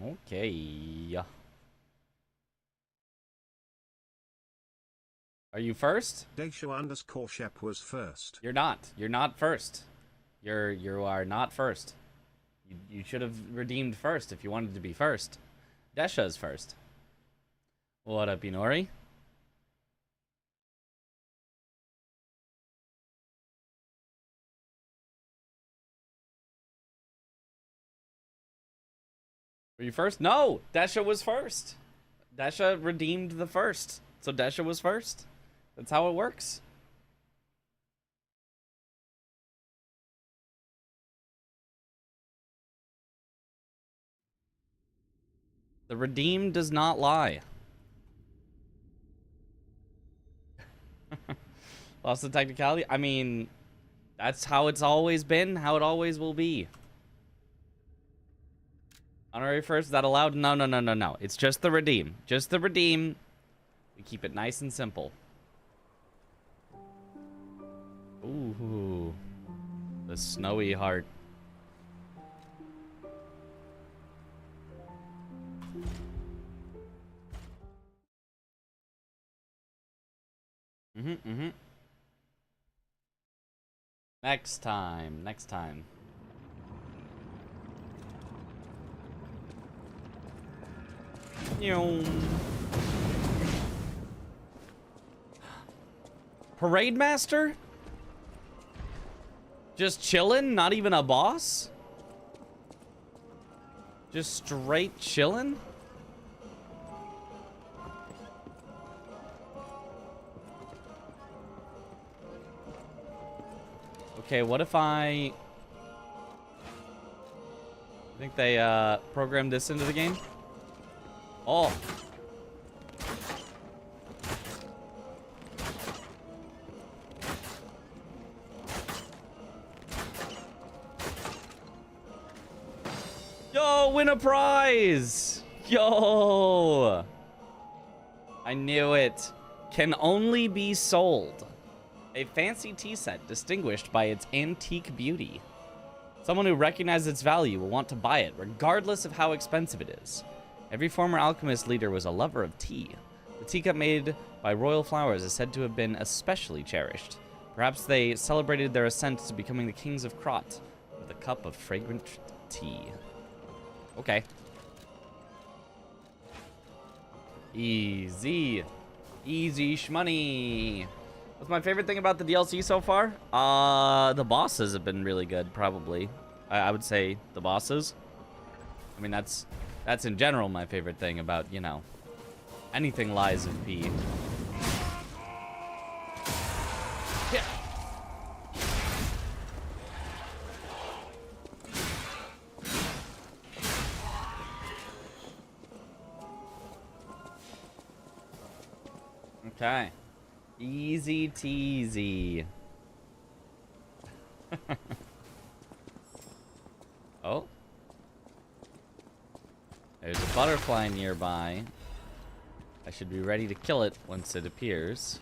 Okay. Are you first? Daisho_Shep was first. You're not. You're not first. You are not first. You should have redeemed first if you wanted to be first. Desha is first. What up, Inori? Were you first? No! Desha was first. Desha redeemed the first. So Desha was first. That's how it works. The redeem does not lie. Lost the technicality? I mean, that's how it's always been, how it always will be. Honorary first, is that allowed? No, no, no, no, no. It's just the redeem. Just the redeem. We keep it nice and simple. Ooh. The snowy heart. Next time. Parade master? Just chillin'? Not even a boss? Just straight chillin'? Okay, what if I think they programmed this into the game? Oh. Yo, win a prize! Yo! I knew it. Can only be sold. A fancy tea set distinguished by its antique beauty. Someone who recognizes its value will want to buy it, regardless of how expensive it is. Every former alchemist leader was a lover of tea. The teacup made by royal flowers is said to have been especially cherished. Perhaps they celebrated their ascent to becoming the kings of Crot with a cup of fragrant tea. Okay. Easy. Easy shmoney. What's my favorite thing about the DLC so far? The bosses have been really good, probably. I would say the bosses. I mean, that's in general my favorite thing about, you know, anything Lies of P. Yeah. Okay. Easy teasy. Oh. There's a butterfly nearby. I should be ready to kill it once it appears.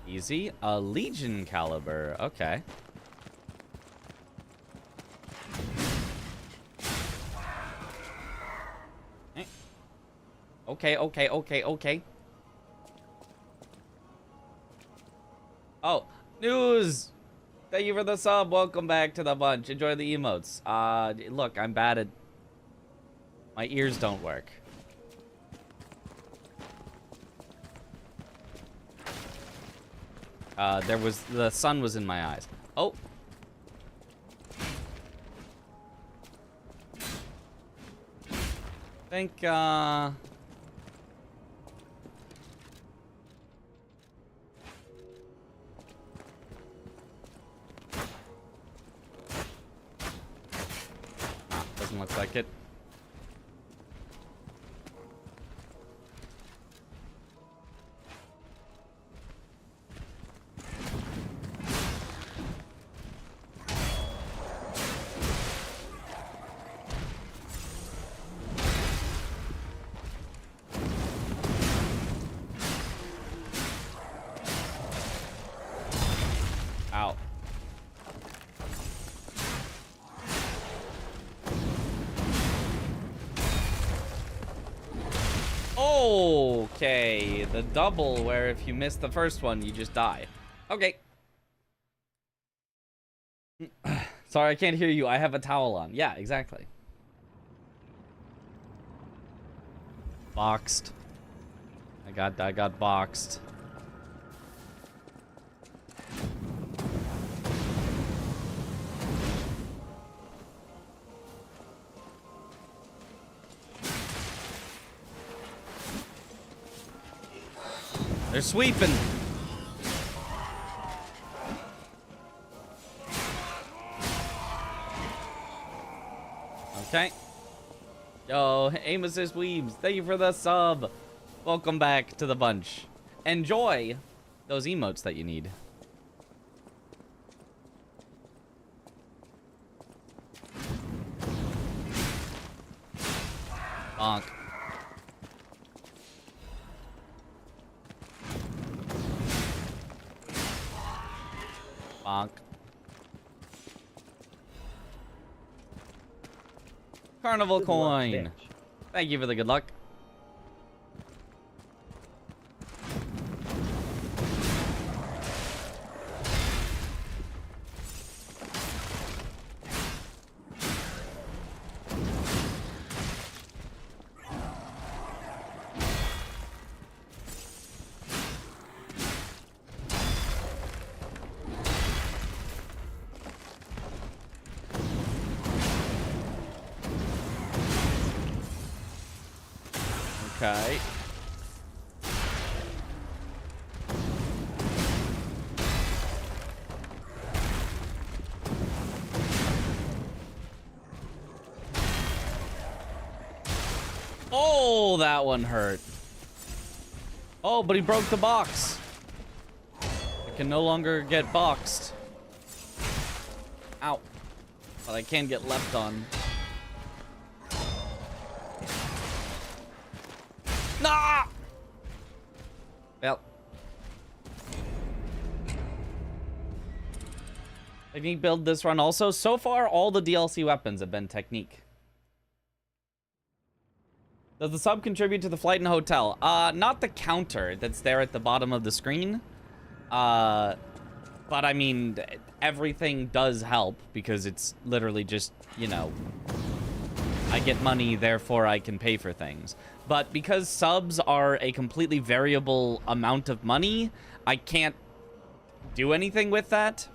Easy. A Legion caliber. Okay. Okay. Oh, news! Thank you for the sub. Welcome back to the bunch. Enjoy the emotes. Look, I'm bad at... My ears don't work. The sun was in my eyes. Oh. I think, doesn't look like it. Ow. Okay, the double where if you miss the first one, you just die. Okay. Sorry, I can't hear you. I have a towel on. Yeah, exactly. Boxed. I got boxed. They're sweeping. Okay. Yo, Aim Assist Weebs, thank you for the sub. Welcome back to the bunch. Enjoy those emotes that you need. Bonk. Bonk. Carnival Good coin. luck, bitch. Thank you for the good luck. Okay. Oh, that one hurt. Oh, but he broke the box. I can no longer get boxed. Ow. But I can get left on. Nah! Well. Technique build this run also. So far, all the DLC weapons have been technique. Does the sub contribute to the flight and hotel? Not the counter that's there at the bottom of the screen. But I mean, everything does help because it's literally just, you know, I get money, therefore I can pay for things. But because subs are a completely variable amount of money, I can't do anything with that.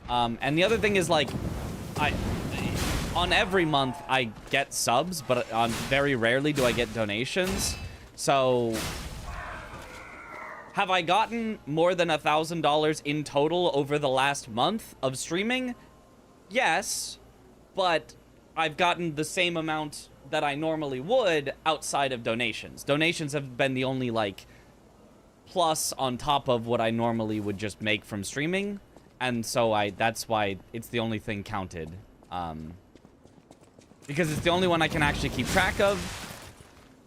And the other thing is, like, on every month I get subs, but on very rarely do I get donations. So have I gotten more than $1,000 in total over the last month of streaming? Yes, but I've gotten the same amount that I normally would outside of donations. Donations have been the only, like, plus on top of what I normally would just make from streaming. And so that's why it's the only thing counted. Because it's the only one I can actually keep track of.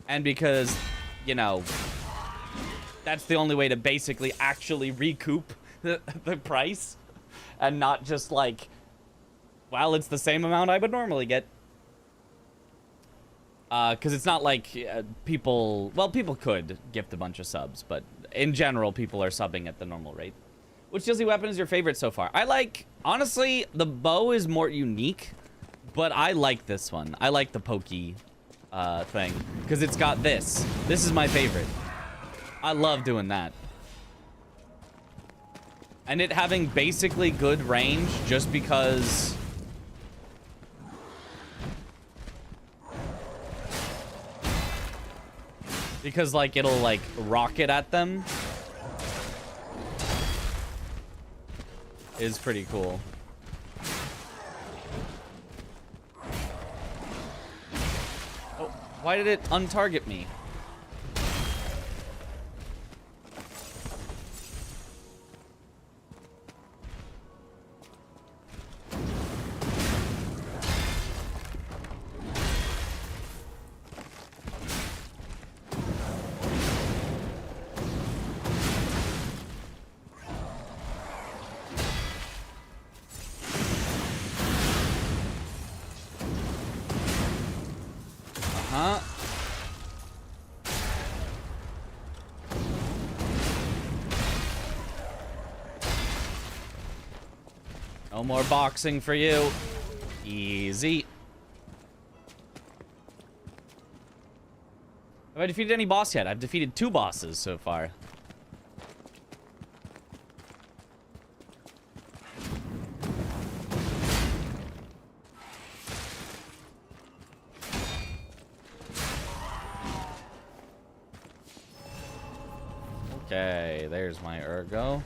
And because, you know, that's the only way to basically actually recoup the price. And not just like, well, it's the same amount I would normally get. Because it's not like people... Well, people could gift a bunch of subs, but in general, people are subbing at the normal rate. Which DLC weapon is your favorite so far? I like... Honestly, the bow is more unique, but I like this one. I like the pokey thing, because it's got this. This is my favorite. I love doing that. And it having basically good range just because... Because, like, it'll, like, rocket at them. Is pretty cool. Oh, why did it untarget me? No more boxing for you. Easy. Have I defeated any boss yet? I've defeated 2 bosses so far. Okay, there's my ergo.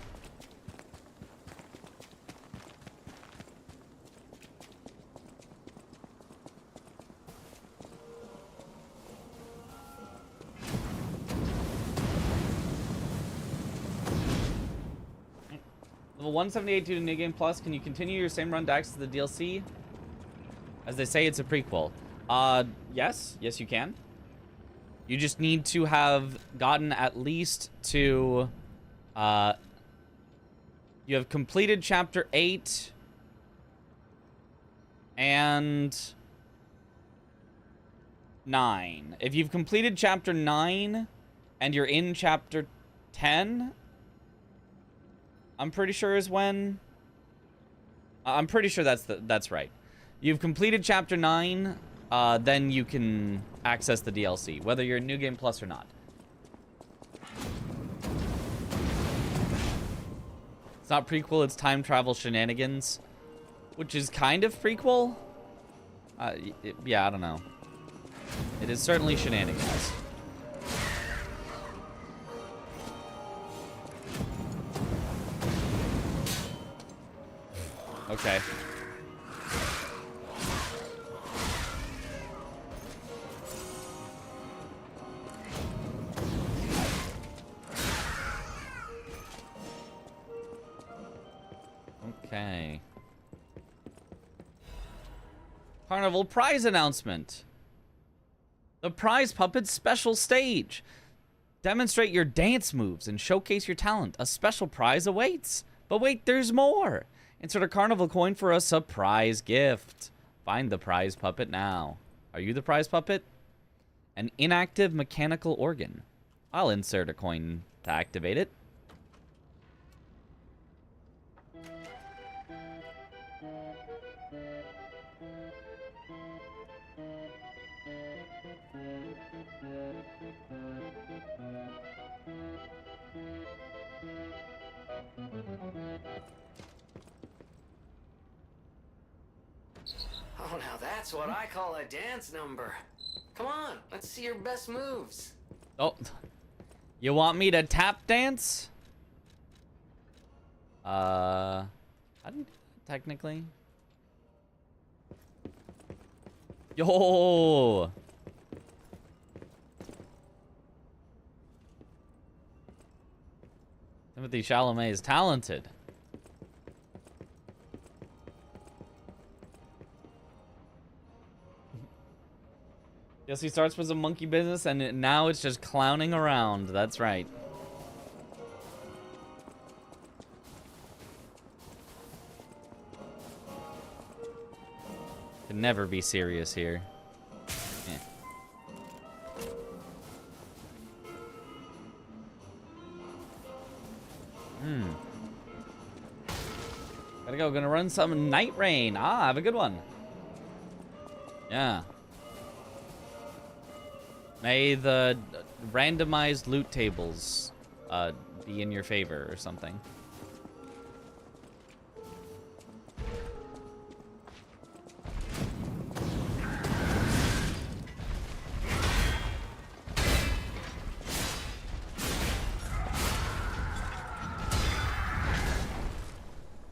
Level 178 due to New Game Plus. Can you continue your same run to access the DLC? As they say, it's a prequel. Yes. Yes, you can. You just need to have gotten at least to, you have completed Chapter 8 and 9. If you've completed Chapter 9 and you're in Chapter 10, I'm pretty sure is when, I'm pretty sure that's right. You've completed Chapter 9, then you can access the DLC, whether you're in New Game Plus or not. It's not prequel, it's time travel shenanigans, which is kind of prequel. Yeah, I don't know. It is certainly shenanigans. Okay. Okay. Carnival prize announcement. The prize puppet special stage. Demonstrate your dance moves and showcase your talent. A special prize awaits. But wait, there's more. Insert a carnival coin for a surprise gift. Find the prize puppet now. Are you the prize puppet? An inactive mechanical organ. I'll insert a coin to activate it. Oh, now that's what I call a dance number. Come on, let's see your best moves. Oh, you want me to tap dance? I didn't technically. Yo. Timothy Chalamet is talented. Yes, he starts with a monkey business, and now it's just clowning around. That's right. Can never be serious here. Eh. Gotta go. Gonna run some Night Rain. Ah, have a good one. Yeah. May the randomized loot tables be in your favor or something.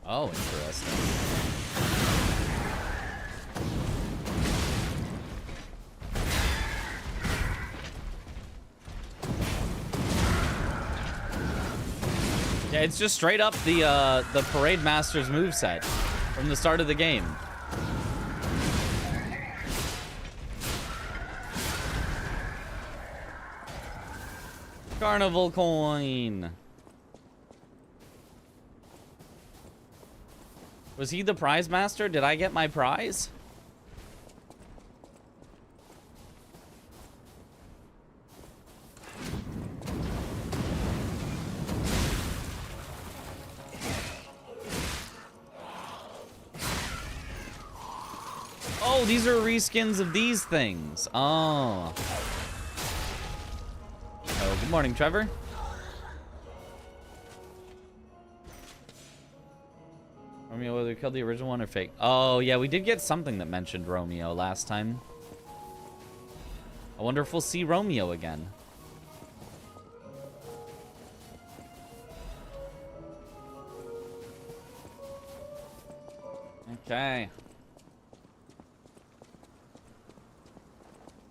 Oh, interesting. Yeah, it's just straight up the Parade Master's moveset from the start of the game. Carnival coin. Was he the prize master? Did I get my prize? Oh, these are reskins of these things. Oh. Oh, good morning, Trevor. Romeo, whether we killed the original one or fake. Oh, yeah, we did get something that mentioned Romeo last time. I wonder if we'll see Romeo again. Okay.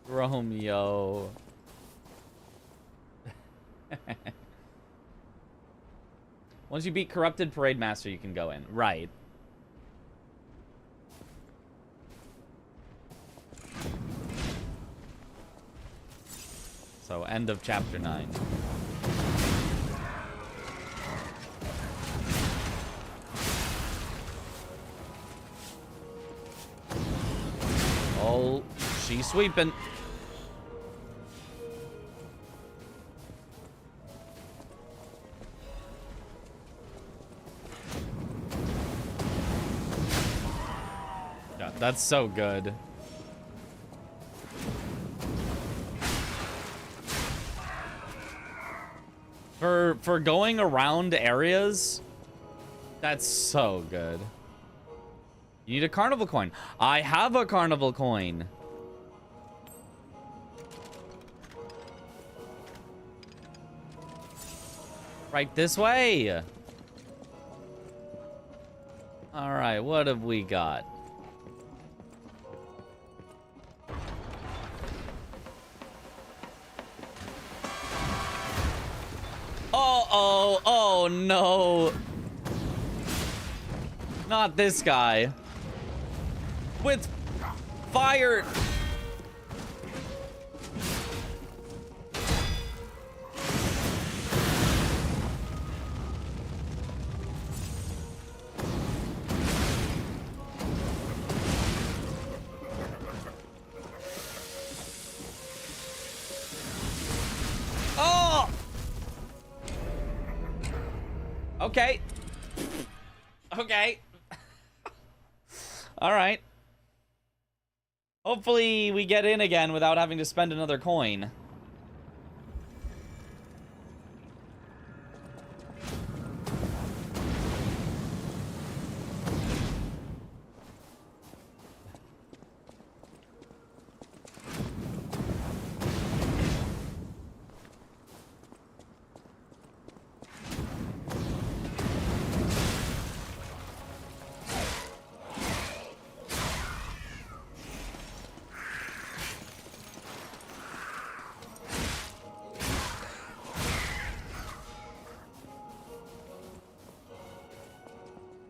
Romeo. Once you beat Corrupted Parade Master, you can go in. Right. So, end of chapter 9. Oh, she's sweeping. God, that's so good. For going around areas, that's so good. You need a carnival coin. I have a carnival coin. Right this way. All right, what have we got? Oh no. Not this guy. With fire. Oh! Okay. Okay. All right. Hopefully we get in again without having to spend another coin.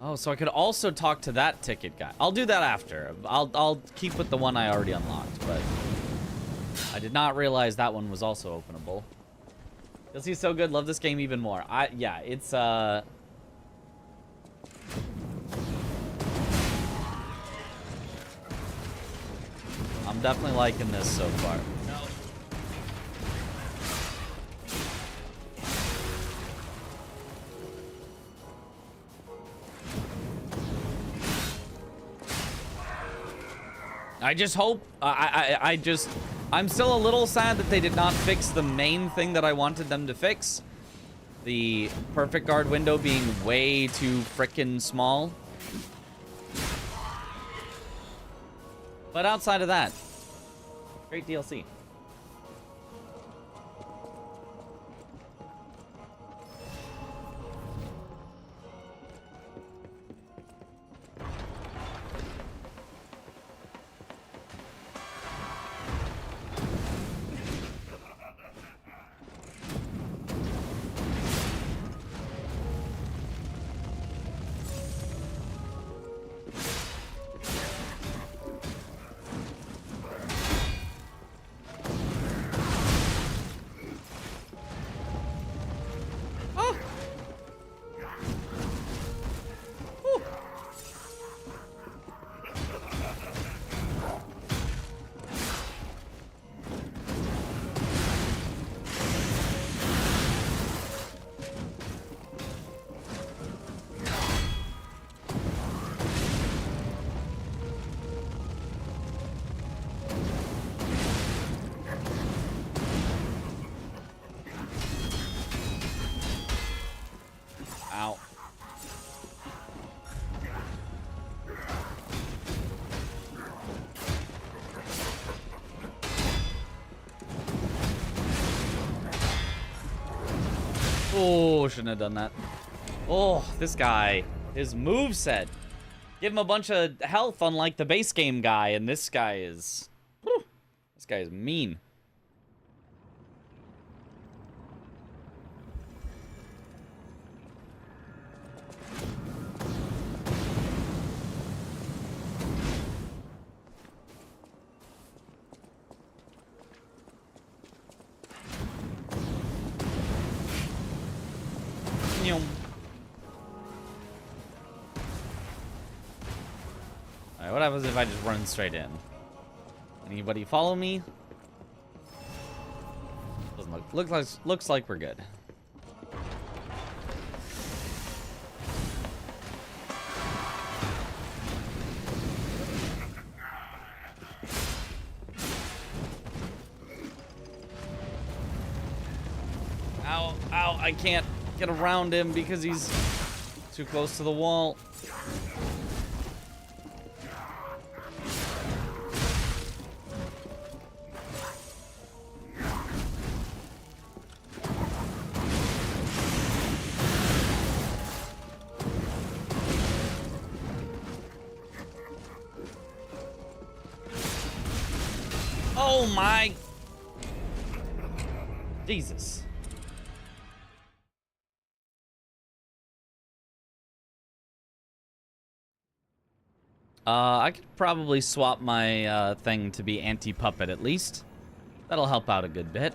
Oh, so I could also talk to that ticket guy. I'll do that after. I'll keep with the one I already unlocked, but I did not realize that one was also openable. Because he's so good, love this game even more. Yeah, it's I'm definitely liking this so far. I just hope, I'm still a little sad that they did not fix the main thing that I wanted them to fix. The perfect guard window being way too frickin' small. But outside of that, great DLC. ow. Oh, shouldn't have done that. Oh, this guy. His moveset. Give him a bunch of health unlike the base game guy, and this guy is... Whew, this guy is mean. Alright, what happens if I just run straight in? Anybody follow me? Doesn't looks like we're good. Ow, ow, I can't get around him because he's too close to the wall. Oh my... Jesus. I could probably swap my thing to be anti-puppet at least. That'll help out a good bit.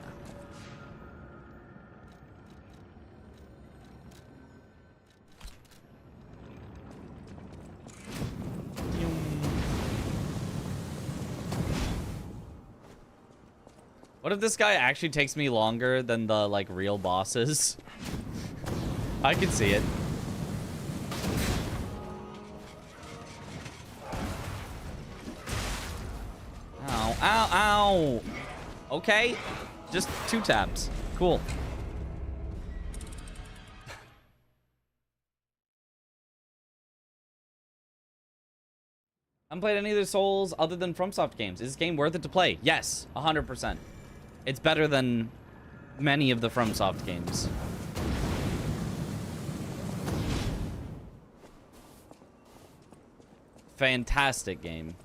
What if this guy actually takes me longer than the, like, real bosses? I could see it. Ow, ow, ow. Okay. Just 2 taps. Cool. I haven't played any of the Souls other than FromSoft games. Is this game worth it to play? Yes, 100%. It's better than many of the FromSoft games. Fantastic game.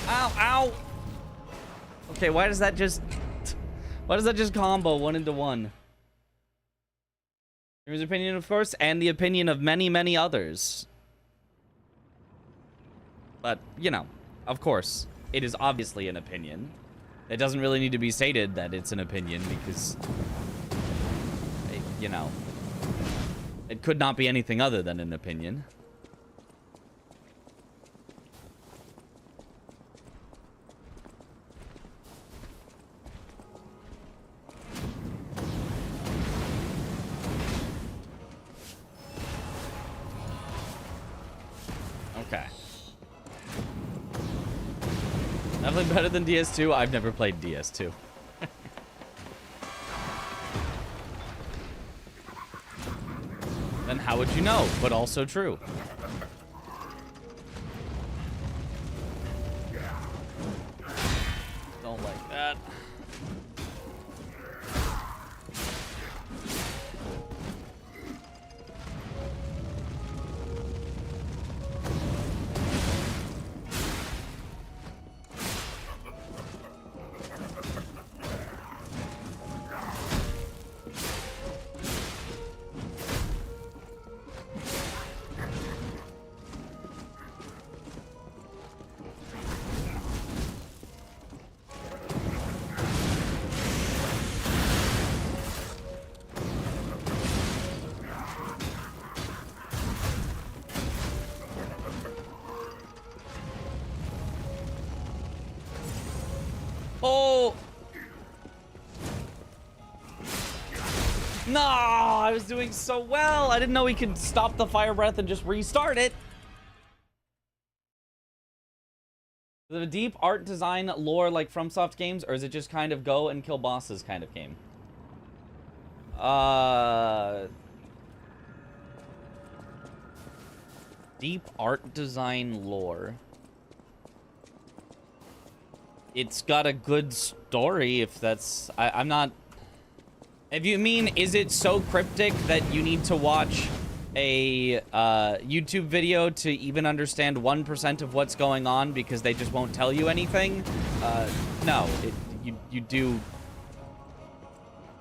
Ow, ow! Okay, why does that just combo 1 into 1? Here's opinion, of course, and the opinion of many, many others. But, you know, of course, it is obviously an opinion. It doesn't really need to be stated that it's an opinion because, you know, it could not be anything other than an opinion. Okay. Definitely better than DS2. I've never played DS2. Then how would you know? But also true. Don't like that. Oh! No, I was doing so well. I didn't know he could stop the fire breath and just restart it. Is it a deep art design lore like FromSoft games, or is it just kind of go and kill bosses kind of game? Deep art design lore. It's got a good story, if that's... I'm not... If you mean, is it so cryptic that you need to watch a YouTube video to even understand 1% of what's going on because they just won't tell you anything? No,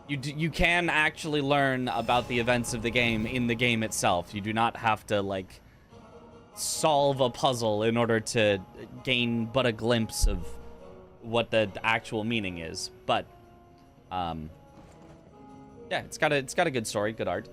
you can actually learn about the events of the game in the game itself. You do not have to, like, solve a puzzle in order to gain but a glimpse of what the actual meaning is. But, yeah, it's got a good story, good art.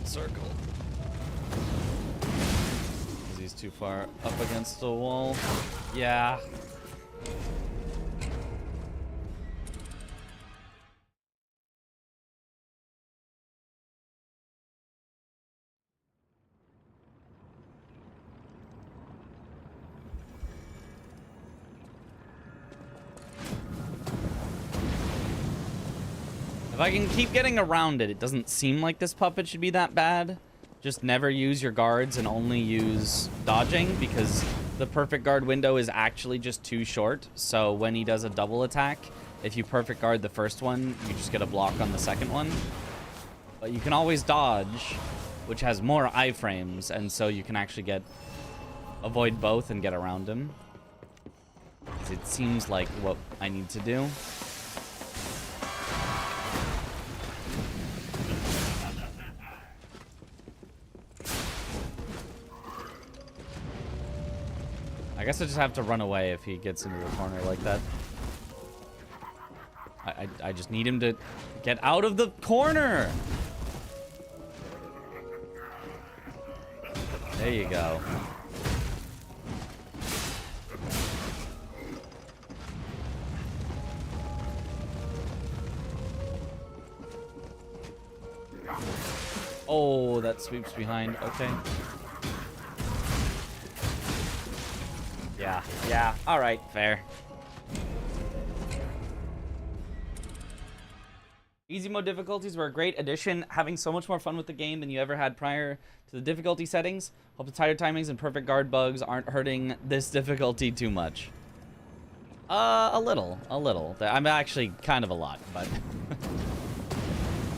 Circle. He's too far up against the wall. Yeah. If I can keep getting around it, it doesn't seem like this puppet should be that bad. Just never use your guards and only use dodging, because the perfect guard window is actually just too short. So when he does a double attack, if you perfect guard the first one, you just get a block on the second one. But you can always dodge, which has more iframes, and so you can actually avoid both and get around him. It seems like what I need to do. I guess I just have to run away if he gets into the corner like that. I just need him to get out of the corner. There you go. Oh, that sweeps behind. Okay. Yeah. All right, fair. Easy mode difficulties were a great addition, having so much more fun with the game than you ever had prior to the difficulty settings. Hope the tighter timings and perfect guard bugs aren't hurting this difficulty too much. A little. I'm actually kind of a lot, but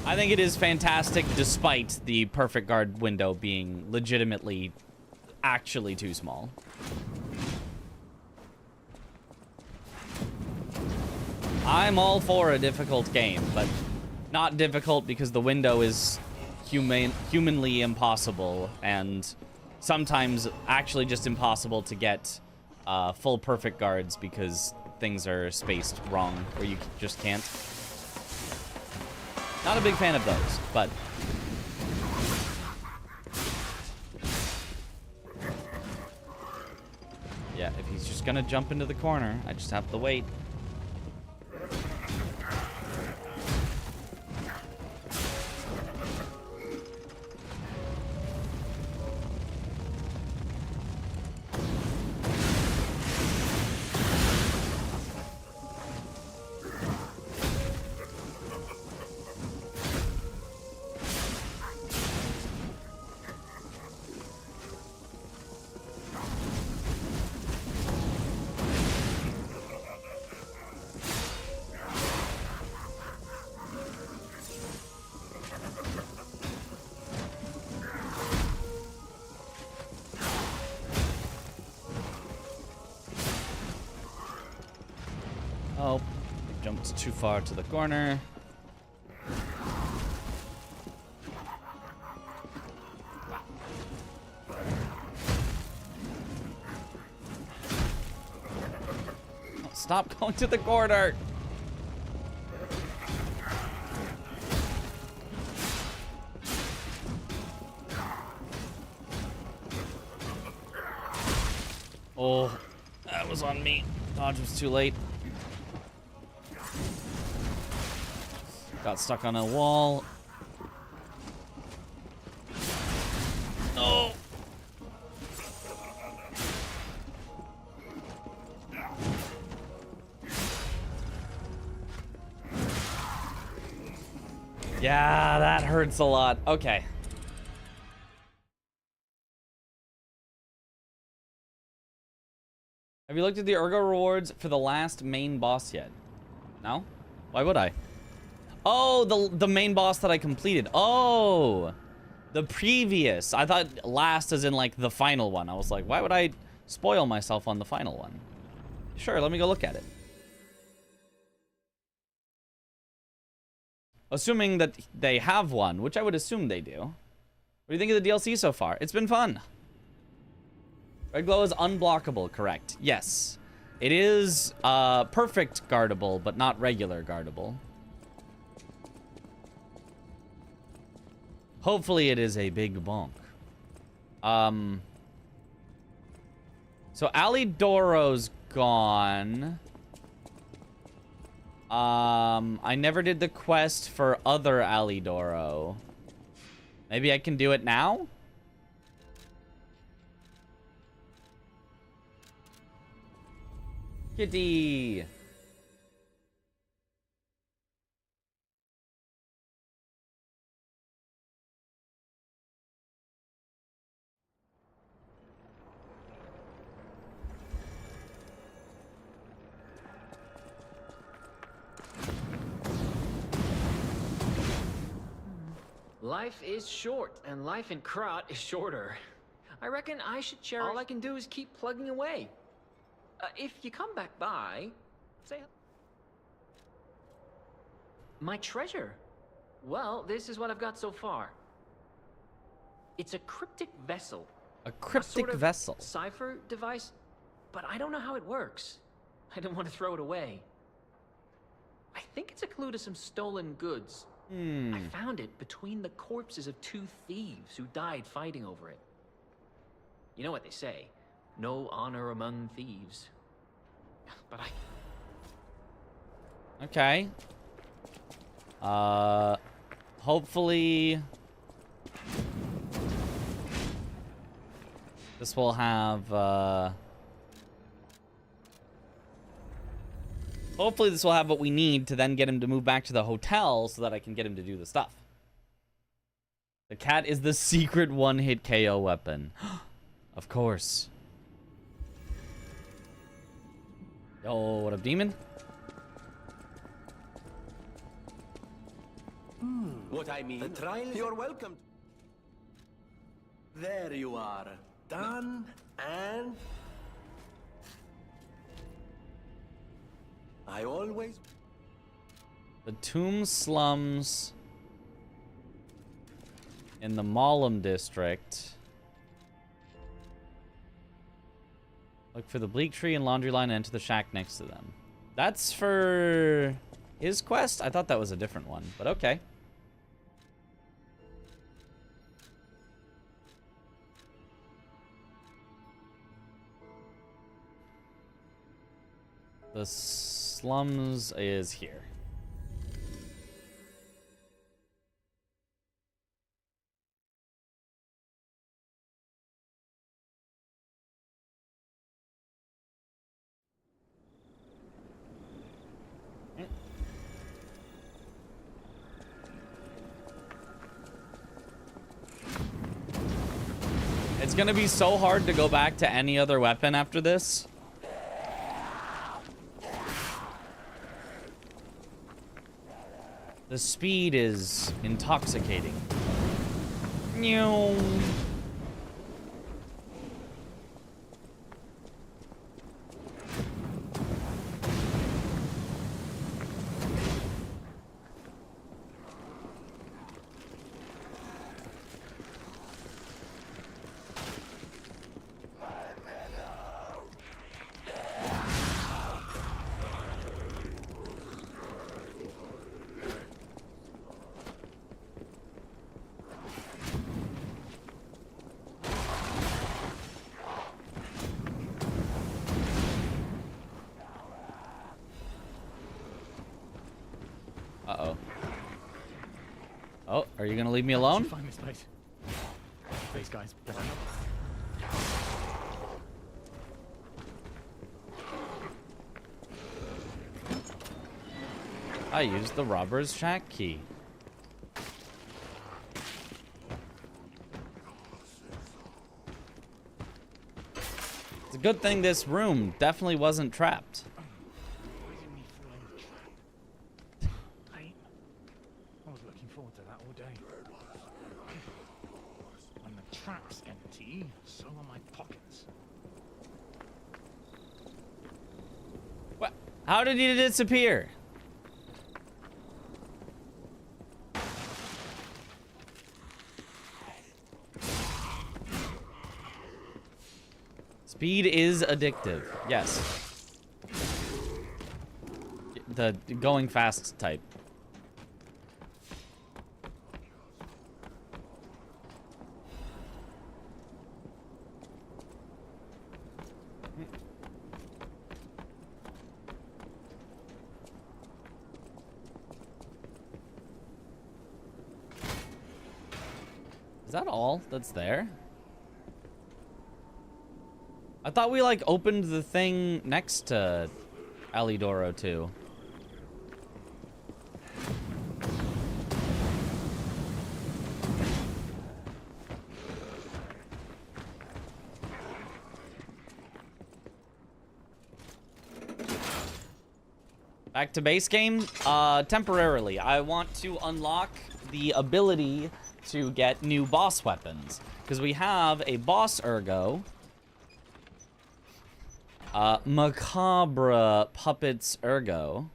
I think it is fantastic despite the perfect guard window being legitimately actually too small. I'm all for a difficult game, but not difficult because the window is humanly impossible, and sometimes actually just impossible to get full perfect guards because things are spaced wrong, or you just can't. Not a big fan of those, but... yeah, if he's just gonna jump into the corner, I just have to wait. Oh, jumped too far to the corner. Oh, stop going to the corner. Oh, that was on me. Dodge was too late. Got stuck on a wall. No. Yeah, that hurts a lot. Okay. Have you looked at the Ergo rewards for the last main boss yet? No? Why would I? Oh, the main boss that I completed. Oh, the previous. I thought last as in like the final one. I was like, why would I spoil myself on the final one? Sure, let me go look at it. Assuming that they have one, which I would assume they do. What do you think of the DLC so far? It's been fun. Red glow is unblockable, correct? Yes. It is perfect guardable, but not regular guardable. Hopefully it is a big bonk. So Alidoro's gone. I never did the quest for other Alidoro. Maybe I can do it now? Kitty. Life is short, and life in Crot is shorter. I reckon I should cherish. All I can do is keep plugging away. If you come back by, say. My treasure. Well, this is what I've got so far. It's a cryptic vessel. A cryptic sort of vessel. Cipher device, but I don't know how it works. I don't want to throw it away. I think it's a clue to some stolen goods. I found it between the corpses of 2 thieves who died fighting over it. You know what they say, no honor among thieves. But Okay. Hopefully this will have hopefully this will have what we need to then get him to move back to the hotel so that I can get him to do the stuff. The cat is the secret one-hit KO weapon. Of course. Yo, what up, demon? What I mean, the trial. You're welcome. There you are. Done and I always. The tomb slums in the Malum district. Look for the bleak tree and laundry line and enter the shack next to them. That's for his quest? I thought that was a different one, but okay. The slums is here. It's gonna be so hard to go back to any other weapon after this. The speed is intoxicating. Meow. Oh, are you gonna leave me alone? Find this place. These guys. I used the robber's shack key. It's a good thing this room definitely wasn't trapped. I was looking forward to that all day. When the trap's empty, so are my pockets. What? How did he disappear? Speed is addictive. Yes. The going fast type. Is that all that's there? I thought we, like, opened the thing next to Alidoro, too. Back to base game? Temporarily. I want to unlock the ability to get new boss weapons. Because we have a boss ergo. Macabre Puppets Ergo.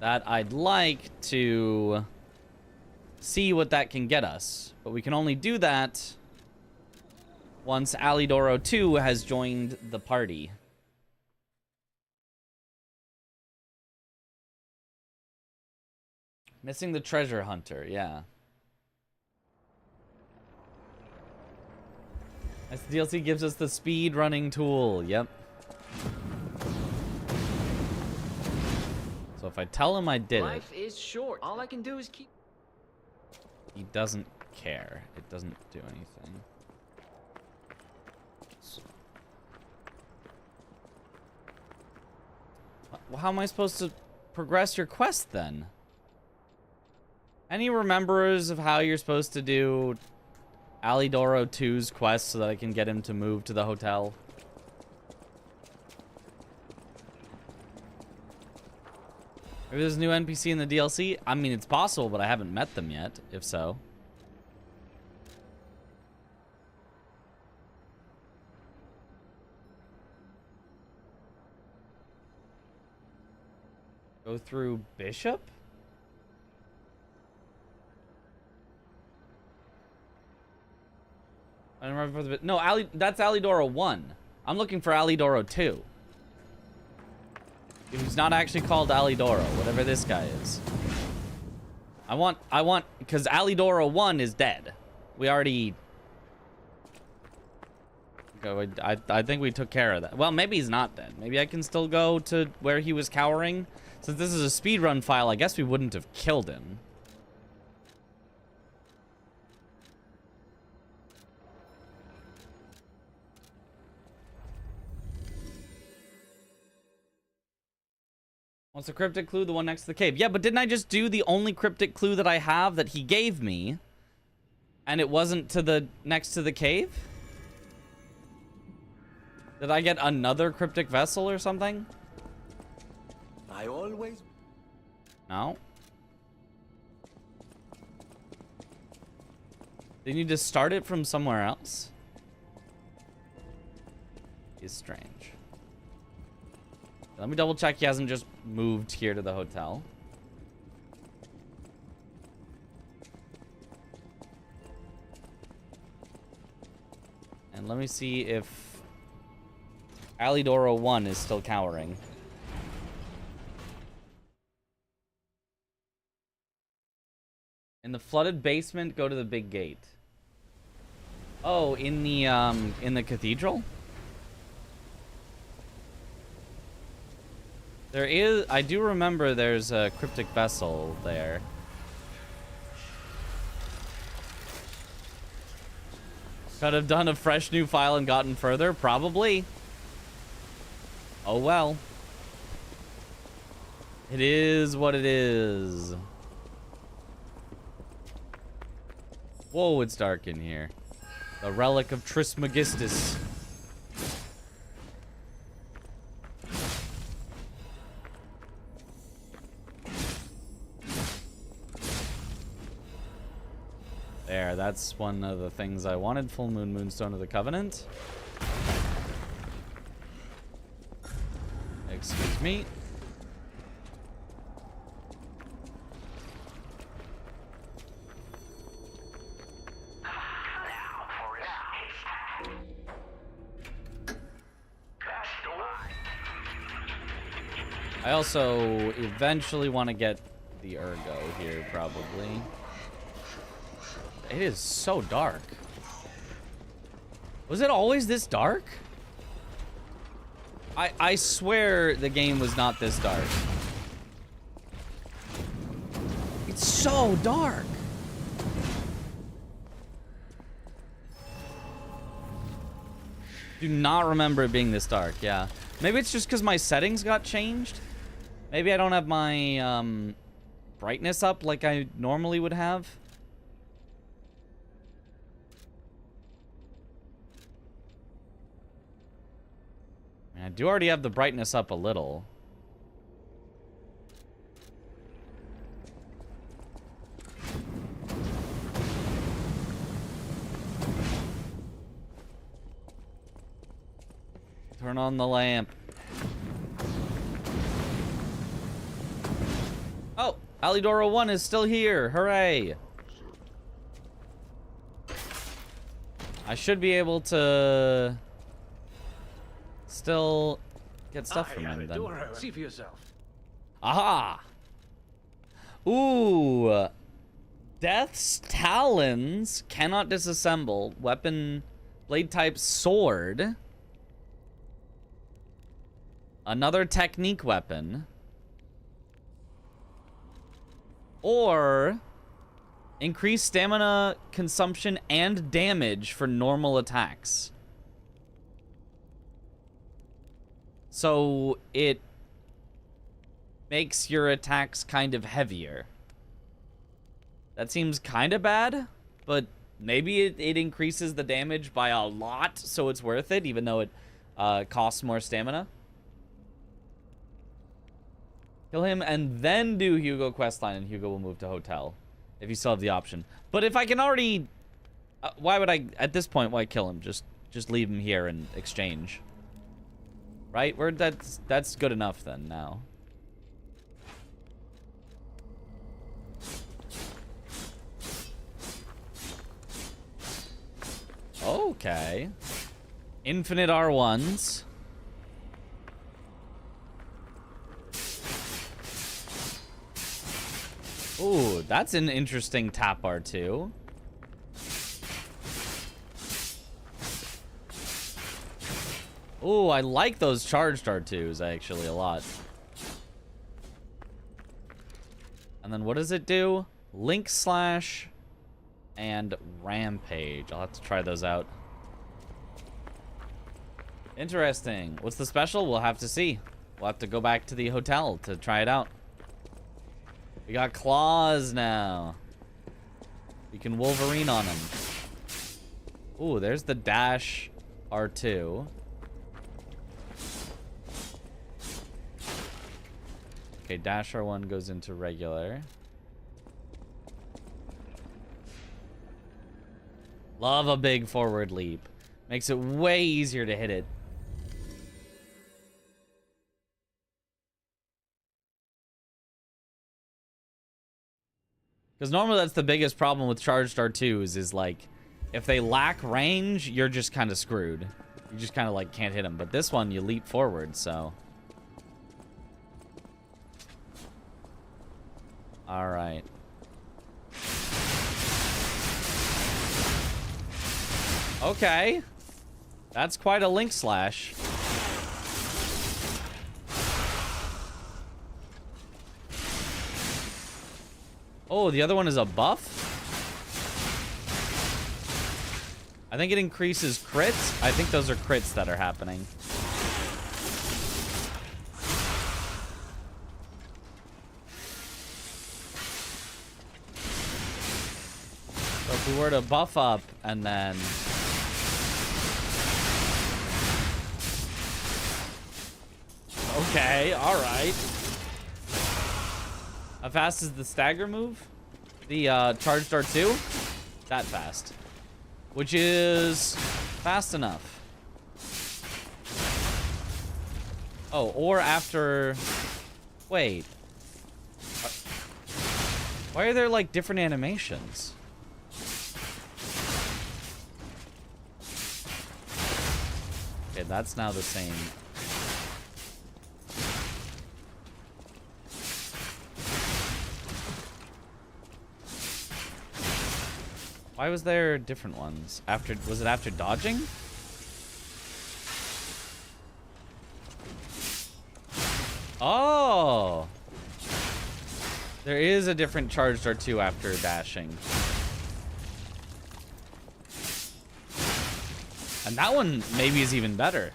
That I'd like to see what that can get us. But we can only do that once Alidoro 2 has joined the party. Missing the treasure hunter, yeah. This DLC gives us the speed running tool, yep. So if I tell him I did Life is short. All I can do is keep... he doesn't care. It doesn't do anything. So... how am I supposed to progress your quest then? Any rememberers of how you're supposed to do Alidoro 2's quest so that I can get him to move to the hotel? Maybe there's a new NPC in the DLC? I mean, it's possible, but I haven't met them yet, if so. Go through Bishop? I don't remember the... no, that's Alidoro 1. I'm looking for Alidoro 2. Who's not actually called Alidoro, whatever this guy is. I want, because Alidoro 1 is dead. We already... I think we took care of that. Well, maybe he's not dead. Maybe I can still go to where he was cowering. Since this is a speedrun file, I guess we wouldn't have killed him. What's the cryptic clue? The one next to the cave. Yeah, but didn't I just do the only cryptic clue that I have that he gave me? And it wasn't to the next to the cave? Did I get another cryptic vessel or something? I always... No. They need to start it from somewhere else? Is strange. Let me double check he hasn't just moved here to the hotel. And let me see if Alidoro 1 is still cowering. In the flooded basement, go to the big gate. Oh, in the cathedral? There is, I do remember there's a cryptic vessel there. Could have done a fresh new file and gotten further, probably. Oh well. It is what it is. Whoa, it's dark in here. The relic of Trismegistus. There, that's one of the things I wanted. Full Moon Moonstone of the Covenant. Excuse me. I also eventually want to get the Ergo here, probably. It is so dark. Was it always this dark? I swear the game was not this dark. It's so dark. Do not remember it being this dark, yeah. Maybe it's just because my settings got changed. Maybe I don't have my brightness up like I normally would have. I do already have the brightness up a little. Turn on the lamp. Oh, Alidoro 1 is still here. Hooray. I should be able to still get stuff from him then. See for yourself. Aha! Ooh. Death's Talons cannot disassemble. Weapon, blade type sword. Another technique weapon. Or increase stamina consumption and damage for normal attacks. So it makes your attacks kind of heavier. That seems kind of bad, but maybe it increases the damage by a lot, so it's worth it, even though it costs more stamina. Kill him and then do Hugo questline, and Hugo will move to hotel if you still have the option. But if I can already, why would I at this point? Why kill him? Just leave him here and exchange. Right? That's good enough then. Now. Okay. Infinite R1s. Ooh, that's an interesting tap R2. Ooh, I like those charged R2s actually a lot. And then what does it do? Link slash and rampage. I'll have to try those out. Interesting. What's the special? We'll have to see. We'll have to go back to the hotel to try it out. We got claws now. We can Wolverine on him. Ooh, there's the dash R2. Okay, dash R1 goes into regular. Love a big forward leap. Makes it way easier to hit it. Because normally that's the biggest problem with charged R2s is like, if they lack range, you're just kind of screwed. You just kind of like can't hit them. But this one, you leap forward, so. All right. Okay. That's quite a link slash. Oh, the other one is a buff? I think it increases crits. I think those are crits that are happening. So if we were to buff up and then... Okay, alright. How fast is the stagger move? The charged R2? That fast. Which is fast enough. Oh, or after... Wait. Why are there like different animations? Okay, that's now the same. Why was there different ones? After, was it after dodging? Oh! There is a different charged R2 after dashing. And that one maybe is even better.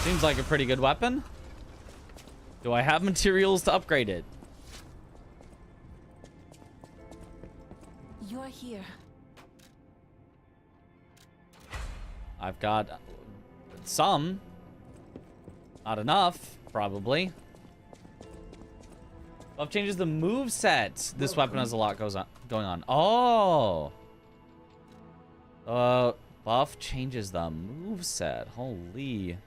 Seems like a pretty good weapon. Do I have materials to upgrade it? You're here. I've got some. Not enough, probably. Buff changes the move set. This weapon has a lot going on. Oh. Buff changes the move set. Holy.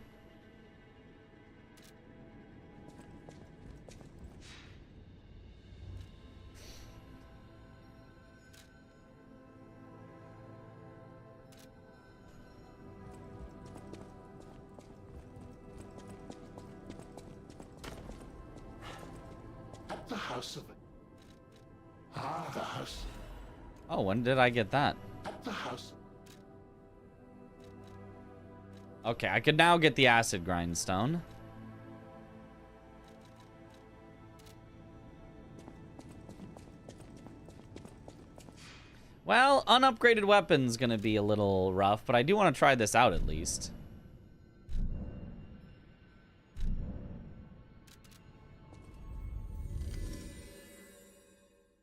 The house of it. Ah, the house. Oh, when did I get that? At the house. Okay, I could now get the acid grindstone. Well, unupgraded weapon's gonna be a little rough, but I do want to try this out at least.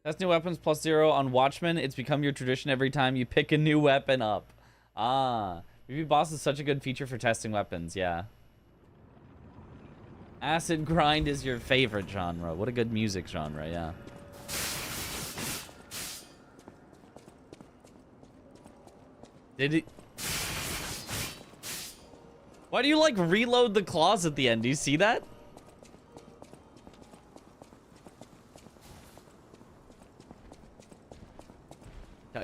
That's new weapons plus 0 on Watchmen. It's become your tradition every time you pick a new weapon up. Ah, review boss is such a good feature for testing weapons, yeah. Acid grind is your favorite genre. What a good music genre, yeah. Did it... Why do you, like, reload the claws at the end? Do you see that?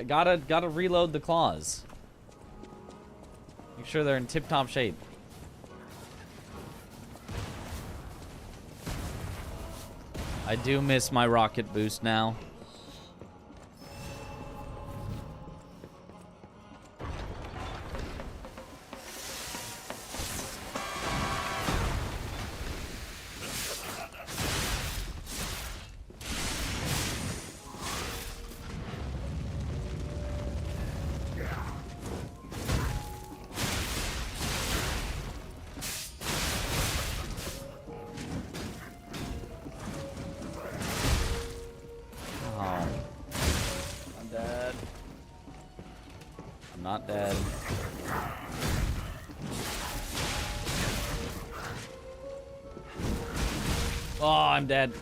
Gotta reload the claws. Make sure they're in tip-top shape. I do miss my rocket boost now. Not dead. Oh, I'm dead.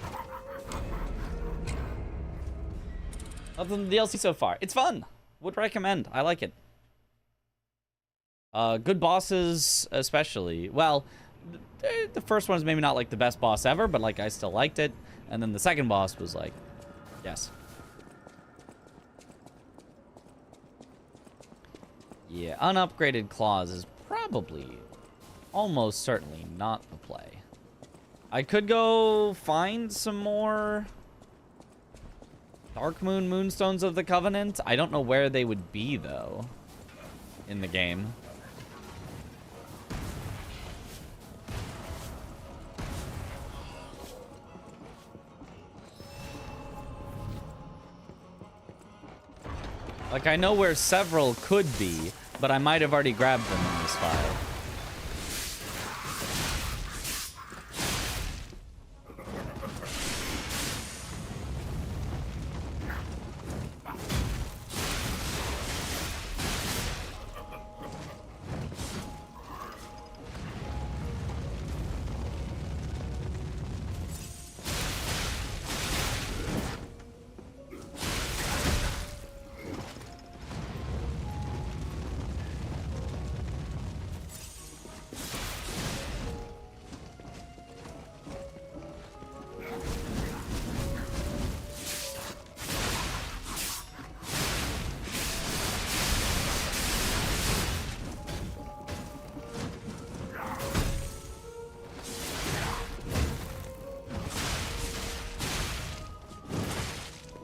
Other than the DLC so far. It's fun. Would recommend. I like it. Good bosses, especially. Well, the first one is maybe not like the best boss ever, but like I still liked it. And then the second boss was like, yes. Yeah, unupgraded claws is probably almost certainly not the play. I could go find some more Dark Moon Moonstones of the Covenant. I don't know where they would be, though, in the game. Like, I know where several could be, but I might have already grabbed them in this file.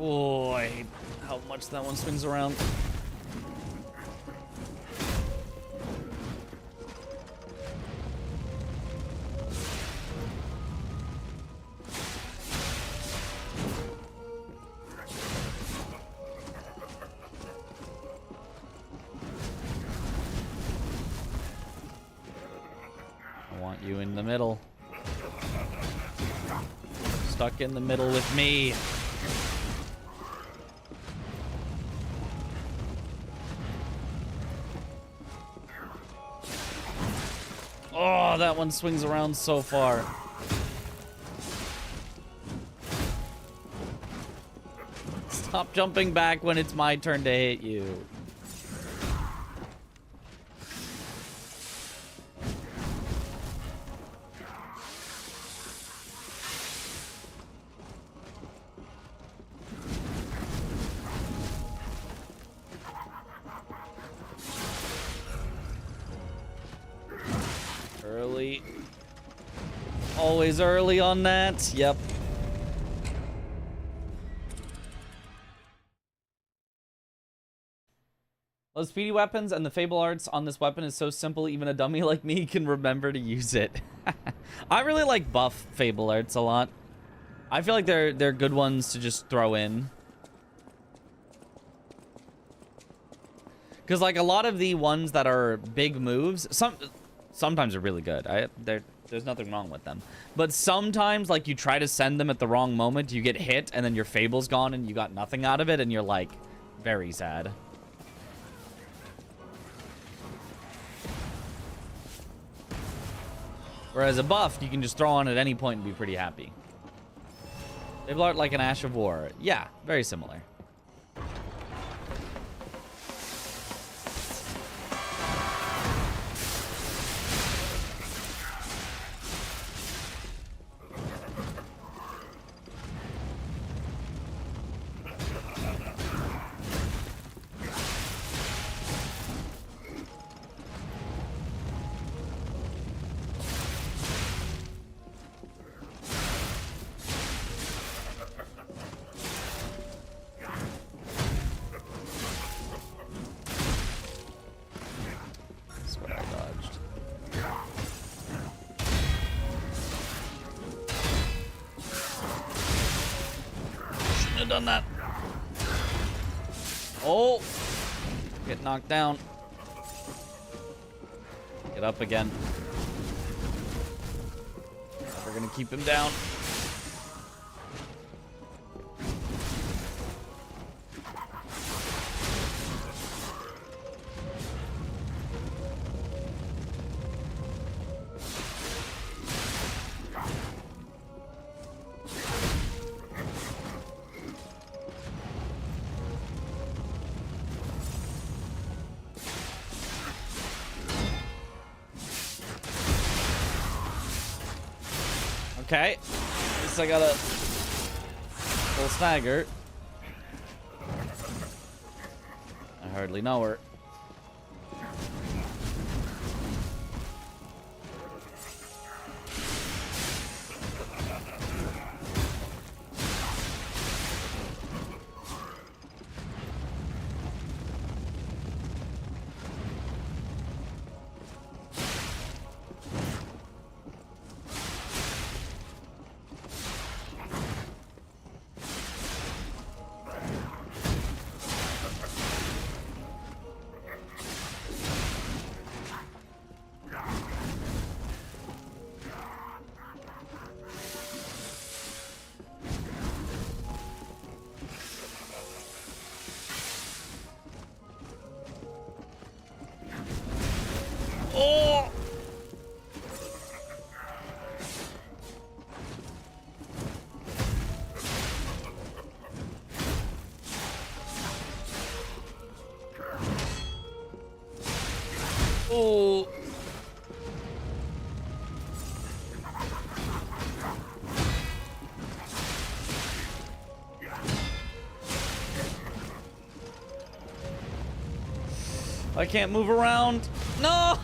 Oh, I hate how much that one swings around. I want you in the middle. Stuck in the middle with me. Oh, that one swings around so far. Stop jumping back when it's my turn to hit you. Early. Always early on that. Yep. Those speedy weapons and the fable arts on this weapon is so simple, even a dummy like me can remember to use it. I really like buff fable arts a lot. I feel like they're good ones to just throw in. Because like a lot of the ones that are big moves, sometimes are really good. There's nothing wrong with them. But sometimes, like, you try to send them at the wrong moment, you get hit, and then your fable's gone, and you got nothing out of it, and you're, like, very sad. Whereas a buff, you can just throw on at any point and be pretty happy. Fable art like an Ash of War. Yeah, very similar. Done that. Oh, get knocked down. Get up again. We're gonna keep him down. Okay, at least I got a full stagger. I hardly know her. I can't move around. No!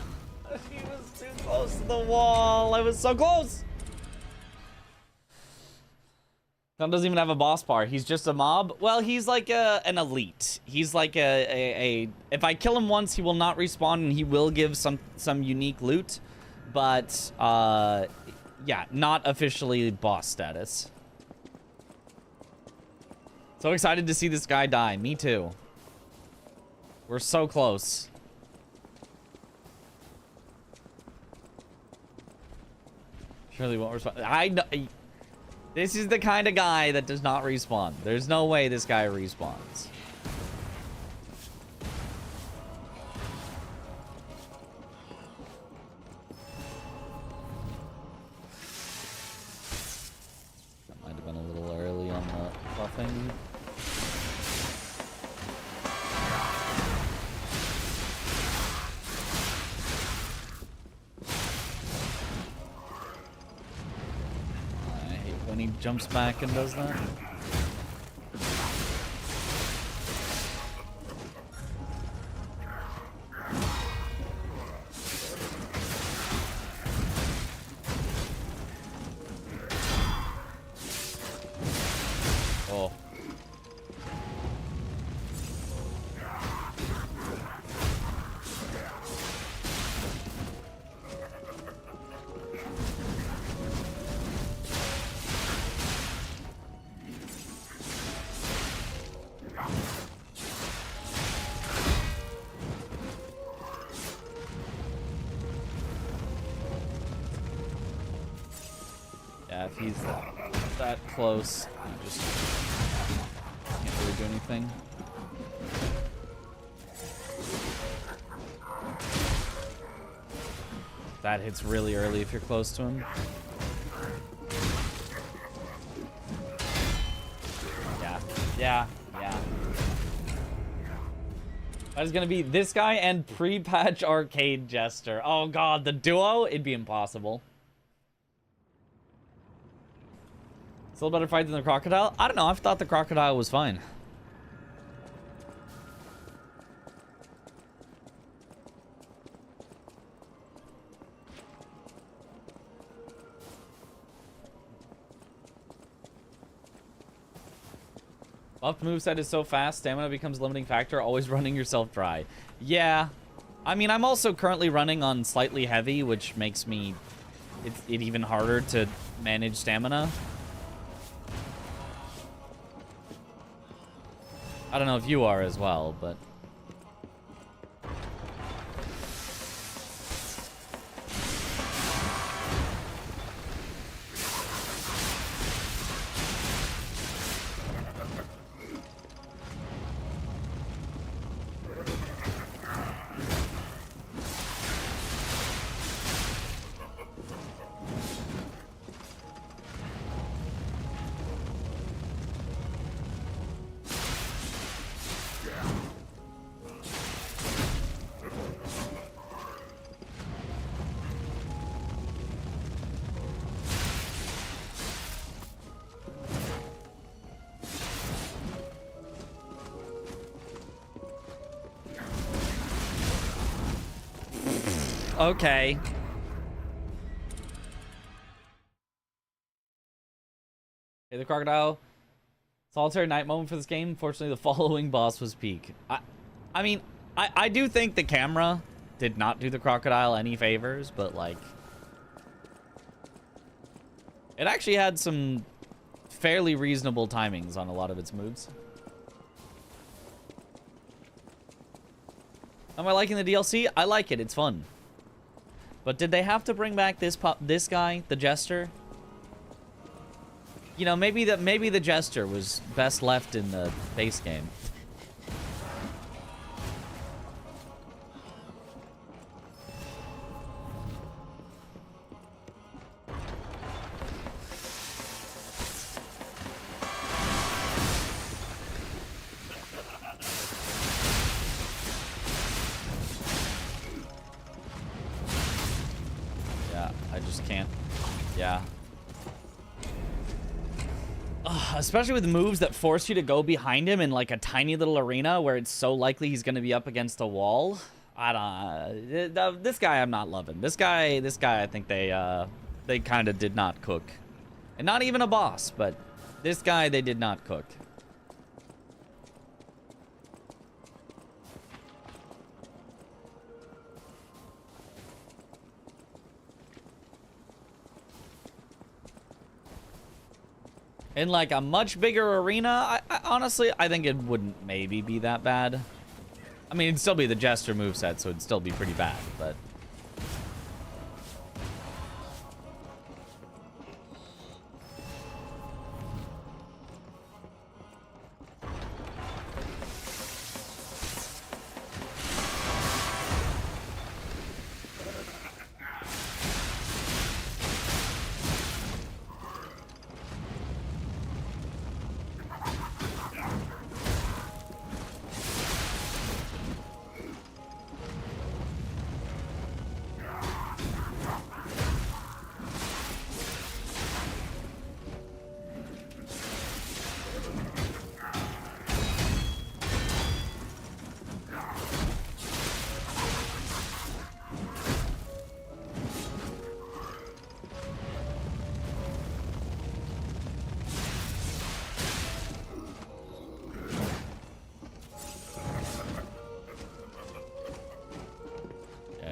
He was too close to the wall. I was so close. Tom doesn't even have a boss part. He's just a mob. Well, he's like an elite. He's like a if I kill him once, he will not respawn and he will give some unique loot. But yeah, not officially boss status. So excited to see this guy die. Me too. We're so close. Surely won't respond. I know. This is the kind of guy that does not respawn. There's no way this guy respawns. That might have been a little early on the buffing. When he jumps back and does that. Oh. Yeah, if he's that close, you just can't really do anything. That hits really early if you're close to him. Yeah. That is gonna be this guy and pre-patch arcade jester. Oh god, the duo? It'd be impossible. Still a better fight than the crocodile? I don't know, I thought the crocodile was fine. Buffed moveset is so fast, stamina becomes a limiting factor, always running yourself dry. Yeah. I mean, I'm also currently running on slightly heavy, which makes me it even harder to manage stamina. I don't know if you are as well, but... Okay. Hey, the crocodile. Solitary night moment for this game. Fortunately, the following boss was peak. I mean, I do think the camera did not do the crocodile any favors, but like... It actually had some fairly reasonable timings on a lot of its moves. Am I liking the DLC? I like it. It's fun. But did they have to bring back this guy, the jester? You know, maybe the jester was best left in the base game. Especially with moves that force you to go behind him in like a tiny little arena where it's so likely he's going to be up against a wall. I don't. This guy I'm not loving. This guy I think they kind of did not cook, and not even a boss, but this guy they did not cook. In like a much bigger arena, I honestly, I think it wouldn't maybe be that bad. I mean, it'd still be the Jester moveset, so it'd still be pretty bad, but...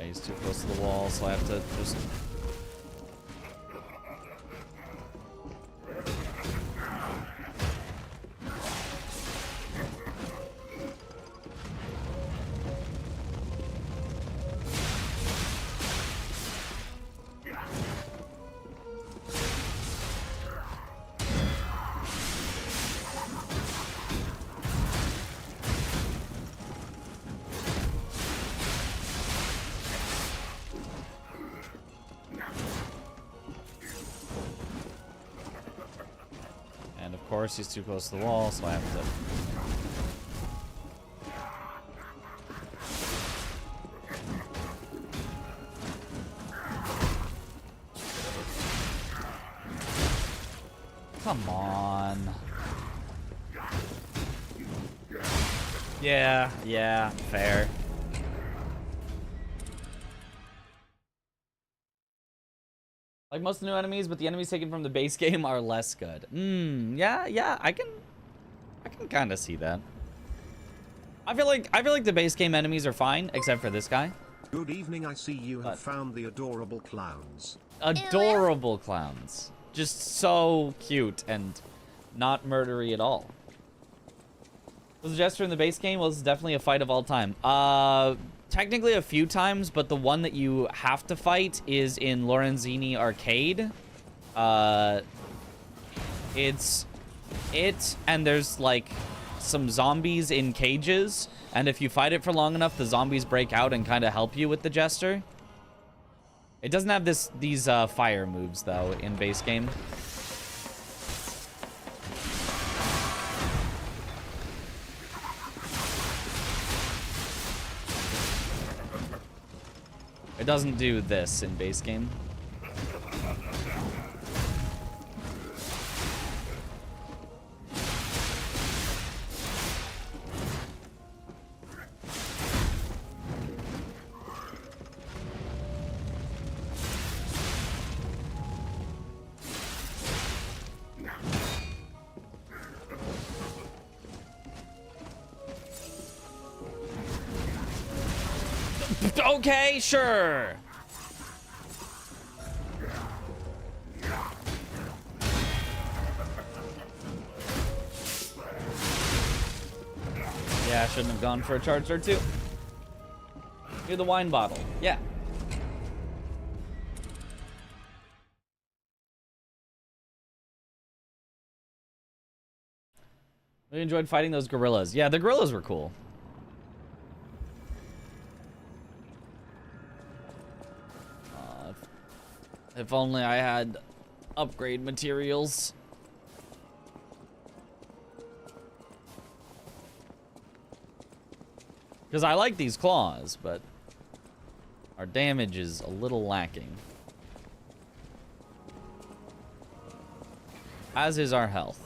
He's too close to the wall, so I have to just... Of course, he's too close to the wall, so I have to... Come on. Yeah, fair. Like most new enemies, but the enemies taken from the base game are less good. Yeah, I can kind of see that. I feel like the base game enemies are fine, except for this guy. Good evening, I see you have found the adorable clowns. Adorable clowns. Just so cute and not murdery at all. Was the Jester in the base game? Well, this is definitely a fight of all time. Technically a few times, but the one that you have to fight is in Lorenzini Arcade. It's it, and there's like some zombies in cages, and if you fight it for long enough, the zombies break out and kind of help you with the Jester. It doesn't have these fire moves though in base game. It doesn't do this in base game. Okay, sure. Yeah, I shouldn't have gone for a charge or two. You're the wine bottle. Yeah. We enjoyed fighting those gorillas. Yeah, the gorillas were cool. If only I had upgrade materials. Because I like these claws, but our damage is a little lacking. As is our health.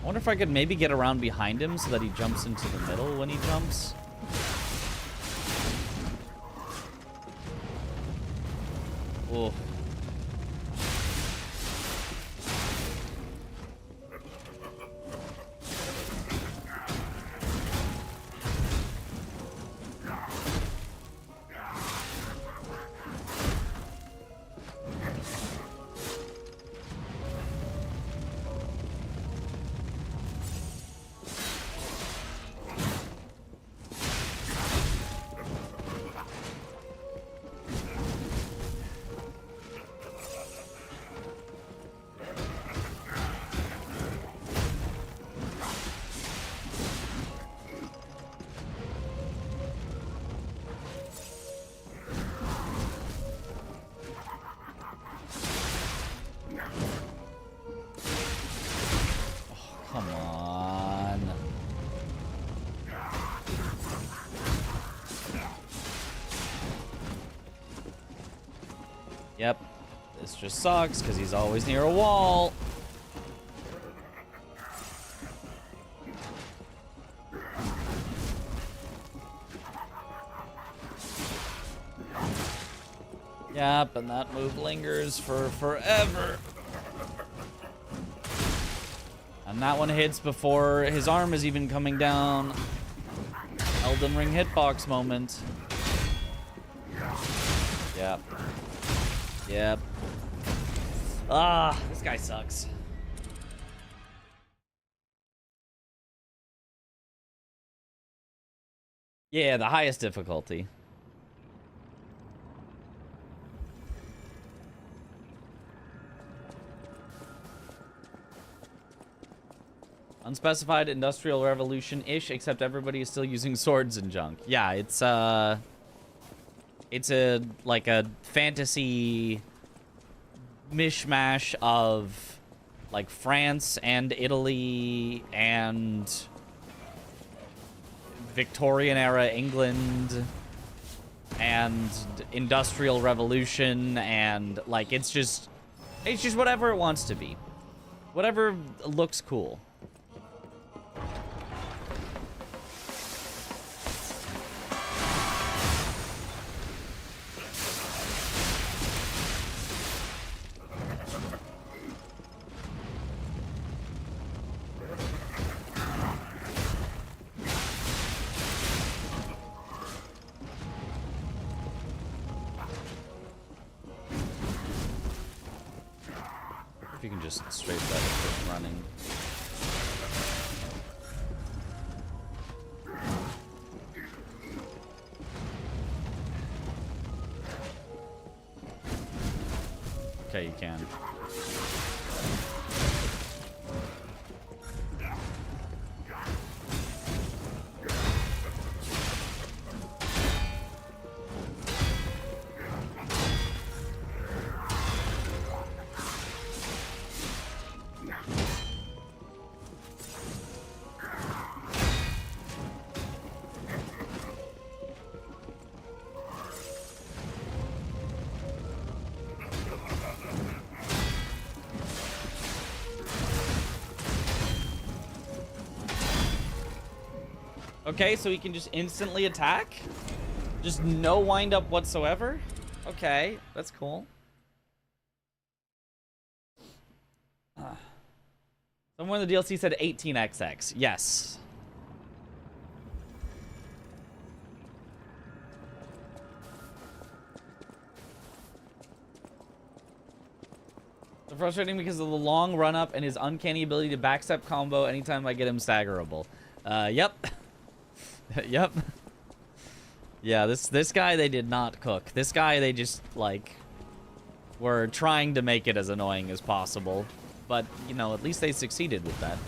wonder if I could maybe get around behind him so that he jumps into the middle when he jumps. Oh. Come on. Yep. This just sucks because he's always near a wall. Yep, and that move lingers for forever. And that one hits before his arm is even coming down. Elden Ring hitbox moment. Yep. Yep. Ah, this guy sucks. Yeah, the highest difficulty. Unspecified industrial revolution-ish, except everybody is still using swords and junk. Yeah, it's a like a fantasy mishmash of like France and Italy and Victorian era England and industrial revolution, and like it's just whatever it wants to be. Whatever looks cool. If you can just straight that up running. Okay, you can. Okay, so he can just instantly attack? Just no wind up whatsoever? Okay, that's cool. Someone in the DLC said 18xx. Yes. So frustrating because of the long run up and his uncanny ability to backstep combo anytime I get him staggerable. Yep. Yep. Yeah, this guy they did not cook. This guy they just like were trying to make it as annoying as possible. But, you know, at least they succeeded with that.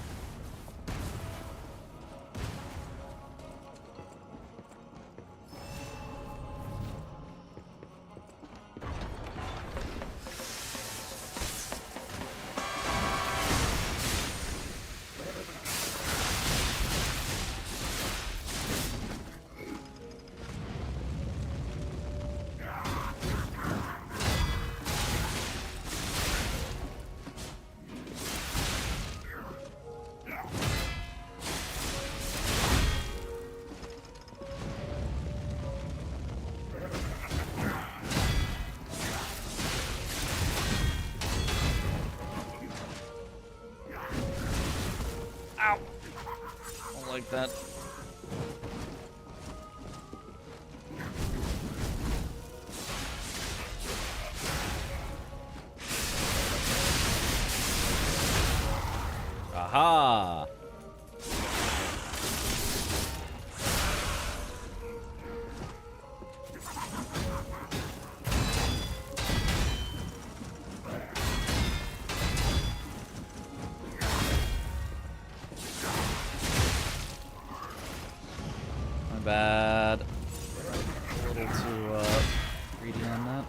Take that. Aha! My bad. A little too greedy on that.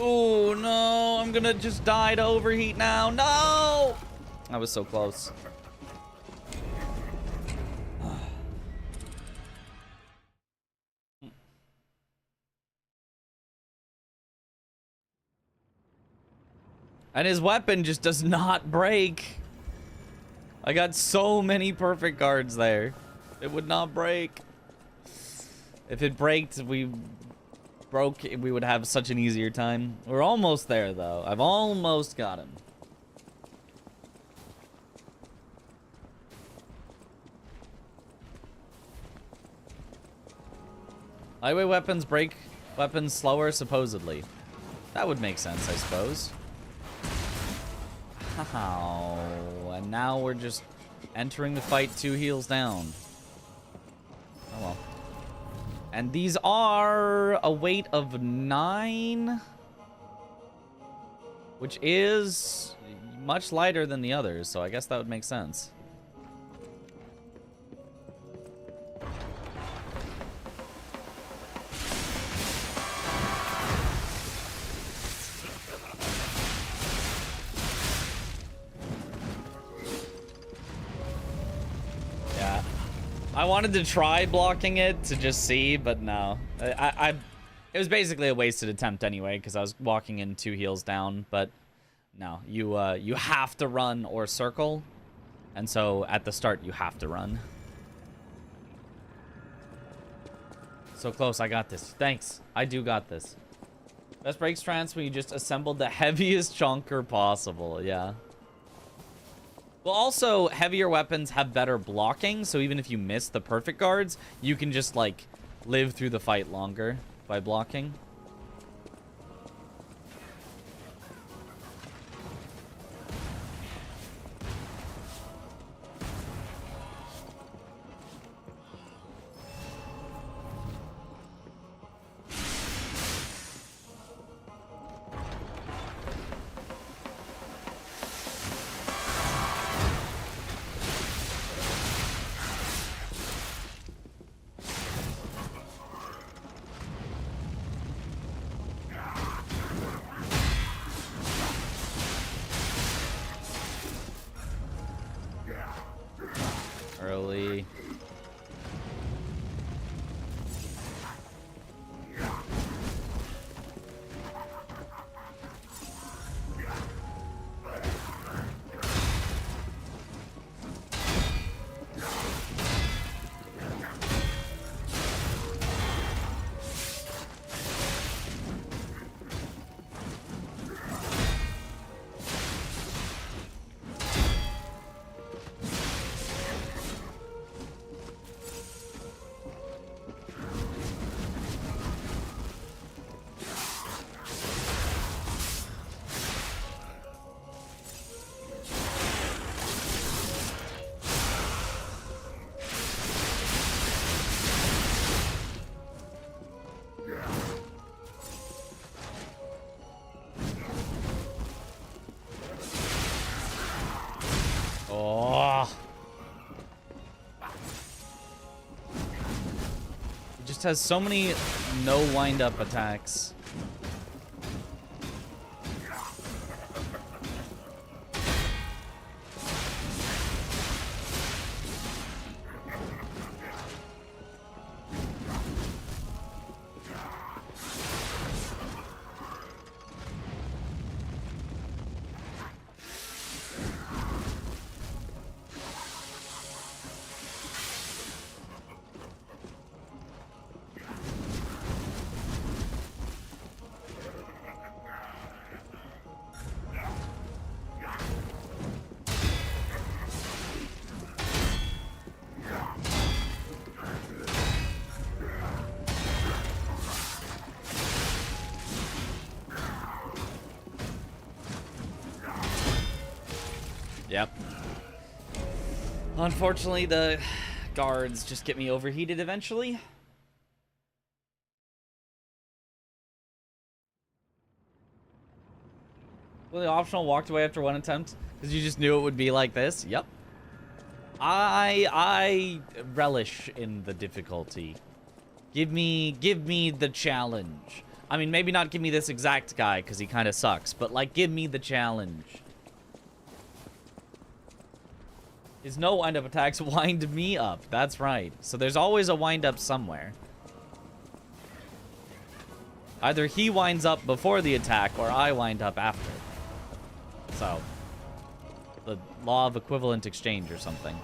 Oh no, I'm gonna just die to overheat now. No! I was so close. And his weapon just does not break. I got so many perfect guards there. It would not break. If it braked, we would have such an easier time. We're almost there, though. I've almost got him. Lightweight weapons break weapons slower, supposedly. That would make sense, I suppose. Oh, and now we're just entering the fight 2 heals down. Oh well. And these are a weight of 9, which is much lighter than the others, so I guess that would make sense. Yeah. I wanted to try blocking it to just see, but no. It was basically a wasted attempt anyway, because I was walking in 2 heals down, but no. You have to run or circle, and so at the start you have to run. So close, I got this. Thanks, I do got this. Best breaks trance when you just assembled the heaviest chunker possible, yeah. Well, also, heavier weapons have better blocking, so even if you miss the perfect guards, you can just, like, live through the fight longer by blocking. just has so many no wind-up attacks. Yep. Unfortunately, the guards just get me overheated eventually. Well, the optional walked away after one attempt because you just knew it would be like this. Yep. I relish in the difficulty. Give me the challenge. I mean, maybe not give me this exact guy because he kind of sucks, but like give me the challenge. His no wind-up attacks wind me up. That's right. So there's always a wind-up somewhere. Either he winds up before the attack or I wind up after. So, the law of equivalent exchange or something.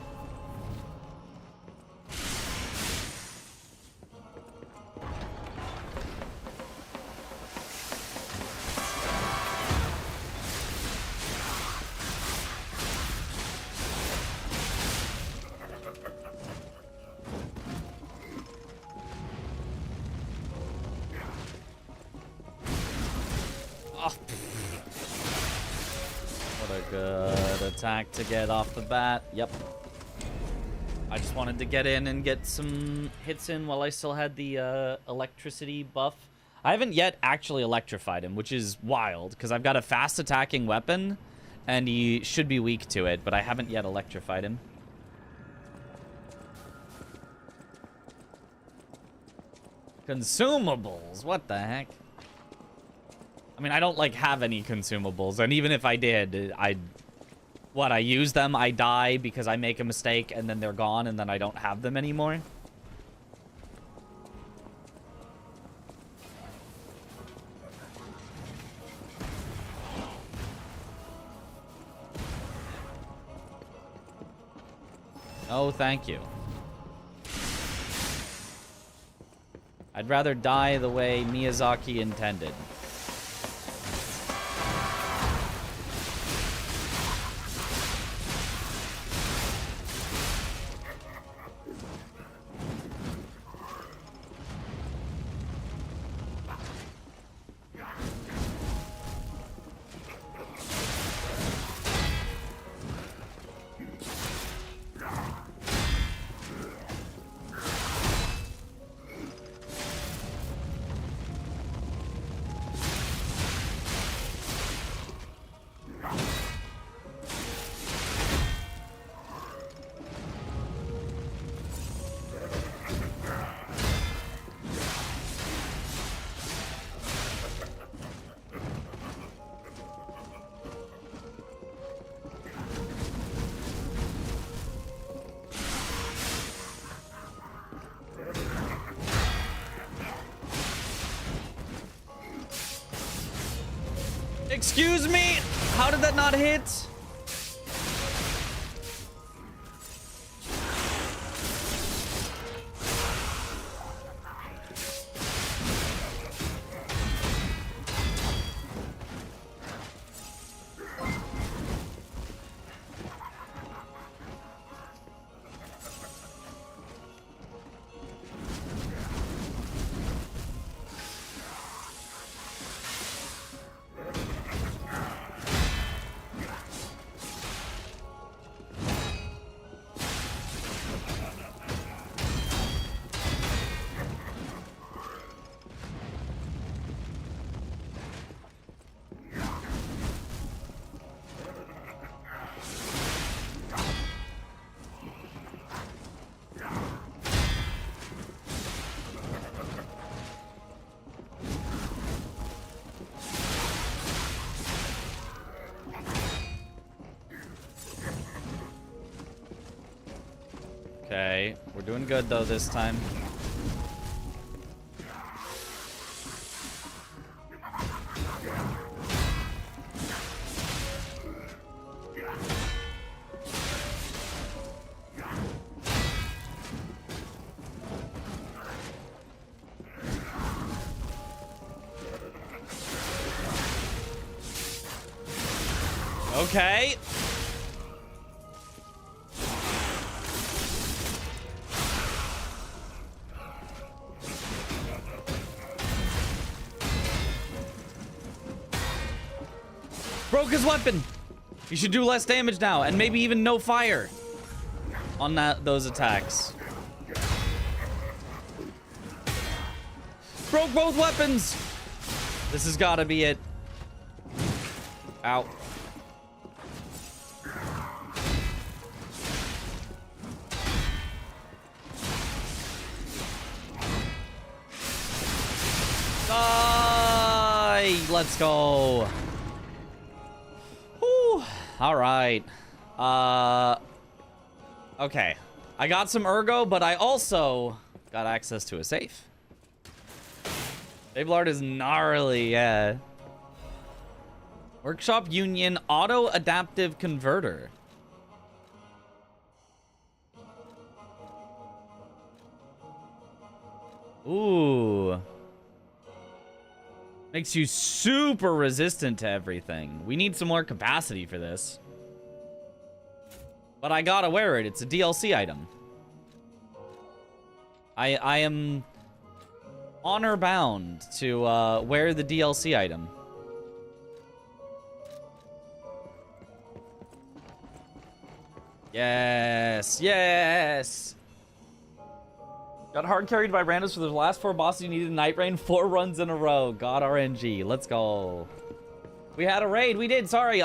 Attack to get off the bat. Yep. I just wanted to get in and get some hits in while I still had the electricity buff. I haven't yet actually electrified him, which is wild, because I've got a fast attacking weapon, and he should be weak to it, but I haven't yet electrified him. Consumables? What the heck? I mean, I don't, like, have any consumables, and even if I did, I use them, I die because I make a mistake, and then they're gone, and then I don't have them anymore. Oh, thank you. I'd rather die the way Miyazaki intended. Excuse me? How did that not hit? Okay, we're doing good though this time. Okay. Broke his weapon. He should do less damage now, and maybe even no fire on those attacks. Broke both weapons. This has got to be it. Ow. Let's go. Whew. All right. Okay. I got some ergo, but I also got access to a safe. Epilogue is gnarly, yeah. Workshop Union Auto Adaptive Converter. Ooh. Makes you super resistant to everything. We need some more capacity for this. But I gotta wear it. It's a DLC item. I am honor bound to wear the DLC item. Yes, yes. Got hard carried by randoms for the last 4 bosses. You needed Night Rain 4 runs in a row. God RNG. Let's go. We had a raid. We did. Sorry.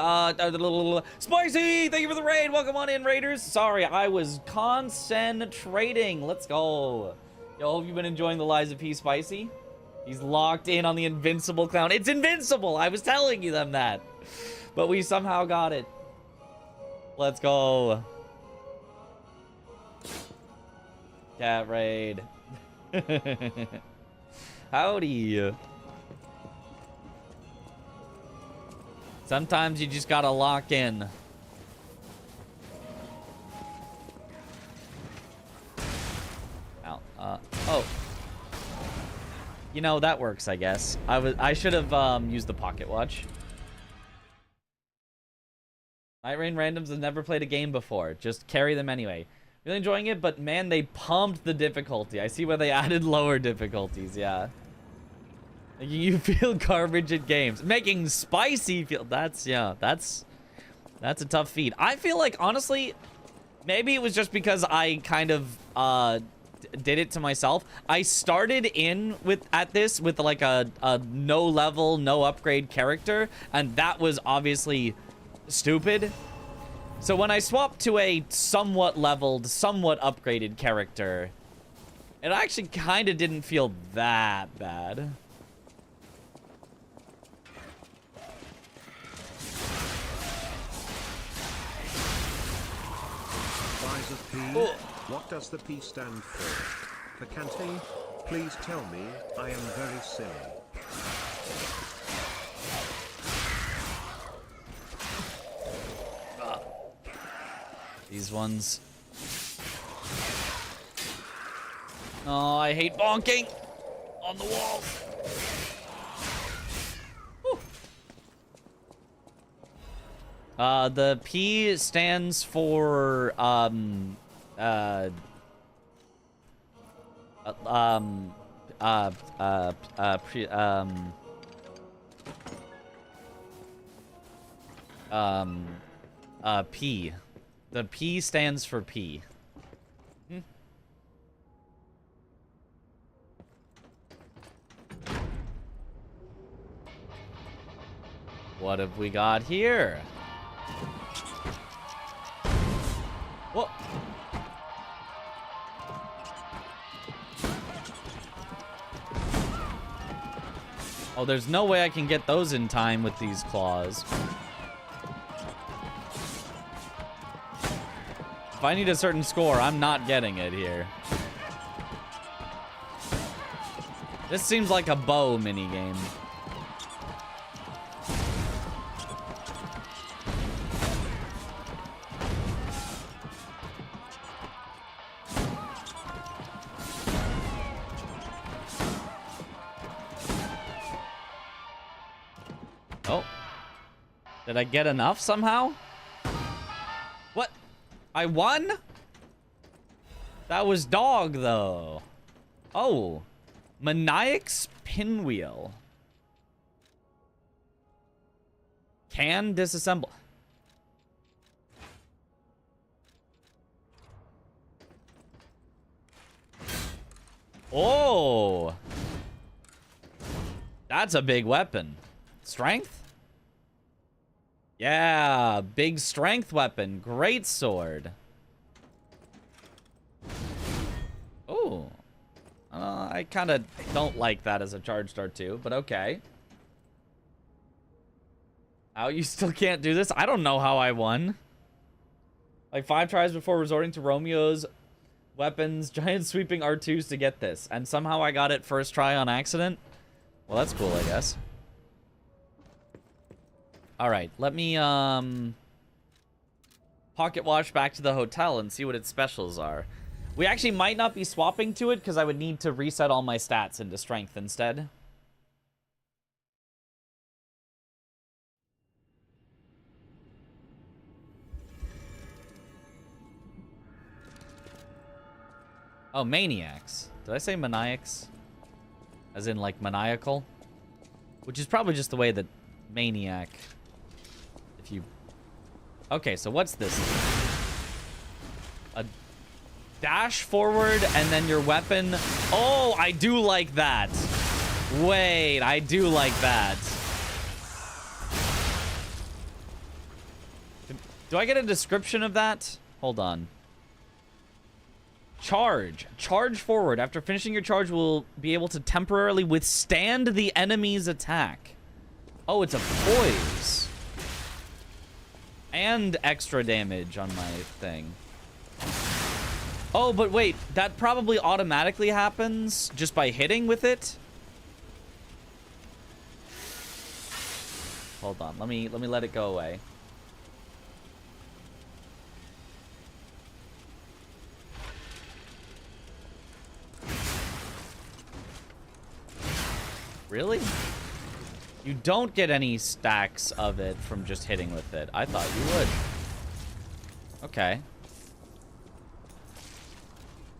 Spicy. Thank you for the raid. Welcome on in, raiders. Sorry, I was concentrating. Let's go. Yo, hope you've been enjoying the Lies of P. Spicy. He's locked in on the invincible clown. It's invincible. I was telling you them that. But we somehow got it. Let's go. Cat raid. Howdy. Sometimes you just gotta lock in. Ow. Oh. You know, that works, I guess. I should have used the pocket watch. Night Rain randoms have never played a game before. Just carry them anyway. Really enjoying it, but man, they pumped the difficulty. I see why they added lower difficulties, yeah. You feel garbage at games. Making spicy feel, that's a tough feat. I feel like, honestly, maybe it was just because I kind of did it to myself. I started in at this with like a no level, no upgrade character, and that was obviously stupid. So when I swapped to a somewhat leveled, somewhat upgraded character, it actually kind of didn't feel that bad. Rise of P? What does the P stand for? The canteen? Please tell me, I am very silly. These ones. Oh, I hate bonking on the walls. The P stands for P. The P stands for P. What have we got here? Whoa. Oh, there's no way I can get those in time with these claws. If I need a certain score, I'm not getting it here. This seems like a bow minigame. Oh. Did I get enough somehow? What? I won? That was dog, though. Oh. Maniac's pinwheel. Can disassemble. Oh. That's a big weapon. Strength? Yeah, big strength weapon. Great sword. Oh. I kind of don't like that as a charge star too, but okay. How you still can't do this? I don't know how I won. Like 5 tries before resorting to Romeo's weapons, giant sweeping R2s to get this. And somehow I got it first try on accident. Well, that's cool, I guess. Alright, let me, pocket watch back to the hotel and see what its specials are. We actually might not be swapping to it because I would need to reset all my stats into strength instead. Oh, maniacs. Did I say maniacs? As in, like, maniacal? Which is probably just the way that maniac... If you... Okay, so what's this? A dash forward and then your weapon... Oh, I do like that. Wait, I do like that. Do I get a description of that? Hold on. Charge. Charge forward. After finishing your charge, will be able to temporarily withstand the enemy's attack. Oh, it's a poise. And extra damage on my thing. Oh, but wait. That probably automatically happens just by hitting with it. Hold on. Let me let it go away. Really? You don't get any stacks of it from just hitting with it. I thought you would. Okay.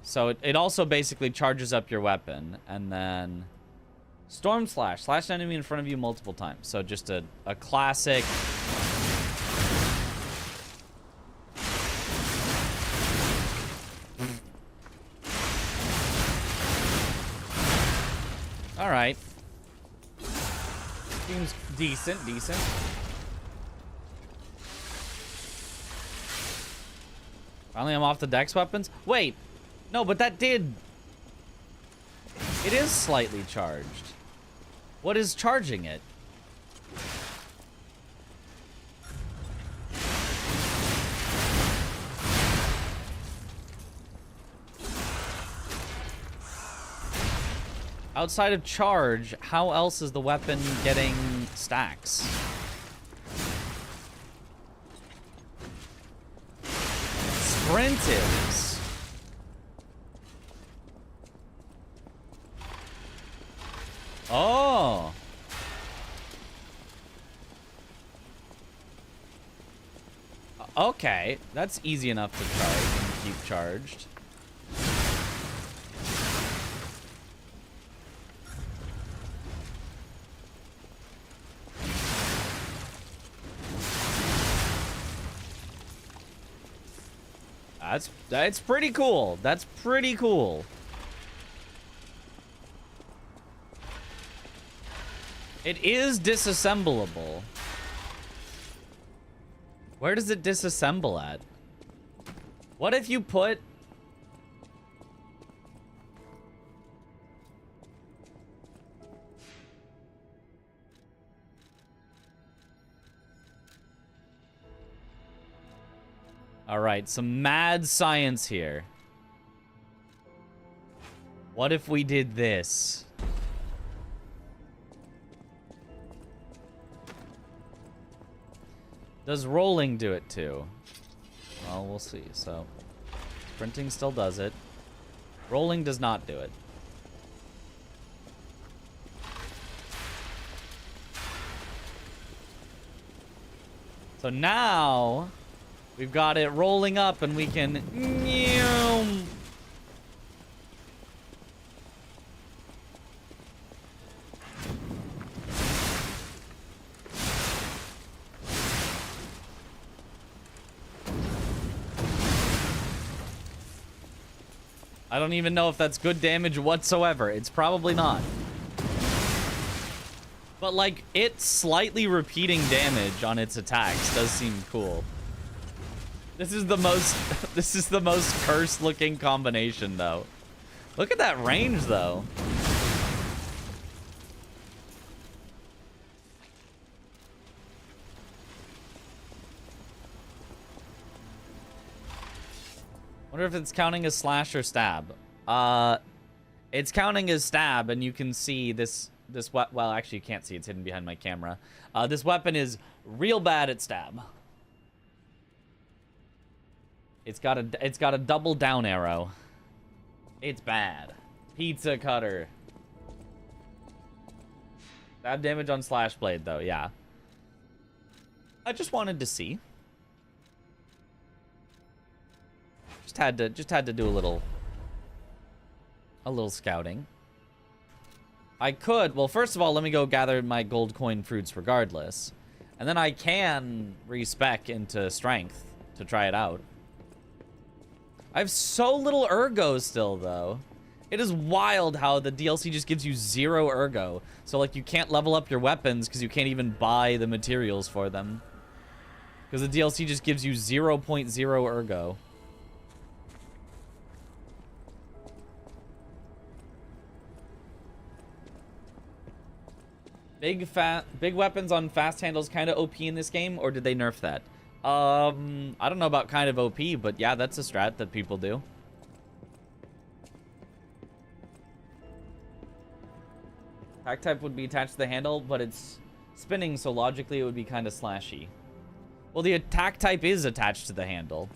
So it also basically charges up your weapon. And then... Storm Slash. Slash an enemy in front of you multiple times. So just a classic... Alright. Seems decent. Finally, I'm off the dex weapons. Wait. No, but that did... It is slightly charged. What is charging it? Outside of charge, how else is the weapon getting stacks? Sprint is. Oh. Okay, that's easy enough to charge and keep charged. That's pretty cool. That's pretty cool. It is disassemblable. Where does it disassemble at? What if you put... All right, some mad science here. What if we did this? Does rolling do it too? Well, we'll see. So, sprinting still does it. Rolling does not do it. So now, we've got it rolling up and we can... I don't even know if that's good damage whatsoever. It's probably not. But like, it slightly repeating damage on its attacks does seem cool. This is the most cursed looking combination though. Look at that range though. Wonder if it's counting as slash or stab. It's counting as stab, and you can see this well, actually you can't see, it's hidden behind my camera. This weapon is real bad at stab. It's got a double down arrow. It's bad. Pizza cutter. Stab damage on slash blade though, yeah. I just wanted to see. Just had to do a little scouting. I could, well, first of all, let me go gather my gold coin fruits regardless. And then I can respec into strength to try it out. I have so little ergo still, though. It is wild how the DLC just gives you 0 ergo. So, like, you can't level up your weapons because you can't even buy the materials for them. Because the DLC just gives you 0.0 ergo. Big weapons on fast handles kind of OP in this game, or did they nerf that? I don't know about kind of OP, but yeah, that's a strat that people do. Attack type would be attached to the handle, but it's spinning, so logically it would be kind of slashy. Well, the attack type is attached to the handle.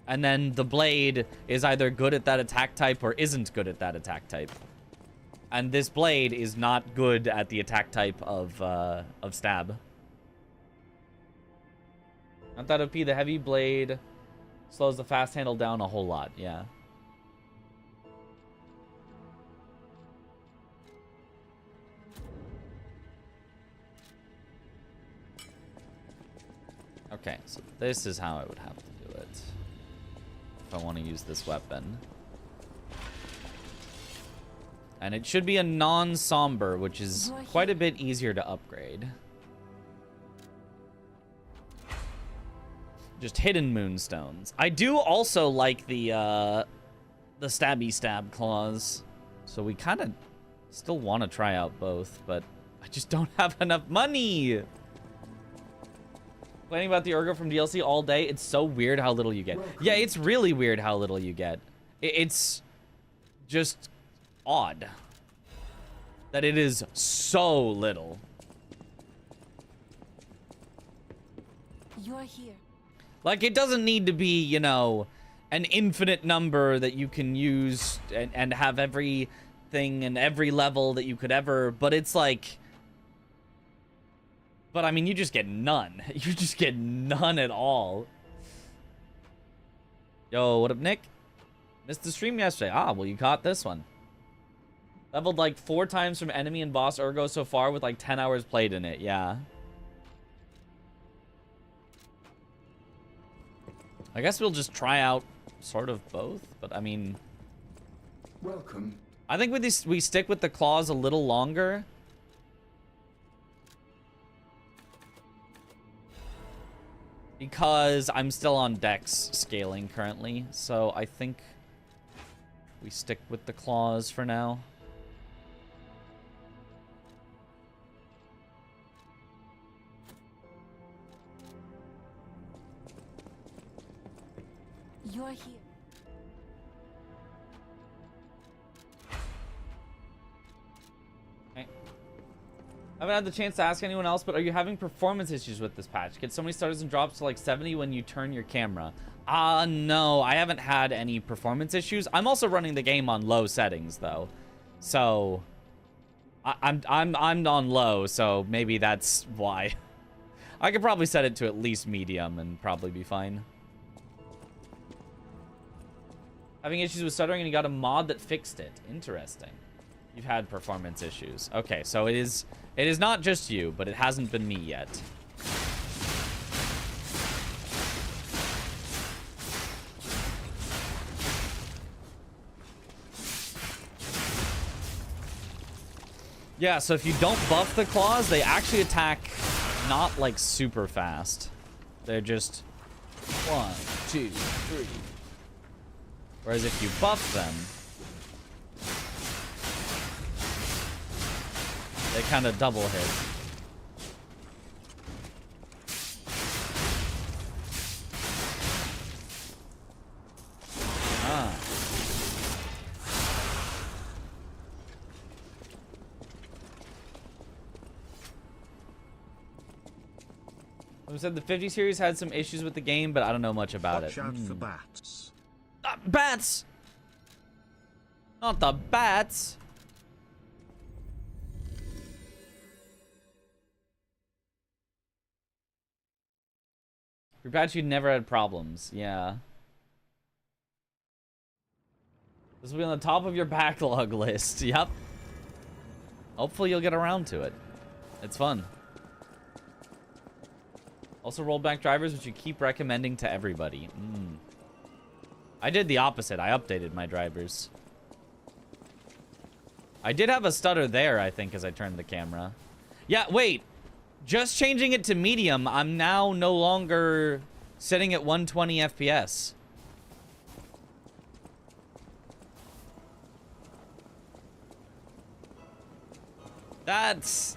And then the blade is either good at that attack type or isn't good at that attack type. And this blade is not good at the attack type of stab. Not that OP, the heavy blade slows the fast handle down a whole lot, yeah. Okay, so this is how I would have to do it if I want to use this weapon. And it should be a non-somber, which is quite a bit easier to upgrade. Just hidden moonstones. I do also like the stabby stab claws. So we kind of still want to try out both, but I just don't have enough money. Complaining about the ergo from DLC all day. It's so weird how little you get. Yeah, it's really weird how little you get. It's just odd that it is so little. You're here. Like, it doesn't need to be, you know, an infinite number that you can use and have everything and every level that you could ever, but it's like, but I mean, you just get none. You just get none at all. Yo, what up, Nick? Missed the stream yesterday. Ah, well, you caught this one. Leveled like 4 times from enemy and boss ergo so far with like 10 hours played in it. Yeah. I guess we'll just try out sort of both, but I mean... Welcome. I think we stick with the claws a little longer. Because I'm still on dex scaling currently, so I think we stick with the claws for now. You're here. Okay. I haven't had the chance to ask anyone else, but are you having performance issues with this patch? Get so many starters and drops to like 70 when you turn your camera. No, I haven't had any performance issues. I'm also running the game on low settings though. So I'm on low, so maybe that's why. I could probably set it to at least medium and probably be fine. Having issues with stuttering and you got a mod that fixed it. Interesting. You've had performance issues. Okay, so it is not just you, but it hasn't been me yet. Yeah, so if you don't buff the claws, they actually attack not like super fast. They're just 1, 2, 3. Whereas if you buff them, they kind of double hit. Ah. Who said the 50 series had some issues with the game, but I don't know much about Watch it. out for bats. Bats! Not the bats! Your patch, you never had problems. Yeah. This will be on the top of your backlog list. Yep. Hopefully you'll get around to it. It's fun. Also rollback drivers, which you keep recommending to everybody. I did the opposite. I updated my drivers. I did have a stutter there, I think, as I turned the camera. Yeah, wait. Just changing it to medium, I'm now no longer sitting at 120 FPS. That's...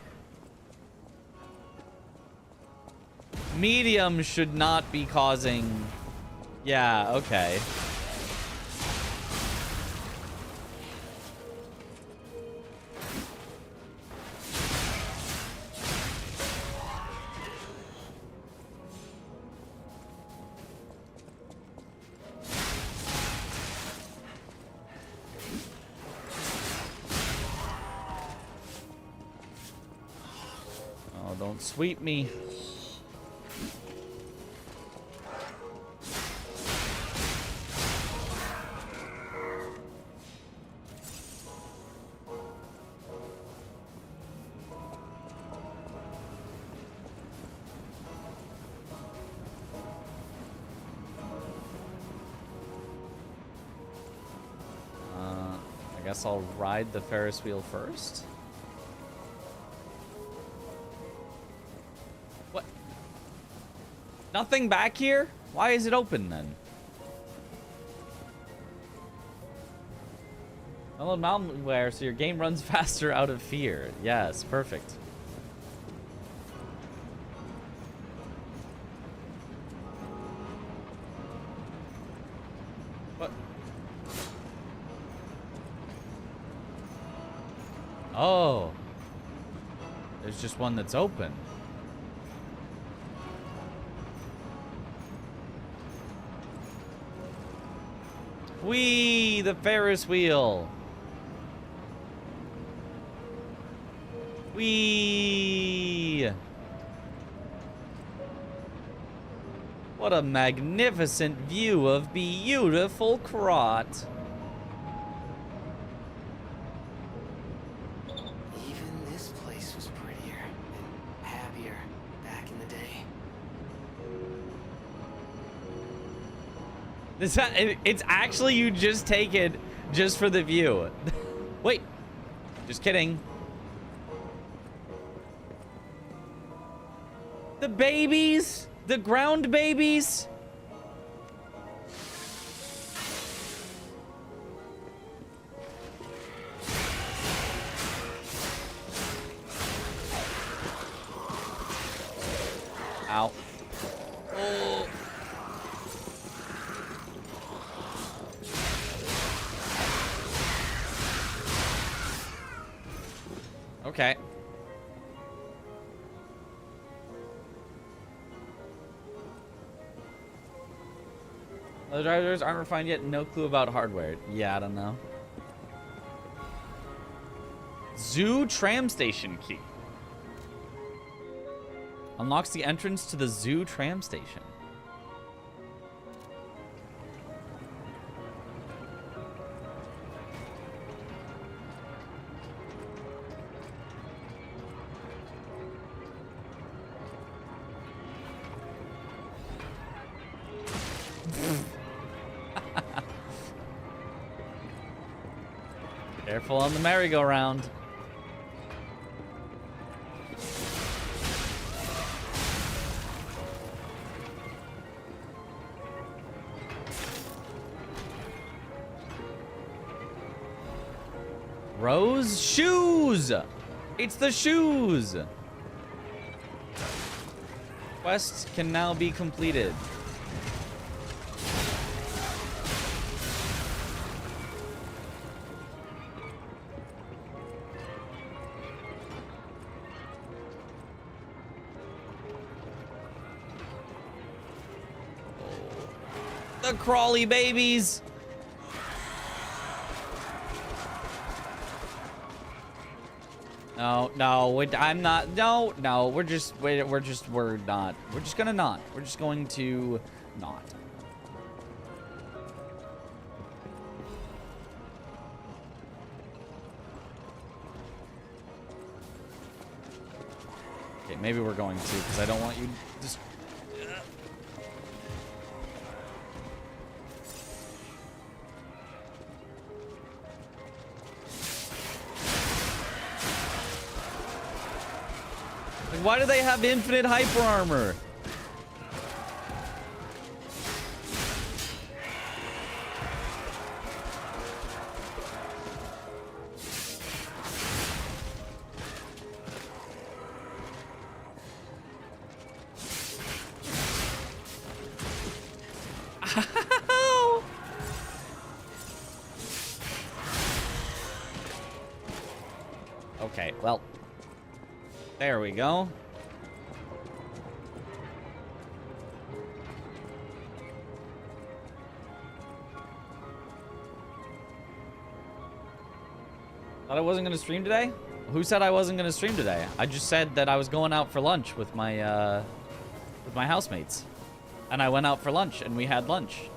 Medium should not be causing... Yeah, okay. Oh, don't sweep me. I guess I'll ride the Ferris wheel first. What? Nothing back here? Why is it open then? Download malware so your game runs faster out of fear. Yes, perfect. What? Oh. There's just one that's open. Whee! The Ferris wheel. Whee! What a magnificent view of beautiful Crot. Even this place was prettier and happier back in the day. It's actually you just take it just for the view. Wait. Just kidding. The babies? The ground babies? Ow. Oh. The drivers aren't refined yet. No clue about hardware. Yeah, I don't know. Zoo tram station key. Unlocks the entrance to the zoo tram station. Careful on the merry-go-round. Rose shoes! It's the shoes! Quest can now be completed. The crawly babies! No, I'm not. No, we're just not. We're just gonna not. We're just going to not. Okay, maybe we're going to, because I don't want you just. Why do they have infinite hyper armor? Okay, well. There we go. Thought I wasn't gonna stream today? Who said I wasn't gonna stream today? I just said that I was going out for lunch with my housemates. And I went out for lunch and we had lunch.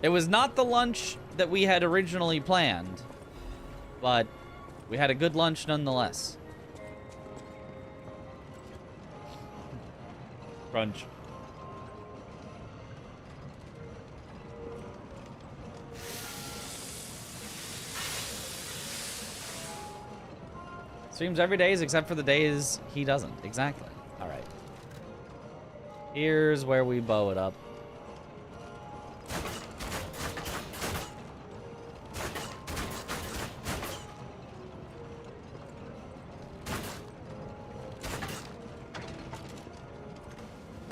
It was not the lunch that we had originally planned, but we had a good lunch nonetheless. Crunch. Streams every day except for the days he doesn't. Exactly. All right. Here's where we bow it up.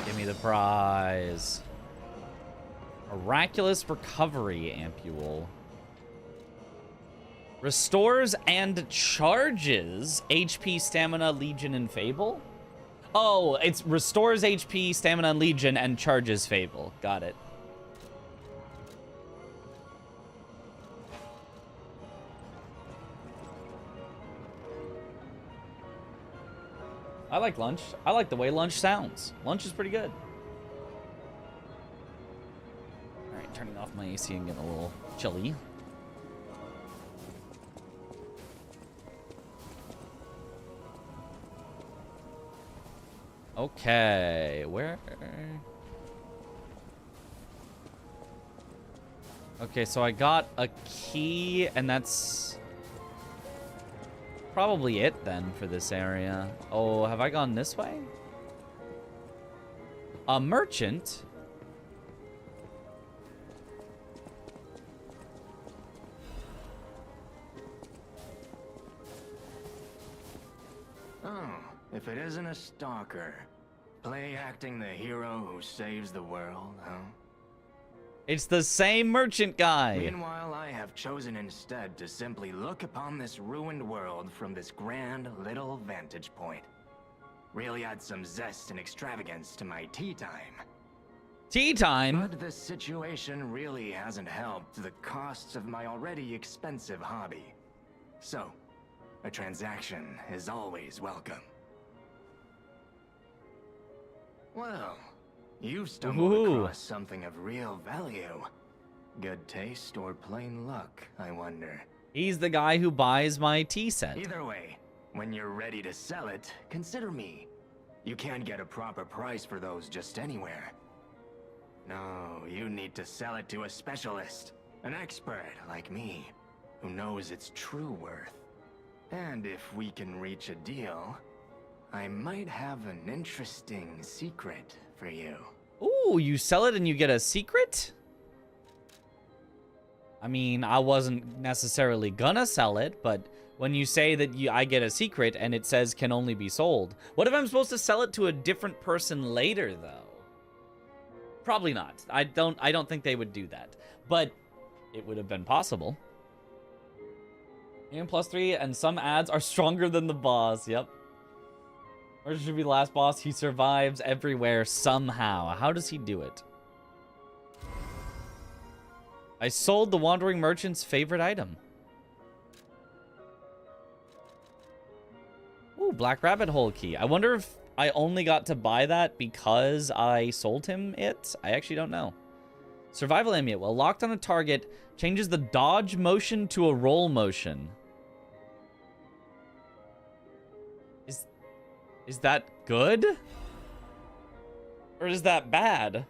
Give me the prize. Miraculous Recovery Ampule. Restores and charges HP, Stamina, Legion, and Fable? Oh, it's restores HP, Stamina, and Legion, and charges Fable. Got it. I like lunch. I like the way lunch sounds. Lunch is pretty good. Alright, turning off my AC and getting a little chilly. Okay, where? Okay, so I got a key, and that's probably it then for this area. Oh, have I gone this way? A merchant? Oh, if it isn't a stalker. Play acting the hero who saves the world, huh? It's the same merchant guy. Meanwhile, I have chosen instead to simply look upon this ruined world from this grand little vantage point. really add some zest and extravagance to my tea time. Tea time? But the situation really hasn't helped the costs of my already expensive hobby. So, a transaction is always welcome. Well, you've stumbled across something of real value. Good taste or plain luck, I wonder. He's the guy who buys my tea set. Either way, when you're ready to sell it, consider me. You can't get a proper price for those just anywhere. No, you need to sell it to a specialist, an expert like me, who knows its true worth. And if we can reach a deal, I might have an interesting secret for you. Ooh, you sell it and you get a secret? I mean, I wasn't necessarily gonna sell it, but when you say that I get a secret and it says can only be sold, what if I'm supposed to sell it to a different person later, though? Probably not. I don't think they would do that, but it would have been possible. And +3, and some ads are stronger than the boss. Yep. Or should be the last boss. He survives everywhere somehow. How does he do it? I sold the wandering merchant's favorite item. Ooh, black rabbit hole key. I wonder if I only got to buy that because I sold him it. I actually don't know. Survival amulet. Well, locked on a target, changes the dodge motion to a roll motion. Is that good? Or is that bad?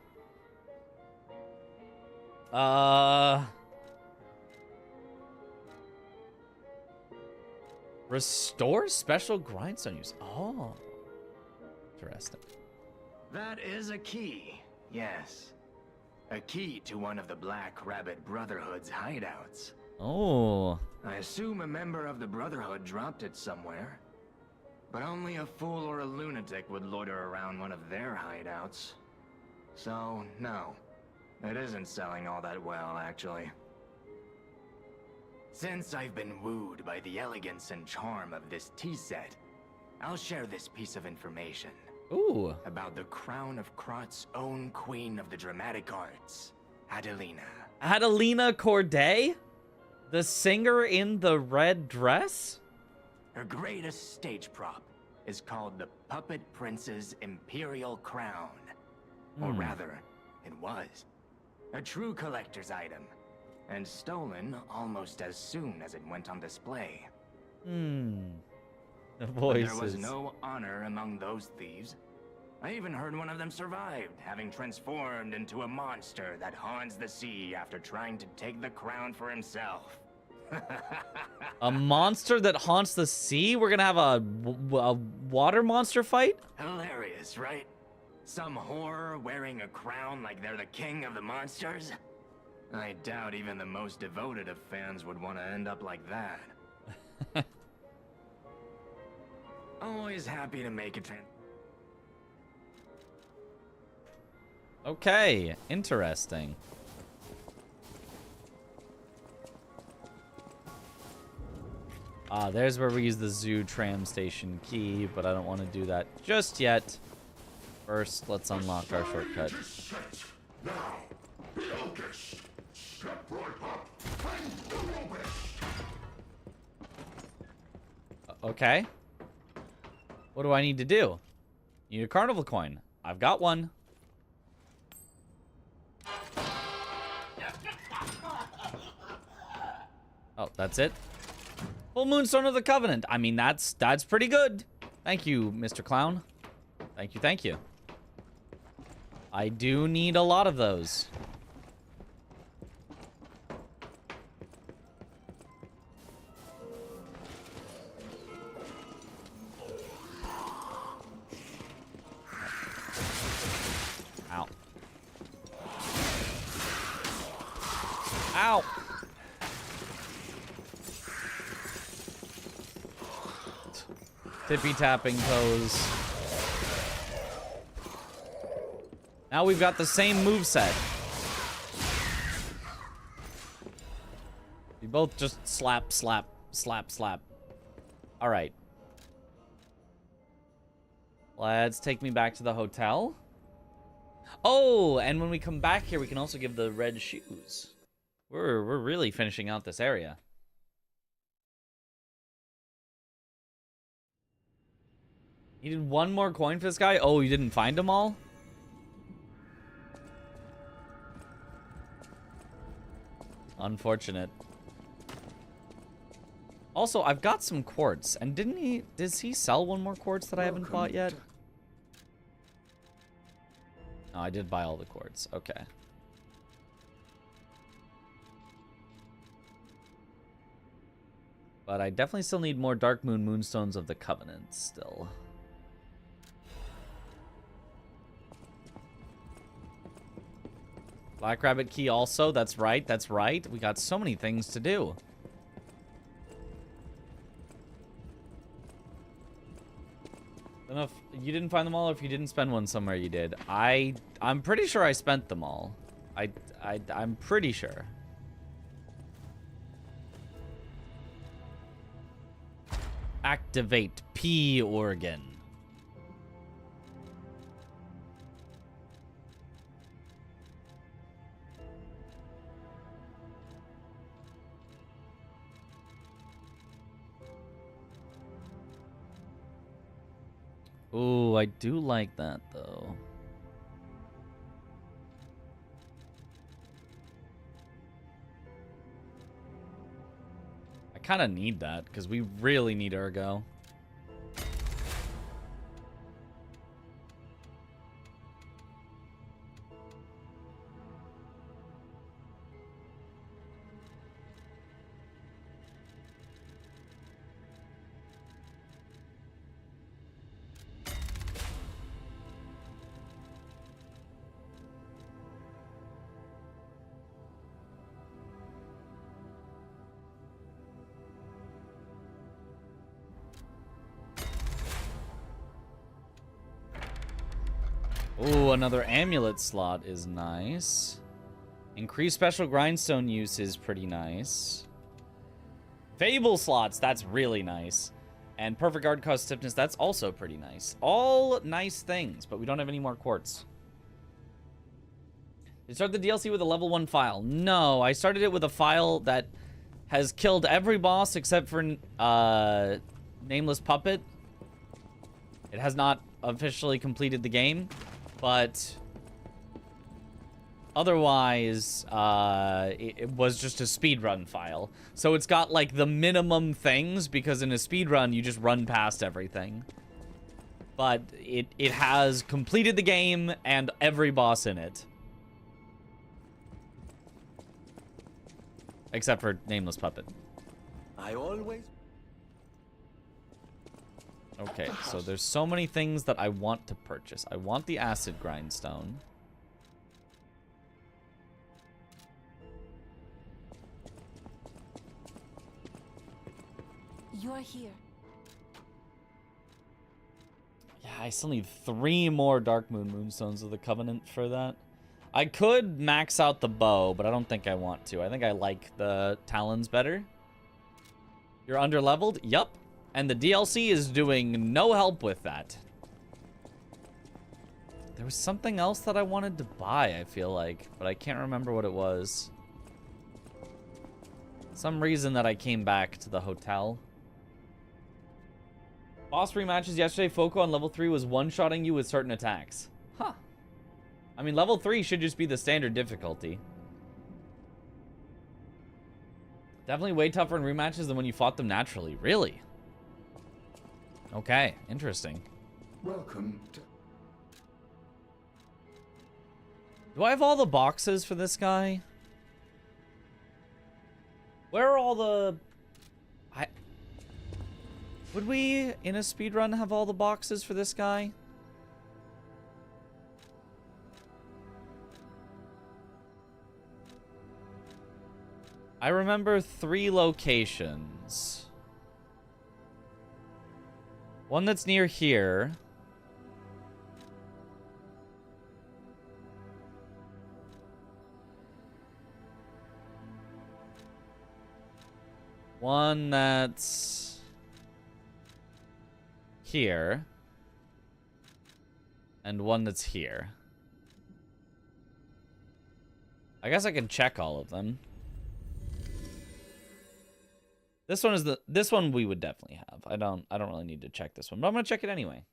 Restore special grindstone use. Oh. Interesting. That is a key, yes. A key to one of the Black Rabbit Brotherhood's hideouts. Oh. I assume a member of the Brotherhood dropped it somewhere. But only a fool or a lunatic would loiter around one of their hideouts. So, no. It isn't selling all that well, actually. Since I've been wooed by the elegance and charm of this tea set, I'll share this piece of information. Ooh. About the crown of Crot's own queen of the dramatic arts, Adelina. Adelina Corday? The singer in the red dress? Her greatest stage prop is called the Puppet Prince's Imperial Crown. Or rather, it was. A true collector's item, and stolen almost as soon as it went on display. The But voices. there was no honor among those thieves. I even heard one of them survived, having transformed into a monster that haunts the sea after trying to take the crown for himself. A monster that haunts the sea? We're gonna have a water monster fight? Hilarious, right? Some horror wearing a crown like they're the king of the monsters? I doubt even the most devoted of fans would want to end up like that. Always happy to make a Okay, interesting. There's where we use the zoo tram station key, but I don't want to do that just yet. First, let's unlock our shortcut. Now, focus. Step right up and do it. Okay. What do I need to do? Need a carnival coin. I've got one. Oh, that's it? Full Moonstone of the Covenant. I mean, that's pretty good. Thank you, Mr. Clown. Thank you, thank you. I do need a lot of those. Ow. Ow. Tippy tapping toes. Now we've got the same moveset. We both just slap, slap, slap, slap. All right. Let's take me back to the hotel. Oh, and when we come back here, we can also give the red shoes. We're really finishing out this area. You did one more coin for this guy? Oh, you didn't find them all? Unfortunate. Also, I've got some quartz, and does he sell one more quartz that I haven't bought yet? No, I did buy all the quartz. Okay. But I definitely still need more Dark Moon Moonstones of the Covenant still. Black Rabbit Key also. That's right. That's right. We got so many things to do. I don't know if you didn't find them all or if you didn't spend one somewhere you did. I'm pretty sure I spent them all. I'm pretty sure. Activate P organ. Ooh, I do like that though. I kind of need that because we really need Ergo. Ooh, another amulet slot is nice. Increased special grindstone use is pretty nice. Fable slots, that's really nice. And perfect guard cause stiffness, that's also pretty nice. All nice things, but we don't have any more quartz. Did you start the DLC with a level 1 file? No, I started it with a file that has killed every boss except for Nameless Puppet. It has not officially completed the game. But otherwise, it was just a speedrun file. So it's got like the minimum things because in a speedrun, you just run past everything. But it has completed the game and every boss in it. Except for Nameless Puppet. I always... Okay, so there's so many things that I want to purchase. I want the acid grindstone. You're here. Yeah, I still need 3 more Dark Moon Moonstones of the Covenant for that. I could max out the bow, but I don't think I want to. I think I like the talons better. You're underleveled? Yup. And the DLC is doing no help with that. There was something else that I wanted to buy, I feel like, but I can't remember what it was. Some reason that I came back to the hotel. Boss rematches yesterday, Foco on level 3 was one-shotting you with certain attacks. Huh. I mean, level 3 should just be the standard difficulty. Definitely way tougher in rematches than when you fought them naturally. Really? Okay, interesting. Welcome to... Do I have all the boxes for this guy? Where are all the... Would we, in a speedrun, have all the boxes for this guy? I remember 3 locations. One that's near here. One that's here. and one that's here. I guess I can check all of them. This one we would definitely have. I don't really need to check this one, but I'm gonna check it anyway.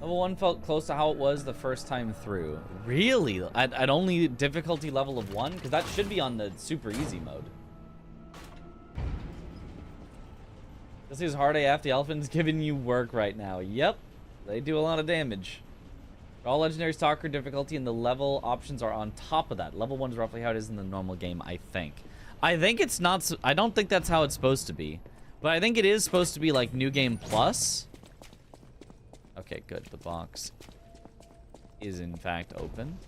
Level 1 felt close to how it was the first time through. Really? At only difficulty level of 1? Because that should be on the super easy mode. This is hard AF. The elephant's giving you work right now. Yep. They do a lot of damage. All legendary stalker difficulty and the level options are on top of that. Level 1 is roughly how it is in the normal game, I think. I think it's not... I don't think that's how it's supposed to be. But I think it is supposed to be like New Game Plus. Okay, good. The box is in fact open.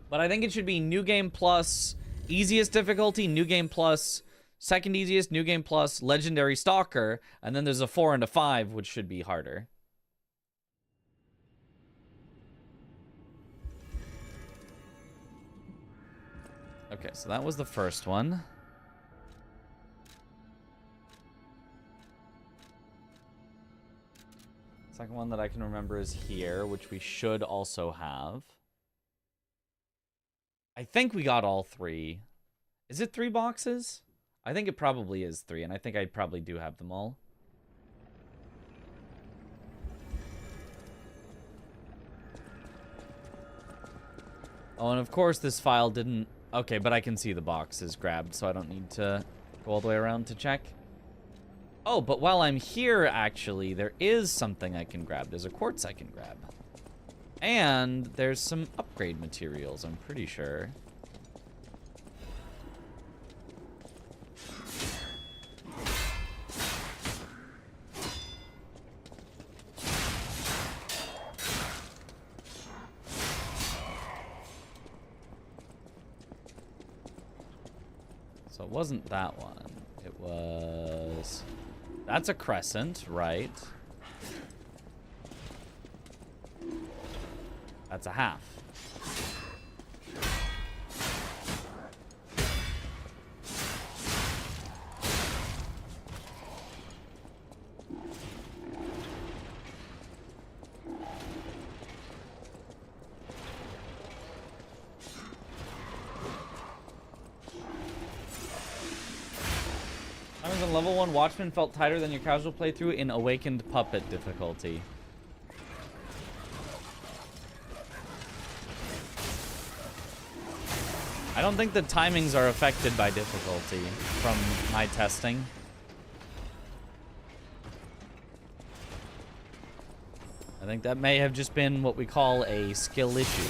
But I think it should be New Game Plus, easiest difficulty, New Game Plus, second easiest, New Game Plus, Legendary Stalker, and then there's a 4 and a 5, which should be harder. Okay, so that was the first one. Second one that I can remember is here, which we should also have. I think we got all 3. Is it 3 boxes? I think it probably is 3, and I think I probably do have them all. Oh, and of course this file didn't... Okay, but I can see the box is grabbed, so I don't need to go all the way around to check. Oh, but while I'm here, actually, there is something I can grab. There's a quartz I can grab. And there's some upgrade materials, I'm pretty sure. So it wasn't that one. It was... That's a crescent, right? That's a half. Level 1 Watchman felt tighter than your casual playthrough in Awakened Puppet difficulty. I don't think the timings are affected by difficulty from my testing. I think that may have just been what we call a skill issue.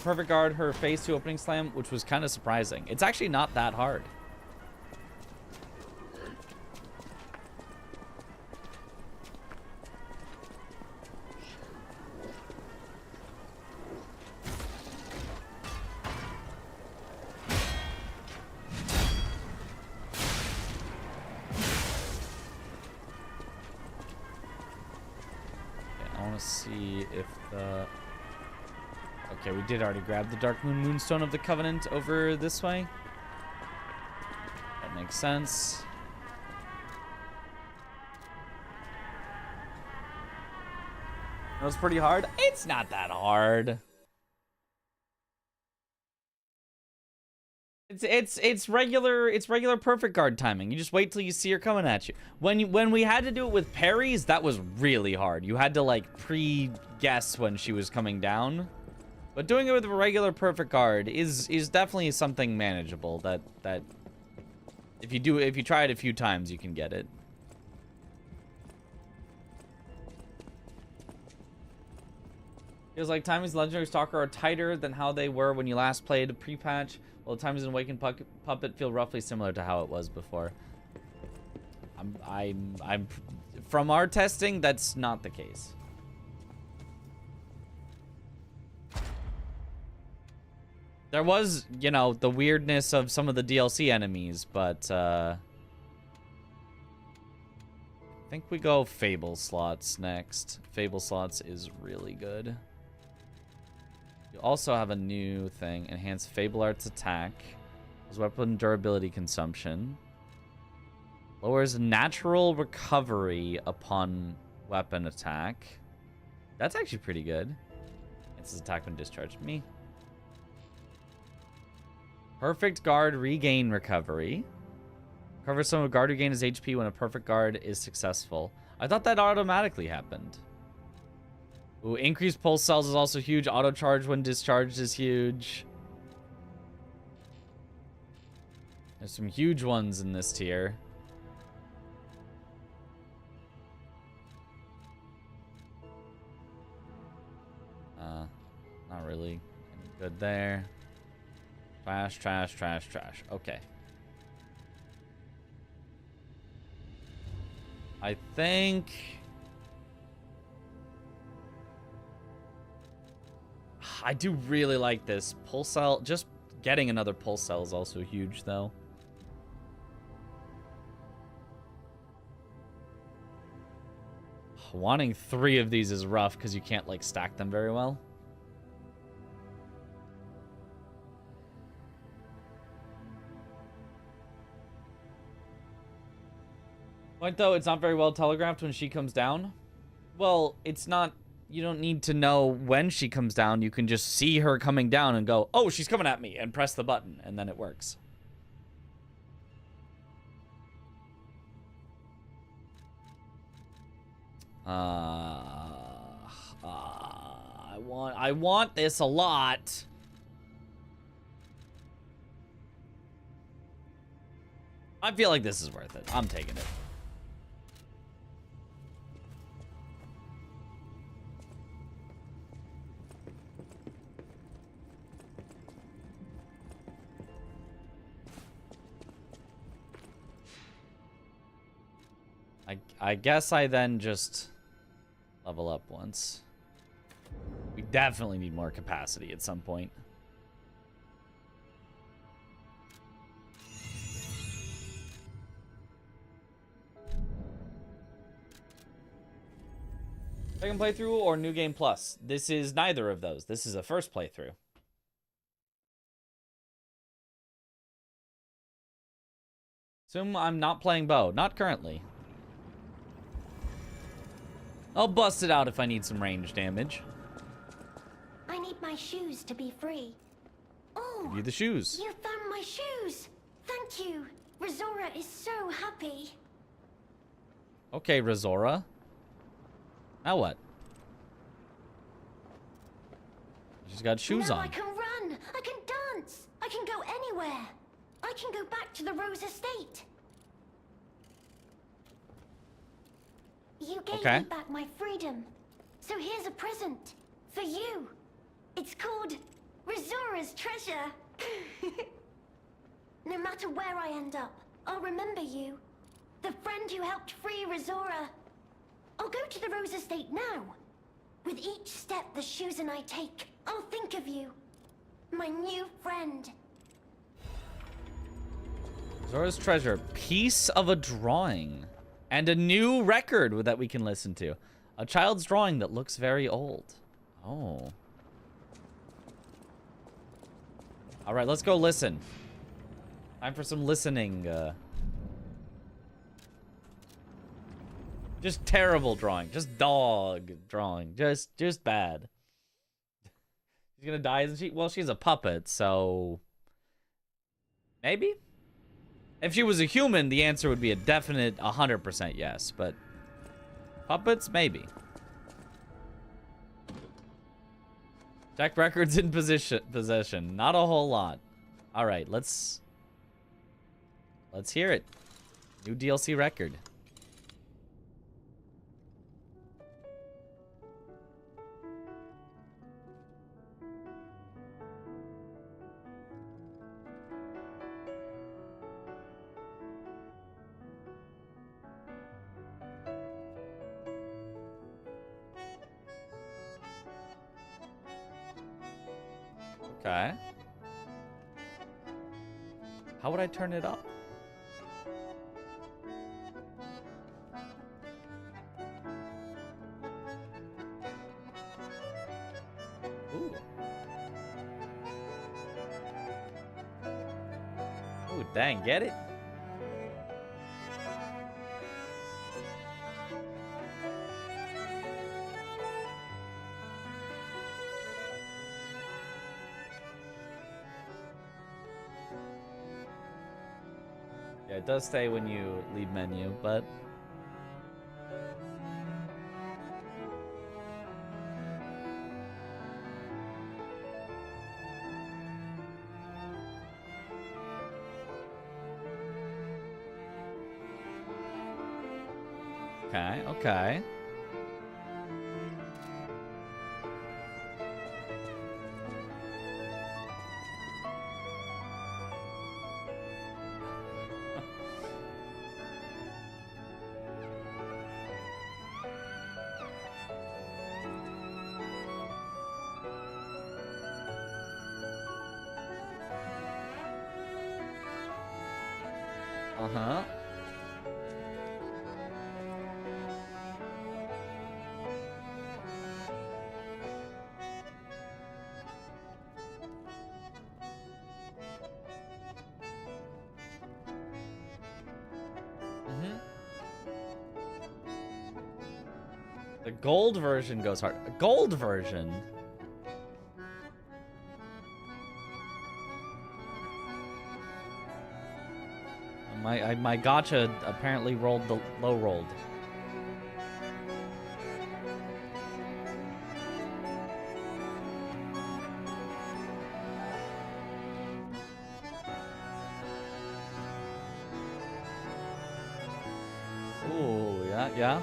Perfect guard her phase 2 opening slam, which was kind of surprising. It's actually not that hard. Okay, I want to see if the... Okay, we did already grab the Dark Moon Moonstone of the Covenant over this way. That makes sense. That was pretty hard. It's not that hard. It's regular perfect guard timing. You just wait till you see her coming at you. When we had to do it with parries, that was really hard. You had to like pre-guess when she was coming down. But doing it with a regular perfect guard is definitely something manageable that if you try it a few times, you can get it. Feels like timings in Legendary Stalker are tighter than how they were when you last played pre-patch, while the timings in Awakened Puppet feel roughly similar to how it was before. I'm from our testing, that's not the case. There was, you know, the weirdness of some of the DLC enemies, but I think we go Fable slots next. Fable slots is really good. You also have a new thing, enhance Fable Art's attack. Weapon durability consumption. Lowers natural recovery upon weapon attack. That's actually pretty good. It's attack when discharged. Me. Perfect guard regain recovery. Recover some of guard regain his HP when a perfect guard is successful. I thought that automatically happened. Ooh, increased pulse cells is also huge. Auto charge when discharged is huge. There's some huge ones in this tier. Not really any good there. Trash, trash, trash, trash. Okay. I think... I do really like this. Pulse cell, just getting another pulse cell is also huge, though. Wanting 3 of these is rough because you can't, like, stack them very well. Point though, it's not very well telegraphed when she comes down. Well, it's not... You don't need to know when she comes down. You can just see her coming down and go, oh, she's coming at me, and press the button, and then it works. I want this a lot. I feel like this is worth it. I'm taking it. I guess I then just level up once. We definitely need more capacity at some point. Second playthrough or New Game Plus? This is neither of those. This is a first playthrough. Assume I'm not playing bow. Not currently. I'll bust it out if I need some range damage. I need my shoes to be free. Oh, Give you the shoes. You found my shoes. Thank you. Rizora is so happy. Okay, Rizora. Now what? She's got shoes now on. I can run. I can dance. I can go anywhere. I can go back to the Rose Estate. You gave me back my freedom. So here's a present. For you. It's called Rizora's Treasure. No matter where I end up, I'll remember you. The friend who helped free Rizora. I'll go to the Rose Estate now. With each step the shoes and I take, I'll think of you. My new friend. Rizora's Treasure. Piece of a drawing. And a new record that we can listen to. A child's drawing that looks very old. Oh. All right, let's go listen. Time for some listening. Just terrible drawing. Just dog drawing. Just bad. She's gonna die, isn't she? Well, she's a puppet, so... Maybe? If she was a human, the answer would be a definite 100% yes, but puppets, maybe. Check records in possession. Not a whole lot. All right, let's hear it. New DLC record. Okay. How would I turn it up? Ooh. Ooh, dang, get it? Yeah, it does say when you leave menu, but... Okay, okay. Uh-huh. The gold version goes hard. A gold version? My gacha apparently rolled the low rolled. Ooh, yeah, yeah.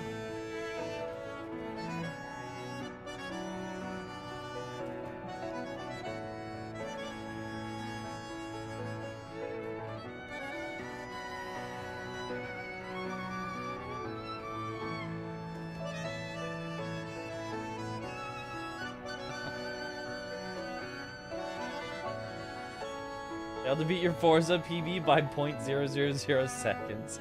Failed to beat your Forza PB by 0.000 seconds.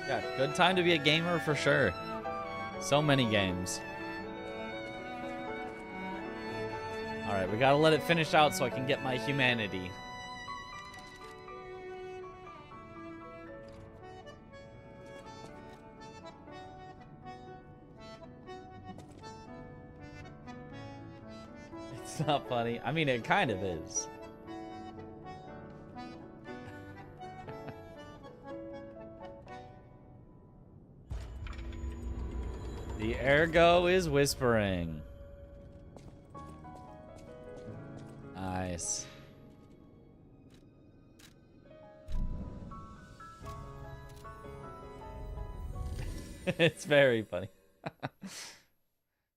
Yeah, good time to be a gamer for sure. So many games. Alright, we gotta let it finish out so I can get my humanity. It's not funny. I mean, it kind of is. The ergo is whispering. Nice. It's very funny.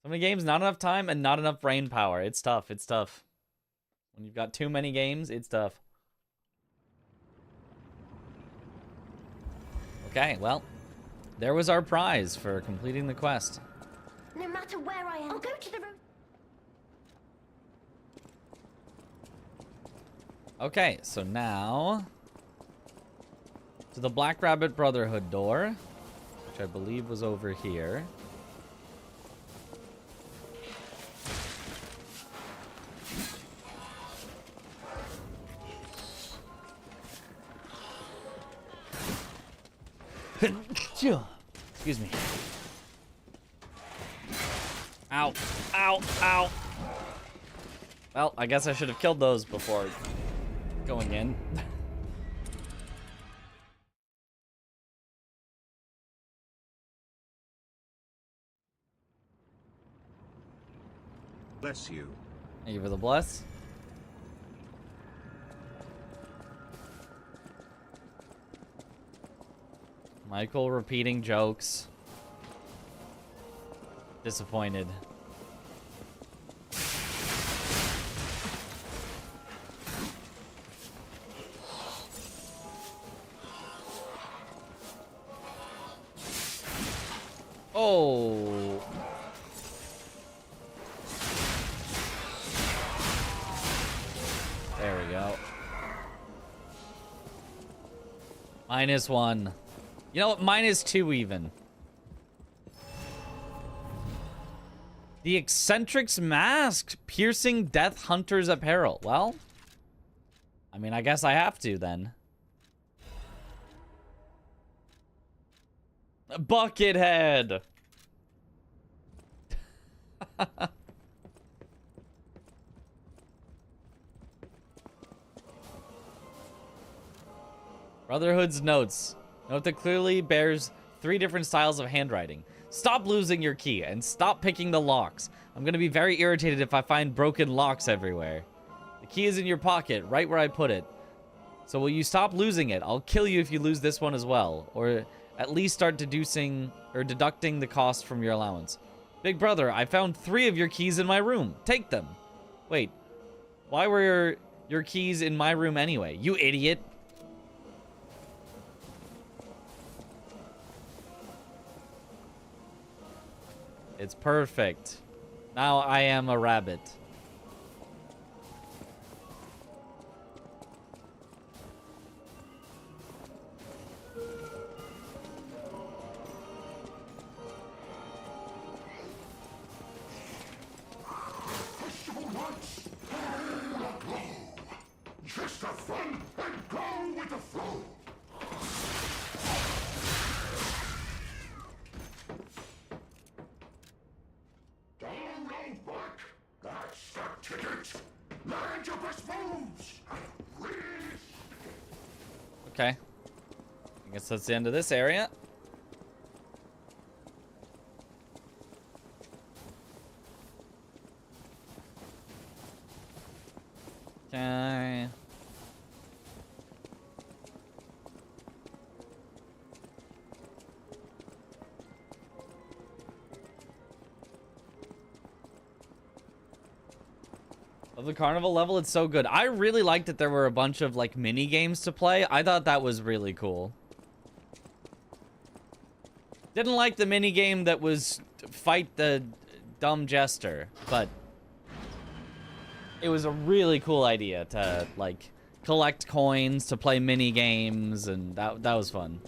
So many games, not enough time, and not enough brain power. It's tough. It's tough. When you've got too many games, it's tough. Okay, well, there was our prize for completing the quest. No matter where I am, I'll go to the room. Okay, so now to the Black Rabbit Brotherhood door, which I believe was over here. Excuse me. Ow. Ow. Ow. Well, I guess I should have killed those before going in. Bless you. Thank you for the bless. Michael repeating jokes. Disappointed. -1. You know what? -2 even. The Eccentric's Mask. Piercing Death Hunter's Apparel. Well, I mean, I guess I have to then. Buckethead. Brotherhood's notes. Note that clearly bears 3 different styles of handwriting. Stop losing your key and stop picking the locks. I'm gonna be very irritated if I find broken locks everywhere. The key is in your pocket, right where I put it. So will you stop losing it? I'll kill you if you lose this one as well. Or at least start deducting the cost from your allowance. Big brother, I found 3 of your keys in my room. Take them. Wait, why were your keys in my room anyway? You idiot. It's perfect. Now I am a rabbit. Just have fun and go with the flow. Don't roll back. That's the ticket. Land your best moves. Okay. I guess that's the end of this area. Okay. Of the carnival level, it's so good. I really liked that there were a bunch of like mini games to play. I thought that was really cool. Didn't like the mini game that was fight the dumb jester, but it was a really cool idea to like collect coins to play mini games, and that was fun.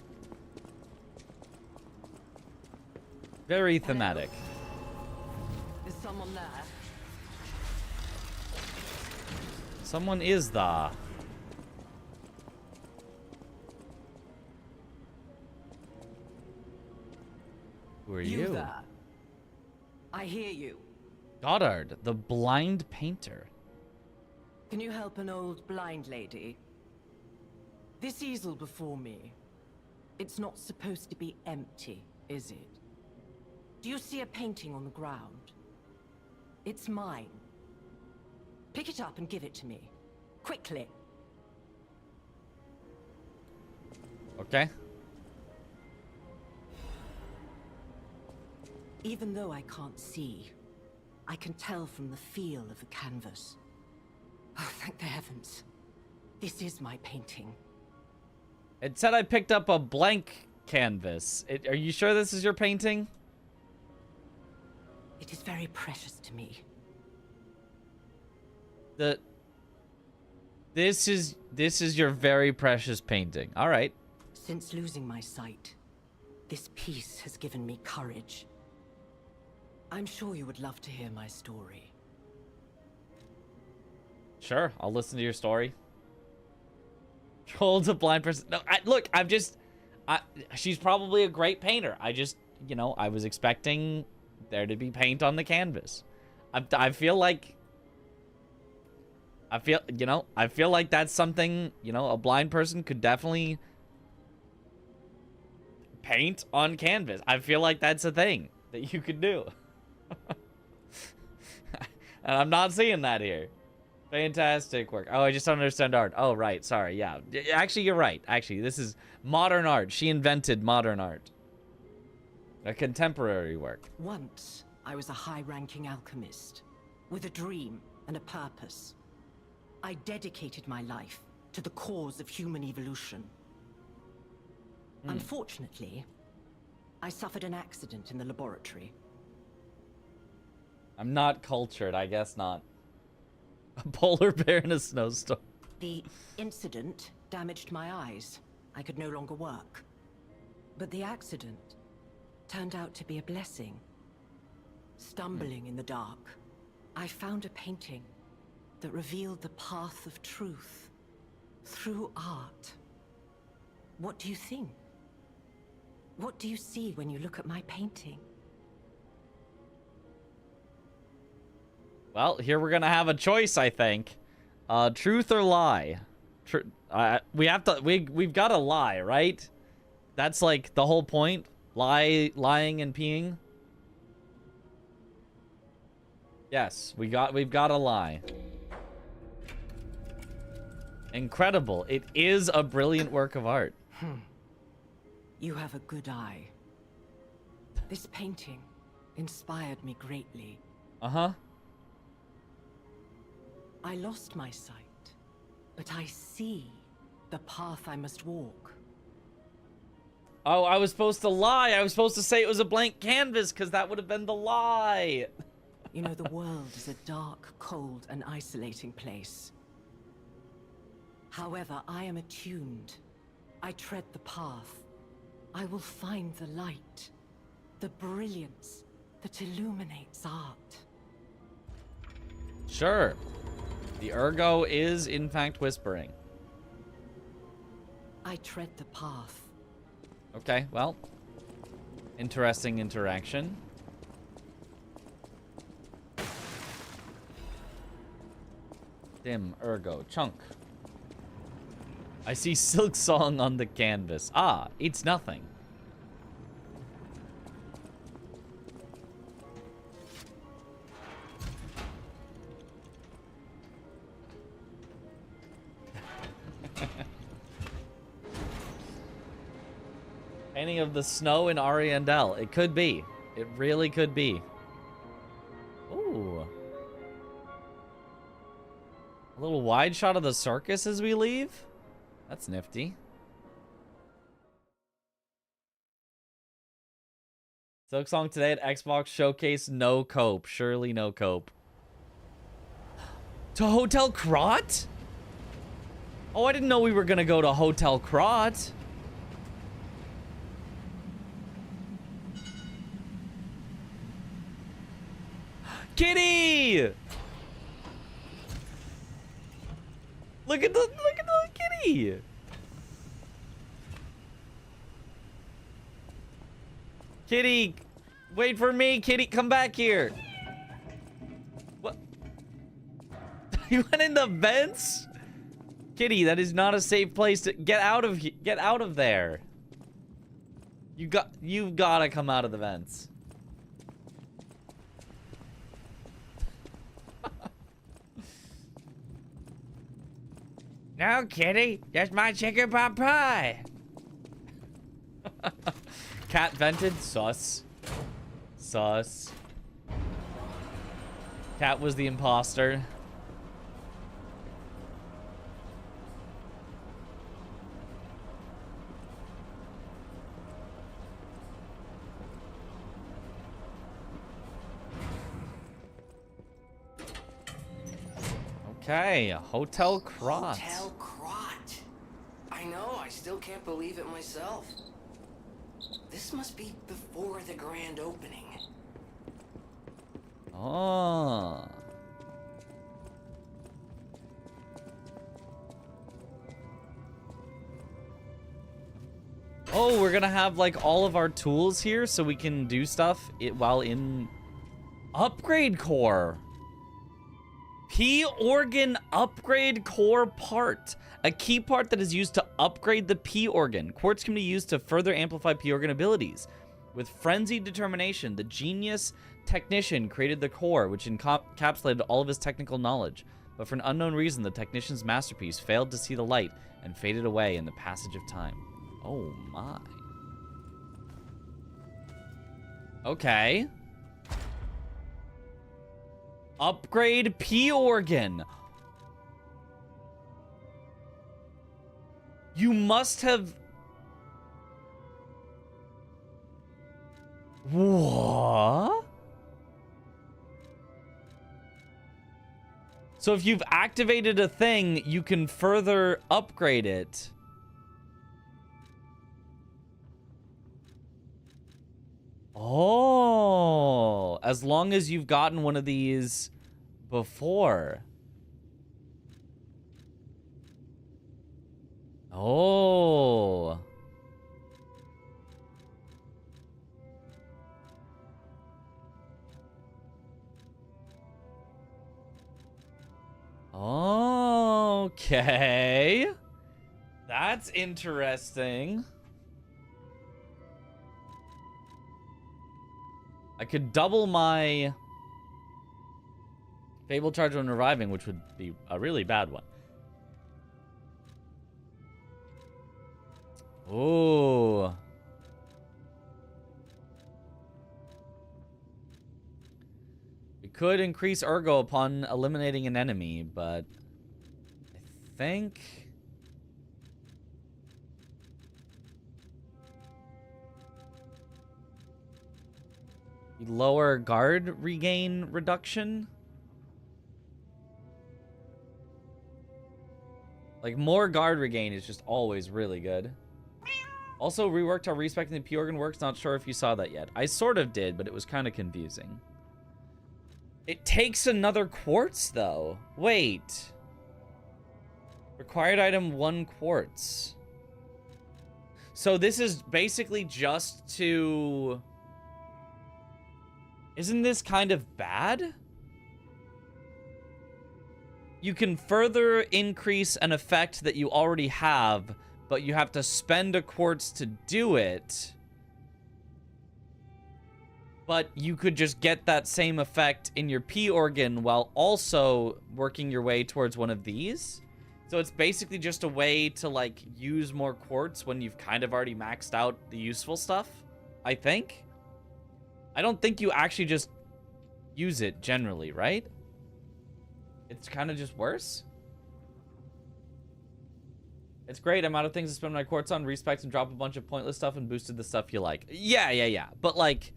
Very thematic. Is someone there? Someone is the. Who are you? There. I hear you. Goddard, the blind painter. Can you help an old blind lady? This easel before me, it's not supposed to be empty, is it? Do you see a painting on the ground? It's mine. Pick it up and give it to me. Quickly. Okay. Even though I can't see, I can tell from the feel of the canvas. Oh, thank the heavens. This is my painting. It said I picked up a blank canvas. Are you sure this is your painting? It is very precious to me. This is your very precious painting. All right. Since losing my sight, this piece has given me courage. I'm sure you would love to hear my story. Sure, I'll listen to your story. Troll's a blind person. No, look, she's probably a great painter. I just, you know, I was expecting there to be paint on the canvas. I feel like that's something, you know, a blind person could definitely paint on canvas. I feel like that's a thing that you could do. And I'm not seeing that here. Fantastic work. Oh, I just don't understand art. Oh, right. Sorry. Yeah. Actually, you're right. Actually, this is modern art. She invented modern art. A contemporary work. Once, I was a high-ranking alchemist with a dream and a purpose. I dedicated my life to the cause of human evolution. Unfortunately, I suffered an accident in the laboratory. I'm not cultured. I guess not. A polar bear in a snowstorm. The incident damaged my eyes. I could no longer work. But the accident turned out to be a blessing. Stumbling in the dark, I found a painting that revealed the path of truth through art. What do you think? What do you see when you look at my painting? Well, here we're gonna have a choice, I think. Truth or lie? We've got to lie, right? That's like the whole point. Lying and peeing. Yes, we've got to lie. Incredible. It is a brilliant work of art. You have a good eye. This painting inspired me greatly. Uh-huh. I lost my sight, but I see the path I must walk. Oh, I was supposed to lie. I was supposed to say it was a blank canvas, because that would have been the lie. You know, the world is a dark, cold, and isolating place. However, I am attuned. I tread the path. I will find the light, the brilliance that illuminates art. Sure. The ergo is, in fact, whispering. I tread the path. Okay, well. Interesting interaction. Dim, ergo, chunk. I see Silk Song on the canvas. Ah, it's nothing. Painting of the snow in Ariandel. It could be. It really could be. Ooh. A little wide shot of the circus as we leave? That's nifty. Silk Song today at Xbox Showcase. No cope. Surely no cope. To Hotel Crot? Oh, I didn't know we were gonna go to Hotel Crot. Kitty! Look at the kitty! Kitty, wait for me, kitty, come back here. What? You went in the vents? Kitty, that is not a safe place to get out of there. You've gotta come out of the vents. No, kitty, that's my chicken pot pie. Cat vented, sus. Sus. Cat was the imposter. Okay, Hotel Crot. Hotel Crot. I know, I still can't believe it myself. This must be before the grand opening. Oh. Oh, we're gonna have like all of our tools here so we can do stuff while in upgrade core. P organ upgrade core part. A key part that is used to upgrade the P organ. Quartz can be used to further amplify P organ abilities. With frenzied determination, the genius technician created the core, which encapsulated all of his technical knowledge. But for an unknown reason, the technician's masterpiece failed to see the light and faded away in the passage of time. Oh my. Okay. Upgrade P organ. You must have... What? So if you've activated a thing, you can further upgrade it. Oh, as long as you've gotten one of these before. Oh. Okay. That's interesting. I could double my Fable charge when arriving, which would be a really bad one. Ooh. We could increase Ergo upon eliminating an enemy, but I think lower guard regain reduction. Like, more guard regain is just always really good. Also, reworked how respecting the P-Organ works. Not sure if you saw that yet. I sort of did, but it was kind of confusing. It takes another quartz, though. Wait. Required item 1 quartz. So this is basically just to... Isn't this kind of bad? You can further increase an effect that you already have, but you have to spend a quartz to do it. But you could just get that same effect in your P organ while also working your way towards one of these. So it's basically just a way to, like, use more quartz when you've kind of already maxed out the useful stuff, I think. I don't think you actually just use it generally, right? It's kind of just worse. It's great. I'm out of things to spend my quartz on. Respect and drop a bunch of pointless stuff and boosted the stuff you like. Yeah. But, like,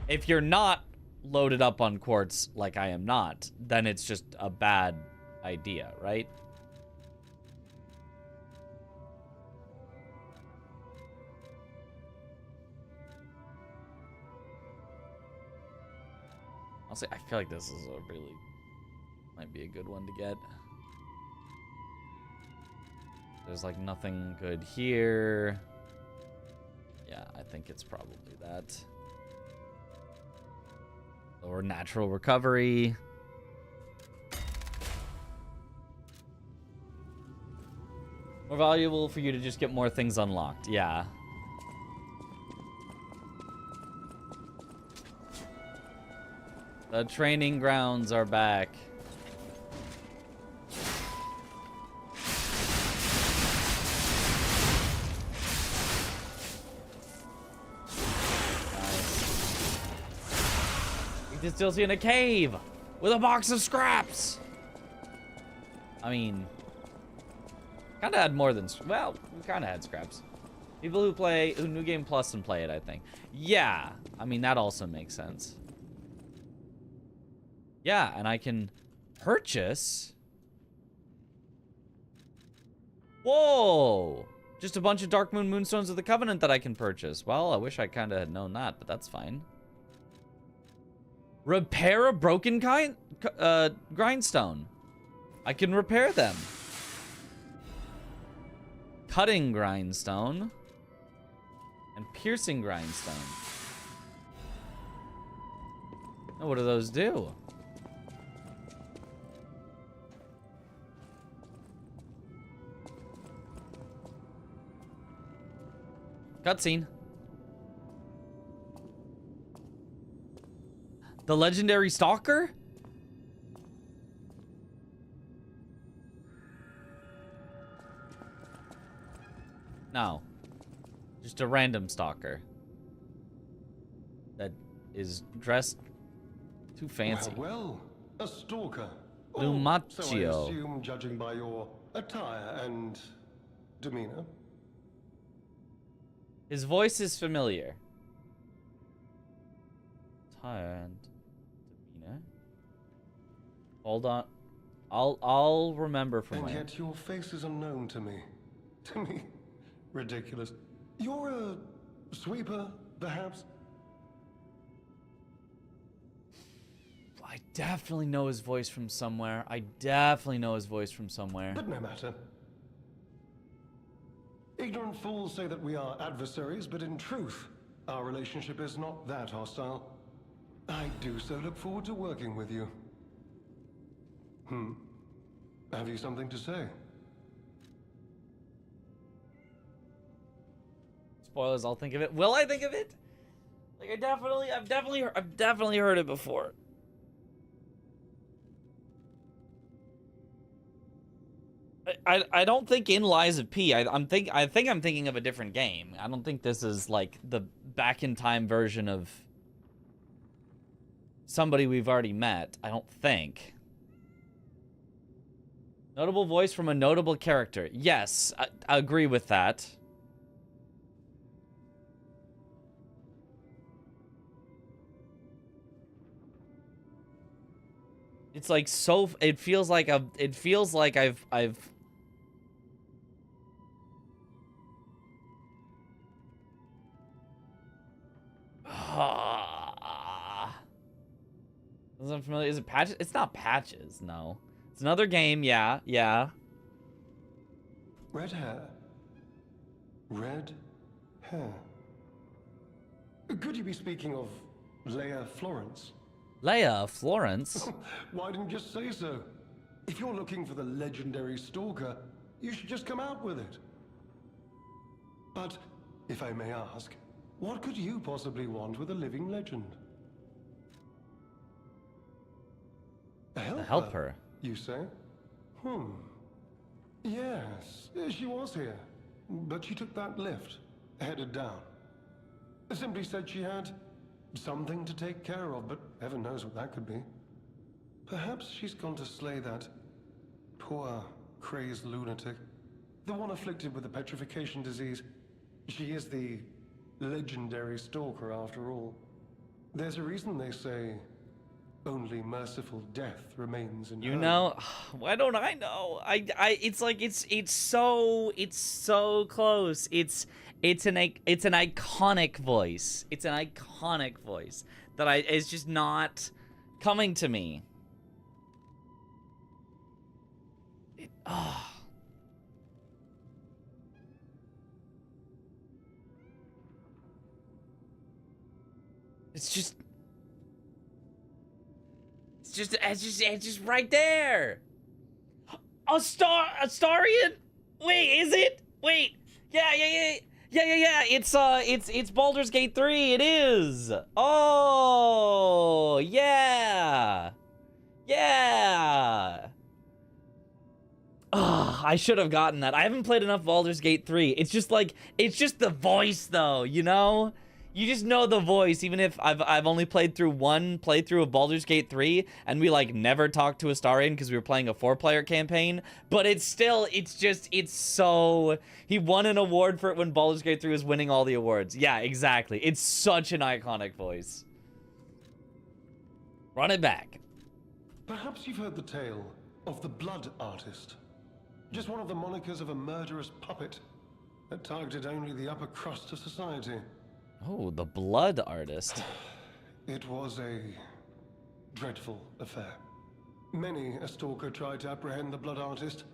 if you're not loaded up on quartz like I am not, then it's just a bad idea, right? Honestly, I feel like this is a really... might be a good one to get. There's, like, nothing good here. Yeah, I think it's probably that. Or natural recovery. More valuable for you to just get more things unlocked. Yeah. The training grounds are back. You can still see in a cave with a box of scraps. I mean, kind of had more than, well, we kind of had scraps. People who New Game Plus and play it, I think. Yeah, I mean, that also makes sense. Yeah, and I can purchase. Whoa! Just a bunch of Dark Moon Moonstones of the Covenant that I can purchase. Well, I wish I kind of had known that, but that's fine. Repair a broken grindstone. I can repair them. Cutting grindstone. And piercing grindstone. Now, what do those do? Cutscene. The legendary stalker? No. Just a random stalker. That is dressed too fancy. Well, a stalker. Lumaccio. So I assume, judging by your attire and demeanor. His voice is familiar. Attire and demeanor. Hold on. I'll remember from And when. yet your face is unknown to me. To me. Ridiculous. You're a sweeper, perhaps? I definitely know his voice from somewhere. But no matter. Ignorant fools say that we are adversaries, but in truth, our relationship is not that hostile. I do so look forward to working with you. Have you something to say? Spoilers, I'll think of it. Will I think of it? Like, I've definitely heard it before. I don't think in Lies of P. I think I'm thinking of a different game. I don't think this is like the back in time version of somebody we've already met. I don't think. Notable voice from a notable character. Yes, I agree with that. It's like so. It feels like I've. Isn't familiar? Is it Patches? It's not Patches. No, it's another game. Yeah. Red hair. Red hair. Could you be speaking of Leia Florence? Leia Florence? Why didn't you say so? If you're looking for the legendary stalker, you should just come out with it. But, if I may ask, what could you possibly want with a living legend? Help her. You say? Yes, she was here. But she took that lift, headed down. Simply said she had something to take care of, but heaven knows what that could be. Perhaps she's gone to slay that poor, crazed lunatic. The one afflicted with the petrification disease. She is the legendary stalker after all. There's a reason they say only merciful death remains in her. You know, why don't I know? It's like it's so close. It's an iconic voice. It's an iconic voice that it's just not coming to me. It's just right there. Astarion? Wait, is it? Wait. Yeah. It's Baldur's Gate 3. It is. Oh, yeah. Oh, I should have gotten that. I haven't played enough Baldur's Gate 3. It's just the voice though, you know? You just know the voice, even if I've only played through one playthrough of Baldur's Gate 3, and we like never talked to Astarion because we were playing a 4-player campaign. But it's so. He won an award for it when Baldur's Gate 3 was winning all the awards. Yeah, exactly. It's such an iconic voice. Run it back. Perhaps you've heard the tale of the Blood Artist. Just one of the monikers of a murderous puppet that targeted only the upper crust of society. Oh, the Blood Artist. It was a dreadful affair. Many a stalker tried to apprehend the Blood Artist,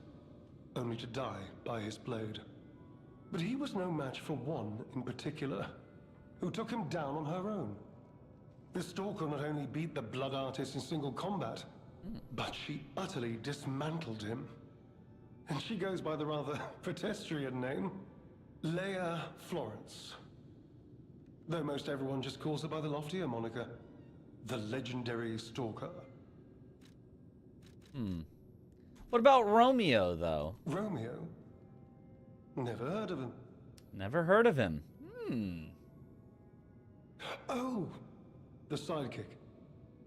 only to die by his blade. But he was no match for one in particular, who took him down on her own. The stalker not only beat the Blood Artist in single combat, but she utterly dismantled him. And she goes by the rather pedestrian name, Leia Florence. Though most everyone just calls her by the loftier moniker, the legendary stalker. What about Romeo, though? Romeo? Never heard of him. Never heard of him. Oh, the sidekick.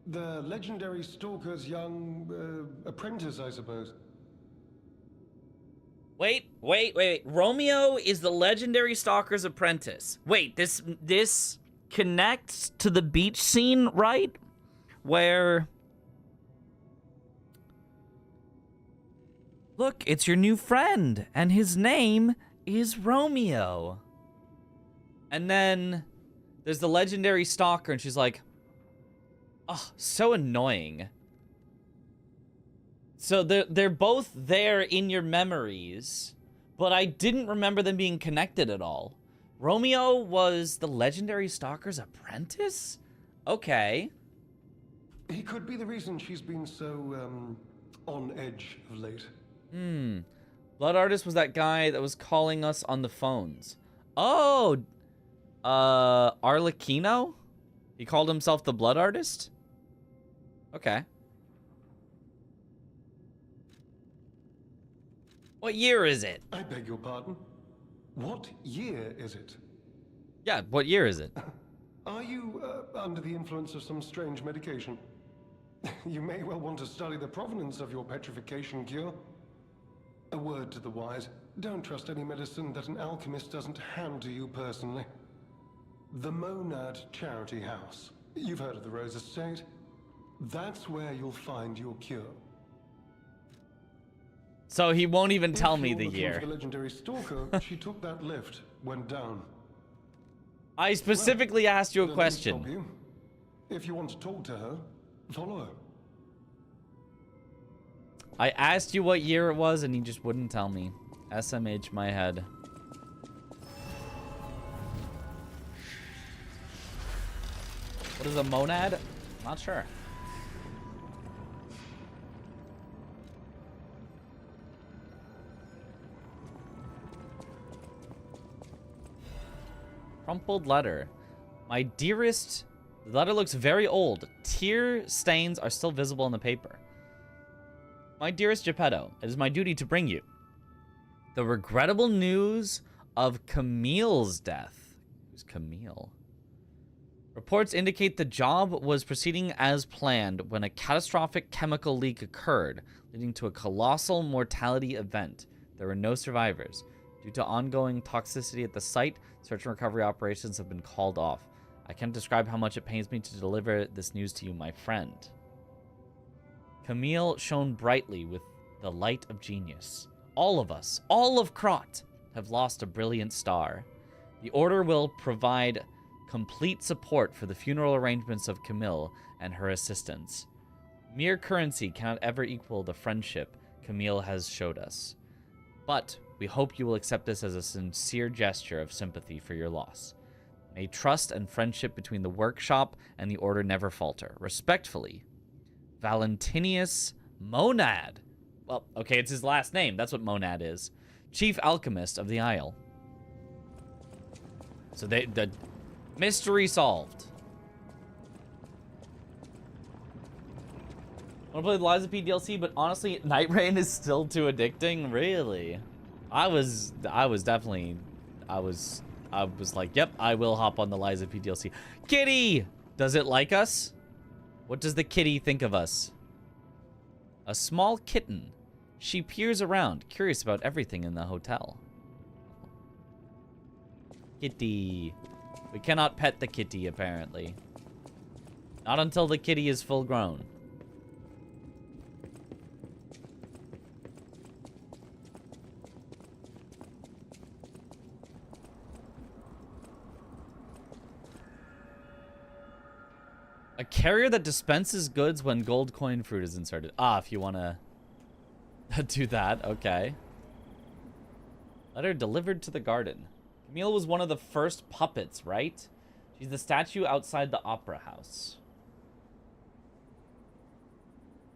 The legendary stalker's young apprentice, I suppose. Wait. Romeo is the legendary stalker's apprentice. Wait, this connects to the beach scene, right? Where... Look, it's your new friend, and his name is Romeo. And then there's the legendary stalker, and she's like, Oh, so annoying. So they're both there in your memories, but I didn't remember them being connected at all. Romeo was the legendary stalker's apprentice? Okay. He could be the reason she's been so, on edge of late. Blood Artist was that guy that was calling us on the phones. Oh! Arlecchino? He called himself the Blood Artist? Okay. What year is it? I beg your pardon? What year is it? Yeah, what year is it? Are you, under the influence of some strange medication? You may well want to study the provenance of your petrification cure. A word to the wise, don't trust any medicine that an alchemist doesn't hand to you personally. The Monad Charity House. You've heard of the Rose Estate? That's where you'll find your cure. So he won't even tell me If the you're looking year. for the legendary stalker, she took that lift, went down. I specifically asked you a Doesn't stop question. you. If you want to talk to her, follow her. I asked you what year it was and he just wouldn't tell me. SMH my head. What is a monad? Not sure. Crumpled letter. My dearest... The letter looks very old. Tear stains are still visible on the paper. My dearest Geppetto, it is my duty to bring you the regrettable news of Camille's death. Who's Camille? Reports indicate the job was proceeding as planned when a catastrophic chemical leak occurred, leading to a colossal mortality event. There were no survivors. Due to ongoing toxicity at the site, search and recovery operations have been called off. I can't describe how much it pains me to deliver this news to you, my friend. Camille shone brightly with the light of genius. All of us, all of Crot, have lost a brilliant star. The Order will provide complete support for the funeral arrangements of Camille and her assistants. Mere currency cannot ever equal the friendship Camille has showed us. But we hope you will accept this as a sincere gesture of sympathy for your loss. May trust and friendship between the workshop and the Order never falter. Respectfully, Valentinius Monad. Well, okay, it's his last name. That's what Monad is. Chief Alchemist of the Isle. So the mystery solved. I want to play the Liza P DLC, but honestly, Night Rain is still too addicting. Really? I was like, yep, I will hop on the Liza P DLC. Kitty! Does it like us? What does the kitty think of us? A small kitten. She peers around, curious about everything in the hotel. Kitty. We cannot pet the kitty, apparently. Not until the kitty is full grown. A carrier that dispenses goods when gold coin fruit is inserted. Ah, if you want to do that, okay. Letter delivered to the garden. Camille was one of the first puppets, right? She's the statue outside the opera house.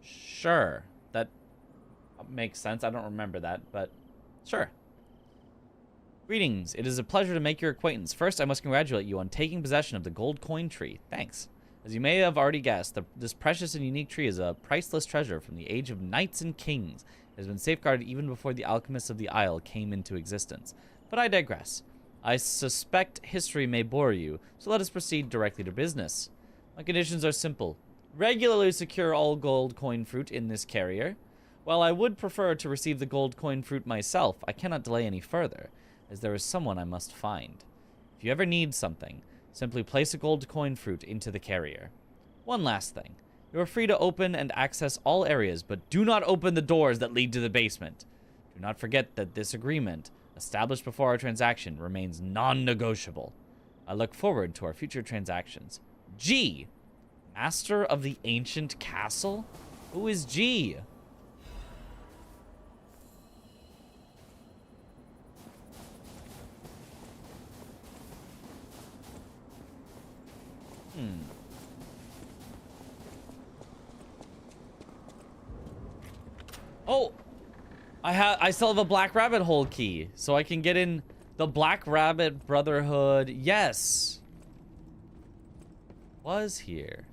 Sure. That makes sense. I don't remember that, but sure. Greetings. It is a pleasure to make your acquaintance. First, I must congratulate you on taking possession of the gold coin tree. Thanks. As you may have already guessed, this precious and unique tree is a priceless treasure from the age of knights and kings. It has been safeguarded even before the alchemists of the Isle came into existence. But I digress. I suspect history may bore you, so let us proceed directly to business. My conditions are simple. Regularly secure all gold coin fruit in this carrier. While I would prefer to receive the gold coin fruit myself, I cannot delay any further, as there is someone I must find. If you ever need something, simply place a gold coin fruit into the carrier. One last thing. You are free to open and access all areas, but do not open the doors that lead to the basement. Do not forget that this agreement, established before our transaction, remains non-negotiable. I look forward to our future transactions. G. Master of the Ancient Castle? Who is G? Oh! I still have a Black Rabbit Hole key, so I can get in the Black Rabbit Brotherhood. Yes! Was here.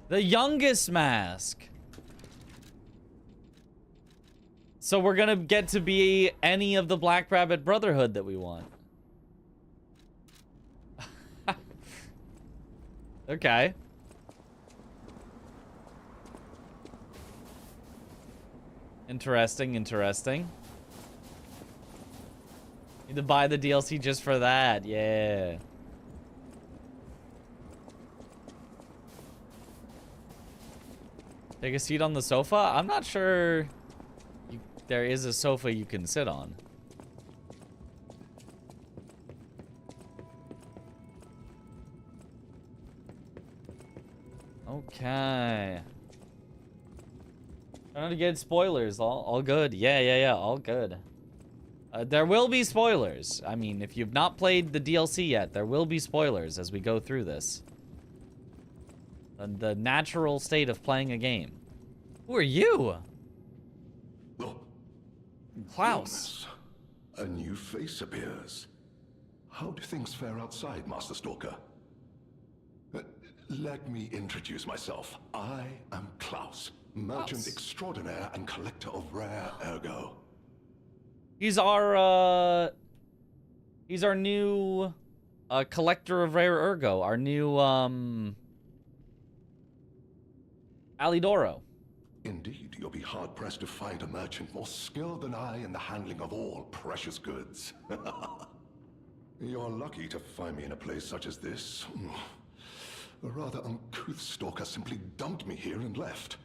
The youngest mask. So we're gonna get to be any of the Black Rabbit Brotherhood that we want. Okay. Interesting, interesting. Need to buy the DLC just for that, yeah. Take a seat on the sofa? I'm not sure there is a sofa you can sit on. Okay. Trying to get spoilers. All good. Yeah, all good. There will be spoilers. I mean, if you've not played the DLC yet, there will be spoilers as we go through this. The natural state of playing a game. Who are you? Oh. Klaus. A new face appears. How do things fare outside, Master Stalker? Let me introduce myself. I am Klaus, merchant extraordinaire and collector of rare ergo. He's our new collector of rare ergo, our new Alidoro. Indeed, you'll be hard-pressed to find a merchant more skilled than I in the handling of all precious goods. You're lucky to find me in a place such as this. A rather uncouth stalker simply dumped me here and left.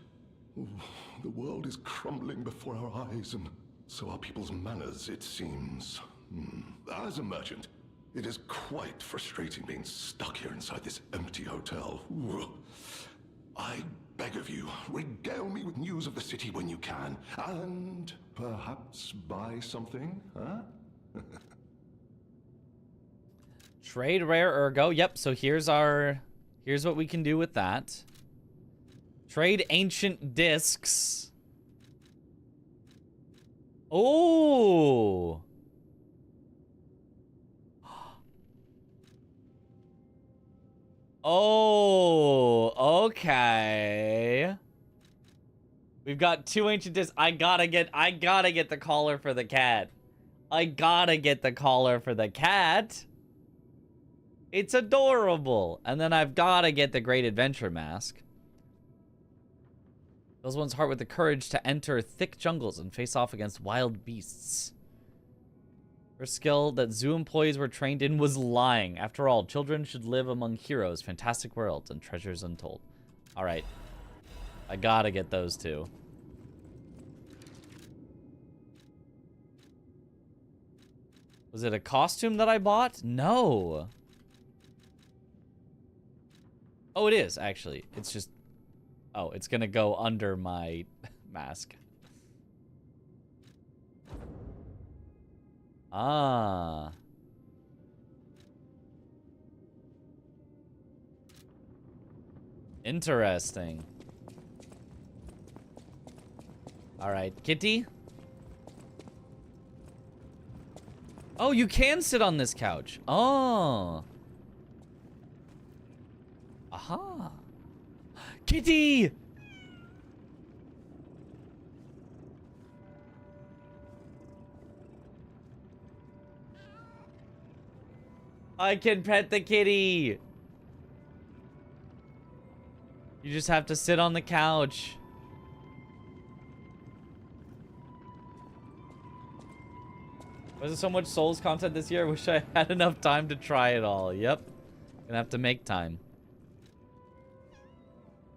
The world is crumbling before our eyes, and so are people's manners, it seems. As a merchant, it is quite frustrating being stuck here inside this empty hotel. I beg of you, regale me with news of the city when you can, and perhaps buy something, huh? Trade rare ergo. Yep, so here's what we can do with that. Trade ancient discs. Oh. Oh, okay. We've got 2 ancient discs. I gotta get the collar for the cat. I gotta get the collar for the cat. It's adorable. And then I've gotta get the Great Adventure Mask. Fills one's heart with the courage to enter thick jungles and face off against wild beasts. Her skill that zoo employees were trained in was lying. After all, children should live among heroes, fantastic worlds, and treasures untold. Alright. I gotta get those two. Was it a costume that I bought? No. Oh, it is, actually. It's just... Oh, it's gonna go under my mask. Ah. Interesting. All right, Kitty. Oh, you can sit on this couch. Oh. Aha. Kitty! I can pet the kitty. You just have to sit on the couch. Was there so much Souls content this year? I wish I had enough time to try it all. Yep. Gonna have to make time.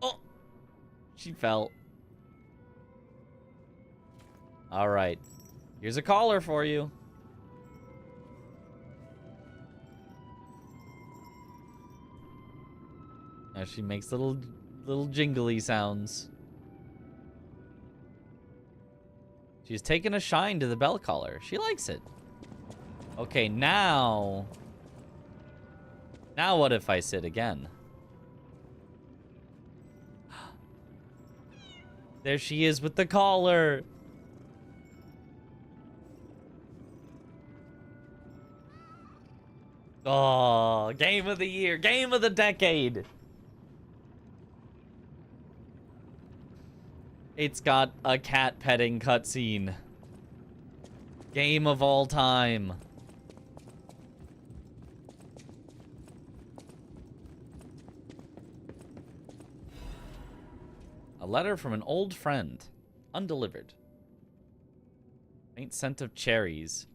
Oh! She fell. Alright. Here's a collar for you. Now she makes little jingly sounds. She's taken a shine to the bell collar. She likes it. Okay, now what if I sit again? There she is with the collar. Oh, game of the year, game of the decade. It's got a cat petting cutscene. Game of all time. A letter from an old friend. Undelivered. Faint scent of cherries.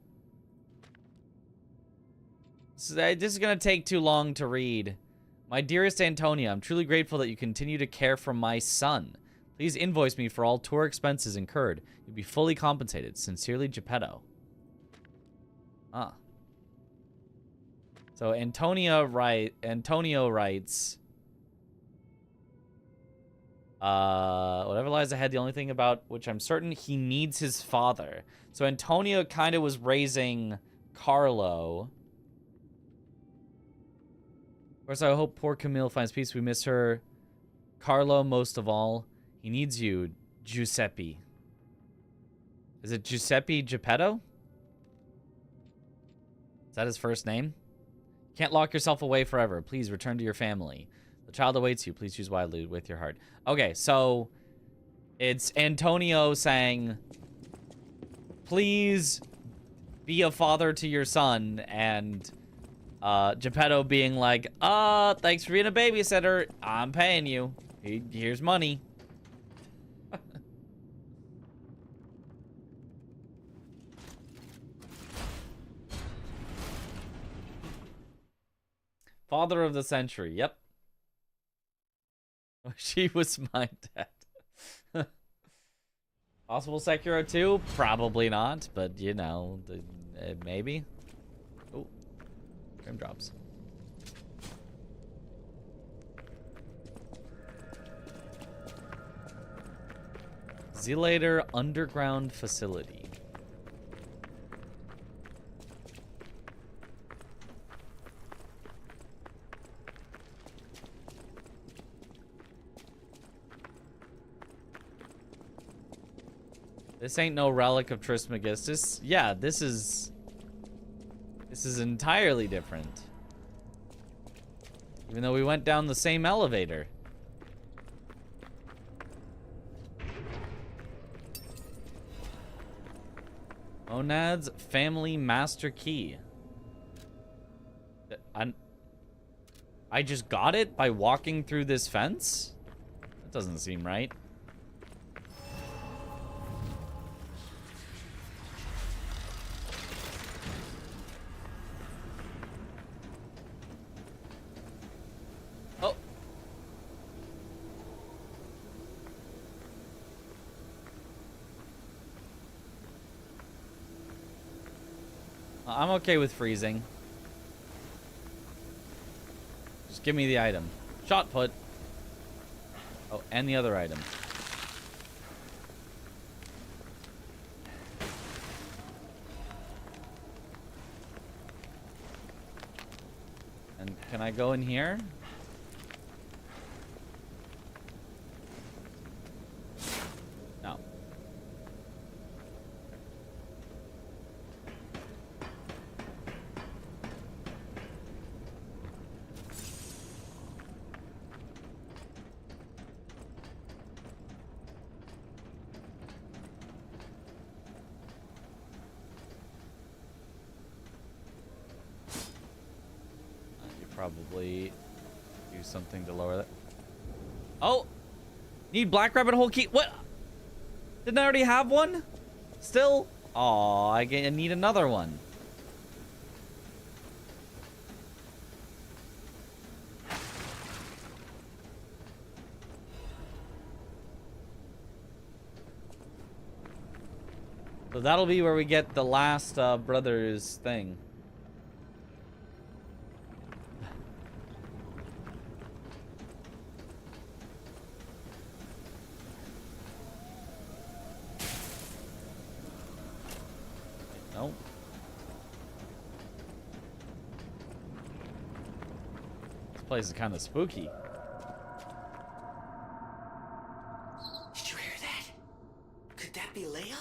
This is going to take too long to read. My dearest Antonia, I'm truly grateful that you continue to care for my son. Please invoice me for all tour expenses incurred. You'll be fully compensated. Sincerely, Geppetto. Ah. So Antonio writes... whatever lies ahead, the only thing about which I'm certain, he needs his father. So Antonio kind of was raising Carlo. Of course, I hope poor Camille finds peace. We miss her. Carlo, most of all. He needs you, Giuseppe. Is it Giuseppe Geppetto? Is that his first name? You can't lock yourself away forever. Please return to your family. The child awaits you. Please choose wisely with your heart. Okay, so it's Antonio saying, please be a father to your son, and Geppetto being like, thanks for being a babysitter. I'm paying you. Here's money. Father of the century. Yep. She was my dad. Possible Sekiro 2? Probably not, but you know, maybe. Oh, frame drops. Zelator Underground Facility. This ain't no relic of Trismegistus. Yeah, this is entirely different. Even though we went down the same elevator. Monad's Family Master Key. I just got it by walking through this fence? That doesn't seem right. I'm okay with freezing. Just give me the item. Shot put. Oh, and the other item. And can I go in here? No. Probably do something to lower that. Oh! Need black rabbit hole key. What? Didn't I already have one? Still? Aw, I need another one. So that'll be where we get the last brothers thing. Nope. This place is kind of spooky. Did you hear that? Could that be Leia?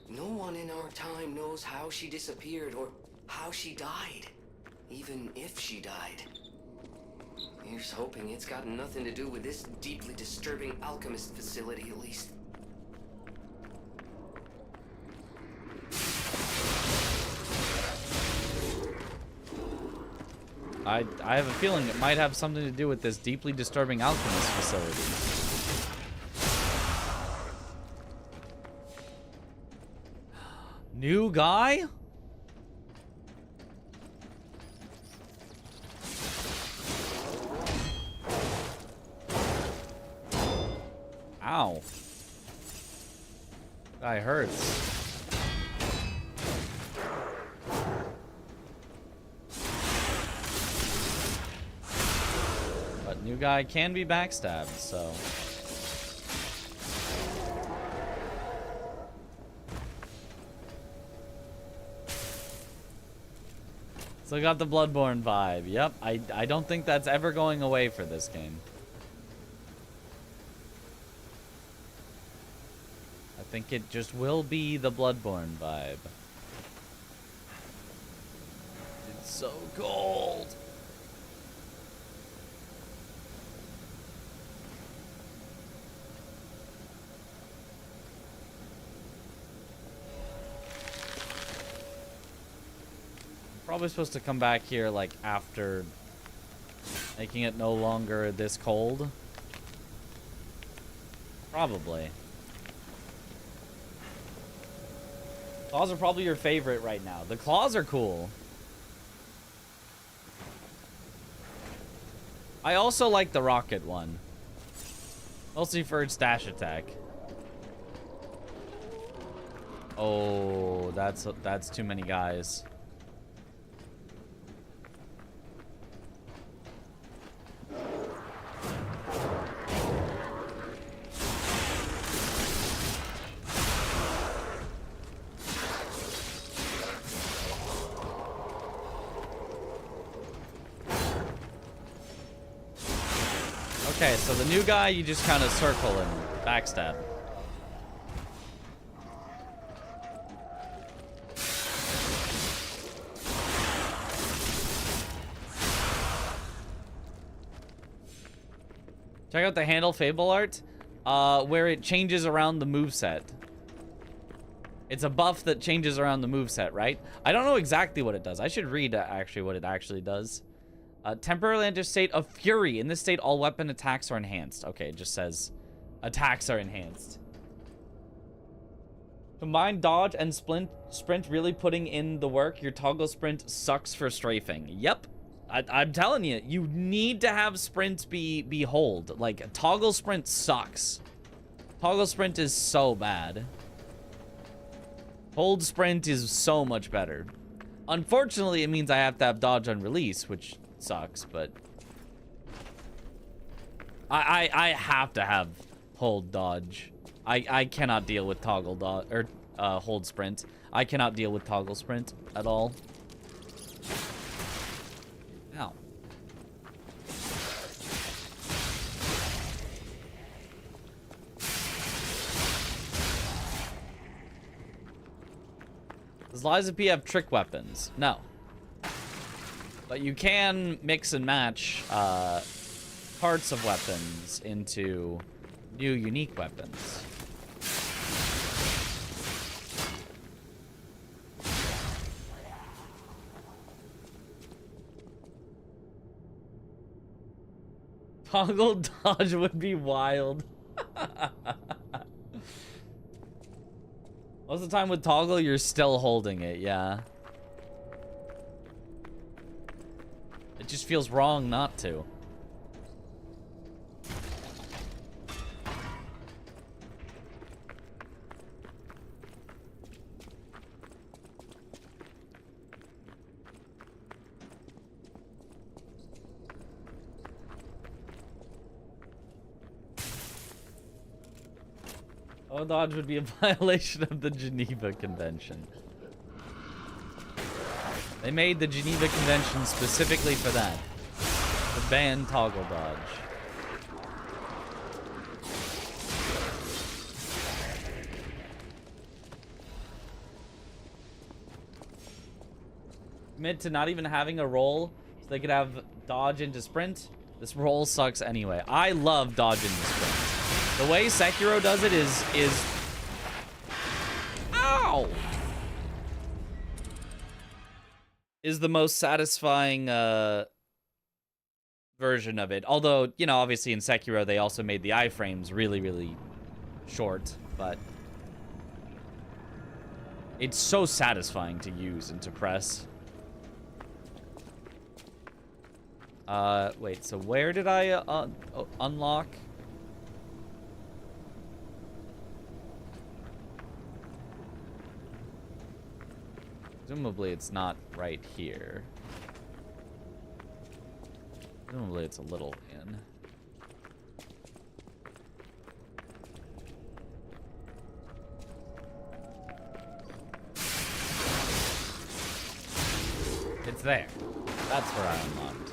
No one in our time knows how she disappeared or how she died. Even if she died. Here's hoping it's got nothing to do with this deeply disturbing Alchemist facility, at least. I have a feeling it might have something to do with this deeply disturbing Alchemist facility. New guy? Ow. Guy hurts. But new guy can be backstabbed, so. Still got the Bloodborne vibe. Yep, I don't think that's ever going away for this game. I think it just will be the Bloodborne vibe. It's so cold. Probably supposed to come back here like after making it no longer this cold. Probably. Claws are probably your favorite right now. The claws are cool. I also like the rocket one. Mostly for its dash attack. Oh, that's too many guys. Okay, so the new guy, you just kind of circle and backstab. Check out the handle Fable art, where it changes around the moveset. It's a buff that changes around the moveset, right? I don't know exactly what it does. I should read actually what it actually does. Temporarily enter state of fury. In this state, all weapon attacks are enhanced. Okay, it just says attacks are enhanced. Combine dodge and sprint really putting in the work. Your toggle sprint sucks for strafing. Yep. I'm telling you, you need to have sprint be hold. Like, toggle sprint sucks. Toggle sprint is so bad. Hold sprint is so much better. Unfortunately, it means I have to have dodge on release, which sucks, but I have to have hold dodge. I cannot deal with toggle dodge or hold sprint. I cannot deal with toggle sprint at all. Ow. Does Liza P have trick weapons? No. But you can mix and match parts of weapons into new unique weapons. Toggle dodge would be wild. Most of the time with toggle, you're still holding it, yeah. It just feels wrong not to. Oh, dodge would be a violation of the Geneva Convention. They made the Geneva Convention specifically for that. To ban toggle dodge. Commit to not even having a roll so they could have dodge into sprint. This roll sucks anyway. I love dodge into sprint. The way Sekiro does it is ow! Is the most satisfying version of it. Although, you know, obviously in Sekiro they also made the iframes really, really short, but it's so satisfying to use and to press. Wait, so where did I unlock? Presumably it's not right here. Presumably it's a little in. It's there. That's where I unlocked.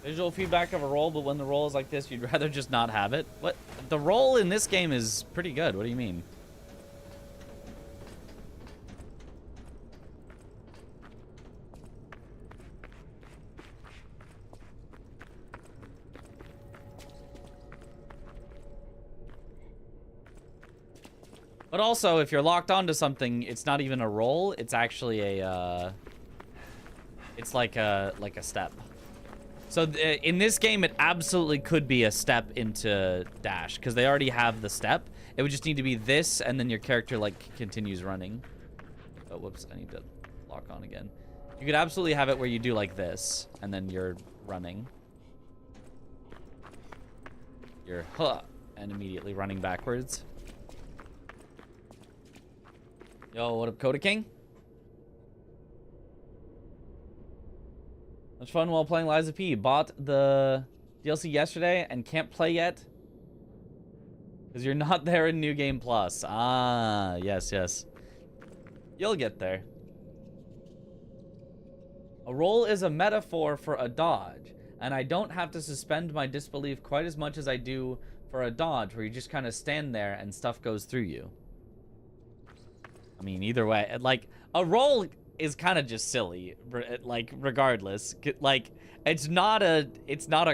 Visual feedback of a roll, but when the roll is like this, you'd rather just not have it? What? The roll in this game is pretty good. What do you mean? But also, if you're locked onto something, it's not even a roll. It's actually a, it's like a step. So in this game, it absolutely could be a step into dash because they already have the step. It would just need to be this, and then your character like continues running. Oh, whoops! I need to lock on again. You could absolutely have it where you do like this, and then you're running. You're and immediately running backwards. Yo, what up, Coda King? Much fun while playing Liza P. Bought the DLC yesterday and can't play yet because you're not there in New Game Plus. Ah, yes, yes. You'll get there. A roll is a metaphor for a dodge, and I don't have to suspend my disbelief quite as much as I do for a dodge, where you just kind of stand there and stuff goes through you. I mean, either way, like, a roll is kind of just silly, like, regardless. Like, it's not a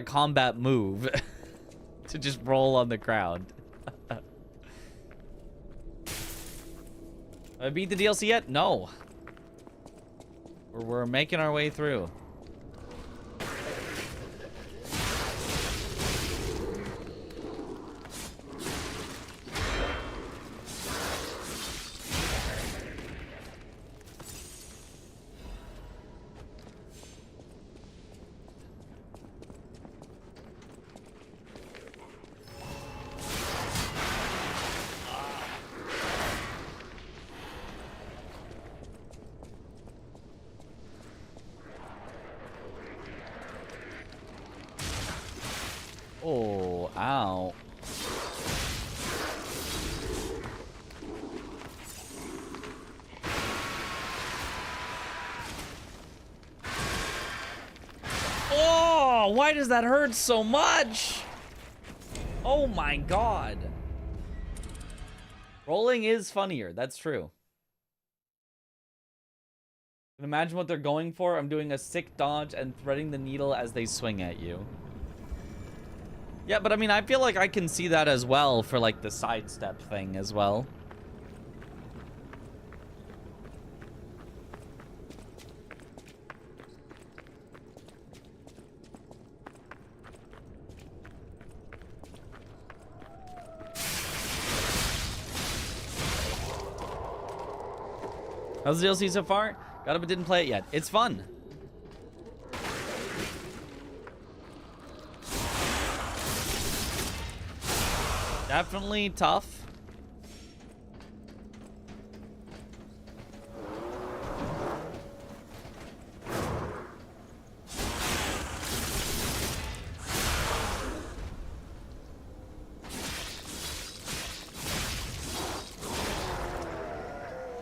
combat move to just roll on the ground. I beat the DLC yet? No. We're making our way through. Oh, ow. Oh, why does that hurt so much? Oh my god. Rolling is funnier, that's true. You can imagine what they're going for. I'm doing a sick dodge and threading the needle as they swing at you. Yeah, but I mean, I feel like I can see that as well for like the sidestep thing as well. How's the DLC so far? Got it, but didn't play it yet. It's fun. Definitely tough.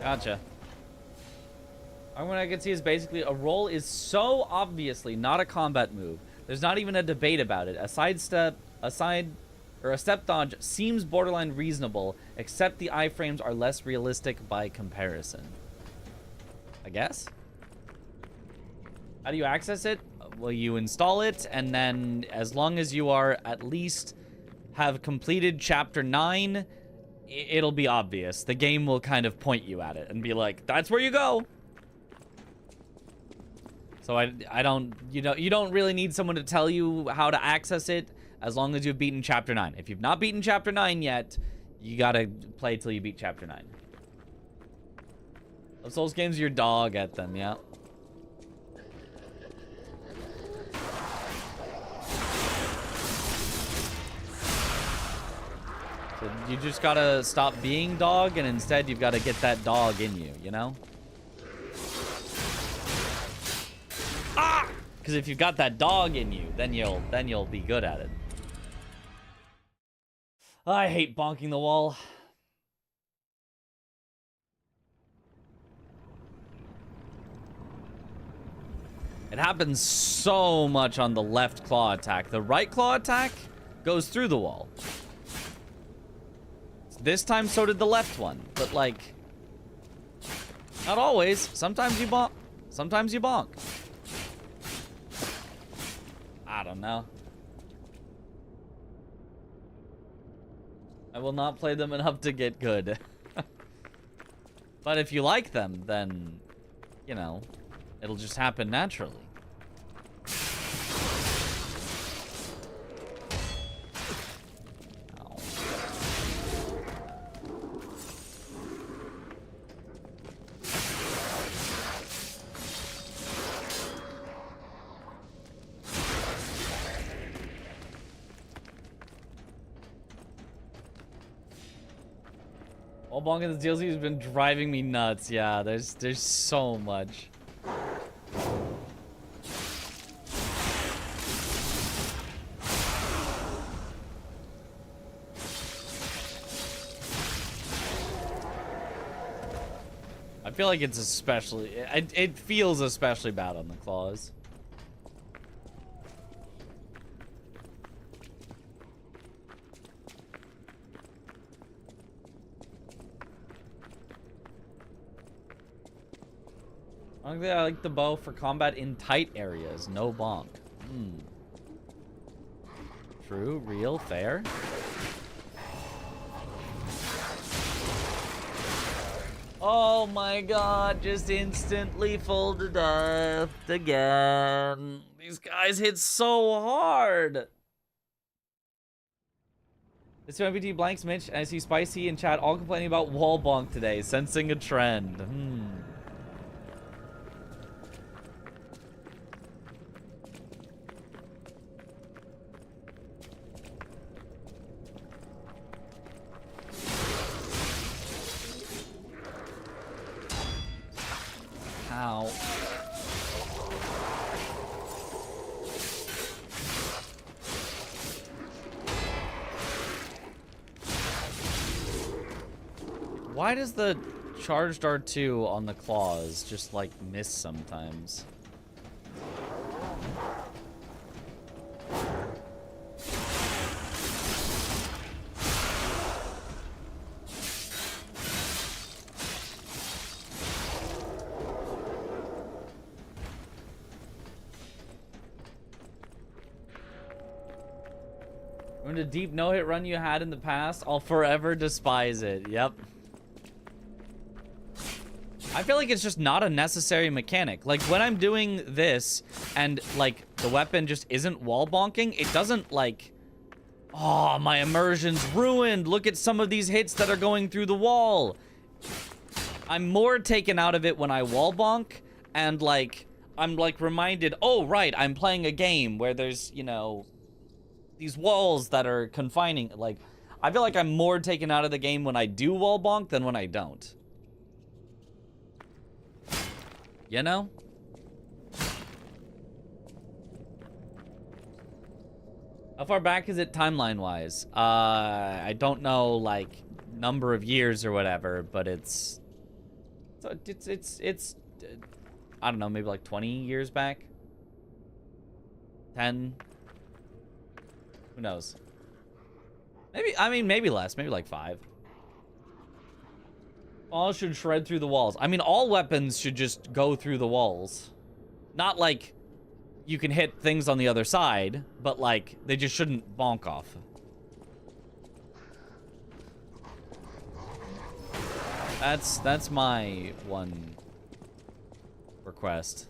Gotcha. What I can see is basically a roll is so obviously not a combat move. There's not even a debate about it. A step dodge seems borderline reasonable, except the iframes are less realistic by comparison. I guess? How do you access it? Well, you install it, and then as long as you are at least have completed chapter 9, it'll be obvious. The game will kind of point you at it and be like, that's where you go. So you don't really need someone to tell you how to access it as long as you've beaten chapter 9. If you've not beaten chapter 9 yet, you gotta play till you beat chapter 9. Those Souls games, your dog at them, yeah. So you just gotta stop being dog, and instead you've gotta get that dog in you, you know? Ah! Because if you've got that dog in you, then you'll be good at it. I hate bonking the wall. It happens so much on the left claw attack. The right claw attack goes through the wall. This time, so did the left one. But, like, not always. Sometimes you bonk. Sometimes you bonk. I don't know. I will not play them enough to get good. But if you like them, then, you know, it'll just happen naturally. All bonking this DLC has been driving me nuts. Yeah, there's so much. I feel like it's especially... It feels especially bad on the claws. Honestly, I like the bow for combat in tight areas. No bonk. True, real, fair. Oh my god, just instantly full to death again. These guys hit so hard. This MPT blanks Mitch, and I see Spicy and Chad all complaining about wall bonk today, sensing a trend. Ow. Why does the charged R2 on the claws just like miss sometimes? Remember the deep no-hit run you had in the past? I'll forever despise it. Yep. I feel like it's just not a necessary mechanic. Like, when I'm doing this, and, like, the weapon just isn't wall bonking, it doesn't, like... Oh, my immersion's ruined! Look at some of these hits that are going through the wall! I'm more taken out of it when I wall bonk, and like I'm like reminded, oh right, I'm playing a game where there's, you know, these walls that are confining. Like, I feel like I'm more taken out of the game when I do wall bonk than when I don't. You know? How far back is it timeline-wise? I don't know, like, number of years or whatever, but it's I don't know, maybe like 20 years back? 10? Who knows? Maybe, I mean, maybe less, maybe like 5. All should shred through the walls. I mean, all weapons should just go through the walls. Not like you can hit things on the other side, but like they just shouldn't bonk off. That's my one request.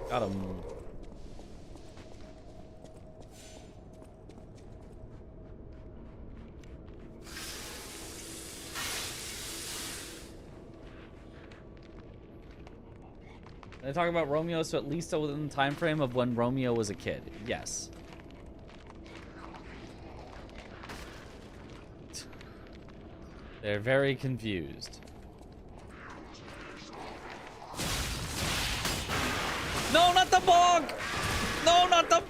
Got him. They talk about Romeo, so at least within the time frame of when Romeo was a kid. Yes. They're very confused. No, not the bonk! No, not the...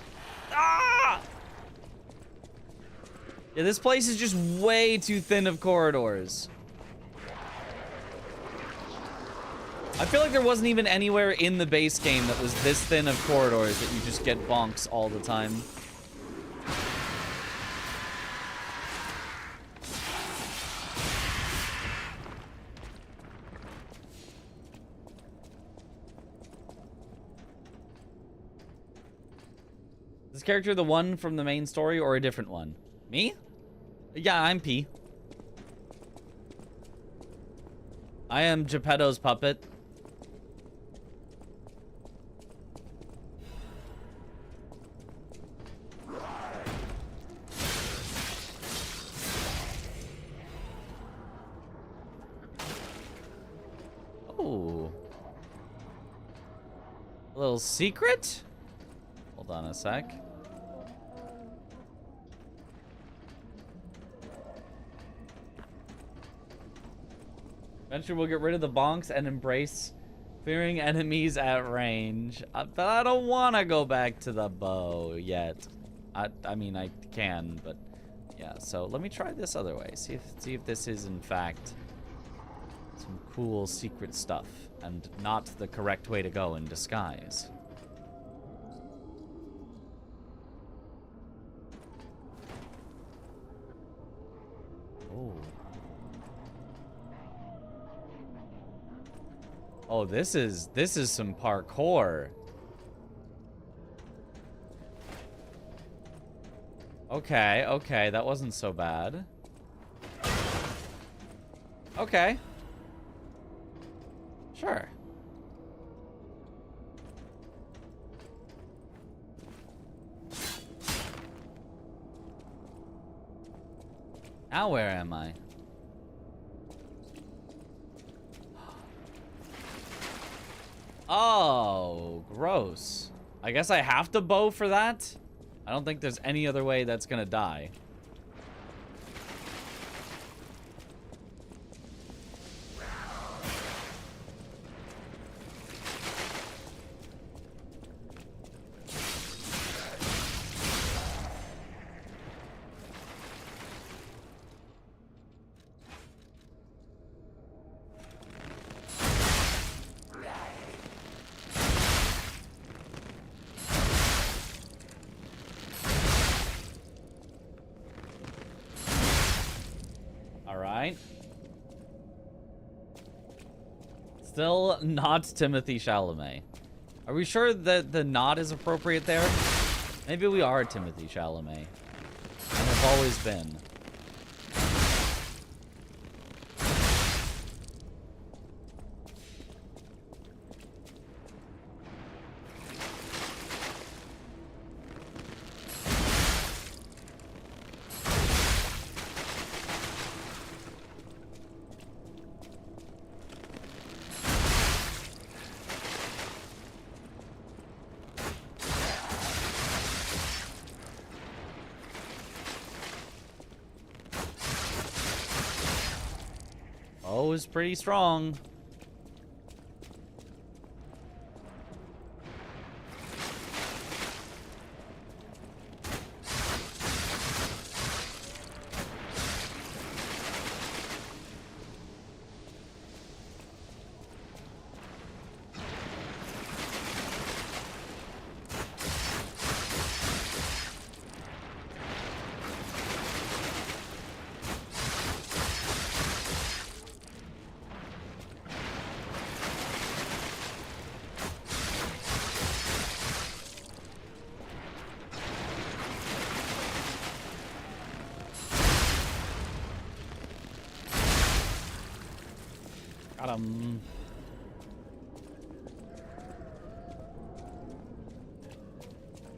Ah! Yeah, this place is just way too thin of corridors. I feel like there wasn't even anywhere in the base game that was this thin of corridors that you just get bonks all the time. Is this character the one from the main story or a different one? Me? Yeah, I'm P. I am Geppetto's puppet. Oh. A little secret? Hold on a sec. Eventually we'll get rid of the bonks and embrace fearing enemies at range. But I don't want to go back to the bow yet. I mean, I can, but yeah. So let me try this other way. See if this is in fact some cool secret stuff and not the correct way to go in disguise. Oh. Oh, this is some parkour. Okay, okay, that wasn't so bad. Okay. Sure. Now where am I? Oh, gross. I guess I have to bow for that? I don't think there's any other way that's gonna die. Still not Timothy Chalamet. Are we sure that the nod is appropriate there? Maybe we are Timothy Chalamet. And have always been. is pretty strong. Got him.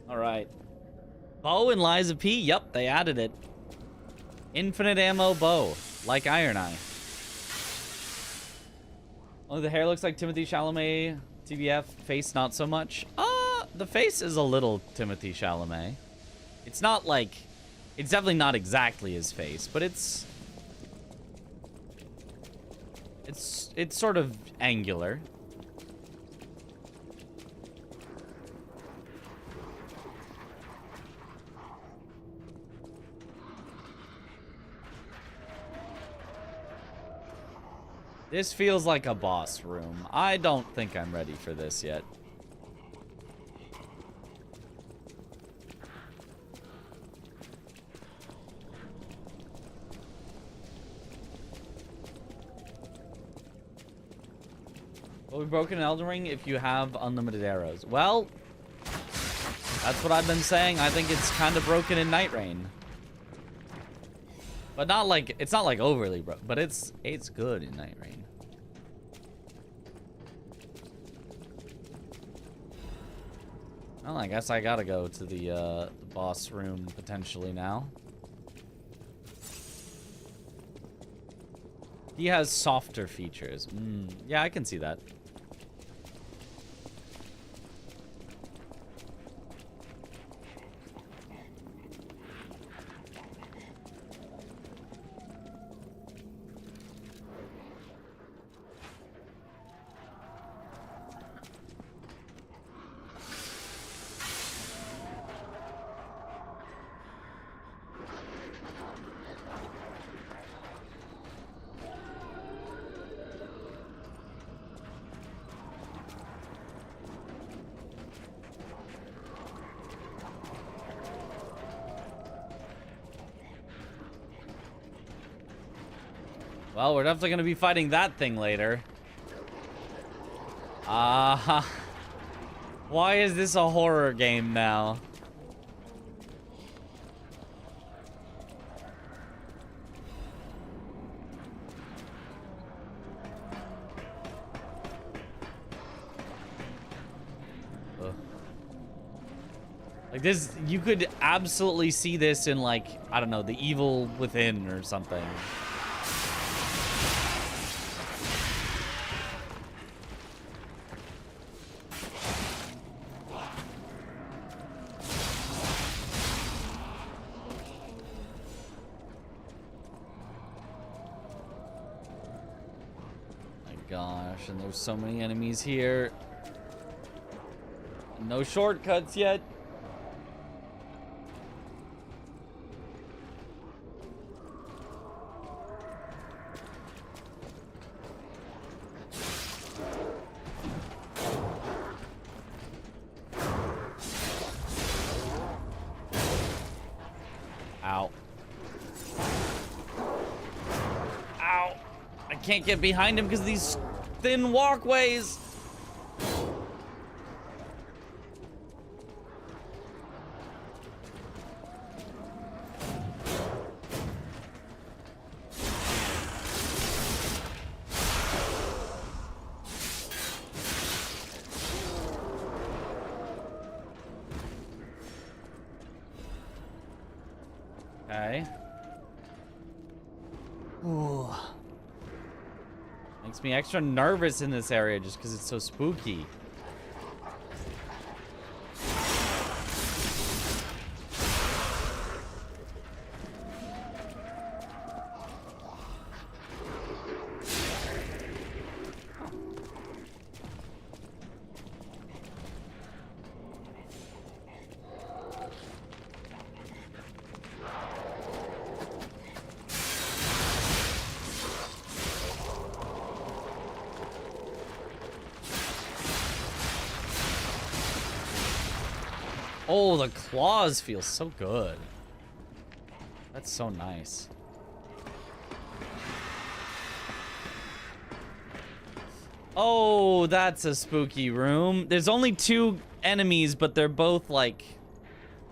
All right. Bow and Liza P. Yep, they added it. Infinite ammo bow, like Iron Eye. Only the hair looks like Timothy Chalamet. TBF, face not so much. The face is a little Timothy Chalamet. It's not like, it's definitely not exactly his face, but it's sort of angular. This feels like a boss room. I don't think I'm ready for this yet. Will be broken in Elden Ring if you have unlimited arrows. Well, that's what I've been saying. I think it's kind of broken in Night Rain. But not like, it's not like overly broken, but it's good in Night Rain. Well, I guess I gotta go to the boss room potentially now. He has softer features. Yeah, I can see that. Well, we're definitely going to be fighting that thing later. Why is this a horror game now? Ugh. Like this, you could absolutely see this in like, I don't know, The Evil Within or something. Gosh, and there's so many enemies here. No shortcuts yet. Ow. Ow. I can't get behind him because of these thin walkways. Okay. Ooh. Makes me extra nervous in this area just because it's so spooky. Oh, the claws feel so good. That's so nice. Oh, that's a spooky room. There's only 2 enemies, but they're both like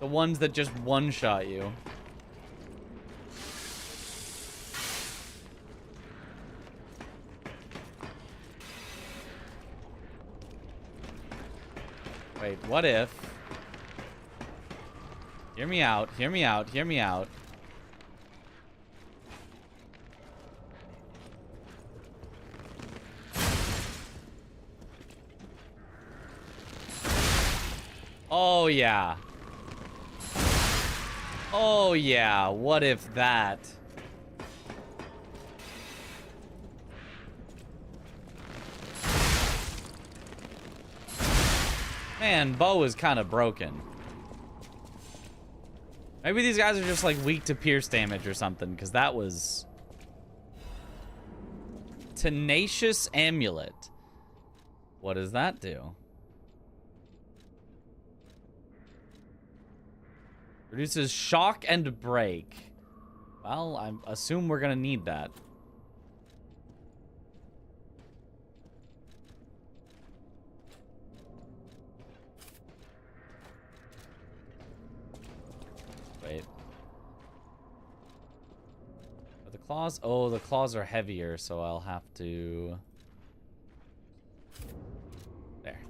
the ones that just one-shot you. Wait, what if? Hear me out, hear me out, hear me out. Oh, yeah. Oh, yeah. What if that? Man, bow is kind of broken. Maybe these guys are just like weak to pierce damage or something, because that was... Tenacious Amulet. What does that do? Reduces shock and break. Well, I assume we're gonna need that. Wait. Are the claws? Oh, the claws are heavier, so I'll have to... There.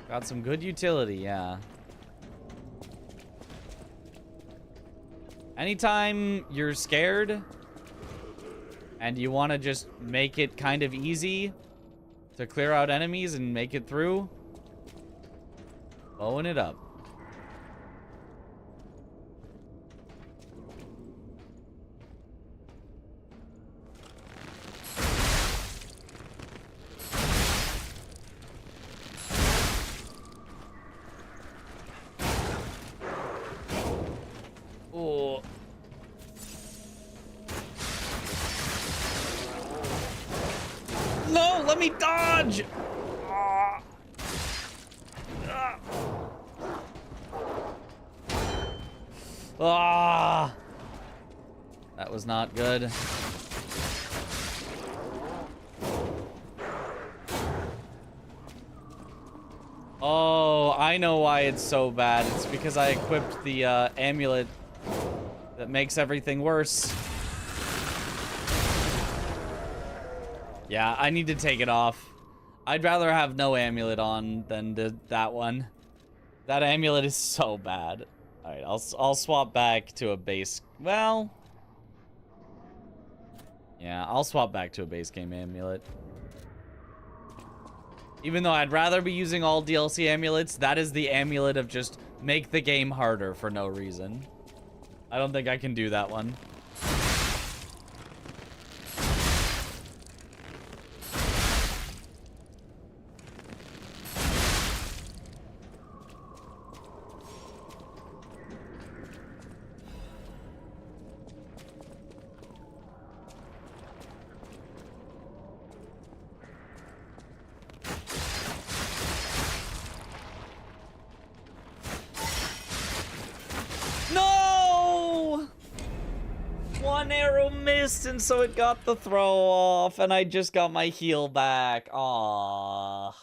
Got some good utility, yeah. Anytime you're scared and you want to just make it kind of easy to clear out enemies and make it through, blowing it up. No, let me dodge! Ah! That was not good. Oh, I know why it's so bad. It's because I equipped the amulet that makes everything worse. Yeah, I need to take it off. I'd rather have no amulet on than that one. That amulet is so bad. All right, I'll swap back to a base. Well, yeah, I'll swap back to a base game amulet. Even though I'd rather be using all DLC amulets, that is the amulet of just make the game harder for no reason. I don't think I can do that one. And so it got the throw off, and I just got my heal back. Aww.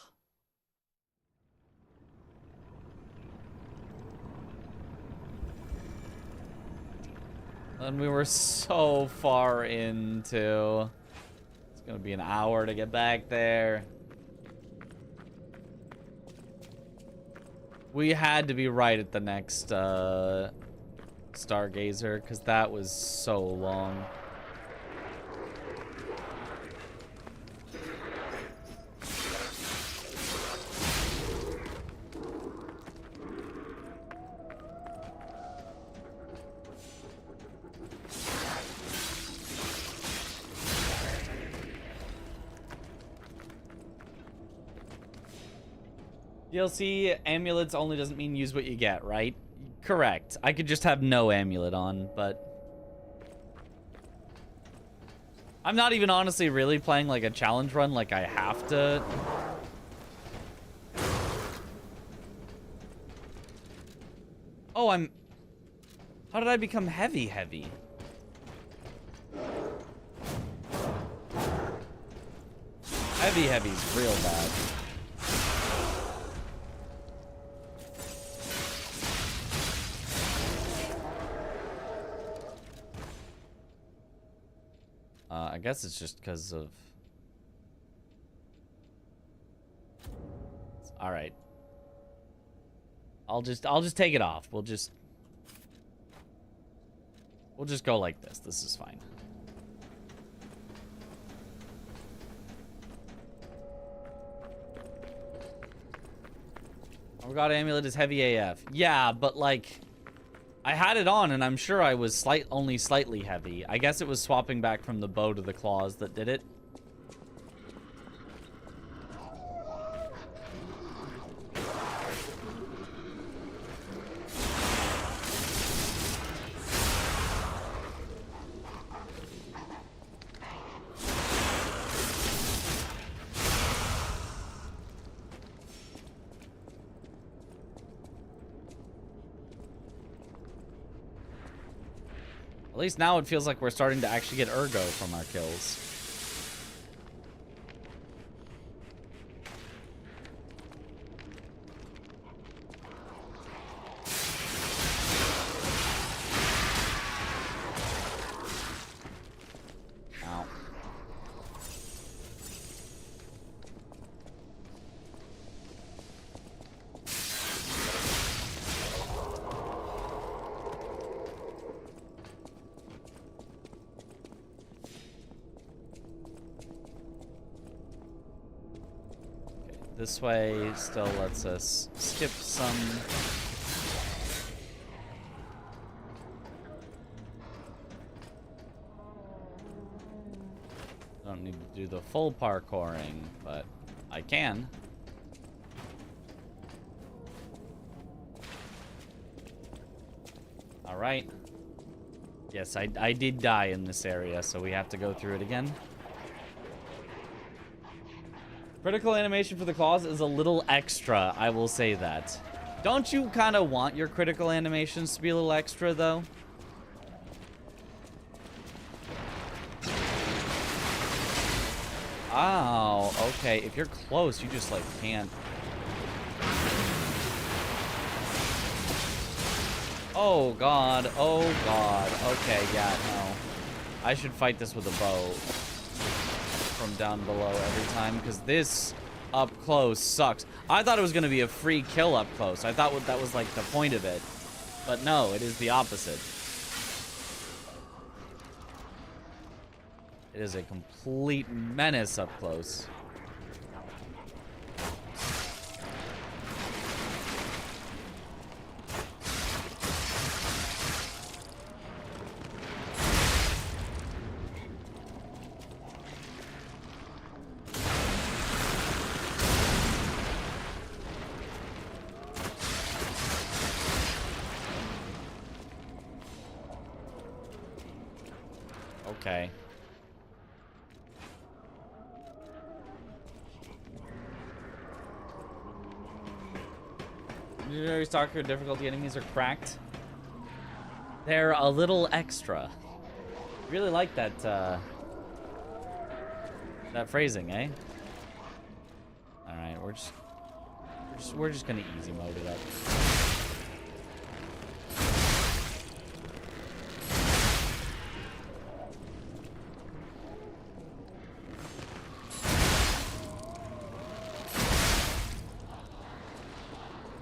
And we were so far into... It's gonna be an hour to get back there. We had to be right at the next Stargazer, because that was so long. DLC amulets only doesn't mean use what you get, right? Correct. I could just have no amulet on, but... I'm not even honestly really playing like a challenge run, like I have to. Oh, how did I become heavy? Heavy's real bad. I guess it's just because of... All right. I'll just take it off. We'll just go like this. This is fine. Oh god, amulet is heavy AF. Yeah, but like I had it on and I'm sure I was only slightly heavy. I guess it was swapping back from the bow to the claws that did it. At least now it feels like we're starting to actually get ergo from our kills. Ow. This way still lets us skip some. Don't need to do the full parkouring, but I can. All right. Yes, I did die in this area, so we have to go through it again. Critical animation for the claws is a little extra, I will say that. Don't you kind of want your critical animations to be a little extra, though? Oh, okay. If you're close, you just, like, can't. Oh, God. Oh, God. Okay, yeah, no. I should fight this with a bow from down below every time, because this up close sucks. I thought it was going to be a free kill up close. I thought that was like the point of it, but no, it is the opposite. It is a complete menace up close. Okay. Legendary Stalker difficulty enemies are cracked. They're a little extra. Really like that that phrasing, eh? All right, we're just gonna easy mode it up.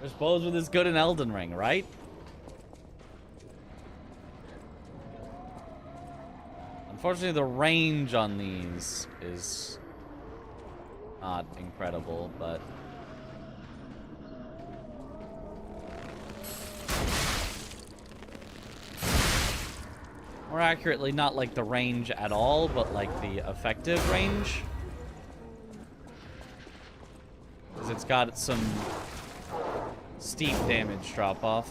I suppose with as good an Elden Ring, right? Unfortunately, the range on these is not incredible, but more accurately, not like the range at all, but like the effective range. Because it's got some steep damage drop off.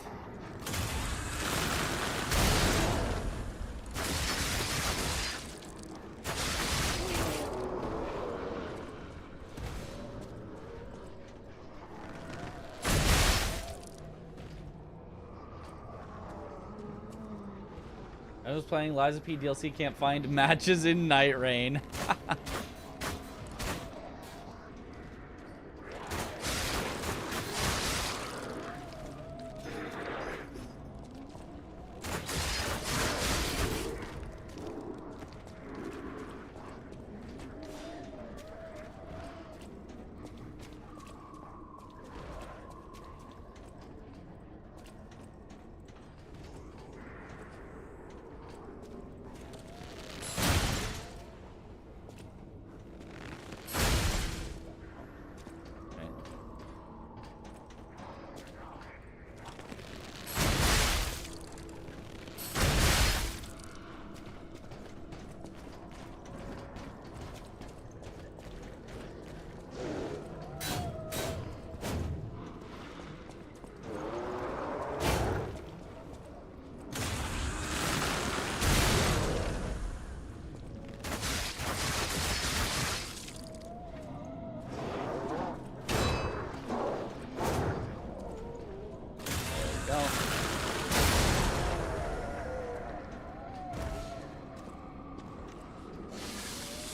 was playing Liza P DLC, can't find matches in Night Rain.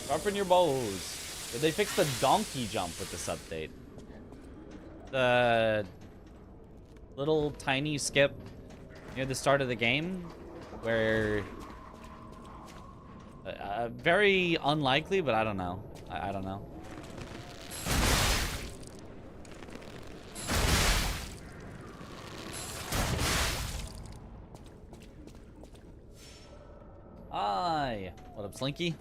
Sharpen your bows. Did they fix the donkey jump with this update? The little tiny skip near the start of the game where very unlikely, but I don't know. I don't know. Hi. What up, Slinky?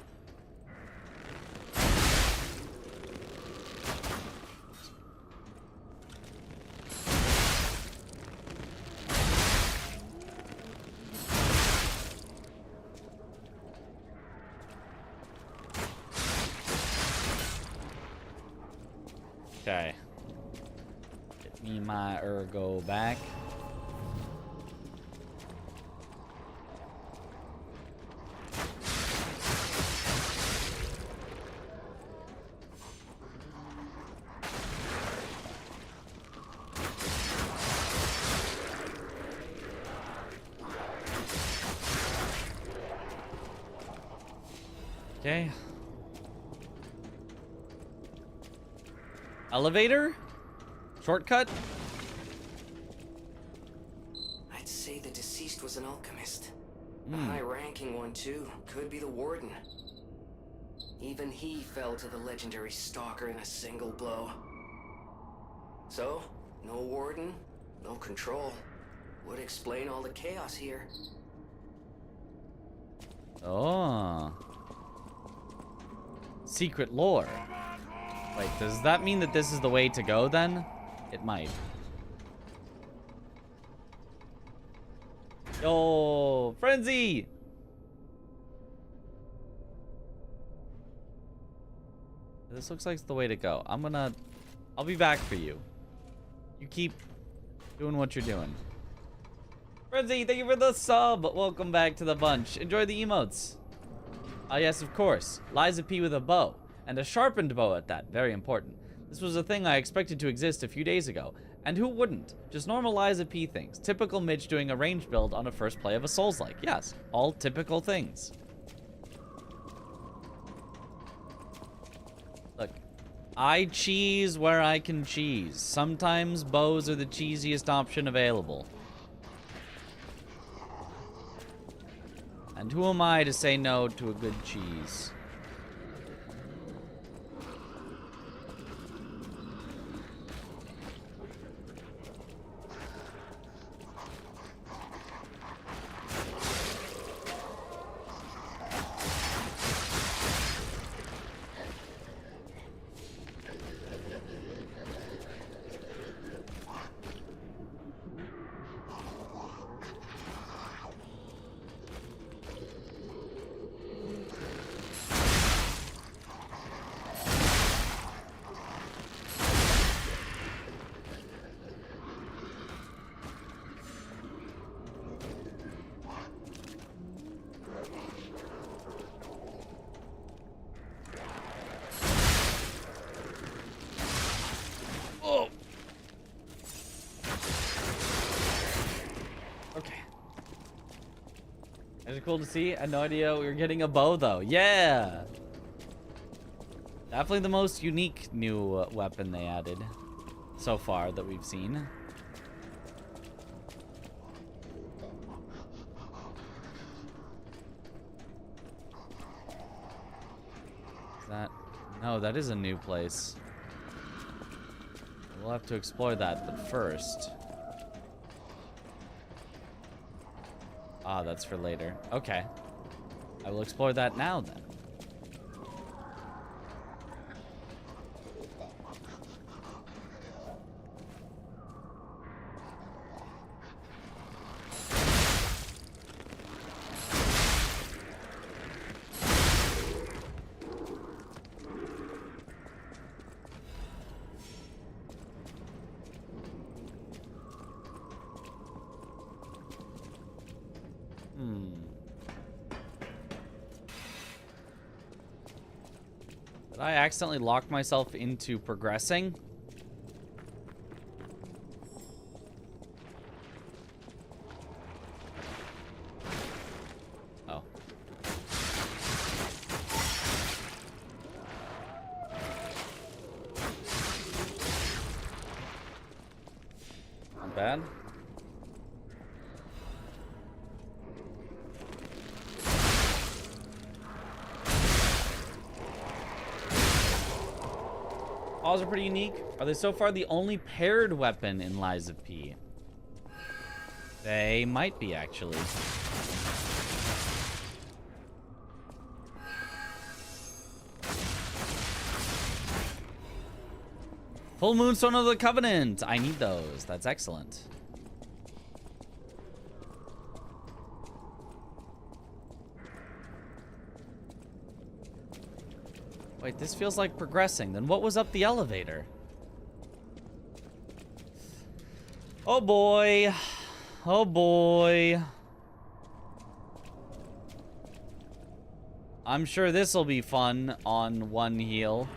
Okay. Get me my ergo back. Okay. Elevator? Shortcut? I'd say the deceased was an alchemist. A high-ranking one, too. Could be the warden. Even he fell to the legendary stalker in a single blow. So, no warden, no control. Would explain all the chaos here. Oh. Secret lore. Wait, does that mean that this is the way to go then? It might. Yo, Frenzy! This looks like it's the way to go. I'll be back for you. You keep doing what you're doing. Frenzy, thank you for the sub. Welcome back to the bunch. Enjoy the emotes. Ah, yes, of course. Liza P with a bow. And a sharpened bow at that. Very important. This was a thing I expected to exist a few days ago. And who wouldn't? Just normal Liza P things. Typical Mitch doing a range build on a first play of a Souls-like. Yes, all typical things. Look, I cheese where I can cheese. Sometimes bows are the cheesiest option available. And who am I to say no to a good cheese? cool to see. I had no idea we were getting a bow, though. Yeah! Definitely the most unique new weapon they added so far that we've seen. Is that... No, that is a new place. We'll have to explore that, but first... Ah, that's for later. Okay. I will explore that now, then. Did I accidentally lock myself into progressing? Oh. Not bad. Claws are pretty unique. Are they so far the only paired weapon in Lies of P? They might be, actually. Full Moonstone of the Covenant. I need those. That's excellent. Wait, this feels like progressing. Then what was up the elevator? Oh boy. Oh boy. I'm sure this will be fun on one heal.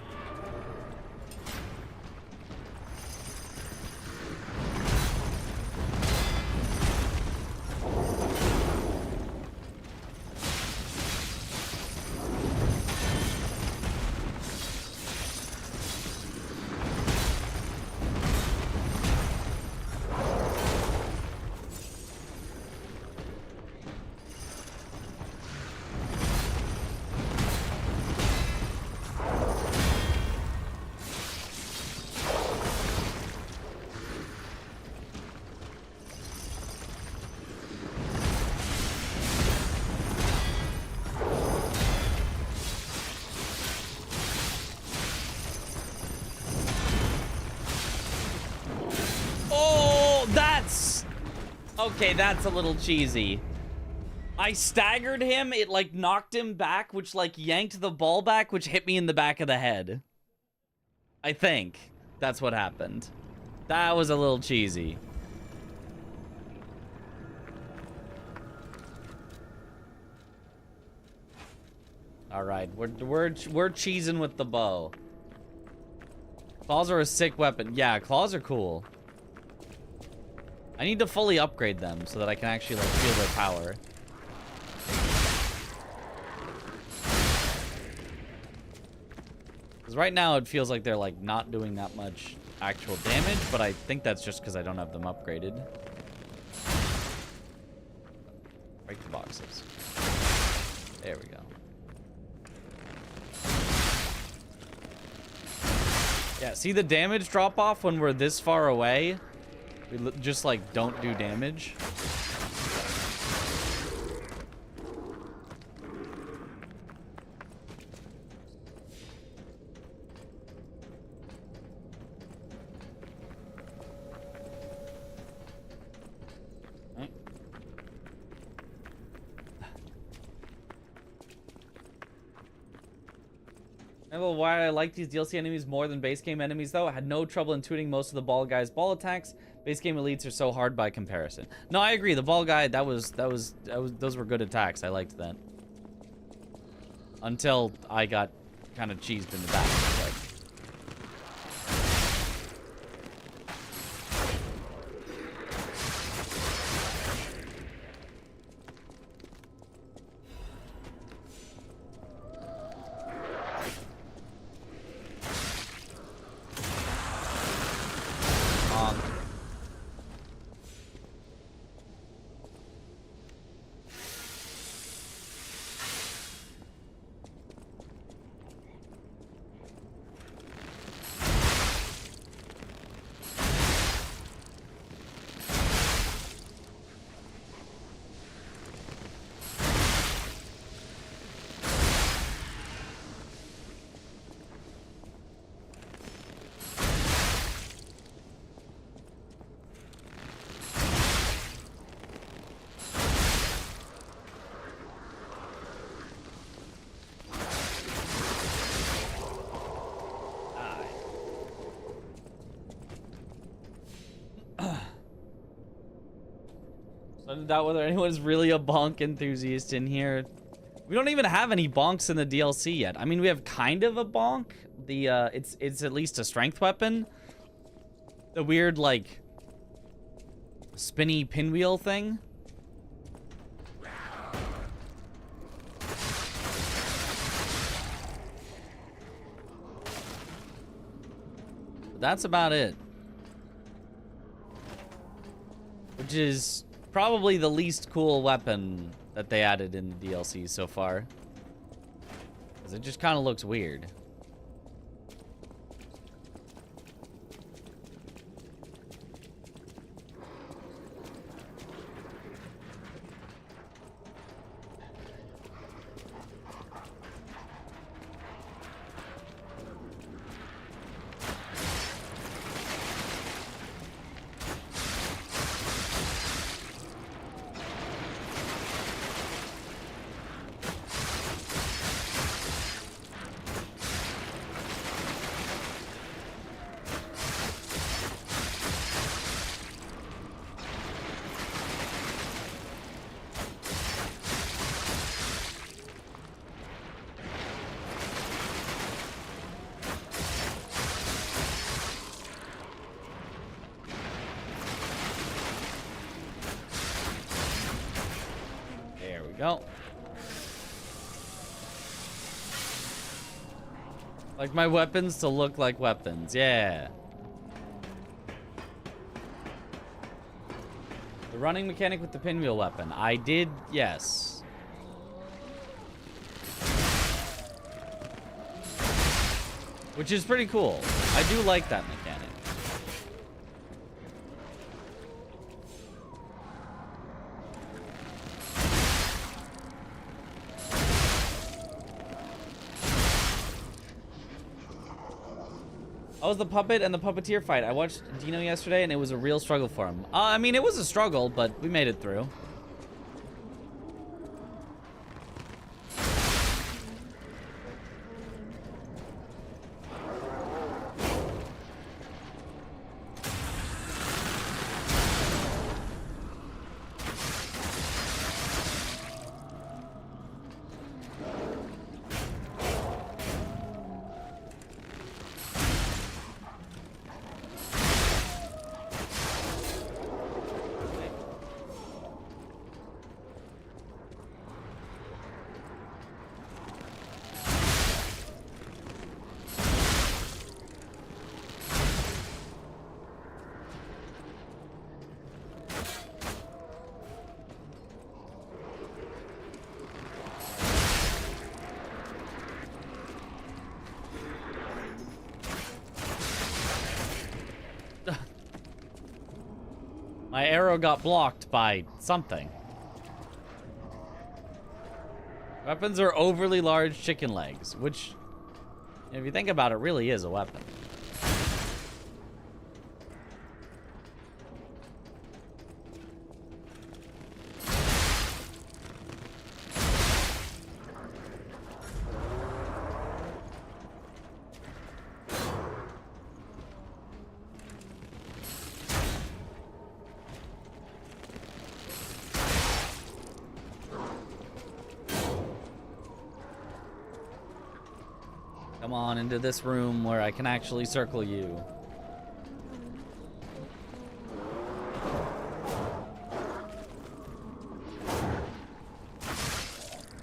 Okay, that's a little cheesy. I staggered him, it like knocked him back, which like yanked the ball back, which hit me in the back of the head. I think that's what happened. That was a little cheesy. All right, we're cheesing with the bow. Claws are a sick weapon. Yeah, claws are cool. I need to fully upgrade them so that I can actually like feel their power. Because right now it feels like they're like not doing that much actual damage, but I think that's just because I don't have them upgraded. Break the boxes. There we go. Yeah, see the damage drop off when we're this far away? We just like don't do damage. Right. Well, why I like these DLC enemies more than base game enemies though? I had no trouble intuiting most of the ball guy's ball attacks. Base game elites are so hard by comparison. No, I agree. The ball guy, those were good attacks. I liked that. Until I got kind of cheesed in the back. But... I doubt whether anyone's really a bonk enthusiast in here. We don't even have any bonks in the DLC yet. I mean, we have kind of a bonk. The it's at least a strength weapon. The weird like spinny pinwheel thing. But that's about it. Which is probably the least cool weapon that they added in the DLC so far. Because it just kind of looks weird. Go. Like my weapons to look like weapons, yeah. The running mechanic with the pinwheel weapon. I did, yes. Which is pretty cool. I do like that mechanic. How was the puppet and the puppeteer fight? I watched Dino yesterday and it was a real struggle for him. I mean, it was a struggle, but we made it through. My arrow got blocked by something. Weapons are overly large chicken legs, which, if you think about it, really is a weapon. Come on into this room where I can actually circle you.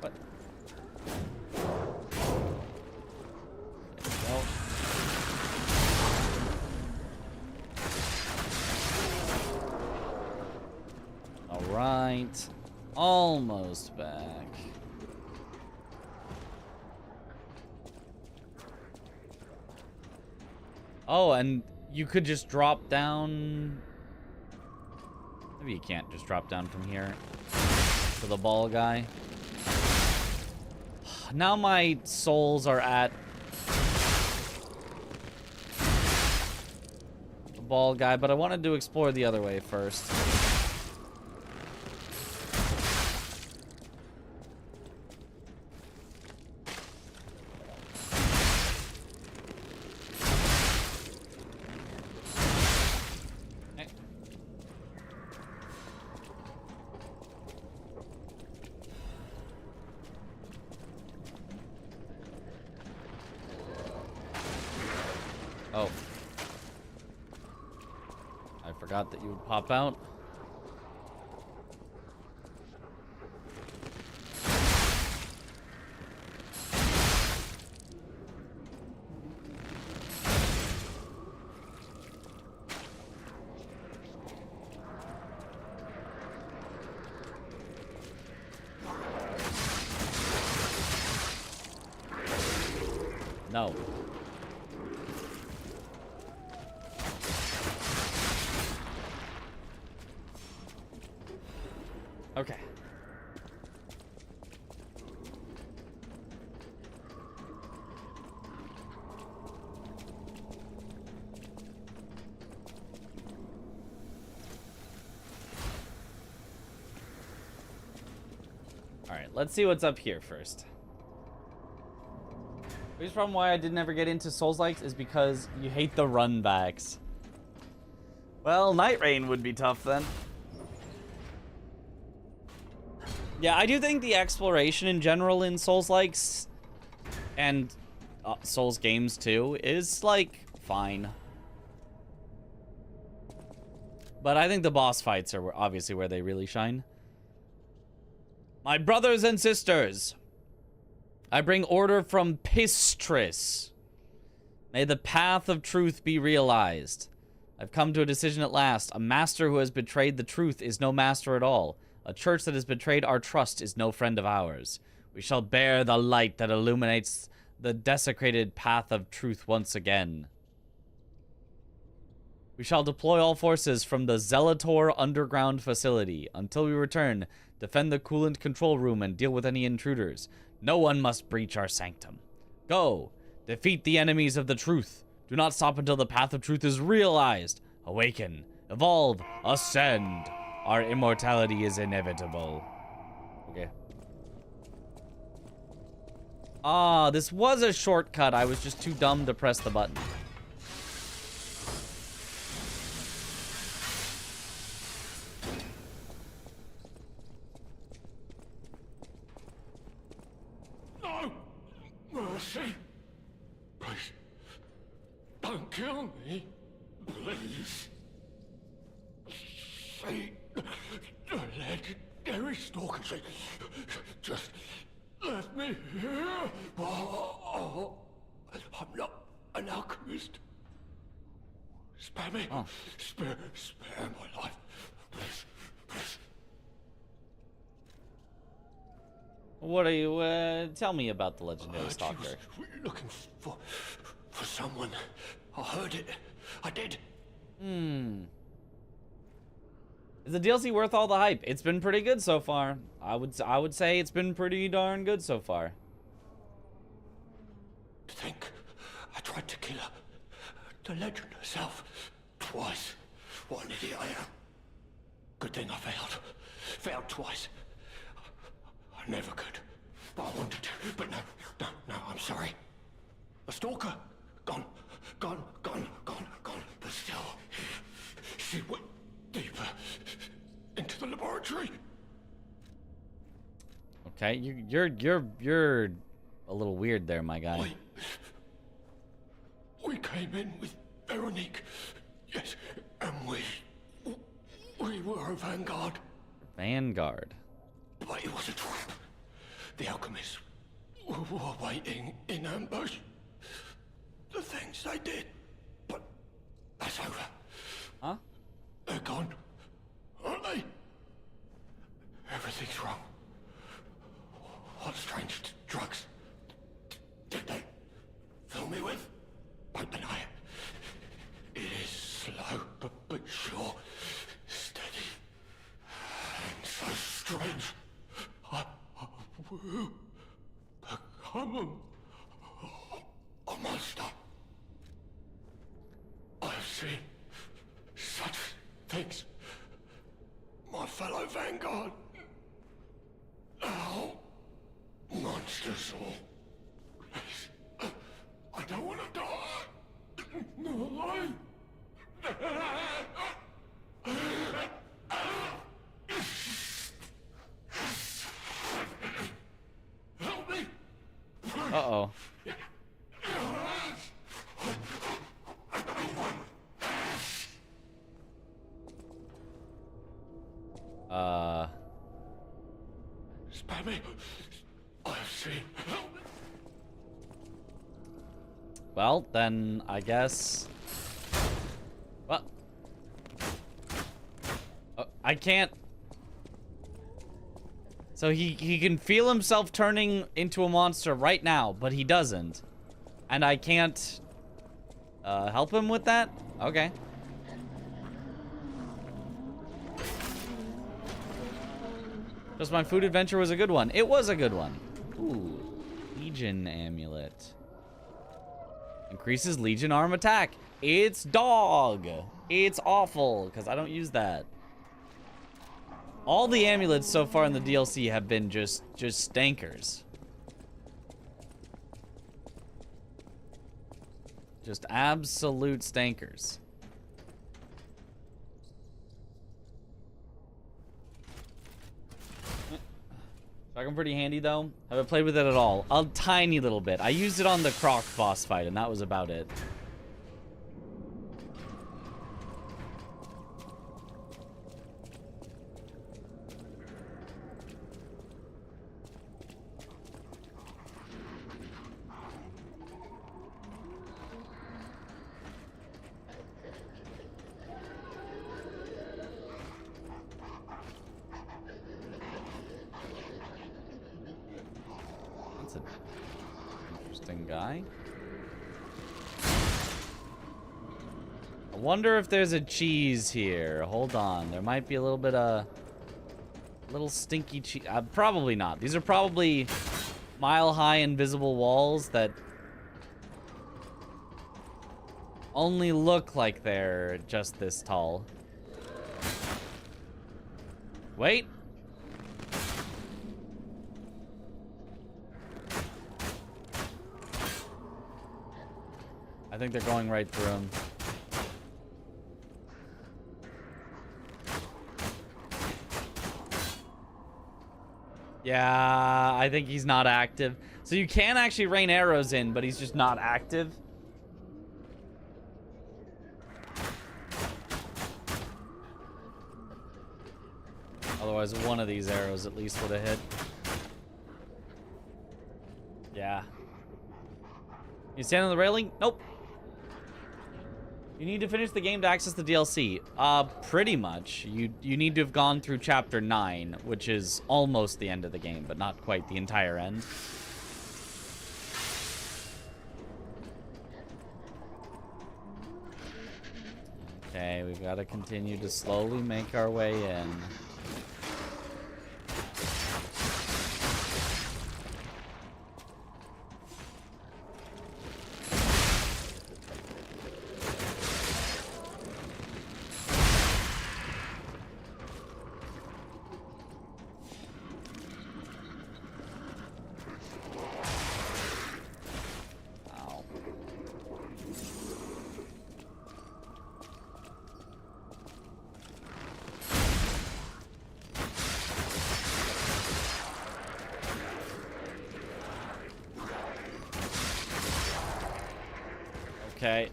What? There we go. All right. Almost back. Oh, and you could just drop down. Maybe you can't just drop down from here to the ball guy. Now my souls are at the ball guy, but I wanted to explore the other way first. Oh. I forgot that you would pop out. No. Okay. All right, let's see what's up here first. The biggest problem why I did never get into Souls-likes is because you hate the runbacks. Well, Night Rain would be tough then. Yeah, I do think the exploration in general in Souls-likes and Souls games too is like fine. But I think the boss fights are obviously where they really shine. My brothers and sisters, I bring order from Pistris. May the path of truth be realized. I've come to a decision at last. A master who has betrayed the truth is no master at all. A church that has betrayed our trust is no friend of ours. We shall bear the light that illuminates the desecrated path of truth once again. We shall deploy all forces from the Zelator underground facility. Until we return, defend the coolant control room and deal with any intruders. No one must breach our sanctum. Go, defeat the enemies of the truth. Do not stop until the path of truth is realized. Awaken, evolve, ascend. Our immortality is inevitable. Okay. Ah, this was a shortcut. I was just too dumb to press the button. No! Mercy! Please. Don't kill me. Please. Say... Legendary stalker. Just let me here. Oh, I'm not an alchemist. Spare me. Oh. Spare my life. Please, please. What are you, tell me about the legendary stalker. She was looking for someone. I heard it. I did. Is the DLC worth all the hype? It's been pretty good so far. I would say it's been pretty darn good so far. To think I tried to kill her. The legend herself. Twice. What an idiot I am. Good thing I failed. Failed twice. I never could. But I wanted to. But no, I'm sorry. A stalker. Gone. But still, she went deeper into the laboratory. Okay, you're a little weird there, my guy. We came in with Veronique. Yes, and we were a vanguard. Vanguard. But it was a trap. The Alchemists were waiting in ambush. The things they did. But that's over. Huh? They're gone. Aren't they? Everything's wrong. What strange drugs did they fill me with? Don't deny it. It is slow, but sure. Steady. And so strange. I will become a monster. I've seen such things. My fellow vanguard. Now, monsters all. Please. I don't want to die. No, help me. Uh-oh. Well, then I guess... Well... Oh, I can't... So he can feel himself turning into a monster right now, but he doesn't. And I can't... help him with that? Okay. Just my food adventure was a good one. It was a good one. Ooh. Legion amulet. Increases Legion arm attack. It's dog. It's awful, because I don't use that. All the amulets so far in the DLC have been just stankers. Just absolute stankers. Shotgun pretty handy though. Haven't played with it at all. A tiny little bit. I used it on the Crot boss fight and that was about it. Guy. I wonder if there's a cheese here. Hold on. There might be a little bit of... little stinky cheese. Probably not. These are probably mile-high invisible walls that only look like they're just this tall. Wait. I think they're going right through him. Yeah, I think he's not active. So you can actually rain arrows in, but he's just not active. Otherwise, one of these arrows at least would have hit. Yeah. You stand on the railing? Nope. You need to finish the game to access the DLC. Pretty much. You need to have gone through chapter 9, which is almost the end of the game, but not quite the entire end. Okay, we've got to continue to slowly make our way in. Okay.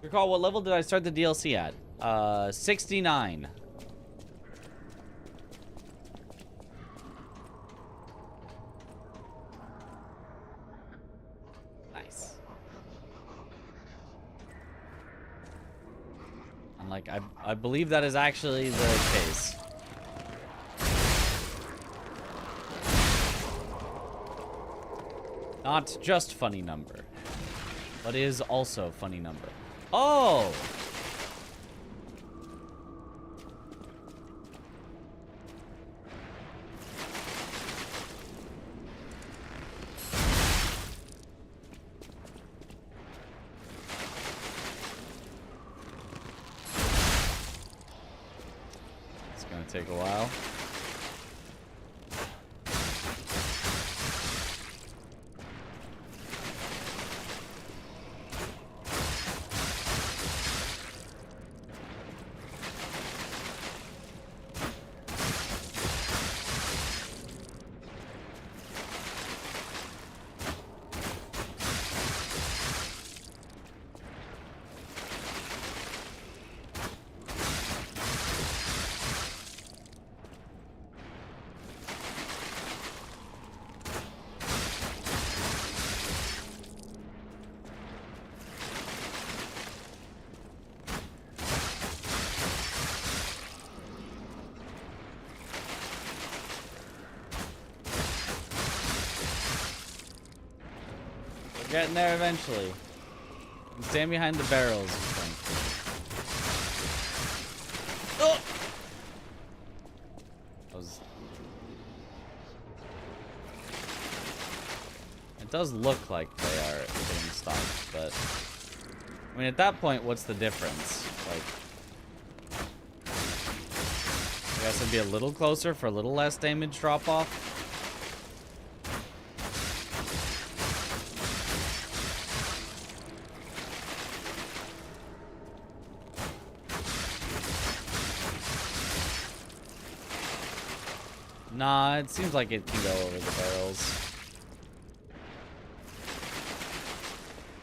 Recall, what level did I start the DLC at? 69. Nice. And like, I believe that is actually the case. Not just funny number, but is also funny number. Oh! It's gonna take a while. Getting there eventually. Stand behind the barrels. Oh! It does look like they are getting stopped, but I mean, at that point, what's the difference? Like, I guess it'd be a little closer for a little less damage drop off. Nah, it seems like it can go over the barrels.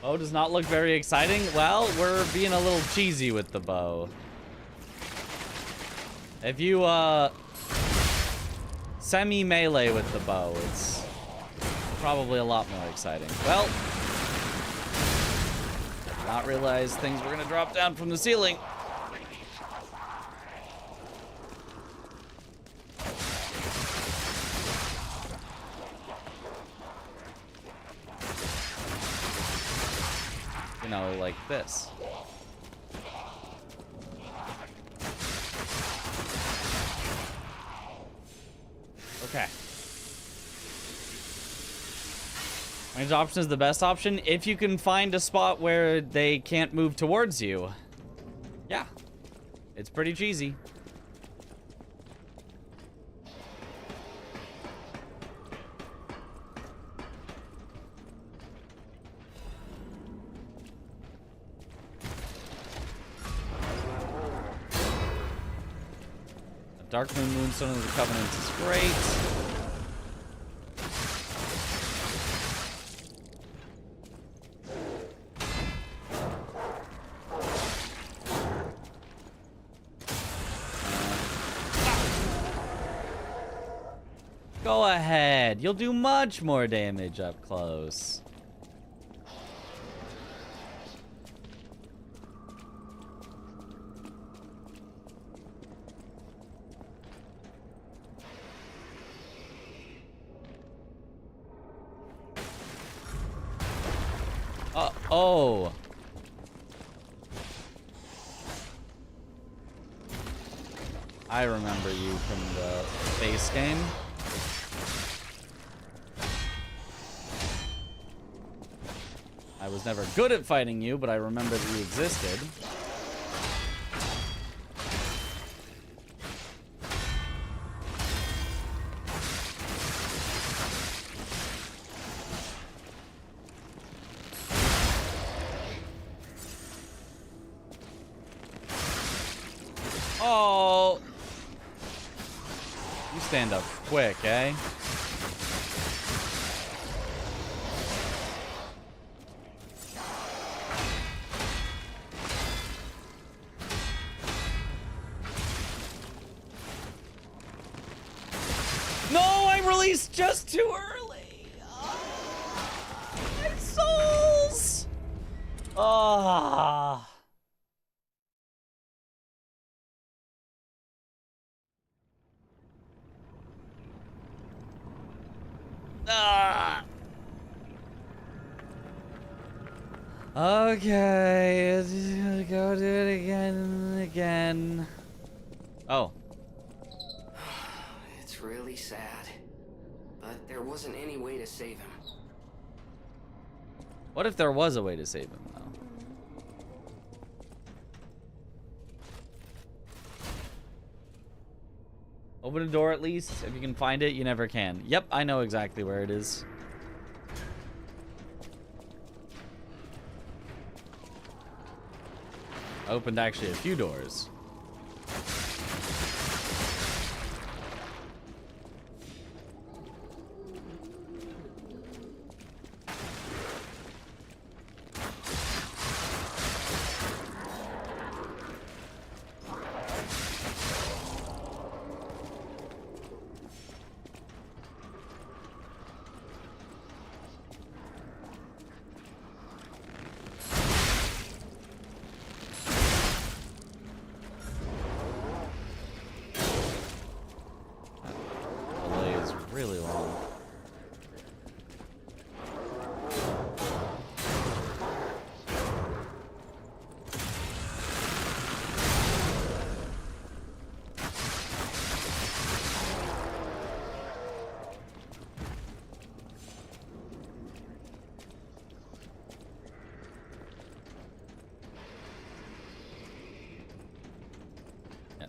Bow does not look very exciting. Well, we're being a little cheesy with the bow. If you, semi-melee with the bow, it's probably a lot more exciting. Well, I did not realize things were gonna drop down from the ceiling. You know, like this. Okay. Range option is the best option if you can find a spot where they can't move towards you. Yeah. It's pretty cheesy. Dark Moon Moonstone of the Covenant is great. Go ahead. You'll do much more damage up close. Oh. I remember you from the base game. I was never good at fighting you, but I remember that you existed. Oh! You stand up quick, eh? No, I released just too early. Oh, my souls. Ah. Ah. Okay, go do it again and again. Oh. It's really sad, but there wasn't any way to save him. What if there was a way to save him, though? Open a door at least. If you can find it, you never can. Yep, I know exactly where it is. I opened actually a few doors.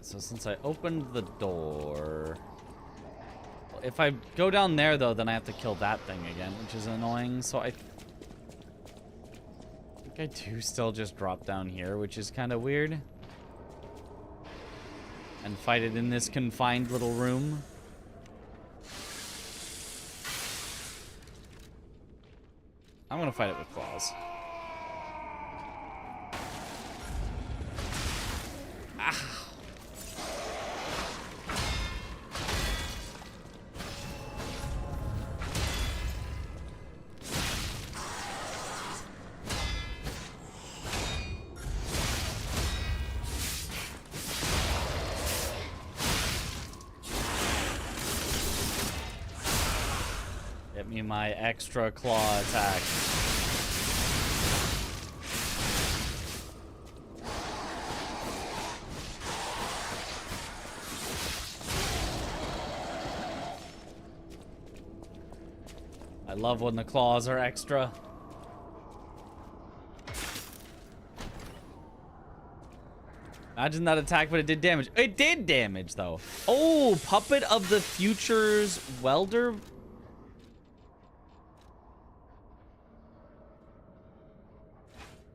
so since I opened the door... If I go down there, though, then I have to kill that thing again, which is annoying. So I think I do still just drop down here, which is kind of weird. And fight it in this confined little room. I'm gonna fight it with claws. Ah. Get me my extra claw attack. I love when the claws are extra. Imagine that attack, but it did damage. It did damage, though. Oh, Puppet of the Future's Welder.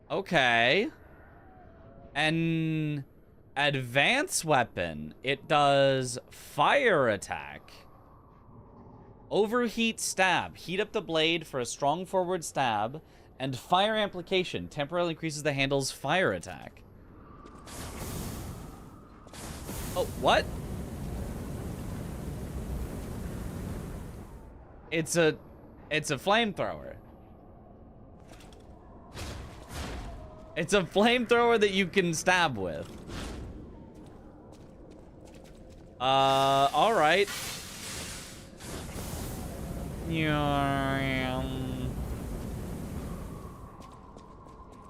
Okay. An advanced weapon. It does fire attack. Overheat stab. Heat up the blade for a strong forward stab. And fire amplification. Temporarily increases the handle's fire attack. Oh, what? It's a flamethrower. It's a flamethrower that you can stab with. All right.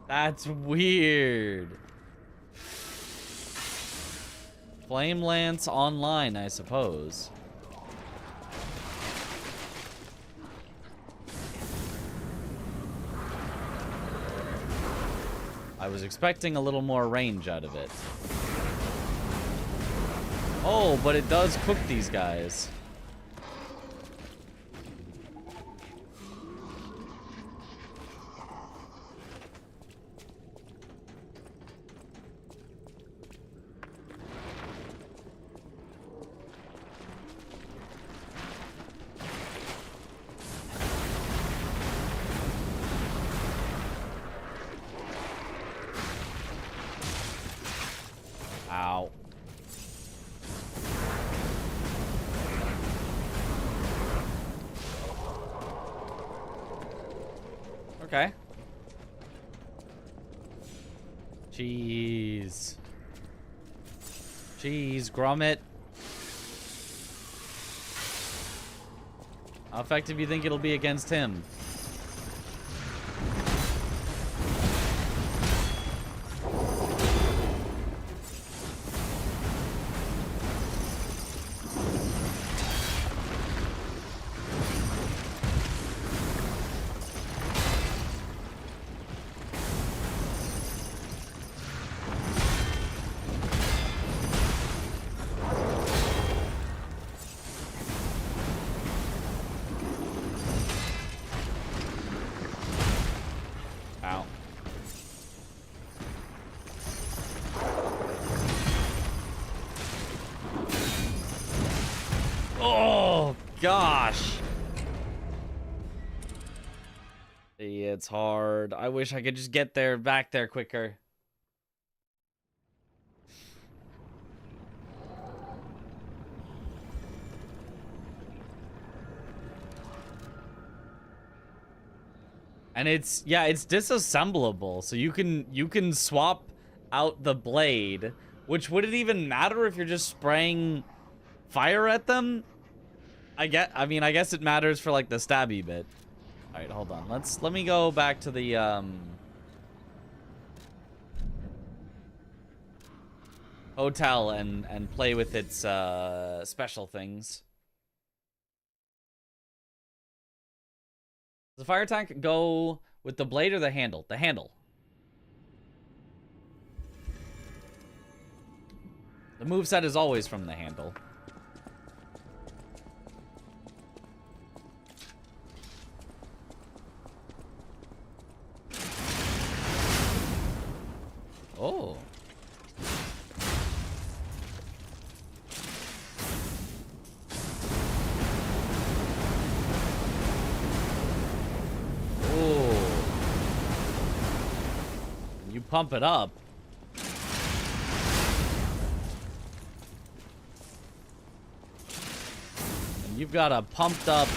That's weird. Flame Lance online, I suppose. I was expecting a little more range out of it. Oh, but it does cook these guys. Ow. Okay. Jeez. Jeez, Grommet. How effective do you think it'll be against him? Gosh. Yeah, it's hard. I wish I could just get there, back there quicker. And it's, yeah, it's disassemblable, so you can swap out the blade, which wouldn't even matter if you're just spraying fire at them. I mean, I guess it matters for like the stabby bit. All right, hold on. Let me go back to the hotel and play with its special things. Does the fire attack go with the blade or the handle? The handle. The moveset is always from the handle. Oh. Oh. You pump it up. And you've got a pumped up.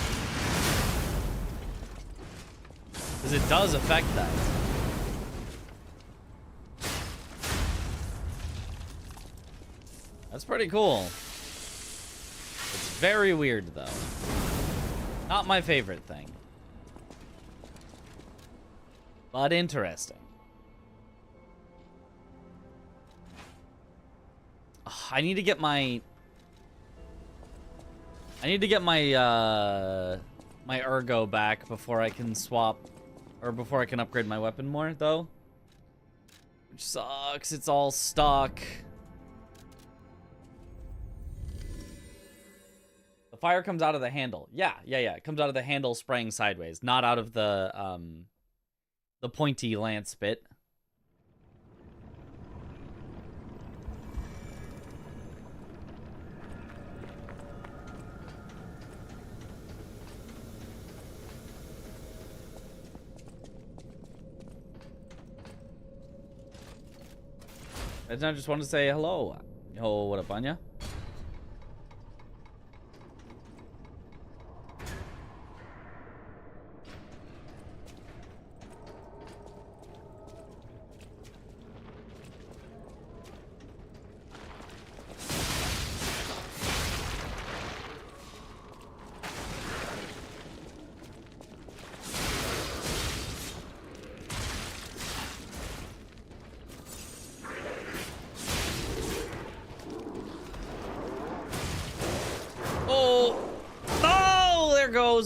Because it does affect that. That's pretty cool. It's very weird, though. Not my favorite thing. But interesting. Ugh, I need to get my... my ergo back before I can swap... Or before I can upgrade my weapon more, though. Which sucks. It's all stuck. Fire comes out of the handle. Yeah. It comes out of the handle spraying sideways, not out of the pointy lance bit. I just want to say hello. Yo, what up, Anya?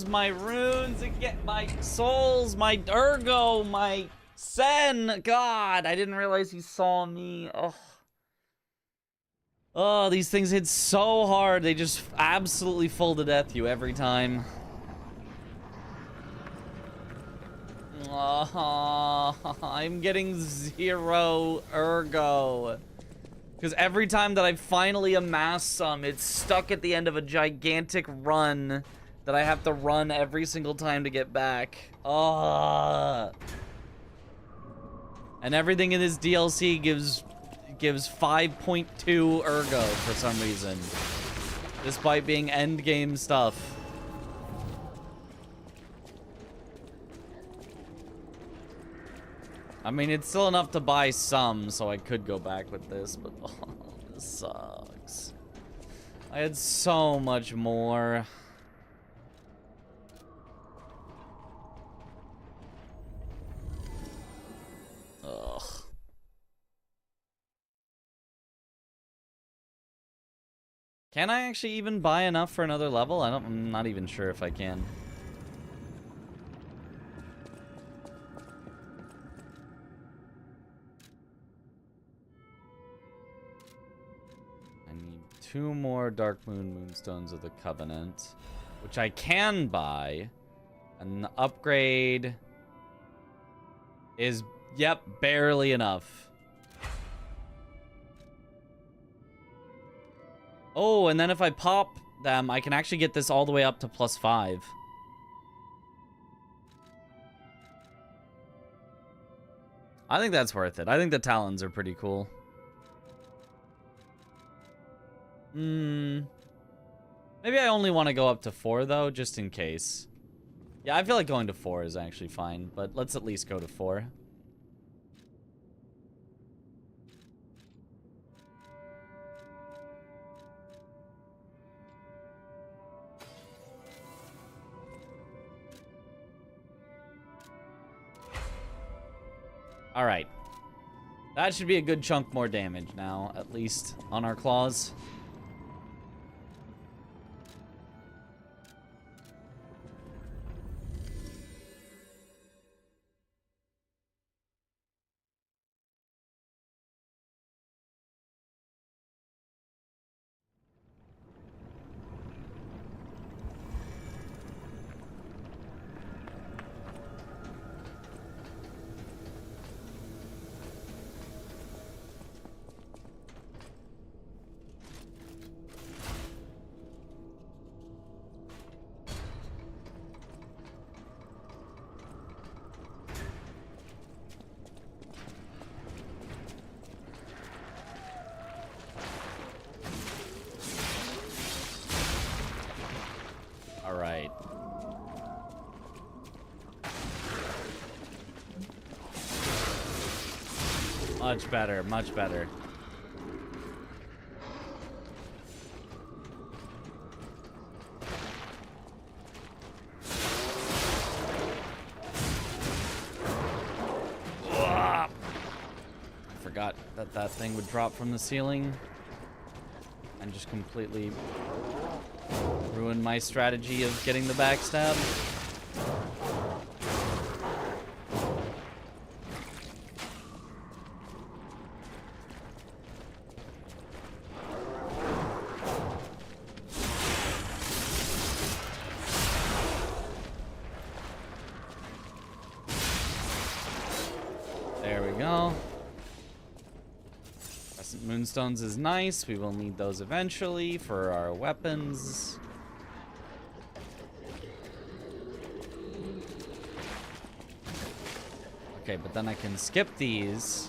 My runes again, my souls, my ergo, my sen. God, I didn't realize he saw me. Oh, these things hit so hard. They just absolutely full to death you every time. I'm getting 0 ergo. Because every time that I finally amass some, it's stuck at the end of a gigantic run that I have to run every single time to get back. And everything in this DLC gives 5.2 ergo for some reason, despite being endgame stuff. I mean, it's still enough to buy some, so I could go back with this, but this sucks. I had so much more. Ugh. Can I actually even buy enough for another level? I'm not even sure if I can. I need 2 more Dark Moon Moonstones of the Covenant, which I can buy. And the upgrade is... Yep, barely enough. Oh, and then if I pop them, I can actually get this all the way up to +5. I think that's worth it. I think the Talons are pretty cool. Maybe I only want to go up to 4, though, just in case. Yeah, I feel like going to 4 is actually fine, but let's at least go to 4. All right. That should be a good chunk more damage now, at least on our claws. Much better, much better. I forgot that that thing would drop from the ceiling and just completely ruin my strategy of getting the backstab. There we go. Crescent Moonstones is nice. We will need those eventually for our weapons. Okay, but then I can skip these.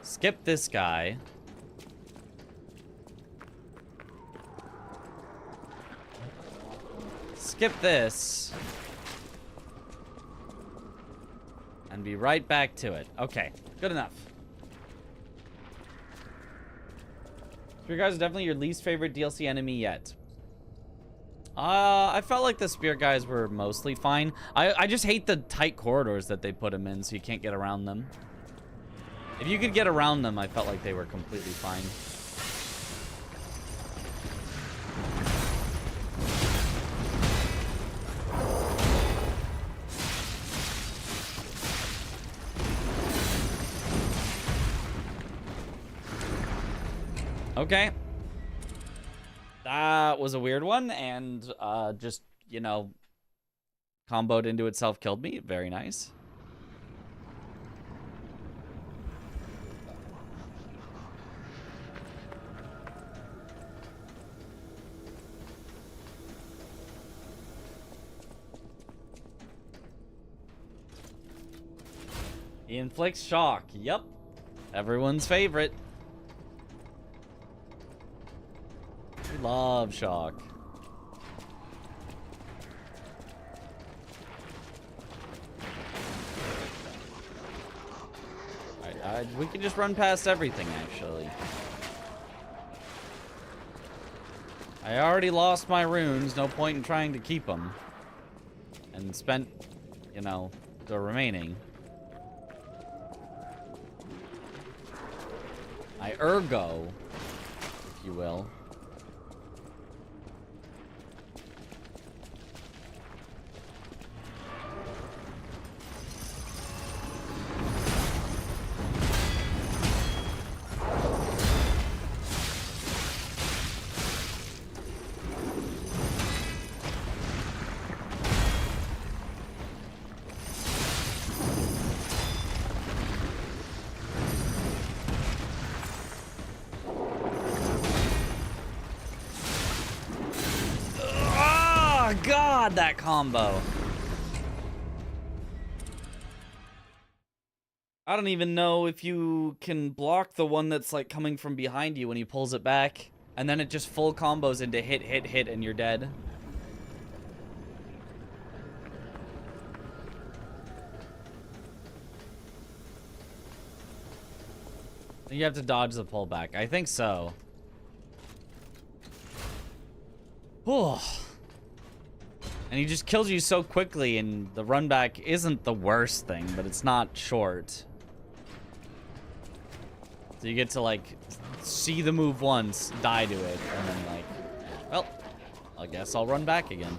Skip this guy. Skip this. And be right back to it. Okay, good enough. Spear guys are definitely your least favorite DLC enemy yet. I felt like the spear guys were mostly fine. I just hate the tight corridors that they put them in, so you can't get around them. If you could get around them, I felt like they were completely fine. Okay. That was a weird one, and just, you know, comboed into itself, killed me. Very nice. He inflicts shock. Yep. Everyone's favorite. We love shock. We can just run past everything, actually. I already lost my runes. No point in trying to keep them. And spent, you know, the remaining. My ergo, if you will. God, that combo. I don't even know if you can block the one that's like coming from behind you when he pulls it back. And then it just full combos into hit, hit, hit, and you're dead. You have to dodge the pullback. I think so. Oh. And he just kills you so quickly, and the run back isn't the worst thing, but it's not short. So you get to, like, see the move once, die to it, and then, like, well, I guess I'll run back again.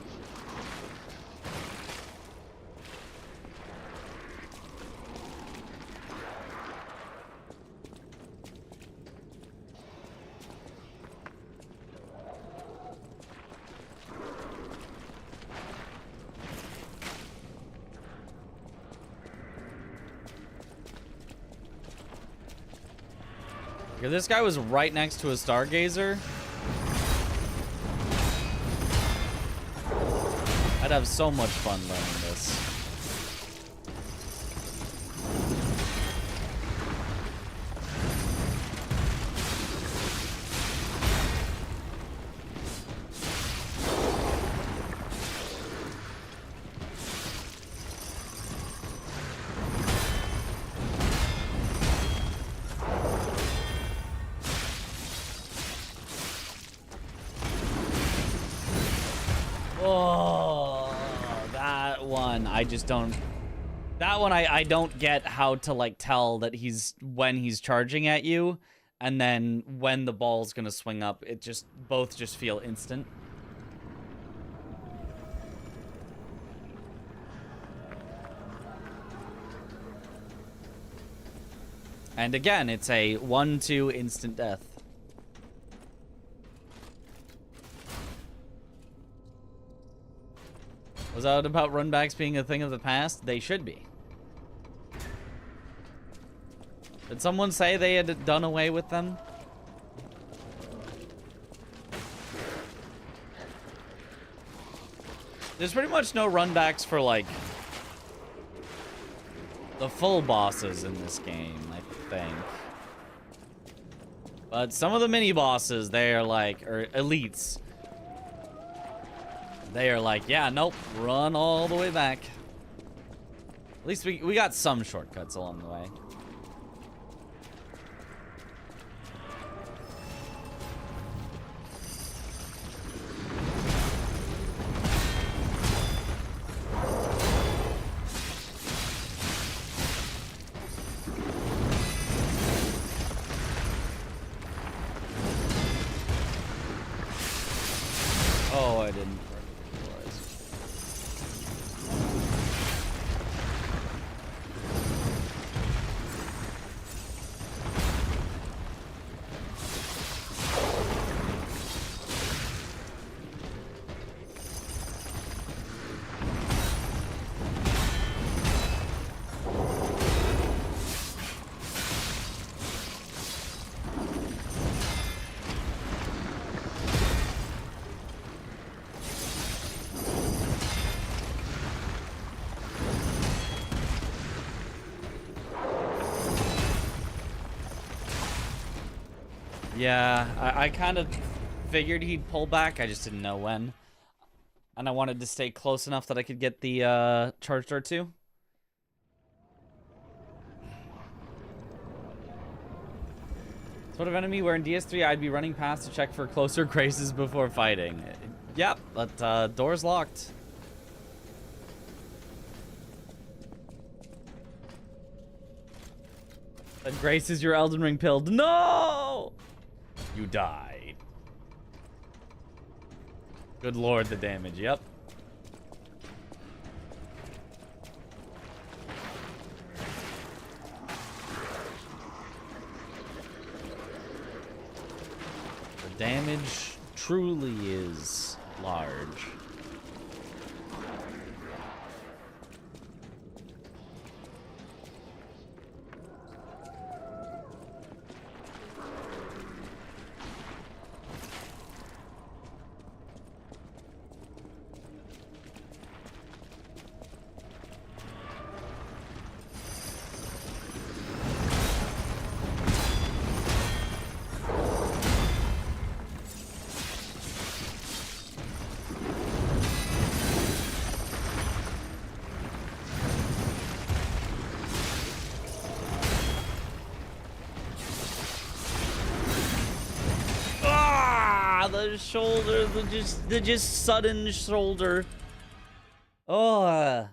If this guy was right next to a stargazer, I'd have so much fun learning this. Oh, that one. I just don't... That one, I don't get how to, like, tell that when he's charging at you, and then when the ball's gonna swing up. It just... Both just feel instant. And again, it's a 1-2 instant death. Was that about runbacks being a thing of the past? They should be. Did someone say they had done away with them? There's pretty much no runbacks for, like, the full bosses in this game, I think. But some of the mini bosses, they are like, or elites, they are like, yeah, nope, run all the way back. At least we got some shortcuts along the way. Oh, I didn't realize. Yeah, I kind of figured he'd pull back. I just didn't know when. And I wanted to stay close enough that I could get the charge dart too. Sort of enemy where in DS3 I'd be running past to check for closer graces before fighting. Yep, but door's locked. And Grace is your Elden Ring pilled. No! You died. Good lord, the damage. Yep. The damage truly is large. The shoulder, the just sudden shoulder. Oh.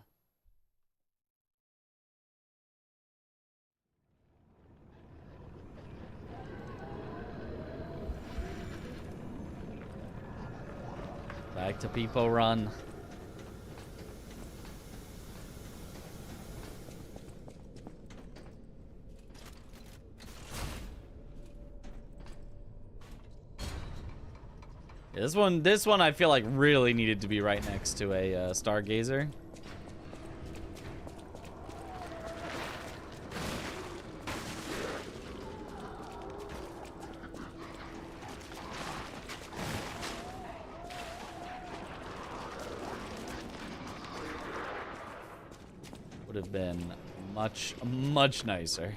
Back to People Run. Yeah, this one I feel like really needed to be right next to a Stargazer. Would have been much, much nicer.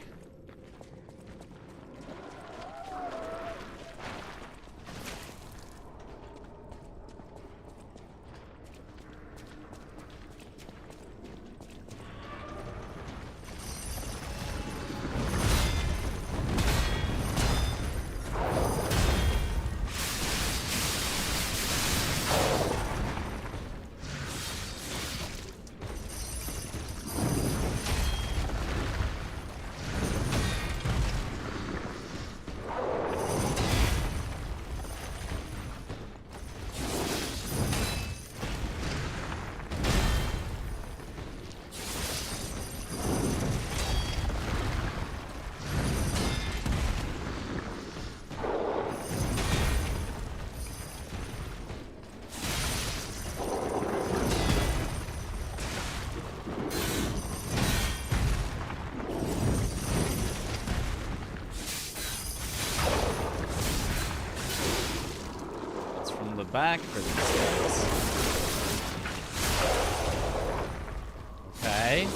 back for these guys. Okay.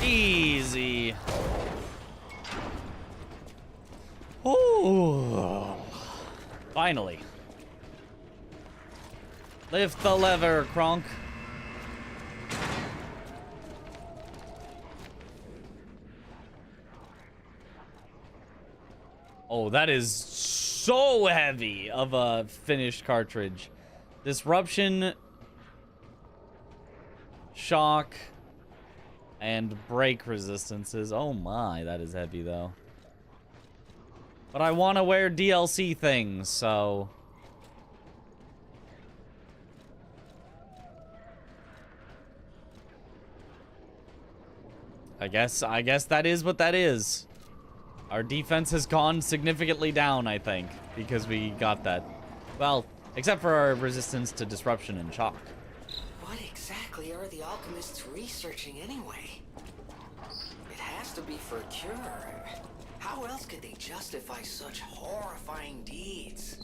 Easy. Ooh. Finally. Lift the lever, Kronk. Oh, that is so heavy of a finished cartridge. Disruption, shock, and break resistances. Oh my, that is heavy though. But I want to wear DLC things, so... I guess that is what that is. Our defense has gone significantly down, I think, because we got that. Well, except for our resistance to disruption and shock. What exactly are the alchemists researching anyway? It has to be for a cure. How else could they justify such horrifying deeds?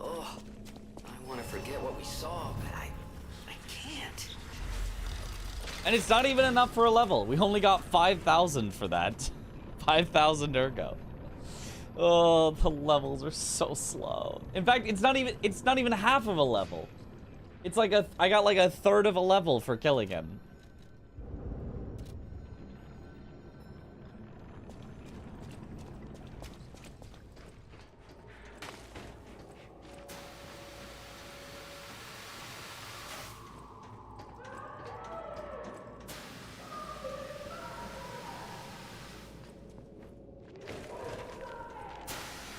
Oh, I want to forget what we saw, but I can't. And it's not even enough for a level. We only got 5,000 for that. 5,000 ergo. Oh, the levels are so slow. In fact, it's not even half of a level. It's like I got like a third of a level for killing him.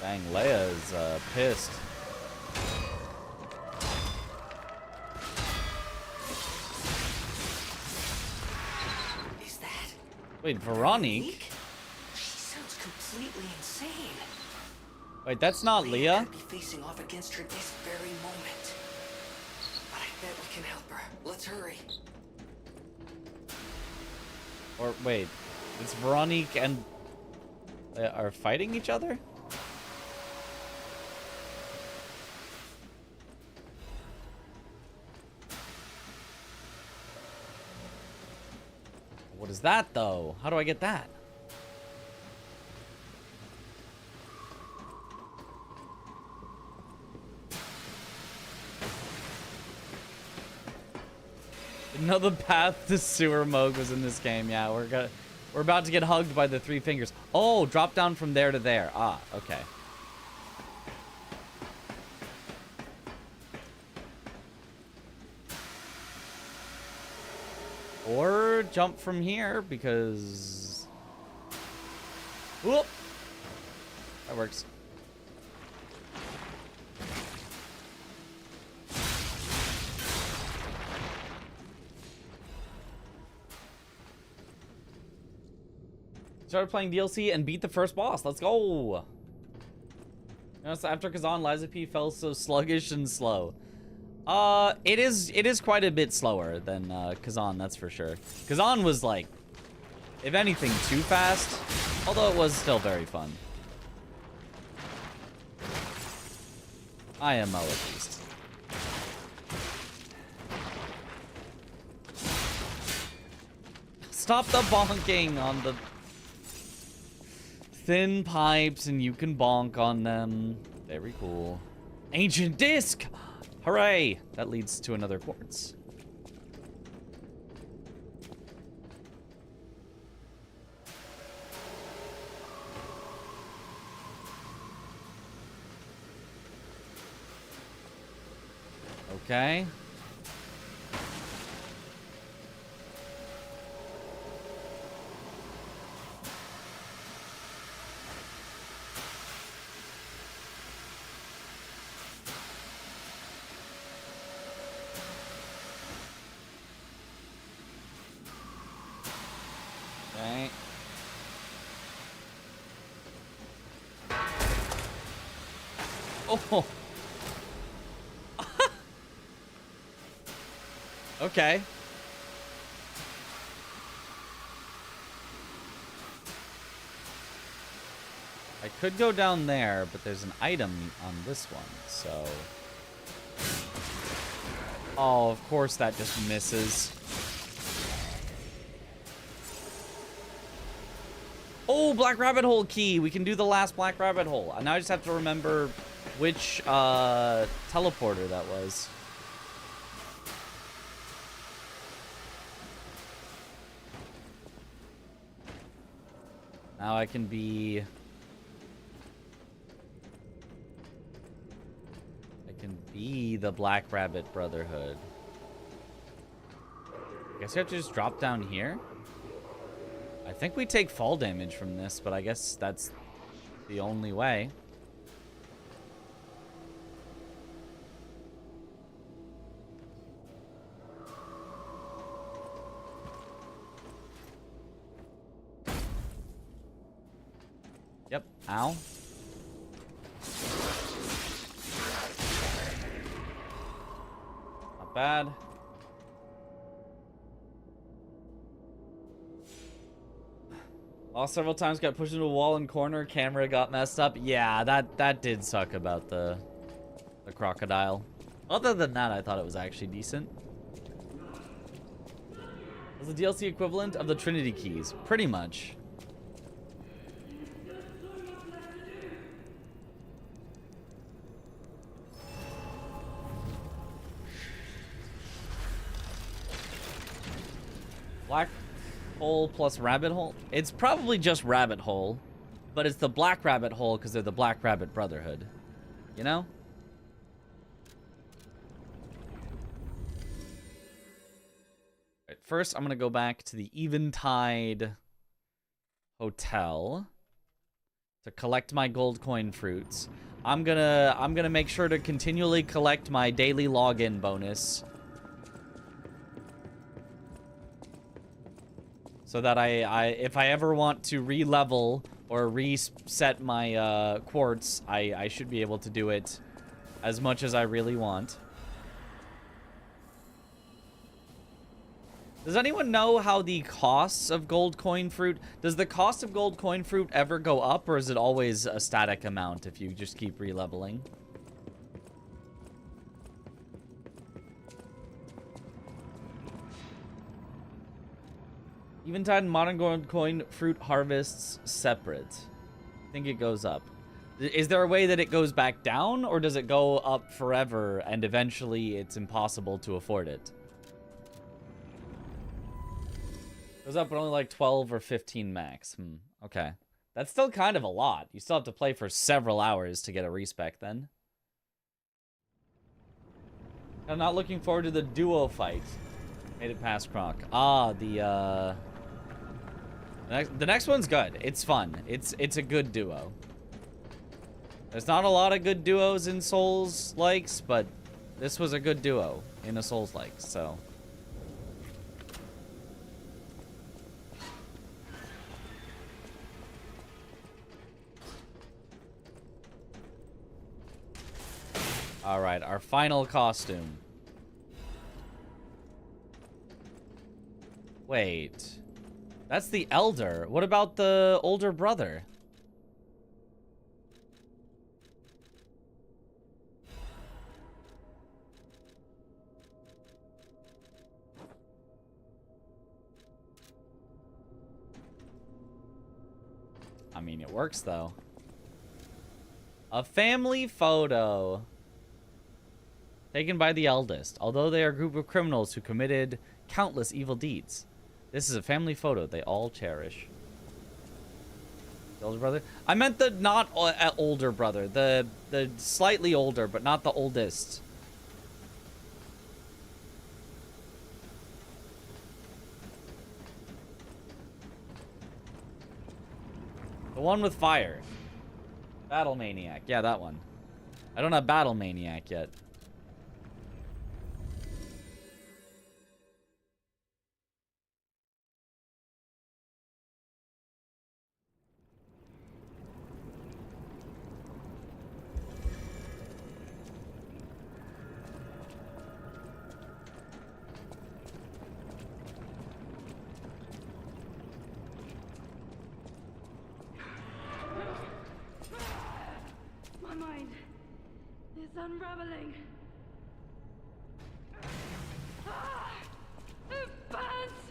Dang, Leia is pissed. Is that? Wait, Veronique? She sounds completely insane. Wait, that's not Leah? Could be facing off against her this very moment. But I bet we can help her. Let's hurry. Or wait, it's Veronique and Leia are fighting each other? What is that, though? How do I get that? Didn't know the path to sewer mode was in this game. Yeah, we're about to get hugged by the three fingers. Oh, drop down from there to there. Ah, okay. Or jump from here, because... Whoop! That works. Started playing DLC and beat the first boss. Let's go! You know, so after Kazan, Liza P felt so sluggish and slow. It is quite a bit slower than Kazan, that's for sure. Kazan was like, if anything, too fast, although it was still very fun. IMO at least. Stop the bonking on the thin pipes and you can bonk on them. Very cool. Ancient disc! Hooray! That leads to another quartz. Okay. Okay. Oh. Okay. I could go down there, but there's an item on this one, so... Oh, of course that just misses. Oh, Black Rabbit Hole key! We can do the last Black Rabbit Hole. And now I just have to remember which teleporter that was. Now I can be... the Black Rabbit Brotherhood. I guess I have to just drop down here? I think we take fall damage from this, but I guess that's the only way. Yep, ow. Not bad. Lost several times, got pushed into a wall and corner, camera got messed up. Yeah, that did suck about the crocodile. Other than that, I thought it was actually decent. It was the DLC equivalent of the Trinity keys, pretty much. Black hole plus rabbit hole? It's probably just rabbit hole, but it's the Black Rabbit Hole because they're the Black Rabbit Brotherhood. You know? Right, first, I'm gonna go back to the Eventide Hotel to collect my gold coin fruits. I'm gonna make sure to continually collect my daily login bonus. So that if I ever want to re-level or reset my quartz, I should be able to do it as much as I really want. Does anyone know how the costs of gold coin fruit... Does the cost of gold coin fruit ever go up, or is it always a static amount if you just keep re-leveling? Eventide and modern gold coin fruit harvests separate. I think it goes up. Is there a way that it goes back down, or does it go up forever and eventually it's impossible to afford it? Goes up but only like 12 or 15 max. Okay. That's still kind of a lot. You still have to play for several hours to get a respec then. I'm not looking forward to the duo fight. Made it past Croc. Ah, the next one's good. It's fun. It's a good duo. There's not a lot of good duos in Souls-likes, but this was a good duo in a Souls-like, so... Alright, our final costume. Wait. That's the elder. What about the older brother? I mean, it works, though. A family photo. Taken by the eldest. Although they are a group of criminals who committed countless evil deeds. This is a family photo they all cherish. The older brother? I meant the not older brother. The slightly older, but not the oldest. The one with fire. Battle Maniac. Yeah, that one. I don't have Battle Maniac yet. My mind is unraveling. It burns!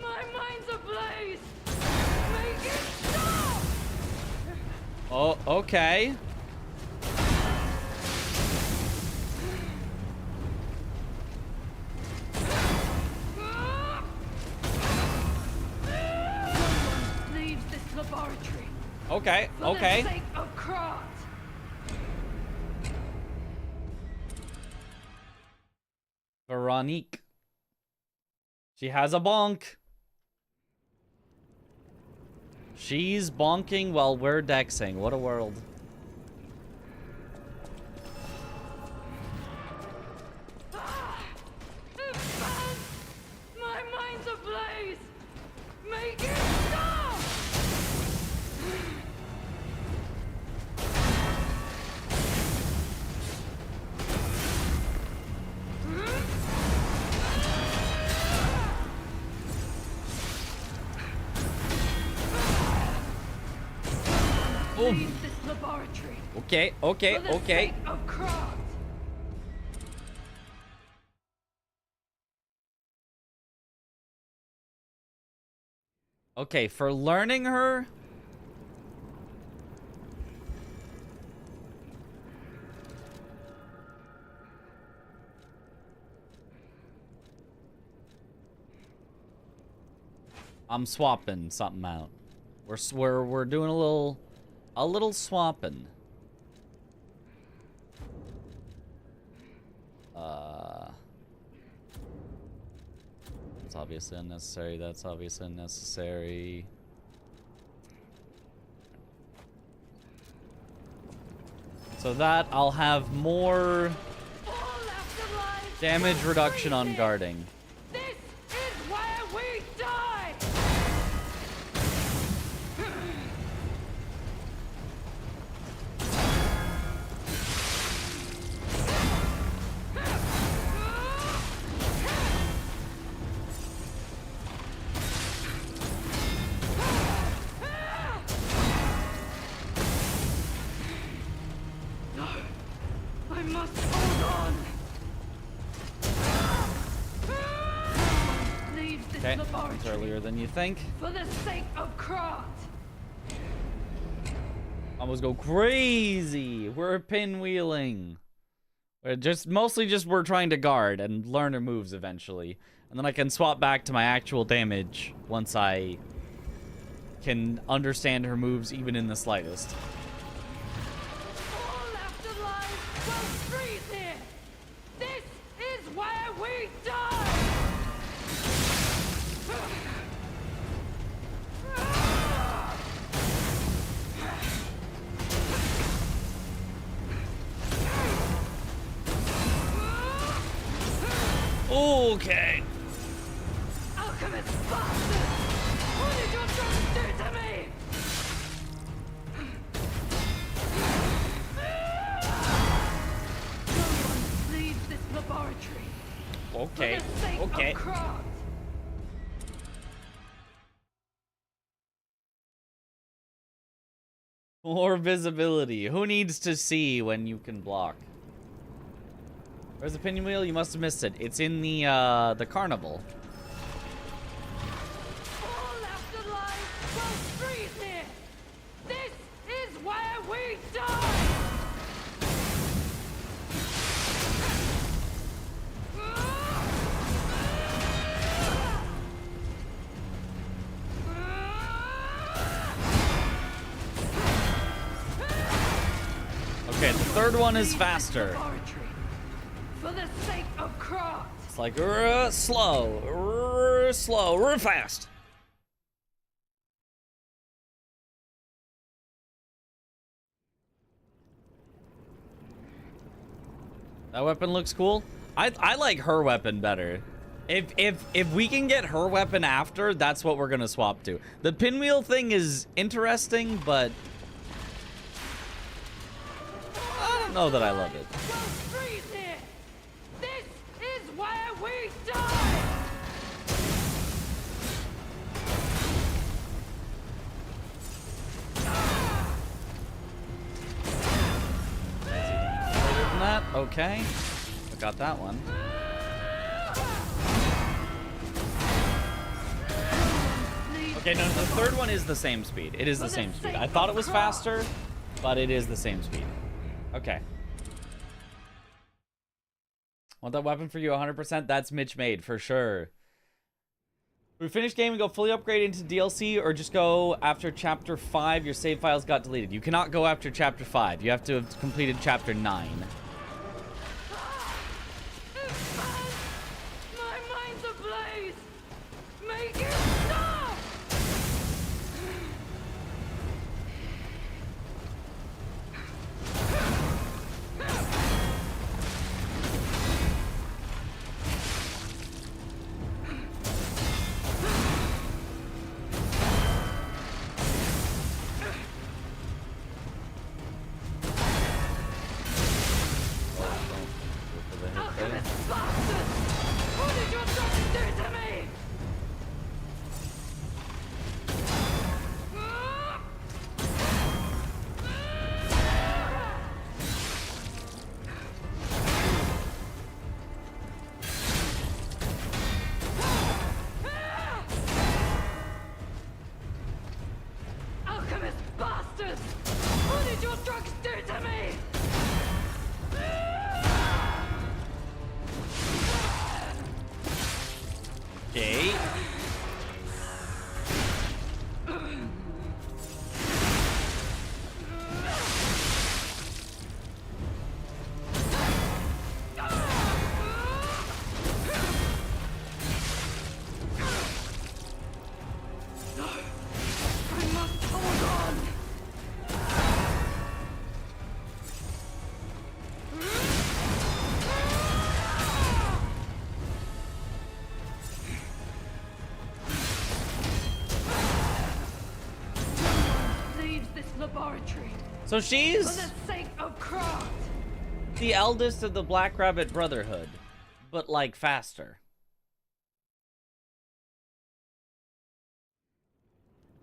My mind's ablaze! Make it stop! Oh, okay. Leaves this laboratory. Okay, okay. For the sake of Crot. Veronique. She has a bonk. She's bonking while we're dexing. What a world. It burns! My mind's ablaze! Make it stop! Leave this laboratory. Okay, okay, For the okay. sake of Crot. Okay, for learning her. I'm swapping something out. We're doing a little swapping. That's obviously unnecessary. That's obviously unnecessary. So that I'll have more damage reduction on guarding. This is where we die! No, I must hold on. Leaves this Okay, laboratory. it's earlier than you think. For the sake of Crot. Almost go crazy. We're pinwheeling. Mostly just we're trying to guard and learn her moves eventually. And then I can swap back to my actual damage once I can understand her moves even in the slightest. All afterlives will freeze here. This is where we die. Okay. Alchemist bastard! What did your drugs do to me? Someone leaves this laboratory. Okay. For the sake Okay. of Crot. More visibility. Who needs to see when you can block? Where's the pinwheel? You must have missed it. It's in the carnival. All afterlife will freeze here. This is where we die. Okay, the third one is faster. For the sake of Crot. It's like slow, fast. That weapon looks cool. I like her weapon better. If we can get her weapon after, that's what we're gonna swap to. The pinwheel thing is interesting, but I don't know that I love it. This is where we die. Better than that? Okay. I got that one. Okay, no, the third one is the same speed. It is the same speed. I thought it was faster, but it is the same speed. Okay. Want that weapon for you 100%? That's Mitch made, for sure. We finish game and go fully upgrade into DLC, or just go after Chapter 5, your save files got deleted. You cannot go after Chapter 5. You have to have completed Chapter 9. My mind's ablaze. Make it stop. Alchemist bastard! What did your son do to me? Alchemist bastards! What did your drugs do to me? Okay. I must hold on. Leaves this laboratory So for she's the sake of Crot. the eldest of the Black Rabbit Brotherhood, but like faster.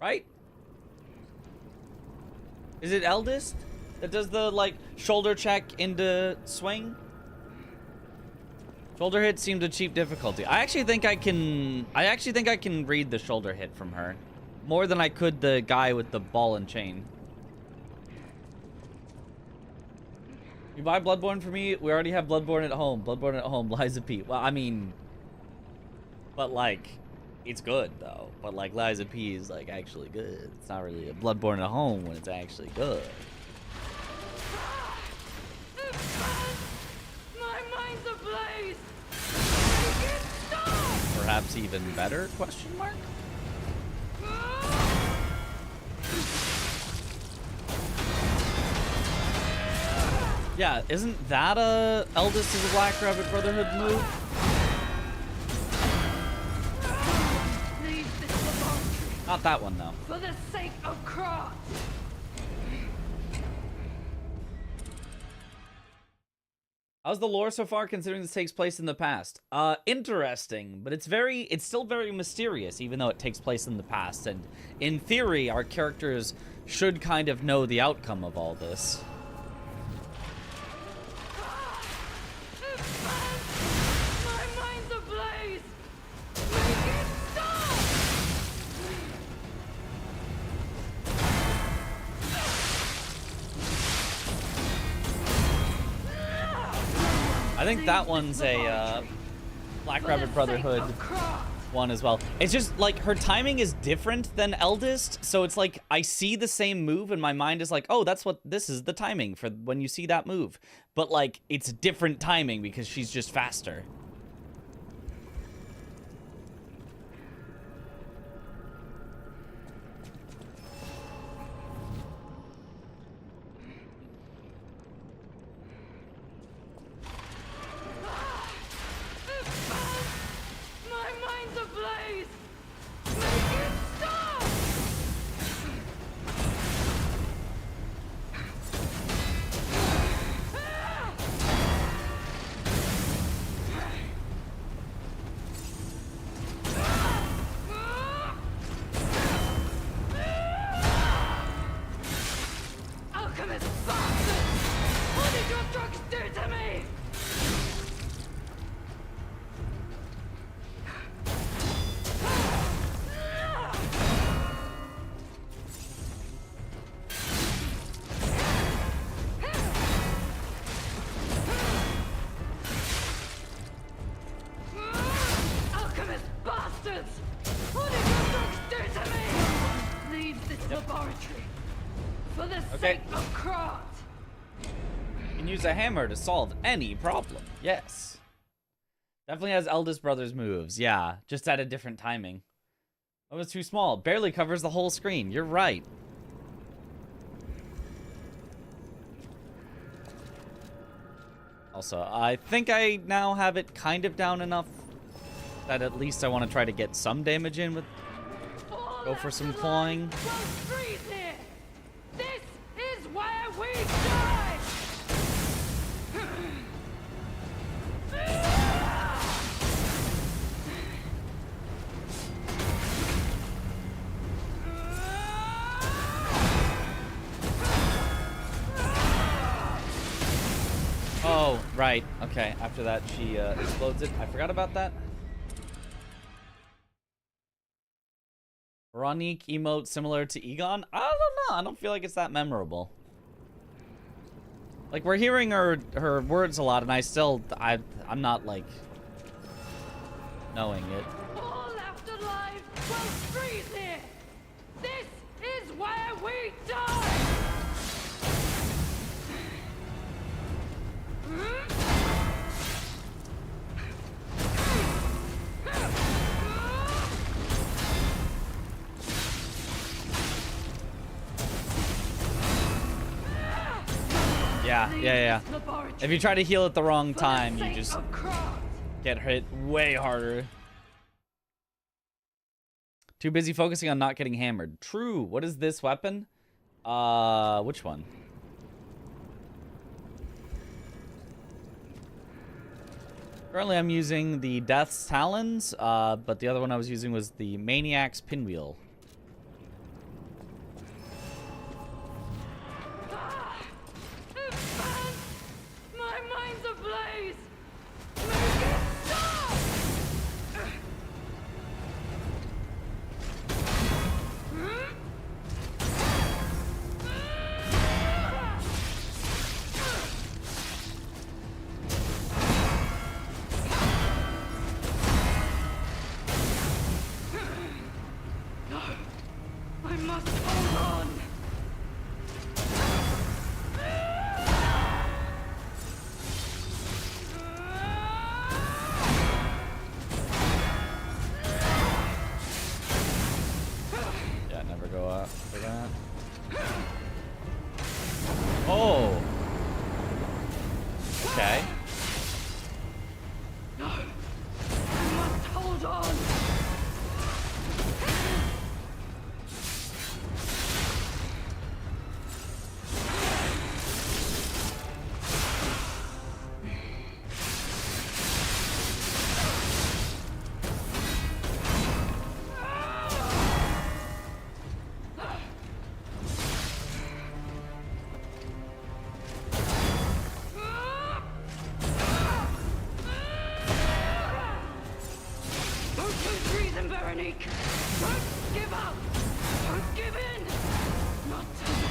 Right? Is it eldest that does the like shoulder check into swing? Shoulder hits seem to cheap difficulty. I actually think I can read the shoulder hit from her more than I could the guy with the ball and chain. You buy Bloodborne for me? We already have Bloodborne at home. Bloodborne at home, Liza P. Well, I mean, but like, it's good though. But like, Liza P is like actually good. It's not really a Bloodborne at home when it's actually good. My mind's ablaze. Make it stop. Perhaps even better? Question mark. Yeah, isn't that a eldest of the Black Rabbit Brotherhood move? Leave this laboratory Not that one though. for the sake of Crot. How's the lore so far, considering this takes place in the past? Interesting, but it's still very mysterious, even though it takes place in the past. And in theory, our characters should kind of know the outcome of all this. My mind's ablaze! Make it stop! I think that one's a Black Rabbit Brotherhood one as well. It's just like her timing is different than Eldest, so it's like I see the same move and my mind is like, oh, this is the timing for when you see that move. But like it's different timing because she's just faster. My mind's ablaze! Make it stop! Alchemist bastard! What did your drugs do to me? Alchemist bastards! What did your drugs do to me? Leave this laboratory for the sake of Crot. You can use a hammer to solve any problem. Yes. Definitely has eldest brother's moves. Yeah, just at a different timing. Oh, it's too small. Barely covers the whole screen. You're right. Also, I think I now have it kind of down enough that at least I want to try to get some damage in with... Go for some clawing. This is where we die! Oh, right. Okay, after that she explodes it. I forgot about that. Veronique emote similar to Egon? I don't know. I don't feel like it's that memorable. Like, we're hearing her words a lot, and I'm not, like, knowing it. All afterlife will freeze here! This is where we die! Yeah. If you try to heal at the wrong time, you just get hit way harder. Too busy focusing on not getting hammered. True. What is this weapon? Which one? Currently, I'm using the Death's Talons, but the other one I was using was the Maniac's Pinwheel. My mind's ablaze! Make it stop! No, I must hold on. Yeah, never go up for that. Oh. Okay. No, I must hold on. Veronique! Don't give up! Don't give in! Not today!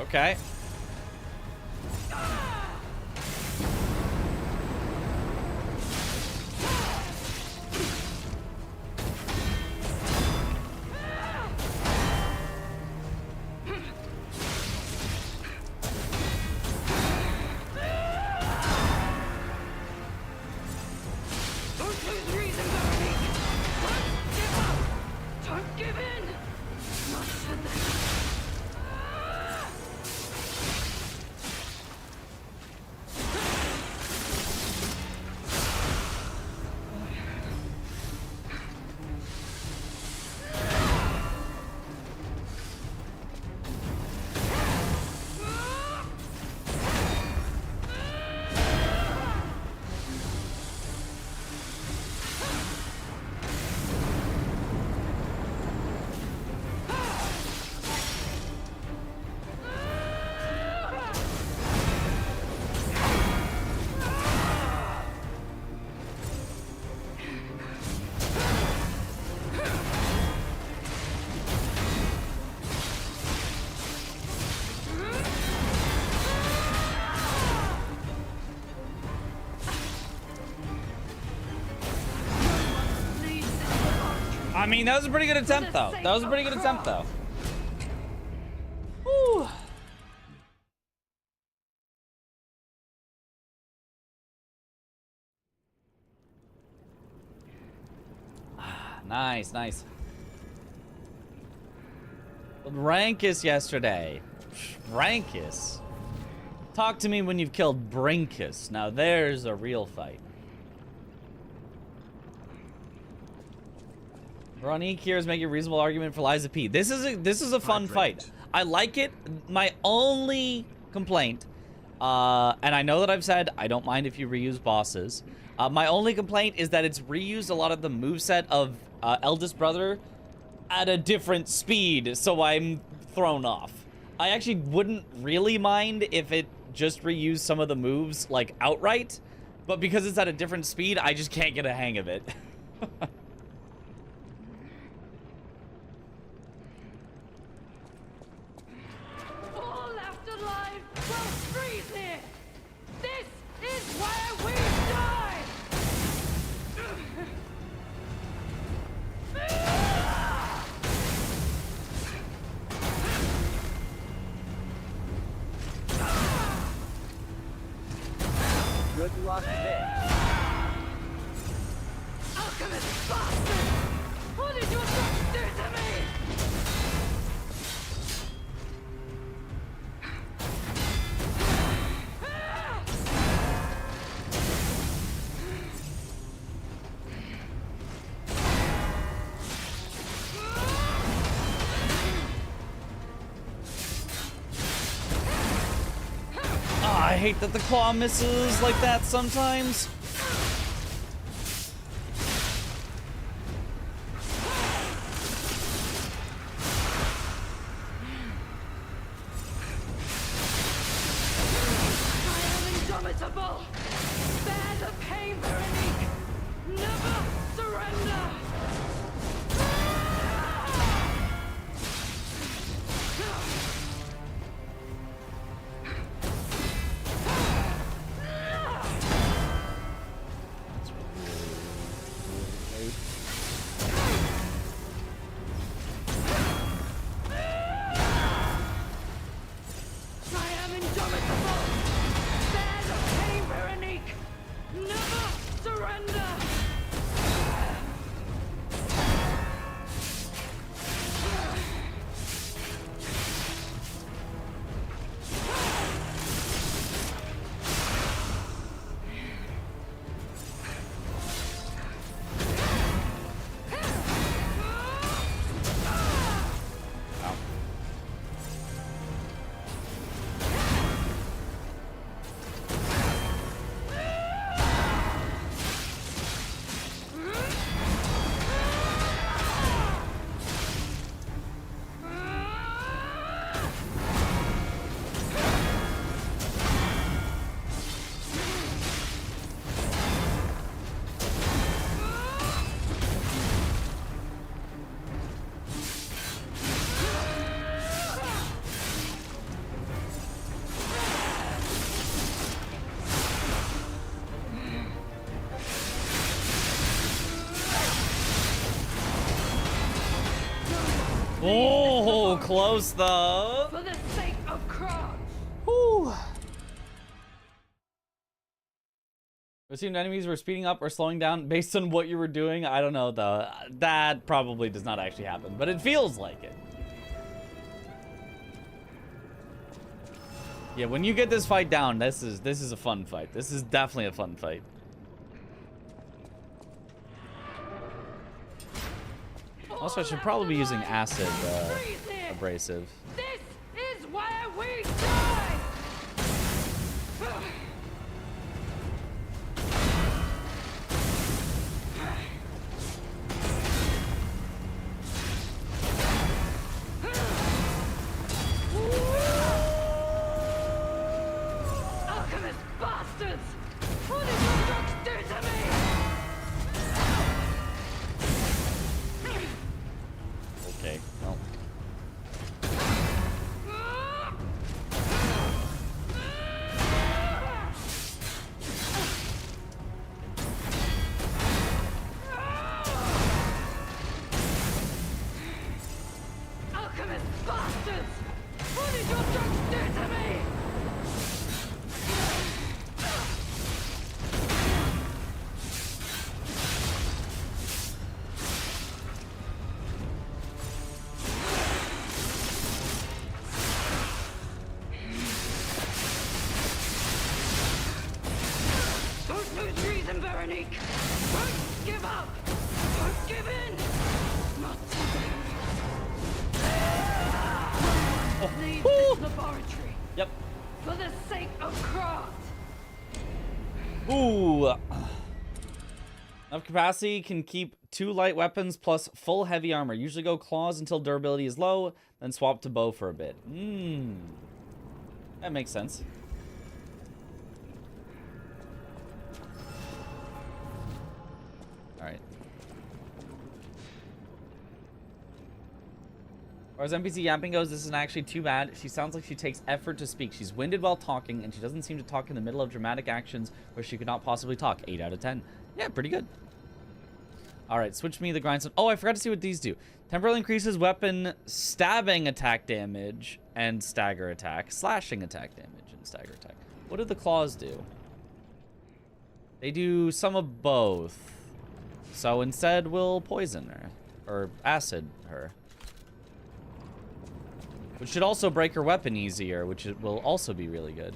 Okay. I mean, that was a pretty good attempt, though. That was a pretty good attempt, though. Whew. Nice, nice. Rankus yesterday. Rankus. Talk to me when you've killed Brinkus. Now there's a real fight. Veronique here is making a reasonable argument for Liza P. This is a fun fight. I like it. My only complaint, and I know that I've said I don't mind if you reuse bosses. My only complaint is that it's reused a lot of the moveset of Eldest Brother at a different speed, so I'm thrown off. I actually wouldn't really mind if it just reused some of the moves like outright, but because it's at a different speed, I just can't get a hang of it. Good luck there. Alchemist bastard! What did your son do to me? I hate that the claw misses like that sometimes. I am indomitable! Bear the pain, Veronique! Never surrender! Oh, close though. For the sake of Crot. Whew. Assumed enemies were speeding up or slowing down based on what you were doing. I don't know though. That probably does not actually happen, but it feels like it. Yeah, when you get this fight down, this is a fun fight. This is definitely a fun fight. Also, I should probably be using acid abrasive. This is where we die. Alchemist bastards! What did your drugs do to me? Okay, well. Alchemist bastards! What did your drugs do to me? Don't lose reason, Veronique! Don't give up! Don't give in! Not today! Leave this laboratory! Yep. For the sake of Crot! Ooh. Enough capacity can keep 2 light weapons plus full heavy armor. Usually go claws until durability is low, then swap to bow for a bit. That makes sense. Alright. As far as NPC yapping goes, this isn't actually too bad. She sounds like she takes effort to speak. She's winded while talking, and she doesn't seem to talk in the middle of dramatic actions where she could not possibly talk. 8 out of 10. Yeah, pretty good. Alright, switch me the grindstone. Oh, I forgot to see what these do. Temporarily increases weapon stabbing attack damage and stagger attack. Slashing attack damage and stagger attack. What do the claws do? They do some of both. So instead, we'll poison her. Or acid her. Which should also break her weapon easier, which will also be really good.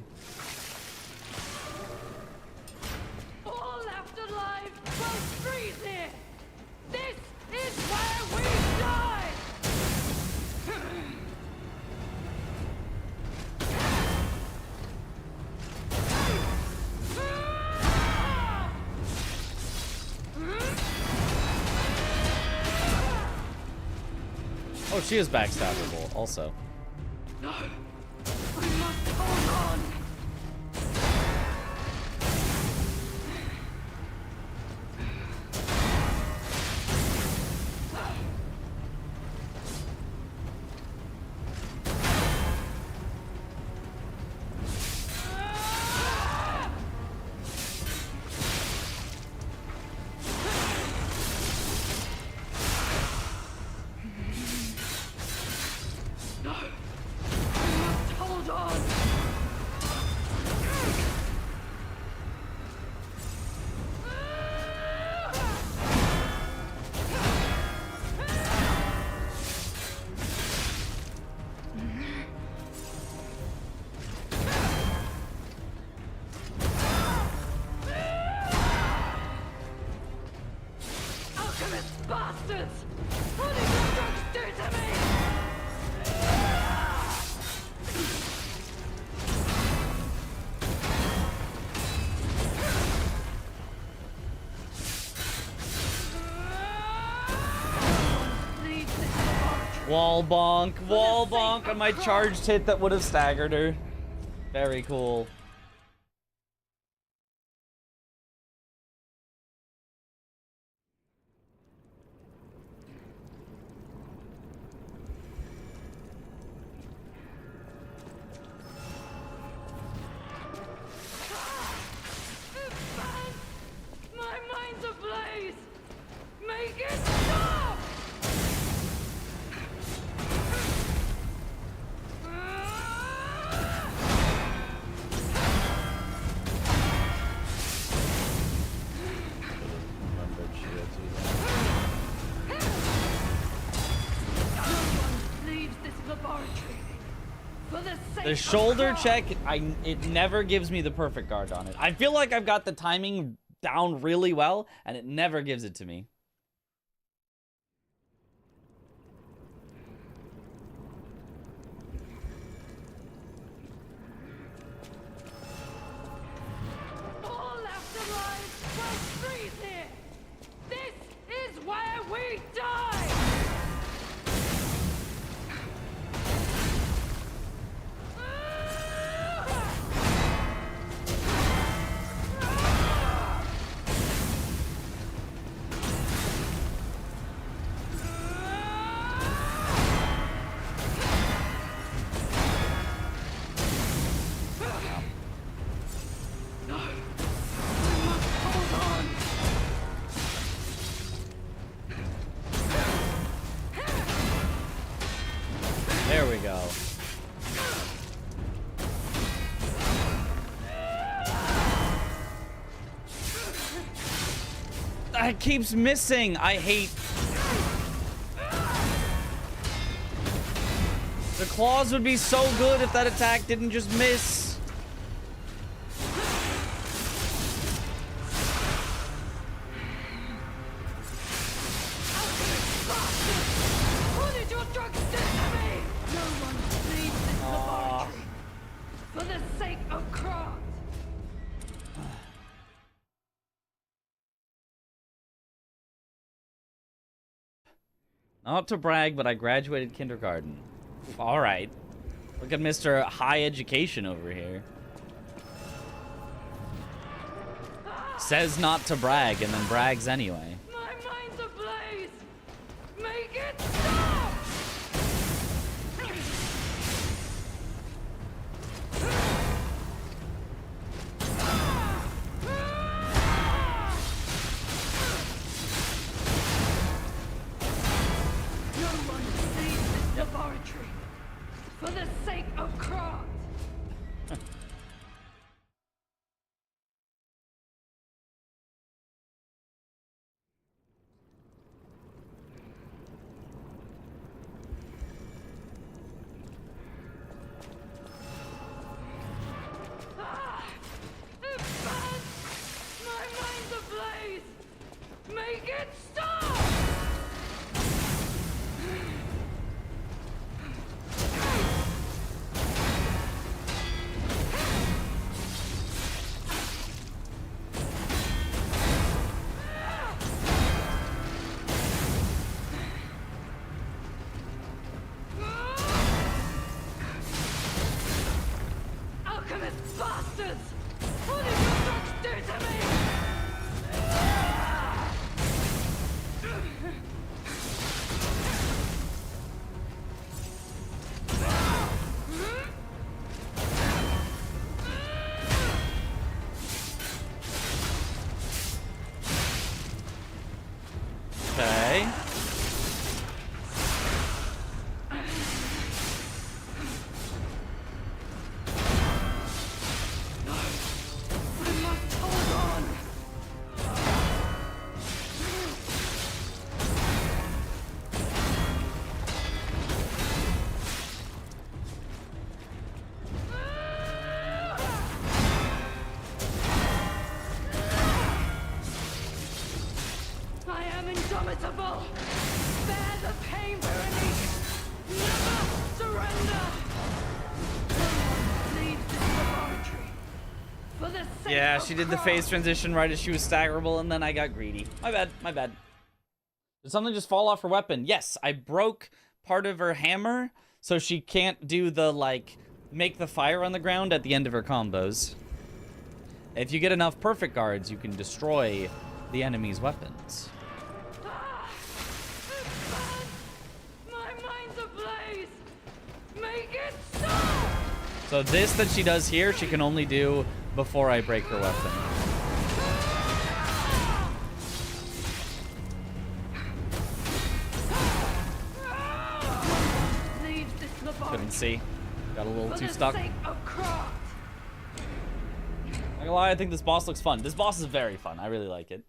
All left alive will freeze here! This is where we die! Oh, she is backstabbable also. No! We must hold on! No! We must hold on! Alchemist bastards! What did your drugs do to me? Leave this laboratory. Wall bonk on my charged hit that would have staggered her. Very cool. My mind's ablaze! Make it stop! The shoulder check, it never gives me the perfect guard on it. I feel like I've got the timing down really well, and it never gives it to me. All afterlives will freeze here. This is where we die. There we go. It keeps missing. I hate... The claws would be so good if that attack didn't just miss. What did your drugs do to me? No one leaves this laboratory for the sake of Crot. Not to brag, but I graduated kindergarten. All right. Look at Mr. High Education over here. Says not to brag and then brags anyway. My mind's ablaze. Make it stop. No one leaves this laboratory for the sake of Crot. It burns. My mind's ablaze. Make it stop. Alchemist bastards! What did your drugs do to me? Okay. I must hold on. I am indomitable. Bear the pain, Berenice. Never surrender. No one leaves this laboratory for the sake Yeah, of she did the Crot. phase transition right as she was staggerable, and then I got greedy. My bad, my bad. Did something just fall off her weapon? Yes, I broke part of her hammer, so she can't do the, like, make the fire on the ground at the end of her combos. If you get enough perfect guards, you can destroy the enemy's weapons. My mind's ablaze. Make it stop. So this that she does here, she can only do before I break her weapon. Leaves this laboratory Couldn't see. Got a little for too the stuck. sake of Crot. Not gonna lie, I think this boss looks fun. This boss is very fun. I really like it.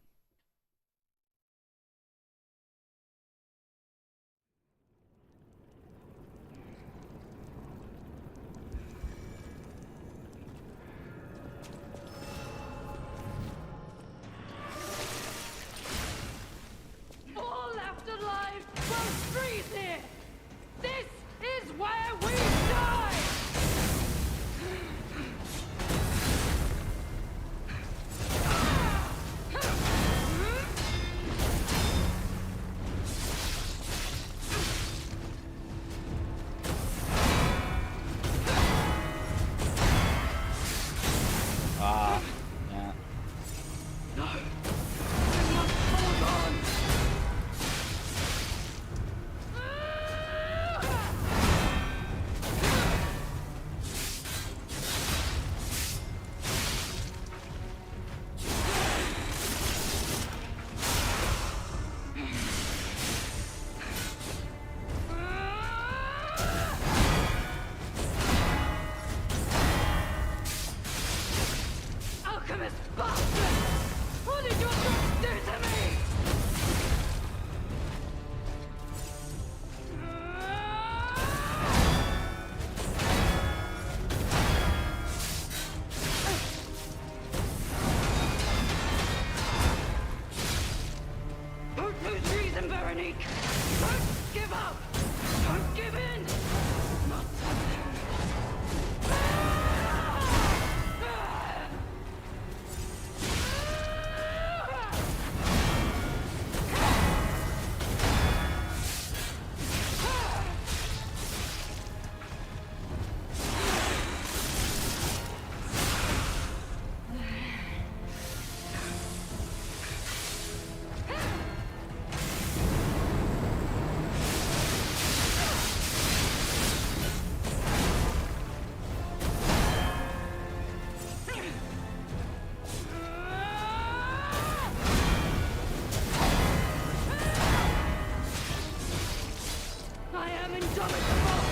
am indomitable!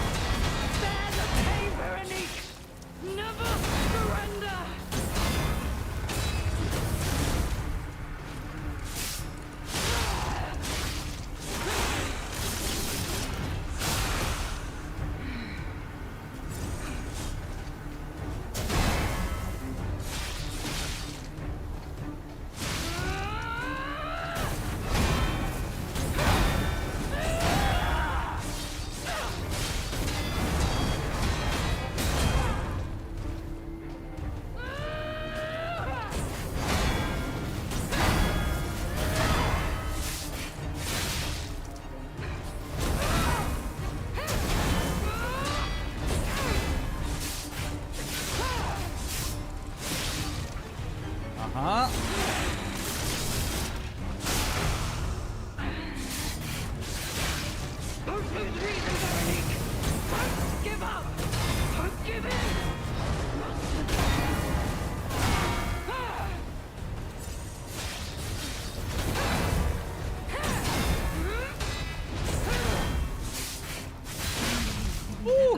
Bear the pain, Veronique! Never surrender!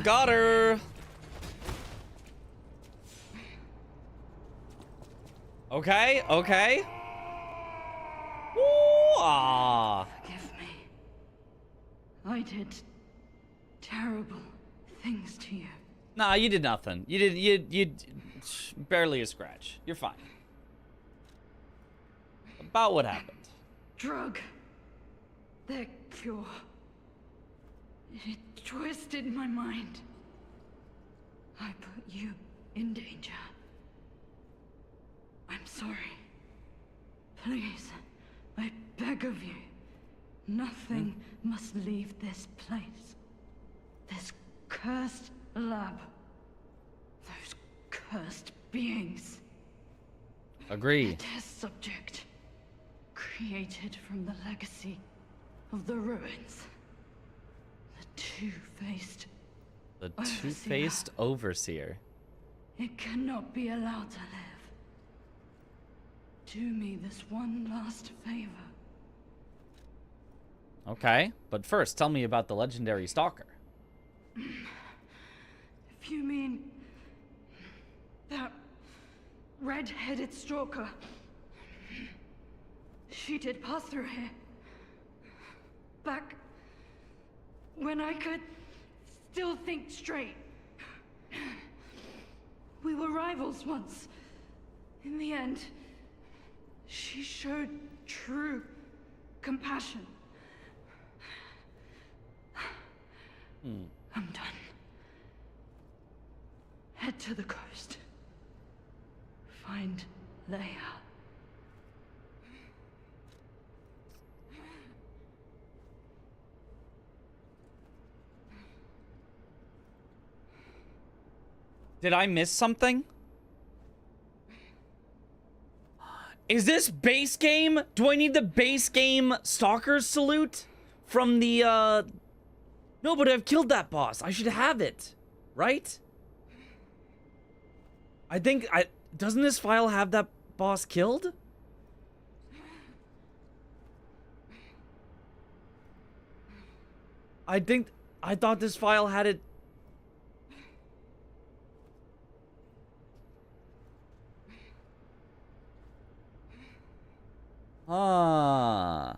Got her. Okay, okay. Ooh, ah. Forgive me. I did terrible things to you. Nah, you did nothing. You barely a scratch. You're fine. About what happened. Drug. Their cure. It twisted my mind. I put you in danger. I'm sorry. Please, I beg of you. Nothing must leave this place. This cursed lab. Those cursed beings. Agree. A test subject. Created from the legacy of the ruins. The two-faced overseer. It cannot be allowed to live. Do me this one last favor. Okay, but first, tell me about the legendary stalker. If you mean that red-headed stalker, she did pass through here. Back when I could still think straight. We were rivals once. In the end, she showed true compassion. I'm done. Head to the coast. Find Leia. Did I miss something? Is this base game? Do I need the base game Stalker's Salute? From the, No, but I've killed that boss. I should have it. Right? Doesn't this file have that boss killed? I thought this file had it. Ah.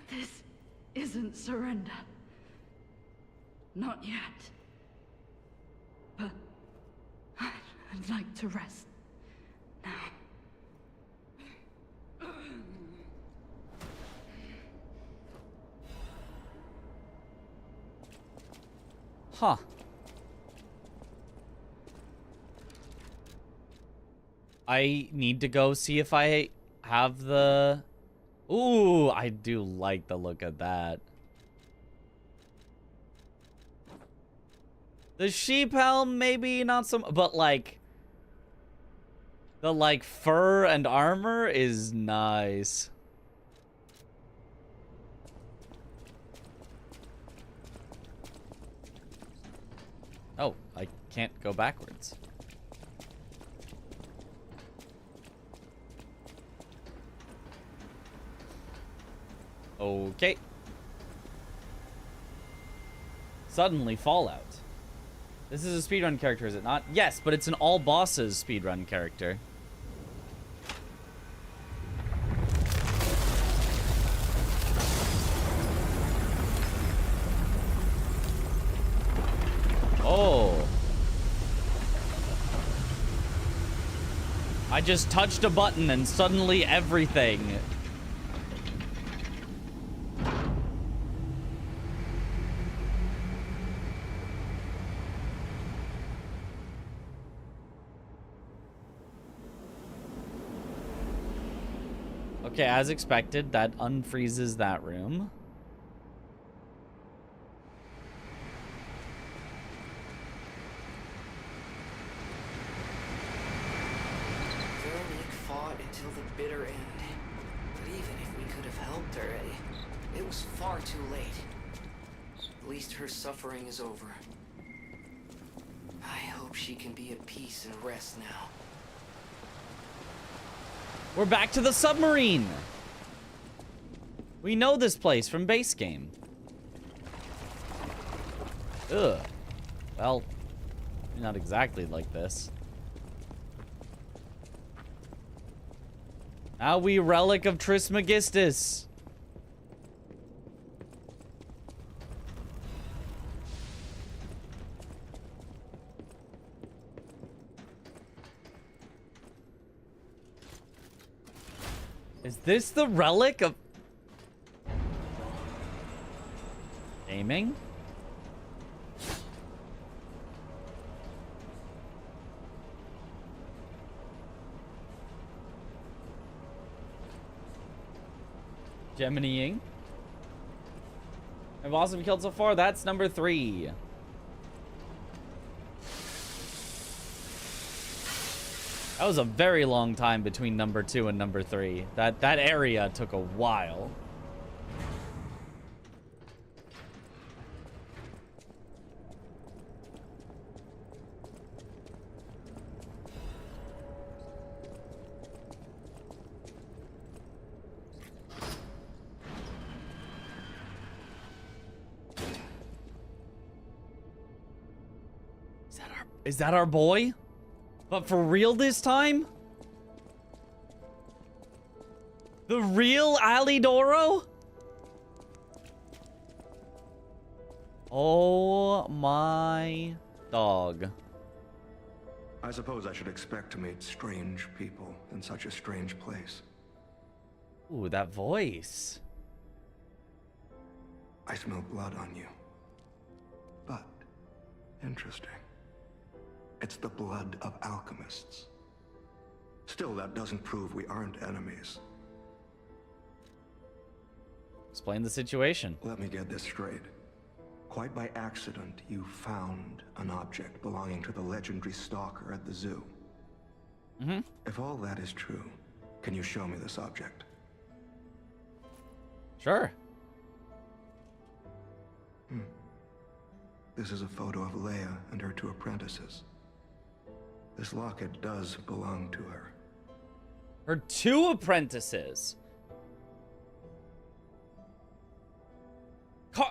This isn't surrender. Not yet. But I'd like to rest now. Huh. I need to go see if I have the... Ooh, I do like the look of that. The sheep helm, maybe not so much, but like... The like fur and armor is nice. Oh, I can't go backwards. Okay. Suddenly Fallout. This is a speedrun character, is it not? Yes, but it's an all bosses speedrun character. Oh. I just touched a button and suddenly everything. Okay, as expected, that unfreezes that room. Veronique fought until the bitter end. But even if we could have helped already, it was far too late. At least her suffering is over. I hope she can be at peace and rest now. We're back to the submarine. We know this place from base game. Ugh. Well, not exactly like this. Now we relic of Trismegistus. Is this the relic of... Aiming? Gemini-ing? I've also been killed so far. That's number 3. That was a very long time between number 2 and number 3. That area took a while. Is that our boy? But for real this time? The real Alidoro? Oh my dog. I suppose I should expect to meet strange people in such a strange place. Ooh, that voice. I smell blood on you. But, interesting. It's the blood of alchemists. Still, that doesn't prove we aren't enemies. Explain the situation. Let me get this straight. Quite by accident, you found an object belonging to the legendary stalker at the zoo. Mm-hmm. If all that is true, can you show me this object? Sure. This is a photo of Leia and her 2 apprentices. This locket does belong to her. Her 2 apprentices.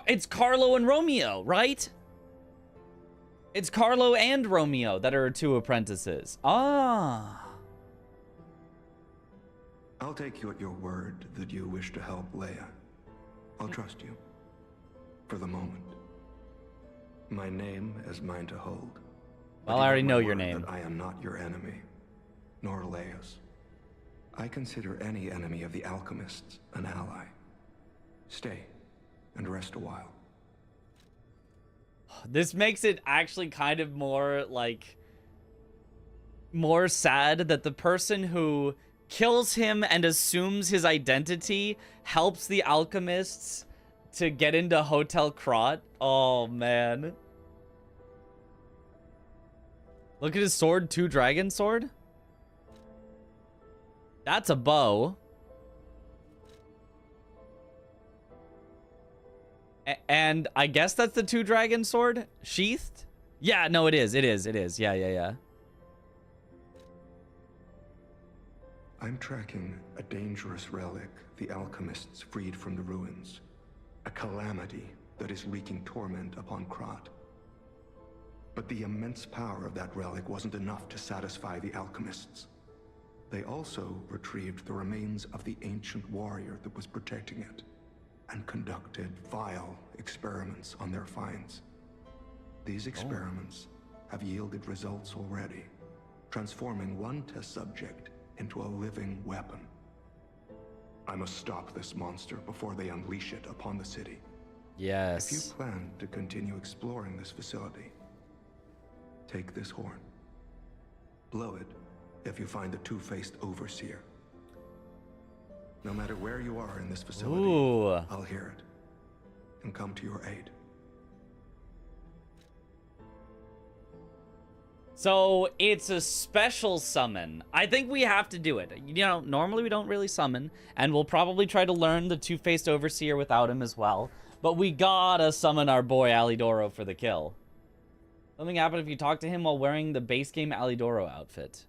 It's Carlo and Romeo, right? It's Carlo and Romeo that are her 2 apprentices. Ah. I'll take you at your word that you wish to help Leia. I'll trust you. For the moment. My name is mine to hold. Well, I already know your name. I am not your enemy, nor Leia's. I consider any enemy of the Alchemists an ally. Stay and rest a while. This makes it actually kind of more, like, more sad that the person who kills him and assumes his identity helps the Alchemists to get into Hotel Crot. Oh, man. Look at his sword, 2 dragon sword. That's a bow. And I guess that's the 2 dragon sword sheathed. Yeah, no, it is. It is. Yeah. I'm tracking a dangerous relic the Alchemists freed from the ruins. A calamity that is wreaking torment upon Crot. But the immense power of that relic wasn't enough to satisfy the alchemists. They also retrieved the remains of the ancient warrior that was protecting it, and conducted vile experiments on their finds. These experiments have yielded results already, transforming one test subject into a living weapon. I must stop this monster before they unleash it upon the city. Yes. If you plan to continue exploring this facility, take this horn. Blow it if you find the two-faced overseer. No matter where you are in this facility, I'll hear it and come to your aid. So it's a special summon. I think we have to do it. You know, normally we don't really summon, and we'll probably try to learn the two-faced overseer without him as well. But we gotta summon our boy Alidoro for the kill. Something happened if you talk to him while wearing the base game Alidoro outfit.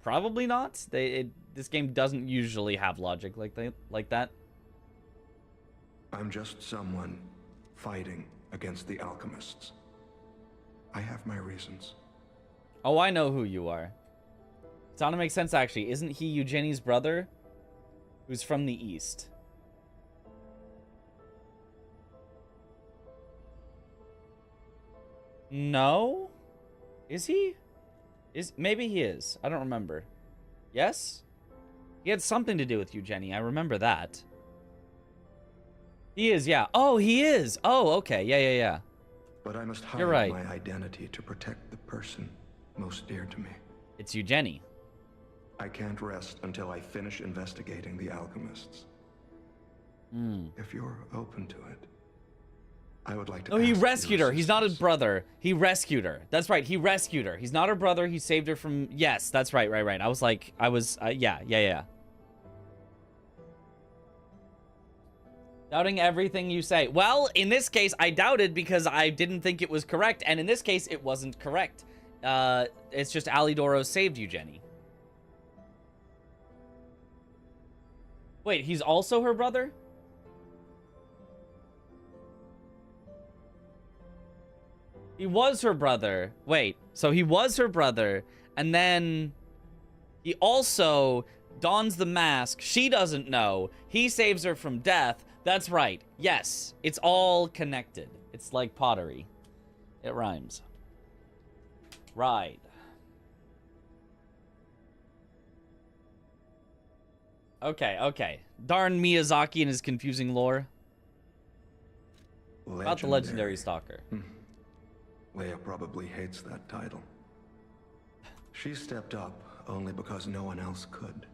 Probably not. This game doesn't usually have logic like that. I'm just someone fighting against the alchemists. I have my reasons. Oh, I know who you are. It's starting to make sense, actually. Isn't he Eugenie's brother? Who's from the East. No? Is he? Maybe he is. I don't remember. Yes? He had something to do with Eugenie. I remember that. He is, yeah. Oh, he is. Oh, okay. Yeah. But I must hide You're right. my identity to protect the person most dear to me. It's Eugenie. I can't rest until I finish investigating the alchemists. If you're open to it, I would like to. No, he rescued her. He's not his brother. He rescued her. That's right. He rescued her. He's not her brother. He saved her from. Yes, that's right. Right. Yeah. Doubting everything you say. Well, in this case, I doubted because I didn't think it was correct, and in this case, it wasn't correct. It's just Alidoro saved Eugenie. Wait, he's also her brother? He was her brother. Wait, so he was her brother, and then he also dons the mask. She doesn't know. He saves her from death. That's right. Yes, it's all connected. It's like pottery. It rhymes. Right. Okay. Darn Miyazaki and his confusing lore. About the legendary stalker. Leia probably hates that title. She stepped up only because no one else could.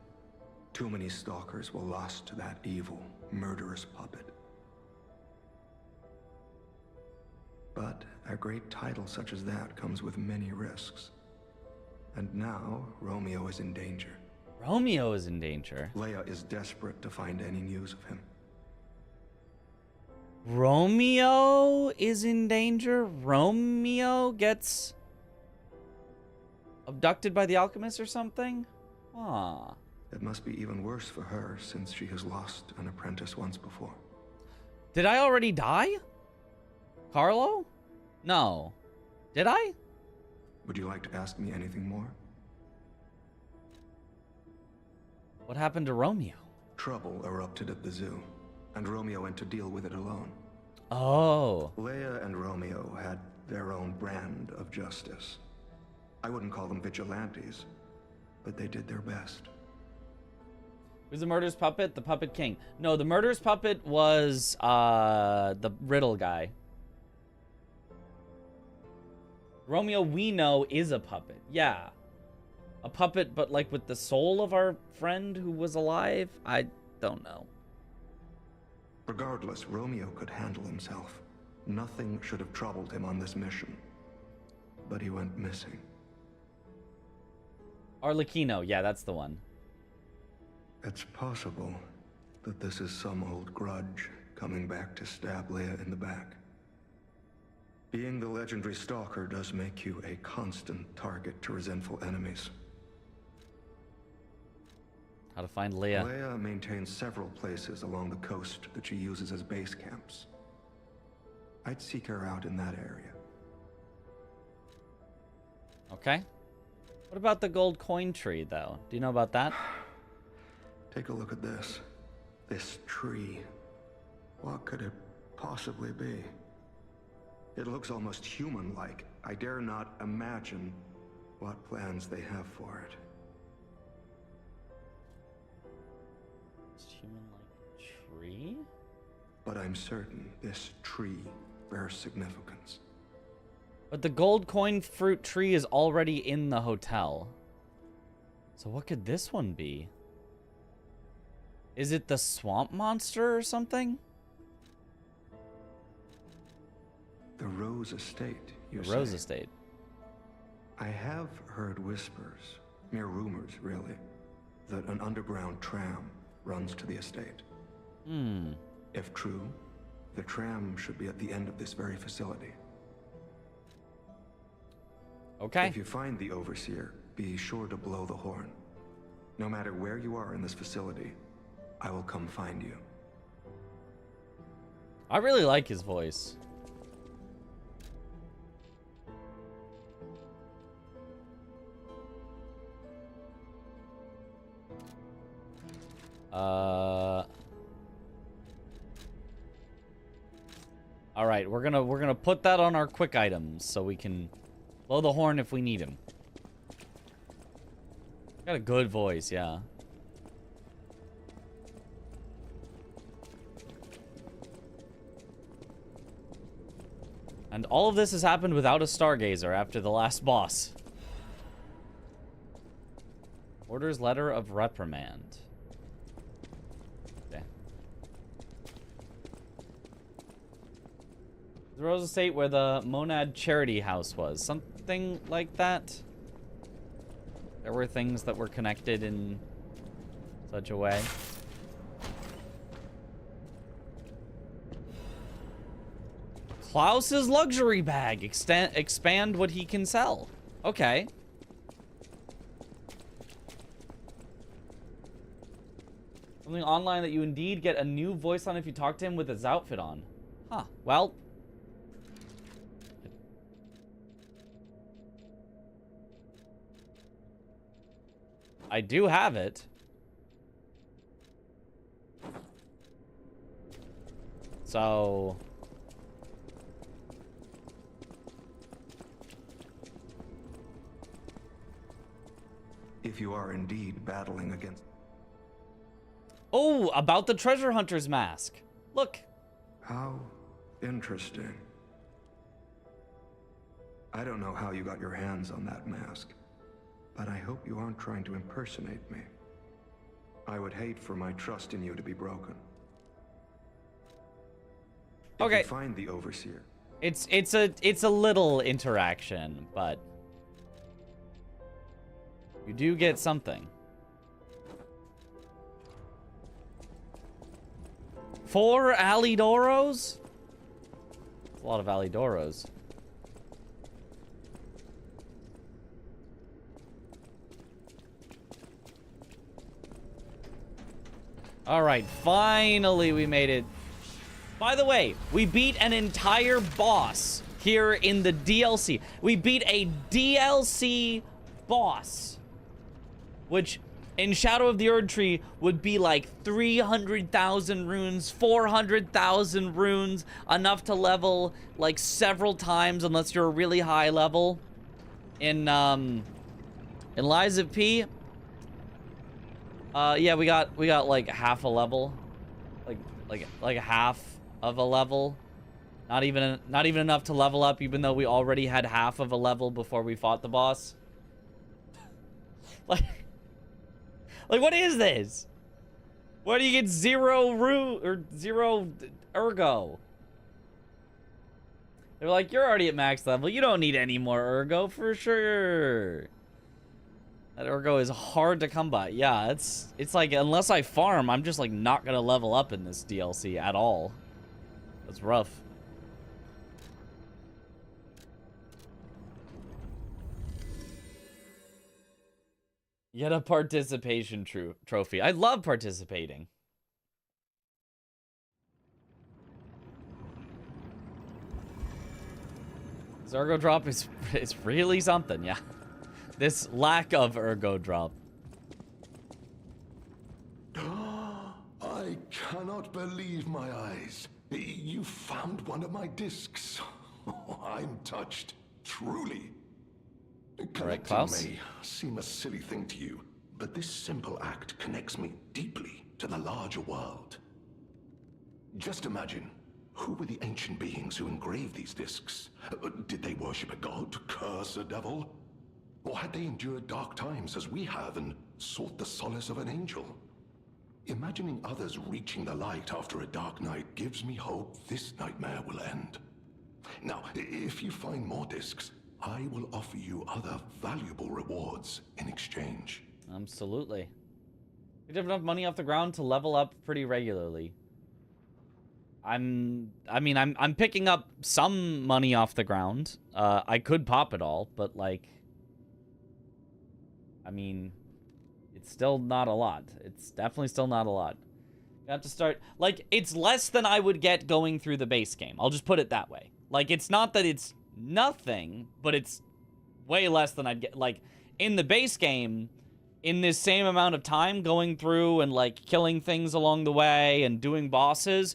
Too many stalkers were lost to that evil, murderous puppet. But a great title such as that comes with many risks. And now, Romeo is in danger. Romeo is in danger? Leia is desperate to find any news of him. Romeo is in danger? Romeo gets abducted by the Alchemist or something? Ah. It must be even worse for her since she has lost an apprentice once before. Did I already die? Carlo? No. Did I? Would you like to ask me anything more? What happened to Romeo? Trouble erupted at the zoo, and Romeo went to deal with it alone. Oh. Leia and Romeo had their own brand of justice. I wouldn't call them vigilantes, but they did their best. Who's the murderous puppet? The Puppet King. No, the murderous puppet was the riddle guy. Romeo, we know, is a puppet. Yeah. A puppet, but like with the soul of our friend who was alive? I don't know. Regardless, Romeo could handle himself. Nothing should have troubled him on this mission. But he went missing. Arlecchino, yeah, that's the one. It's possible that this is some old grudge coming back to stab Leia in the back. Being the legendary stalker does make you a constant target to resentful enemies. How to find Leia. Leia maintains several places along the coast that she uses as base camps. I'd seek her out in that area. Okay. What about the gold coin tree, though? Do you know about that? Take a look at this. This tree. What could it possibly be? It looks almost human-like. I dare not imagine what plans they have for it. It's human-like tree? But I'm certain this tree bears significance. But the gold coin fruit tree is already in the hotel. So what could this one be? Is it the swamp monster or something? The Rose Estate, you say? The Rose Estate. I have heard whispers, mere rumors really, that an underground tram runs to the estate. If true, the tram should be at the end of this very facility. Okay. If you find the Overseer, be sure to blow the horn. No matter where you are in this facility, I will come find you. I really like his voice. All right, we're gonna put that on our quick items so we can blow the horn if we need him. Got a good voice, yeah. And all of this has happened without a Stargazer after the last boss. Orders letter of reprimand. Okay. The Rose Estate where the Monad Charity House was. Something like that. There were things that were connected in such a way. Klaus's luxury bag. Expand what he can sell. Okay. Something online that you indeed get a new voice on if you talk to him with his outfit on. Huh. Well. I do have it. So... If you are indeed battling against... Oh, about the treasure hunter's mask. Look. How interesting. I don't know how you got your hands on that mask, but I hope you aren't trying to impersonate me. I would hate for my trust in you to be broken. Okay. If you find the Overseer... It's a little interaction, but... You do get something. 4 Alidoros? That's a lot of Alidoros. Alright, finally we made it. By the way, we beat an entire boss here in the DLC. We beat a DLC boss. Which, in Shadow of the Erdtree, would be like 300,000 runes, 400,000 runes, enough to level like several times, unless you're a really high level. In Lies of P, yeah, we got like half a level, like half of a level. Not even enough to level up, even though we already had half of a level before we fought the boss. Like, what is this? Why do you get 0 or 0 ergo? They're like, you're already at max level. You don't need any more ergo for sure. That ergo is hard to come by. Yeah, it's like, unless I farm, I'm just like not gonna level up in this DLC at all. That's rough. Yet a participation trophy. I love participating. This Ergo drop is really something, yeah. This lack of Ergo drop. I cannot believe my eyes. You found one of my discs. I'm touched, truly. Alright, Klaus. May seem a silly thing to you, but this simple act connects me deeply to the larger world. Just imagine, who were the ancient beings who engraved these discs? Did they worship a god, curse a devil? Or had they endured dark times as we have and sought the solace of an angel? Imagining others reaching the light after a dark night gives me hope this nightmare will end. Now, if you find more discs, I will offer you other valuable rewards in exchange. Absolutely. You have enough money off the ground to level up pretty regularly. I'm picking up some money off the ground. I could pop it all, but like, I mean, it's still not a lot. It's definitely still not a lot. You have to start, like, it's less than I would get going through the base game. I'll just put it that way. Like, it's not that it's nothing, but it's way less than I'd get. Like, in the base game, in this same amount of time going through and, like, killing things along the way and doing bosses,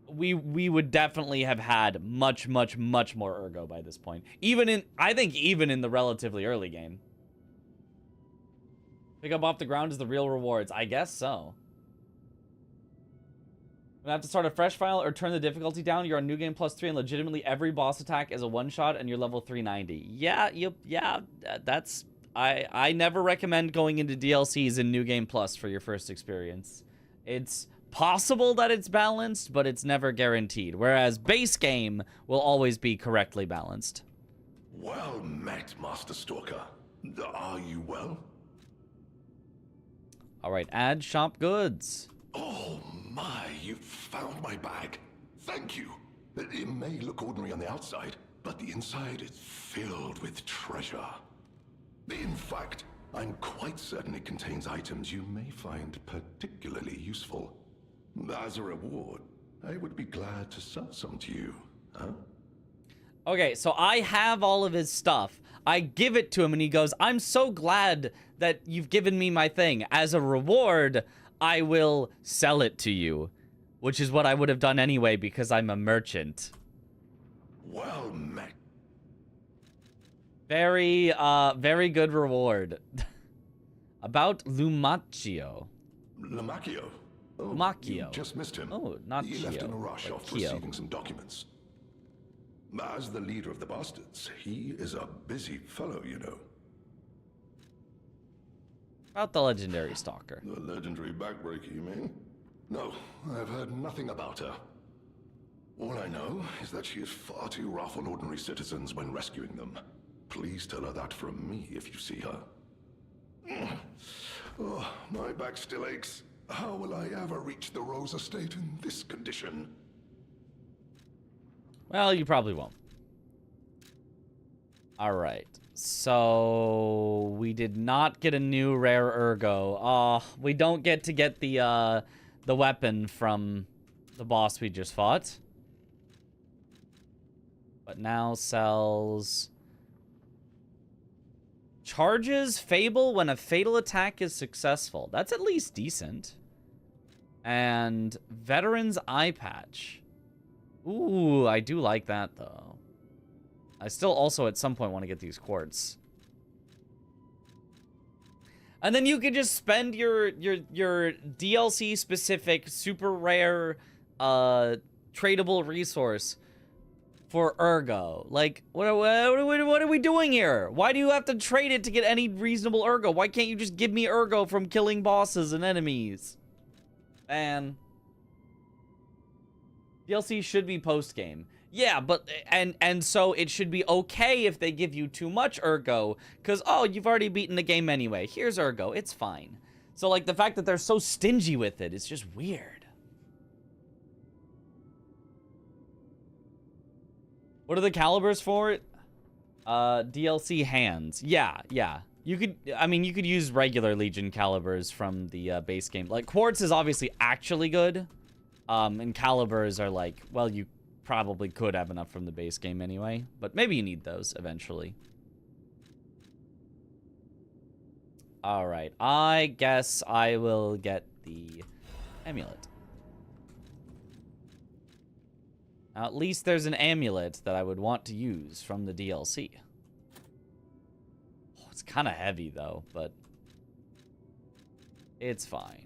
we would definitely have had much, much, much more Ergo by this point. I think even in the relatively early game. Pick up off the ground is the real rewards. I guess so. I'm gonna have to start a fresh file or turn the difficulty down. You're on New Game +3 and legitimately every boss attack is a one-shot and you're level 390. Yeah, that's... I never recommend going into DLCs in New Game Plus for your first experience. It's possible that it's balanced, but it's never guaranteed. Whereas base game will always be correctly balanced. Well met, Master Stalker. Are you well? Alright, add shop goods. Oh my, you found my bag. Thank you. It may look ordinary on the outside, but the inside is filled with treasure. In fact, I'm quite certain it contains items you may find particularly useful. As a reward, I would be glad to sell some to you, huh? Okay, so I have all of his stuff. I give it to him and he goes, I'm so glad that you've given me my thing. As a reward, I will sell it to you. Which is what I would have done anyway because I'm a merchant. Well met. Very good reward. About Lumacchio. Lumacchio? Oh, Lumacchio. You just missed him. Oh, not He left in a rush like after Kyo. receiving some documents. As the leader of the bastards, he is a busy fellow, you know. About the legendary stalker. The legendary backbreaker, you mean? No, I've heard nothing about her. All I know is that she is far too rough on ordinary citizens when rescuing them. Please tell her that from me if you see her. Oh, my back still aches. How will I ever reach the Rose Estate in this condition? Well, you probably won't. Alright. So we did not get a new rare Ergo. We don't get to get the weapon from the boss we just fought. But now sells... Charges Fable when a fatal attack is successful. That's at least decent. And Veteran's Eye Patch. Ooh, I do like that, though. I still also at some point want to get these quartz. And then you can just spend your DLC-specific, super rare, tradable resource for Ergo. Like, what are we doing here? Why do you have to trade it to get any reasonable Ergo? Why can't you just give me Ergo from killing bosses and enemies? And DLC should be post-game. Yeah, but, and so it should be okay if they give you too much Ergo, because, oh, you've already beaten the game anyway. Here's Ergo, it's fine. So, like, the fact that they're so stingy with it is just weird. What are the calibers for it? DLC hands. Yeah. You could, I mean, you could use regular Legion calibers from the base game. Like, quartz is obviously actually good. And calibers are like, well, you probably could have enough from the base game anyway, but maybe you need those eventually. All right, I guess I will get the amulet. Now, at least there's an amulet that I would want to use from the DLC. Oh, it's kind of heavy though, but it's fine.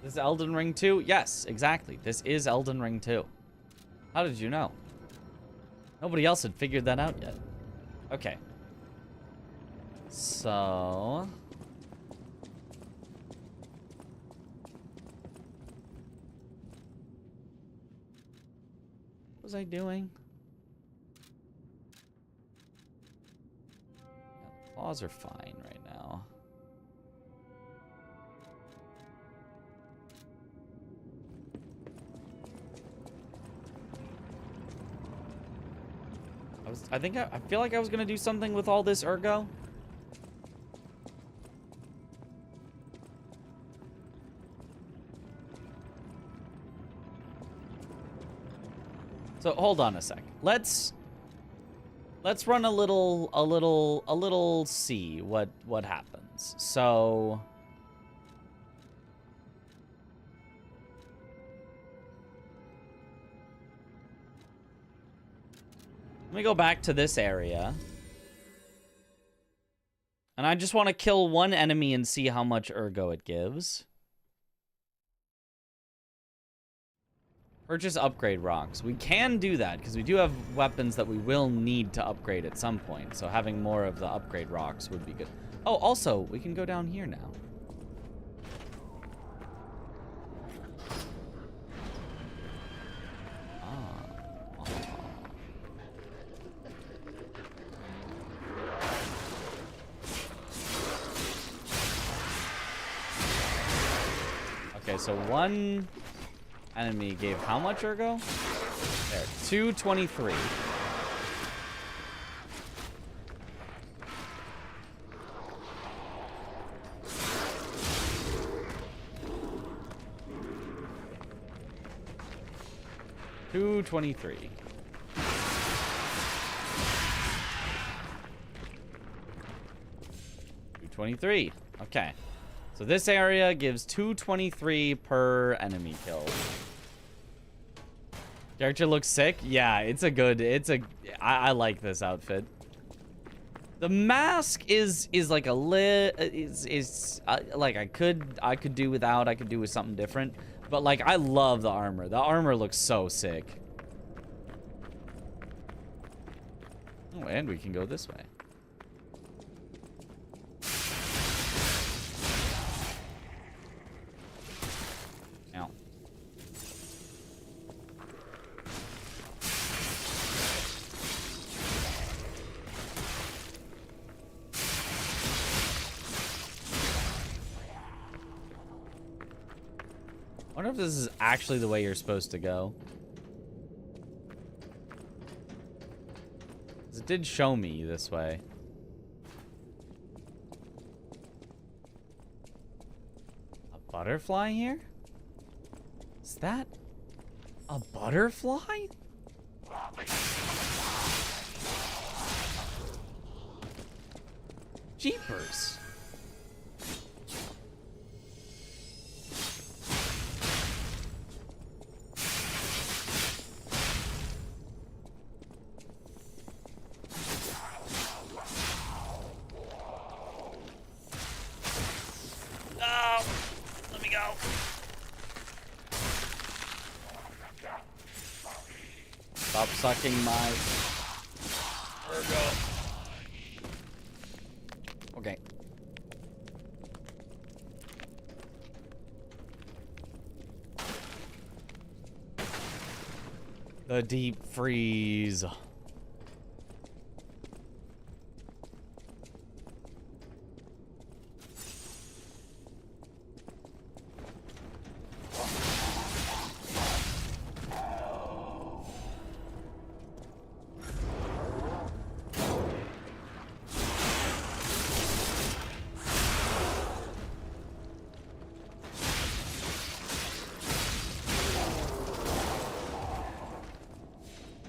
This is Elden Ring 2? Yes, exactly. This is Elden Ring 2. How did you know? Nobody else had figured that out yet. Okay. So... what was I doing? Yeah, claws are fine right now. I feel like I was gonna do something with all this ergo. So hold on a sec. Let's run a little see what happens. So let me go back to this area. And I just want to kill one enemy and see how much ergo it gives. Purchase upgrade rocks. We can do that because we do have weapons that we will need to upgrade at some point. So having more of the upgrade rocks would be good. Oh, also, we can go down here now. Okay, so one enemy gave how much ergo? There, 223. $223. 223. Okay. So this area gives 223 per enemy kill. Character looks sick. Yeah, I like this outfit. The mask is like a like I could do without, I could do with something different. But like I love the armor. The armor looks so sick. Oh, and we can go this way. I wonder if this is actually the way you're supposed to go. 'Cause it did show me this way. A butterfly here? Is that a butterfly? Jeepers. Stop sucking my ergo. Okay. The deep freeze.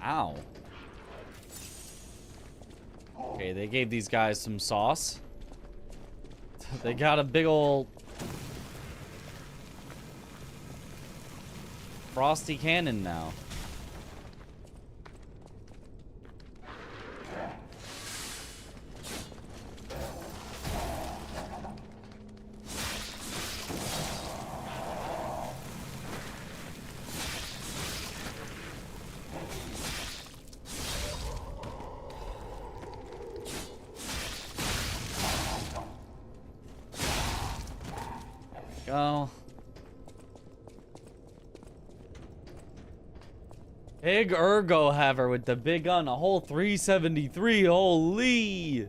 Ow. Okay, they gave these guys some sauce. They got a big ol' frosty cannon now. Go. Big Ergo Haver with the big gun, a whole 373. Holy!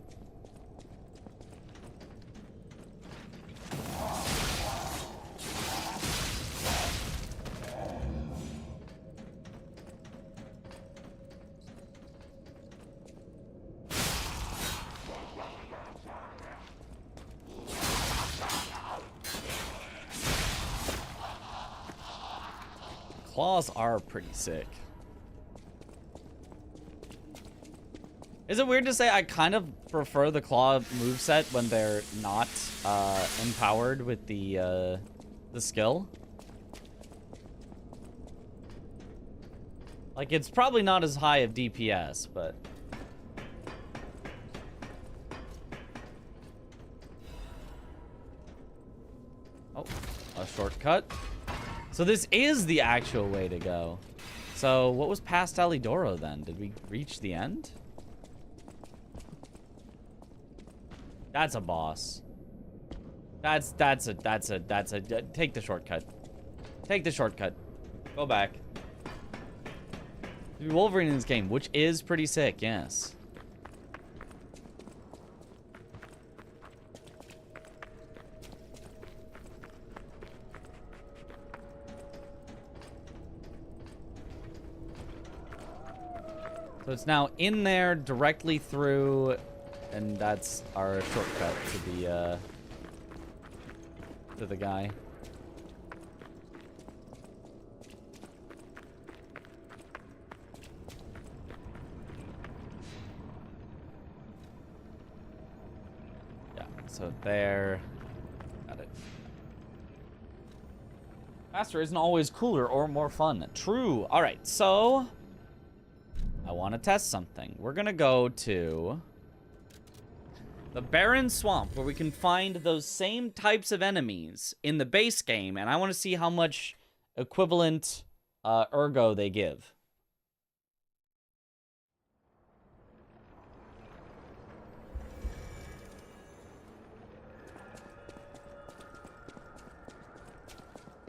Claws are pretty sick. Is it weird to say I kind of prefer the claw moveset when they're not empowered with the skill? Like, it's probably not as high of DPS, but... Oh, a shortcut. So this is the actual way to go. So what was past Alidoro then? Did we reach the end? That's a boss. That's a take the shortcut. Take the shortcut. Go back. Wolverine in this game, which is pretty sick, yes. So it's now in there, directly through, and that's our shortcut to the guy. Yeah, so there. Got it. Faster isn't always cooler or more fun. True. All right, so I want to test something. We're going to go to the Barren Swamp, where we can find those same types of enemies in the base game, and I want to see how much equivalent ergo they give.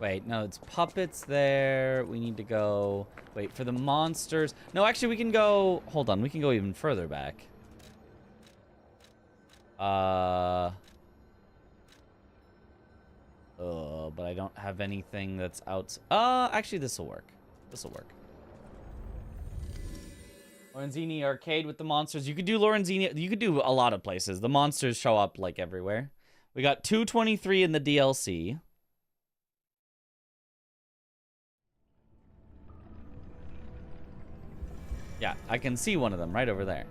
Wait, no, it's puppets there. We need to go... Wait, for the monsters... No, actually, we can go... Hold on, we can go even further back. But I don't have anything that's out... actually, this will work. This will work. Lorenzini Arcade with the monsters. You could do Lorenzini... You could do a lot of places. The monsters show up, like, everywhere. We got 223 in the DLC. Yeah, I can see one of them right over there.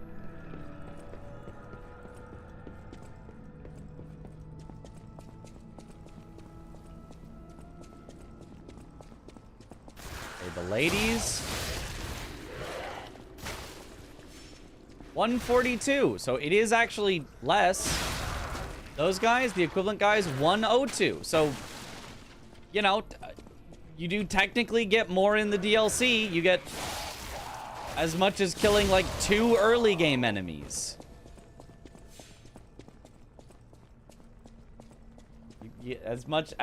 Okay, the ladies. 142. So it is actually less. Those guys, the equivalent guys, 102. So, you know, you do technically get more in the DLC. You get as much as killing like 2 early game enemies. You get as much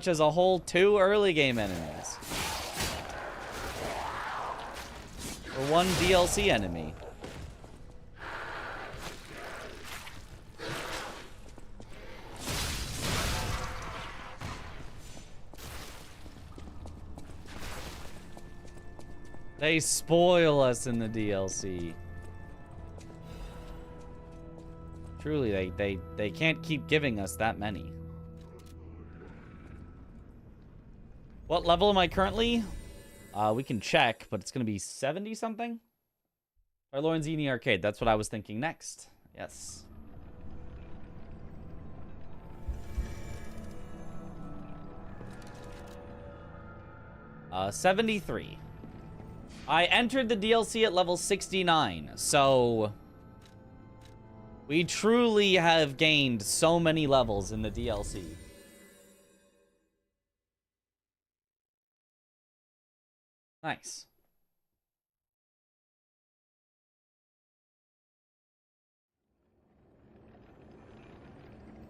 as a whole 2 early game enemies. For 1 DLC enemy. They spoil us in the DLC. Truly, they can't keep giving us that many. What level am I currently? We can check, but it's gonna be 70 something. Our Lorenzini Arcade. That's what I was thinking next. Yes. Uh, 73. I entered the DLC at level 69, so we truly have gained so many levels in the DLC. Nice.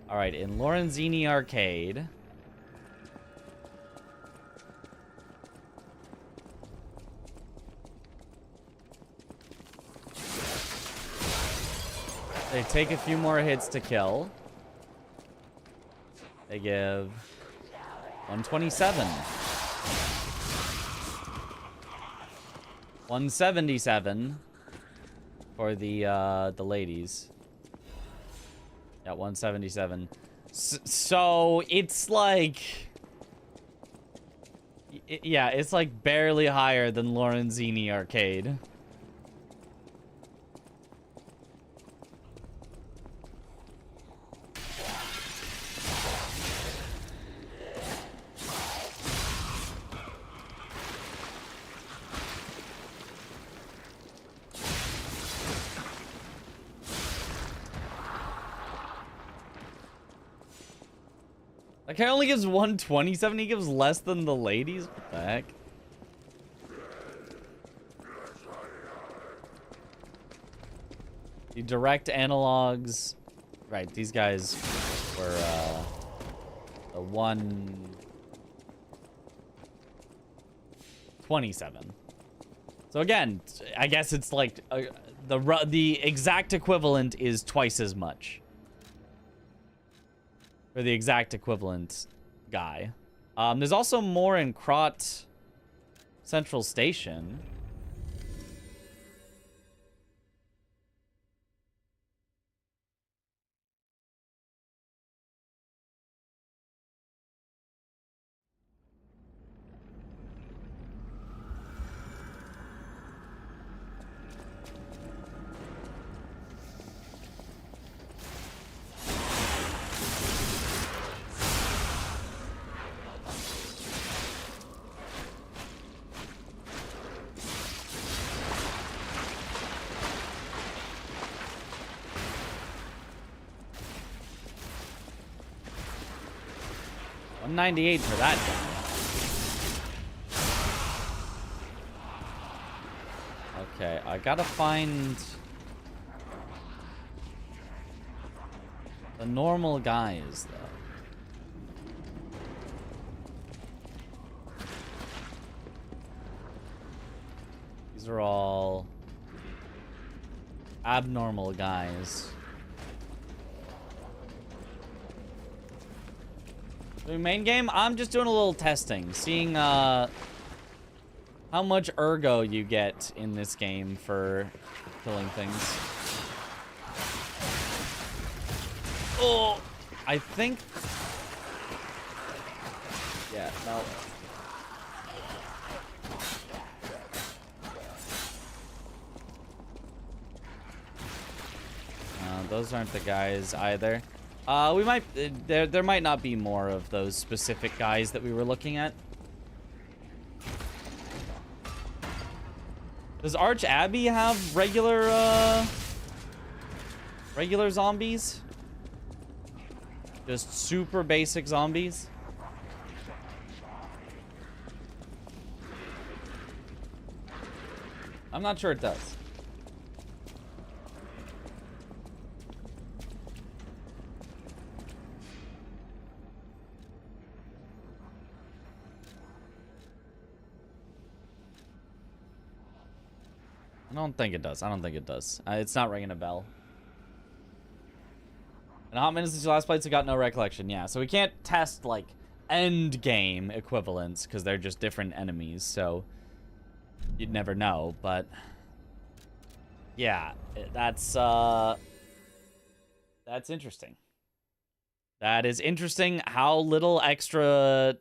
All right, in Lorenzini Arcade. They take a few more hits to kill. They give 127. 177 for the ladies. Yeah, 177. So it's like, yeah, it's like barely higher than Lorenzini Arcade. That guy only gives 127. He gives less than the ladies. What the heck? The direct analogs. Right, these guys were a 127. So again, I guess it's like the exact equivalent is twice as much. For the exact equivalent guy. There's also more in Crot Central Station. $198 for that guy. Okay, I gotta find the normal guys, though. These are all abnormal guys. Main game, I'm just doing a little testing, seeing how much ergo you get in this game for killing things. Oh, I think, yeah, no. Those aren't the guys either. We might, there might not be more of those specific guys that we were looking at. Does Arch Abbey have regular zombies? Just super basic zombies? I'm not sure it does. I don't think it does. I don't think it does. It's not ringing a bell. In a hot minute since you last played, so got no recollection. Yeah, so we can't test, like, Endgame equivalents, because they're just different enemies, so you'd never know, but yeah, that's interesting. That is interesting how little extra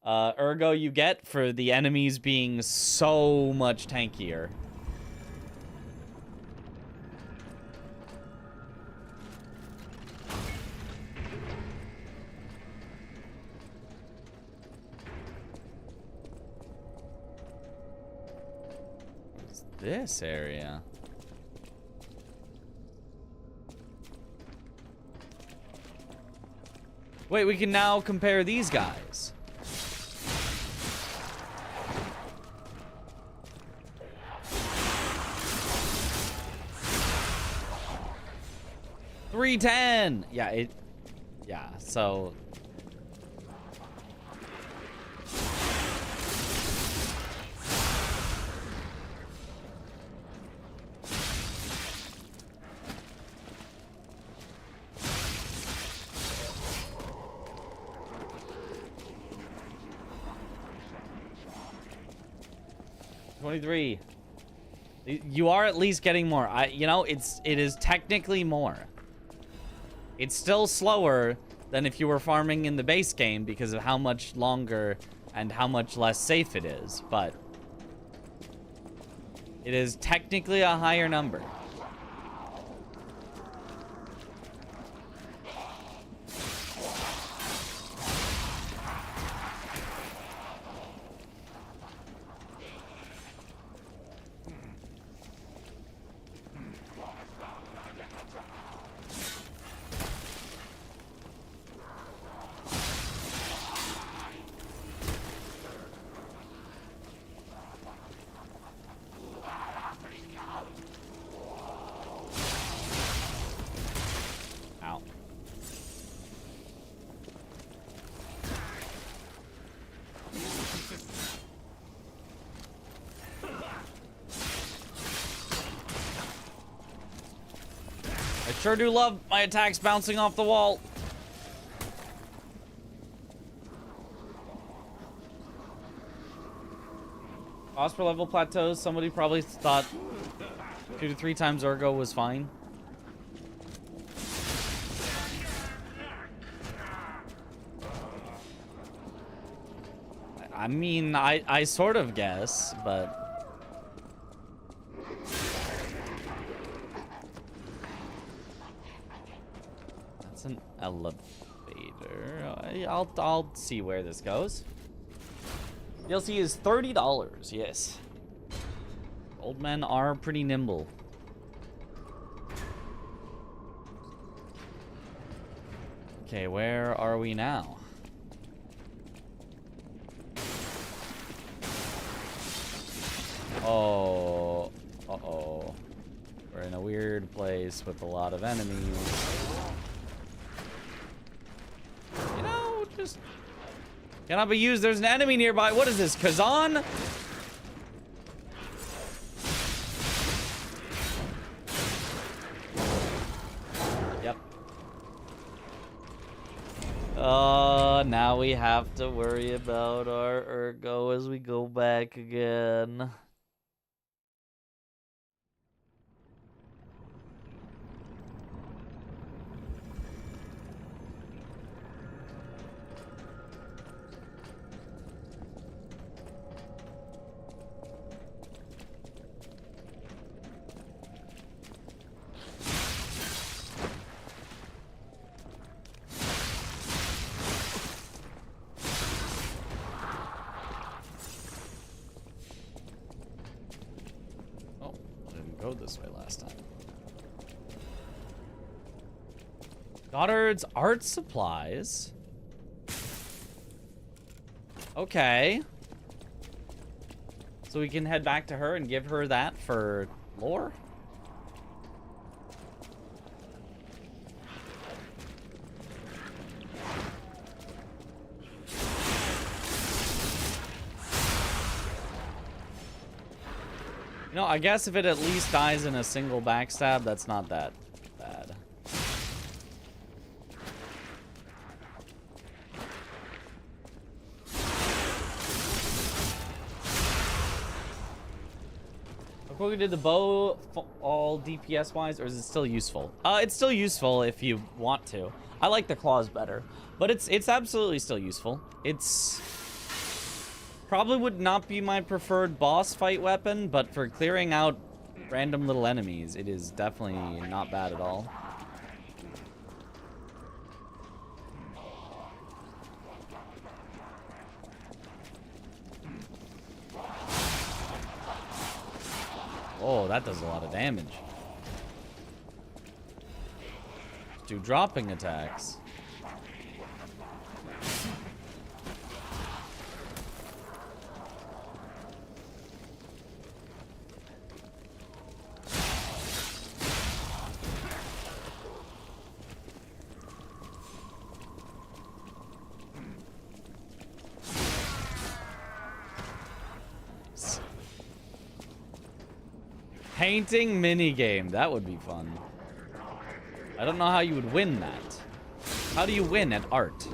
ergo you get for the enemies being so much tankier. this area? Wait, we can now compare these guys. $310. Yeah, so $23. You are at least getting more. It is technically more. It's still slower than if you were farming in the base game because of how much longer and how much less safe it is, but it is technically a higher number. Sure do love my attacks bouncing off the wall. Cost per level plateaus. Somebody probably thought 2 to 3 times Ergo was fine. I mean, I sort of guess, but an elevator. I'll see where this goes. DLC is $30. Yes. Old men are pretty nimble. Okay, where are we now? Oh. Uh-oh. We're in a weird place with a lot of enemies. Just cannot be used. There's an enemy nearby. What is this, Kazan? Yep. Now we have to worry about our Ergo as we go back again. This way last time. Goddard's art supplies. Okay. So we can head back to her and give her that for lore? You know, I guess if it at least dies in a single backstab, that's not that bad. How quickly did the bow all DPS wise, or is it still useful? It's still useful if you want to. I like the claws better, but it's absolutely still useful. It's probably would not be my preferred boss fight weapon, but for clearing out random little enemies, it is definitely not bad at all. Oh, that does a lot of damage. Do dropping attacks. Painting minigame. That would be fun. I don't know how you would win that. How do you win at art?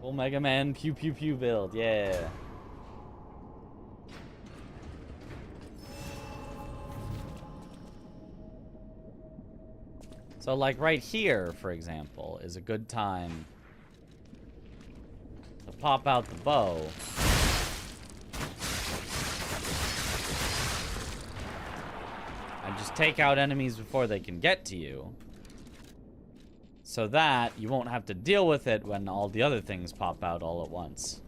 Full Mega Man pew pew pew build. Yeah. So like right here, for example, is a good time to pop out the bow. And just take out enemies before they can get to you. So that you won't have to deal with it when all the other things pop out all at once.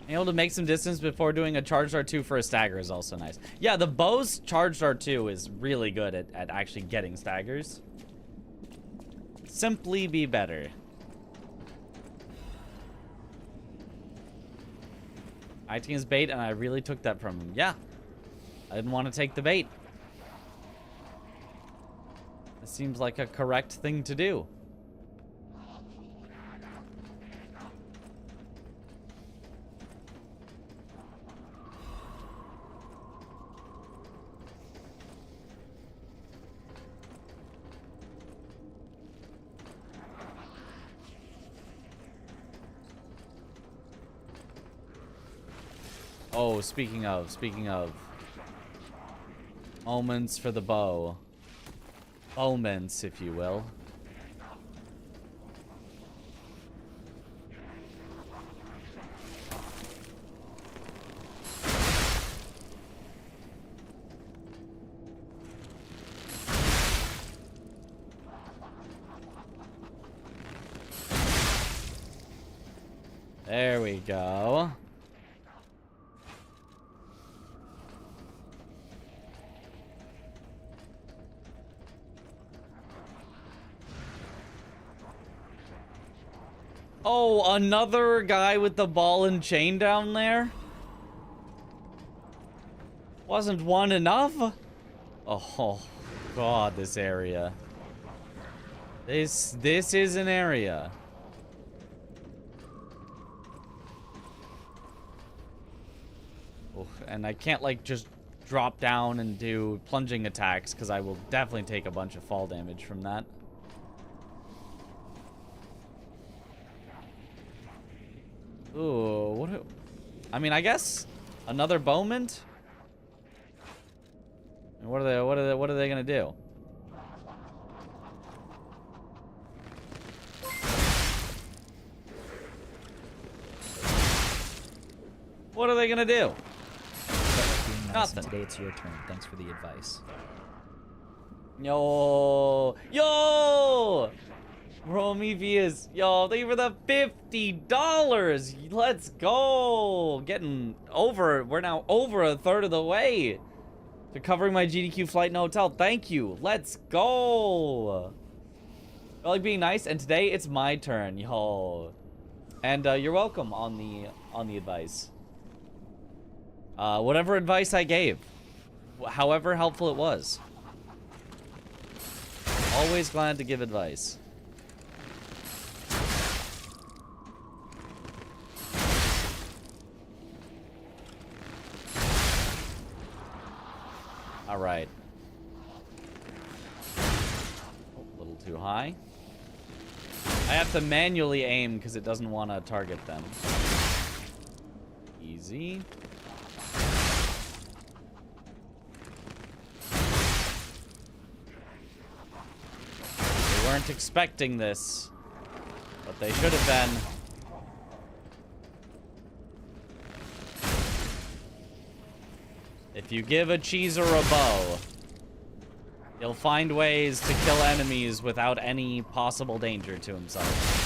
Able to make some distance before doing a charged R2 for a stagger is also nice. Yeah, the bow's charged R2 is really good at actually getting staggers. Simply be better. Acting as bait, and I really took that from him. Yeah, I didn't want to take the bait. It seems like a correct thing to do. Oh, speaking of moments for the bow. Moments, if you will. There we go. Oh, another guy with the ball and chain down there? Wasn't one enough? Oh, God, this area. This is an area. Oh, and I can't, like, just drop down and do plunging attacks, because I will definitely take a bunch of fall damage from that. Ooh, what? I mean, I guess another bowman. And what are they gonna do? What are they gonna do? Nothing. Today it's your turn. Thanks for the advice. Yo, Prometheus, yo, thank you for the $50. Let's go. We're now over a third of the way to covering my GDQ flight and hotel. Thank you. Let's go. I like being nice, and today it's my turn, yo. And you're welcome on the advice. Whatever advice I gave, however helpful it was. Always glad to give advice. All right. Oh, a little too high. I have to manually aim because it doesn't want to target them. Easy. They weren't expecting this, but they should have been. If you give a cheeser a bow, he'll find ways to kill enemies without any possible danger to himself.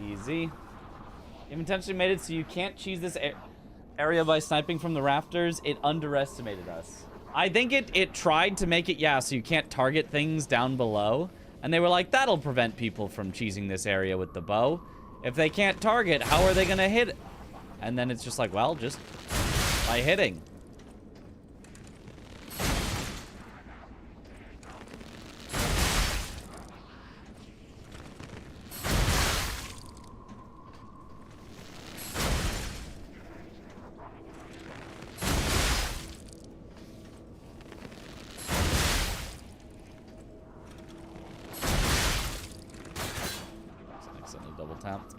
Easy. You've intentionally made it so you can't cheese this area by sniping from the rafters. It underestimated us. I think it tried to make it, yeah, so you can't target things down below. And they were like, that'll prevent people from cheesing this area with the bow. If they can't target, how are they gonna hit? And then it's just like, well, just by hitting. Double tapped.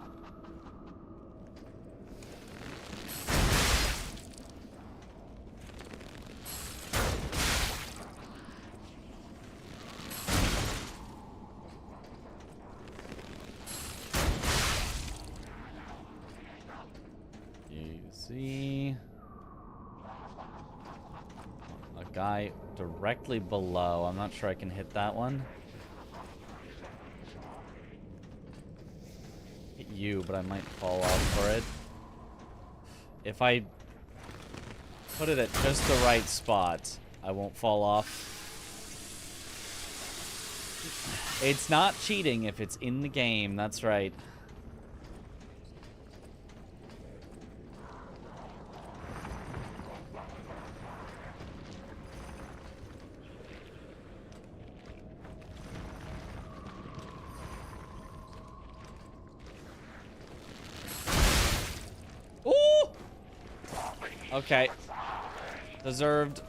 Easy. A guy directly below. I'm not sure I can hit that one. You, but I might fall off for it. If I put it at just the right spot, I won't fall off. It's not cheating if it's in the game, that's right. Okay. Deserved.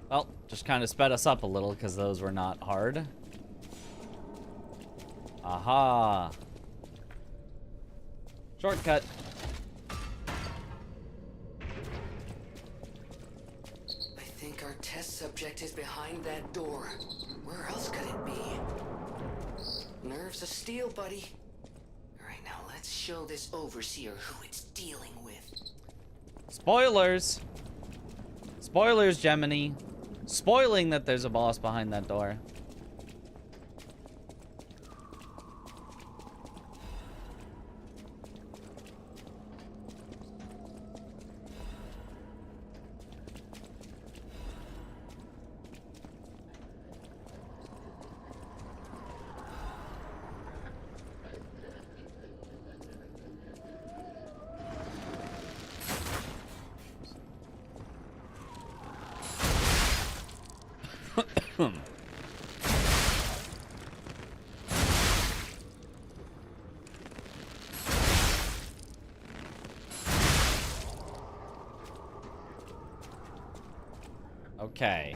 Well, just kind of sped us up a little because those were not hard. Aha. Shortcut. I think our test subject is behind that door. Where else could it be? Nerves of steel, buddy. Alright, now let's show this overseer who it's dealing with. Spoilers. Spoilers, Gemini. Spoiling that there's a boss behind that door. Okay.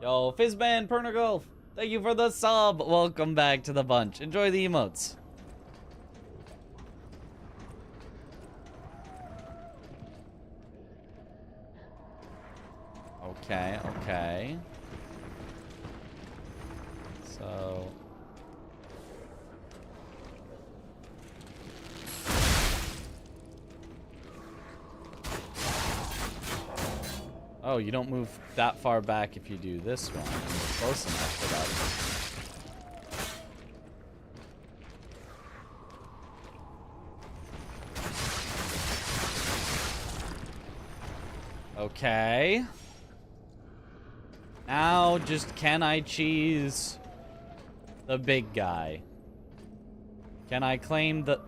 Yo, Fizzman, Pernagolf, thank you for the sub. Welcome back to the bunch. Enjoy the emotes. Okay, okay. So... Oh, you don't move that far back if you do this one. You're close enough for that. Okay. Now, just can I cheese the big guy? Can I claim the...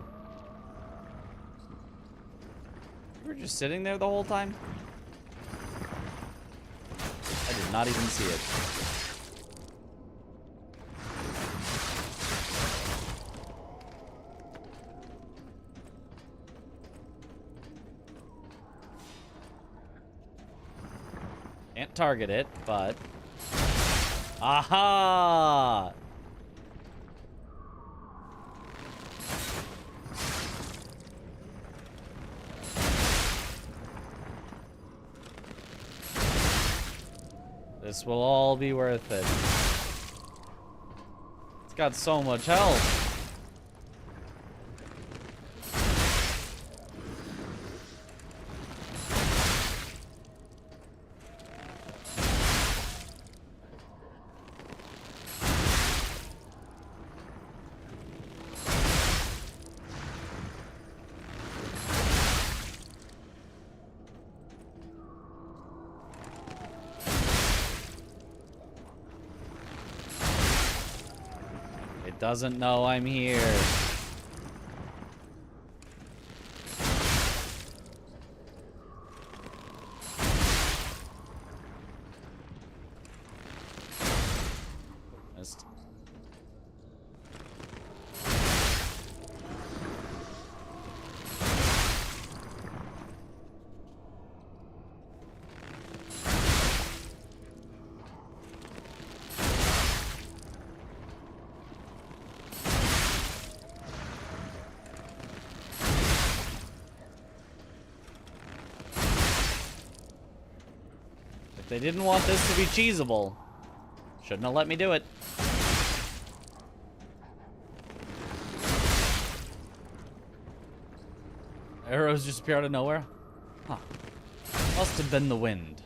You were just sitting there the whole time? I did not even see it. Can't target it, but... Aha! This will all be worth it. It's got so much health. Doesn't know I'm here. Missed. They didn't want this to be cheesable. Shouldn't have let me do it. Arrows just appear out of nowhere? Huh. Must have been the wind.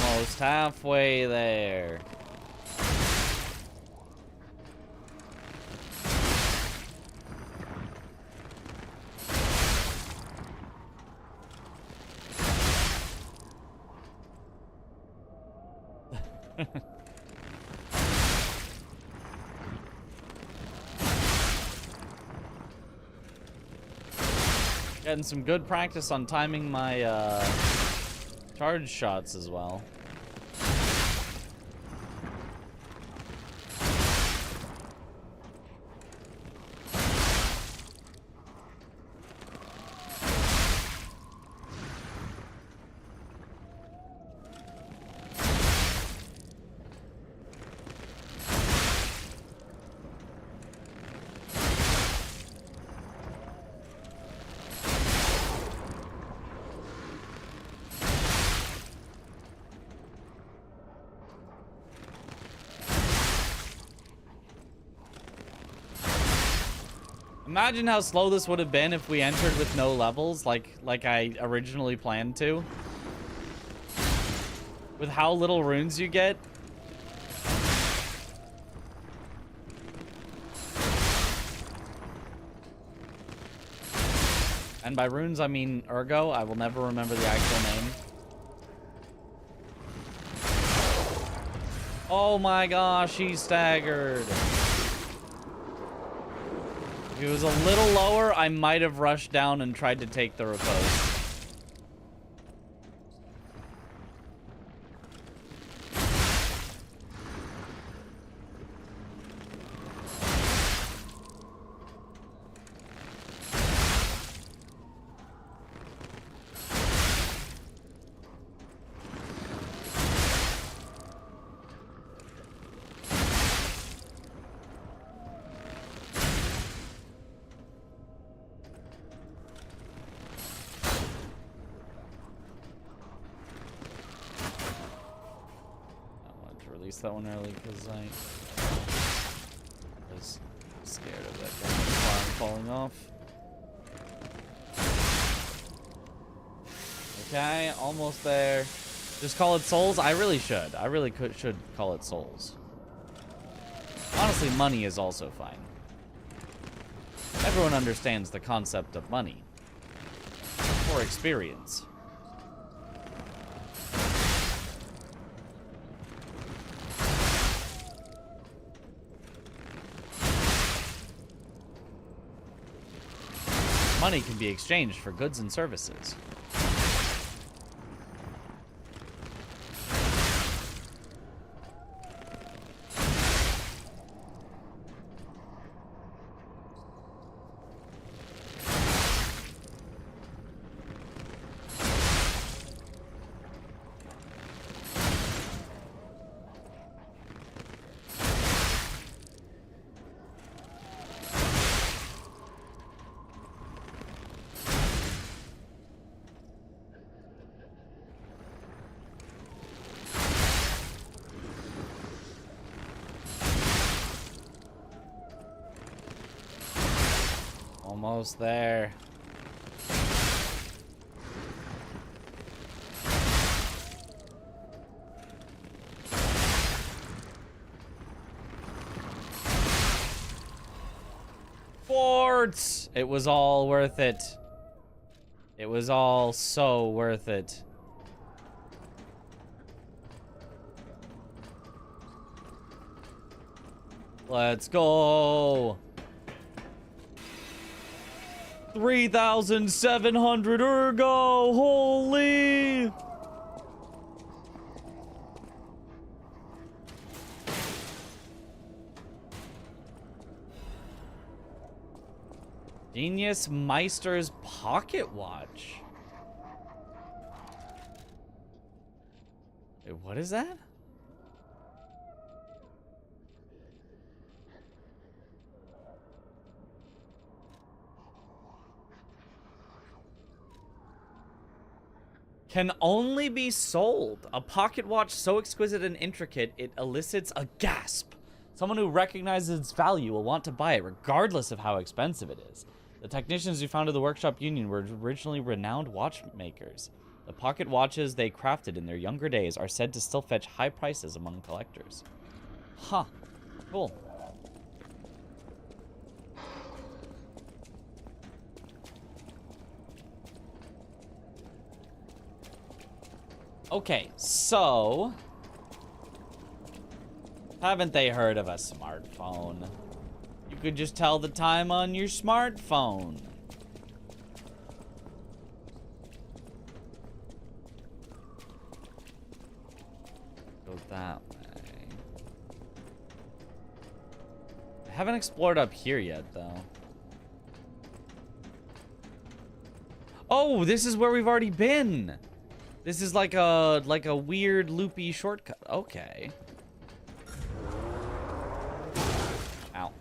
Almost halfway there. Getting some good practice on timing my charge shots as well. Imagine how slow this would have been if we entered with no levels, like I originally planned to. With how little runes you get. And by runes, I mean Ergo. I will never remember the actual name. Oh my gosh, he staggered. If it was a little lower, I might have rushed down and tried to take the repose. release that one early because I was scared of that guy falling off. Okay, almost there. Just call it souls? I really should. I really should call it souls. Honestly, money is also fine. Everyone understands the concept of money. Or experience. Money can be exchanged for goods and services. Almost there. Forts! It was all worth it. It was all so worth it. Let's go. 3,700 ergo. Holy. Genius Meister's pocket watch. Wait, what is that? Can only be sold. A pocket watch so exquisite and intricate, it elicits a gasp. Someone who recognizes its value will want to buy it, regardless of how expensive it is. The technicians who founded the Workshop Union were originally renowned watchmakers. The pocket watches they crafted in their younger days are said to still fetch high prices among collectors. Huh. Cool. Okay, so... haven't they heard of a smartphone? You could just tell the time on your smartphone. Go that way. I haven't explored up here yet, though. Oh, this is where we've already been. This is like a weird loopy shortcut. Okay. Ow.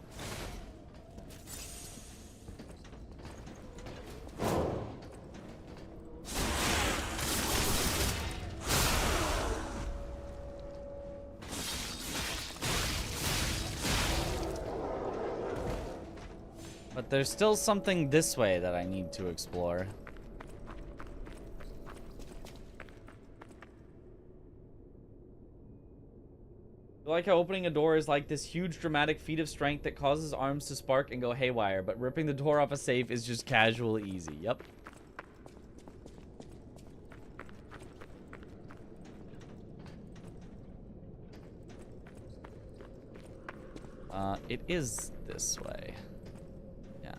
But there's still something this way that I need to explore. I like how opening a door is like this huge dramatic feat of strength that causes arms to spark and go haywire, but ripping the door off a safe is just casual easy. Yep. It is this way. Yeah.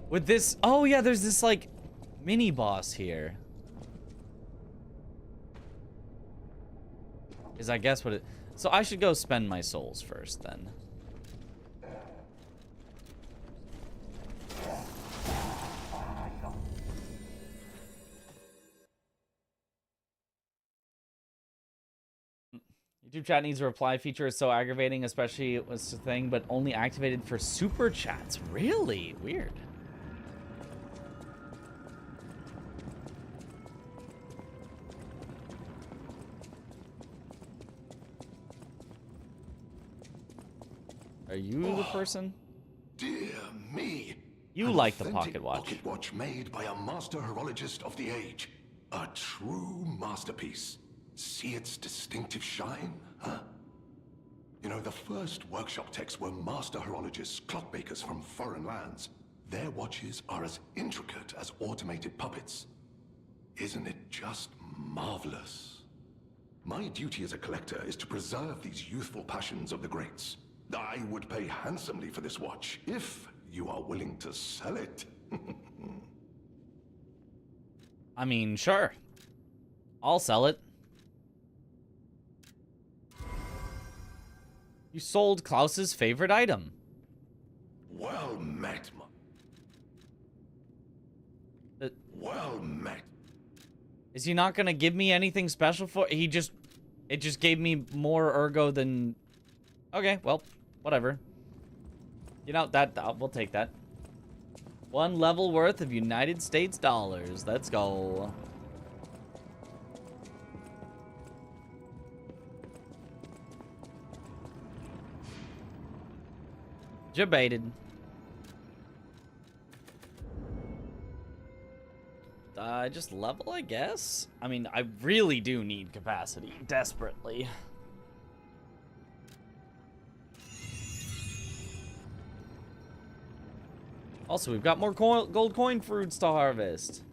With this, oh yeah, there's this like mini boss here. Is I guess what it... So I should go spend my souls first, then. YouTube chat needs a reply feature. It's so aggravating, especially it was a thing, but only activated for super chats. Really? Weird. Are you the person? Dear me. You An like the authentic pocket watch. Pocket watch made by a master horologist of the age. A true masterpiece. See its distinctive shine, huh? You know, the first workshop techs were master horologists, clockmakers from foreign lands. Their watches are as intricate as automated puppets. Isn't it just marvelous? My duty as a collector is to preserve these youthful passions of the greats. I would pay handsomely for this watch, if you are willing to sell it. I mean, sure. I'll sell it. You sold Klaus's favorite item. Well met, well met. Is he not gonna give me anything special for it? Just gave me more ergo than... Okay, well, whatever. You know, we'll take that. 1 level worth of United States dollars. Let's go. Debated. Just level, I guess? I mean, I really do need capacity. Desperately. Also, we've got more gold coin fruits to harvest.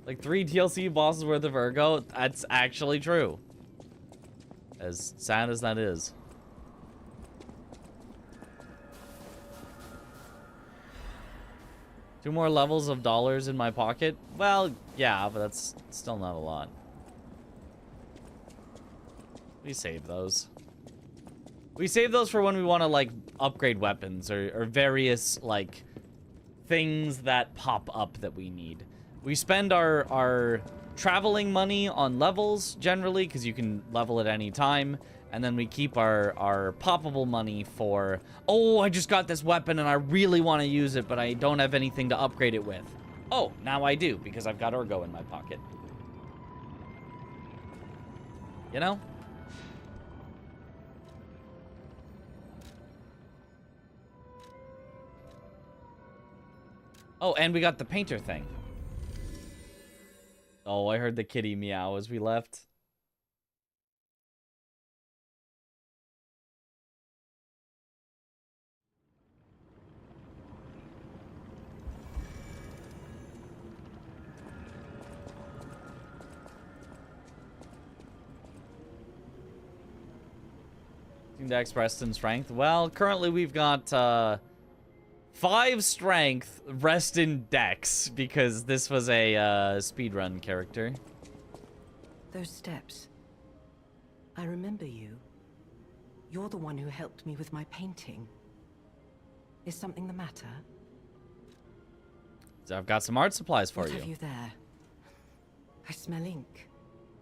Like 3 DLC bosses worth of ergo. That's actually true. As sad as that is. Two more levels of dollars in my pocket? Well, yeah, but that's still not a lot. We save those. We save those for when we want to, like, upgrade weapons or various, like, things that pop up that we need. We spend our traveling money on levels, generally, because you can level at any time. And then we keep our poppable money for, oh, I just got this weapon and I really want to use it, but I don't have anything to upgrade it with. Oh, now I do, because I've got ergo in my pocket. You know? Oh, and we got the painter thing. Oh, I heard the kitty meow as we left. Dex, rest in strength. Well, currently we've got 5 strength, rest in dex, because this was a speedrun character. Those steps. I remember you. You're the one who helped me with my painting. Is something the matter? So I've got some art supplies for What you. have you there? I smell ink,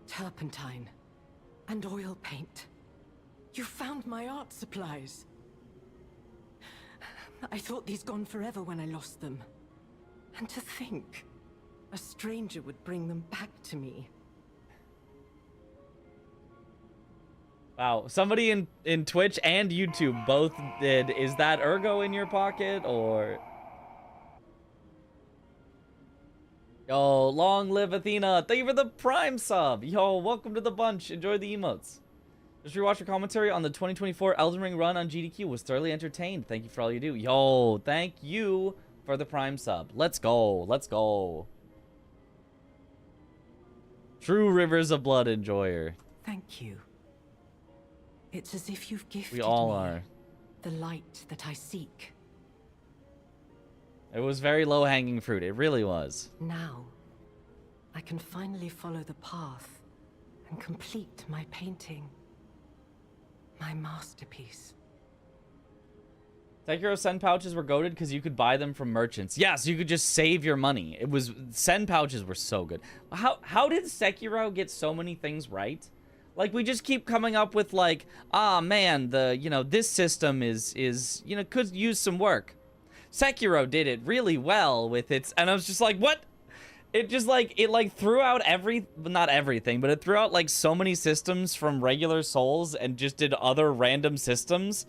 turpentine, and oil paint. You found my art supplies. I thought these gone forever when I lost them. And to think, a stranger would bring them back to me. Wow, somebody in Twitch and YouTube both did. Is that ergo in your pocket, or... Yo, long live Athena. Thank you for the Prime sub. Yo, welcome to the bunch. Enjoy the emotes. Just rewatch your commentary on the 2024 Elden Ring run on GDQ. Was thoroughly entertained. Thank you for all you do. Yo, thank you for the Prime sub. Let's go. Let's go. True Rivers of Blood enjoyer. Thank you. It's as if you've gifted We all me are. the light that I seek. It was very low-hanging fruit. It really was. Now, I can finally follow the path and complete my painting. My masterpiece. Sekiro Sen pouches were goated because you could buy them from merchants. Yes, you could just save your money. It was... Sen pouches were so good. How did Sekiro get so many things right? Like, we just keep coming up with, like, ah, man, this system is, could use some work. Sekiro did it really well with its... And I was just like, what? It just, it threw out not everything, but it threw out, like, so many systems from regular Souls and just did other random systems.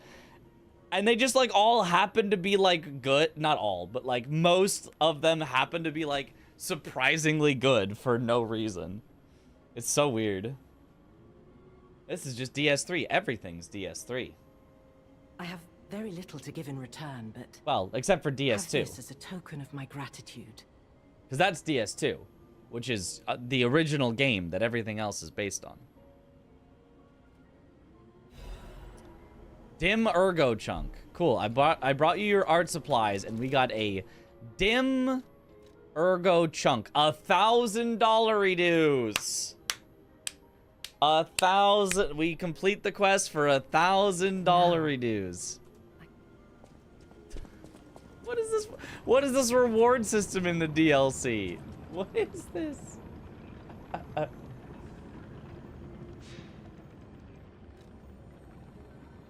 And they just like all happen to be like good. Not all, but like most of them happen to be like surprisingly good for no reason. It's so weird. This is just DS3. Everything's DS3. I have very little to give in return, but well, except for have DS2. this as a token of my gratitude. Because that's DS2, which is the original game that everything else is based on. Dim Ergo Chunk. Cool. I brought you your art supplies, and we got a Dim Ergo Chunk. $1,000 dues. 1,000. We complete the quest for $1,000 dues. What is this? What is this reward system in the DLC? What is this?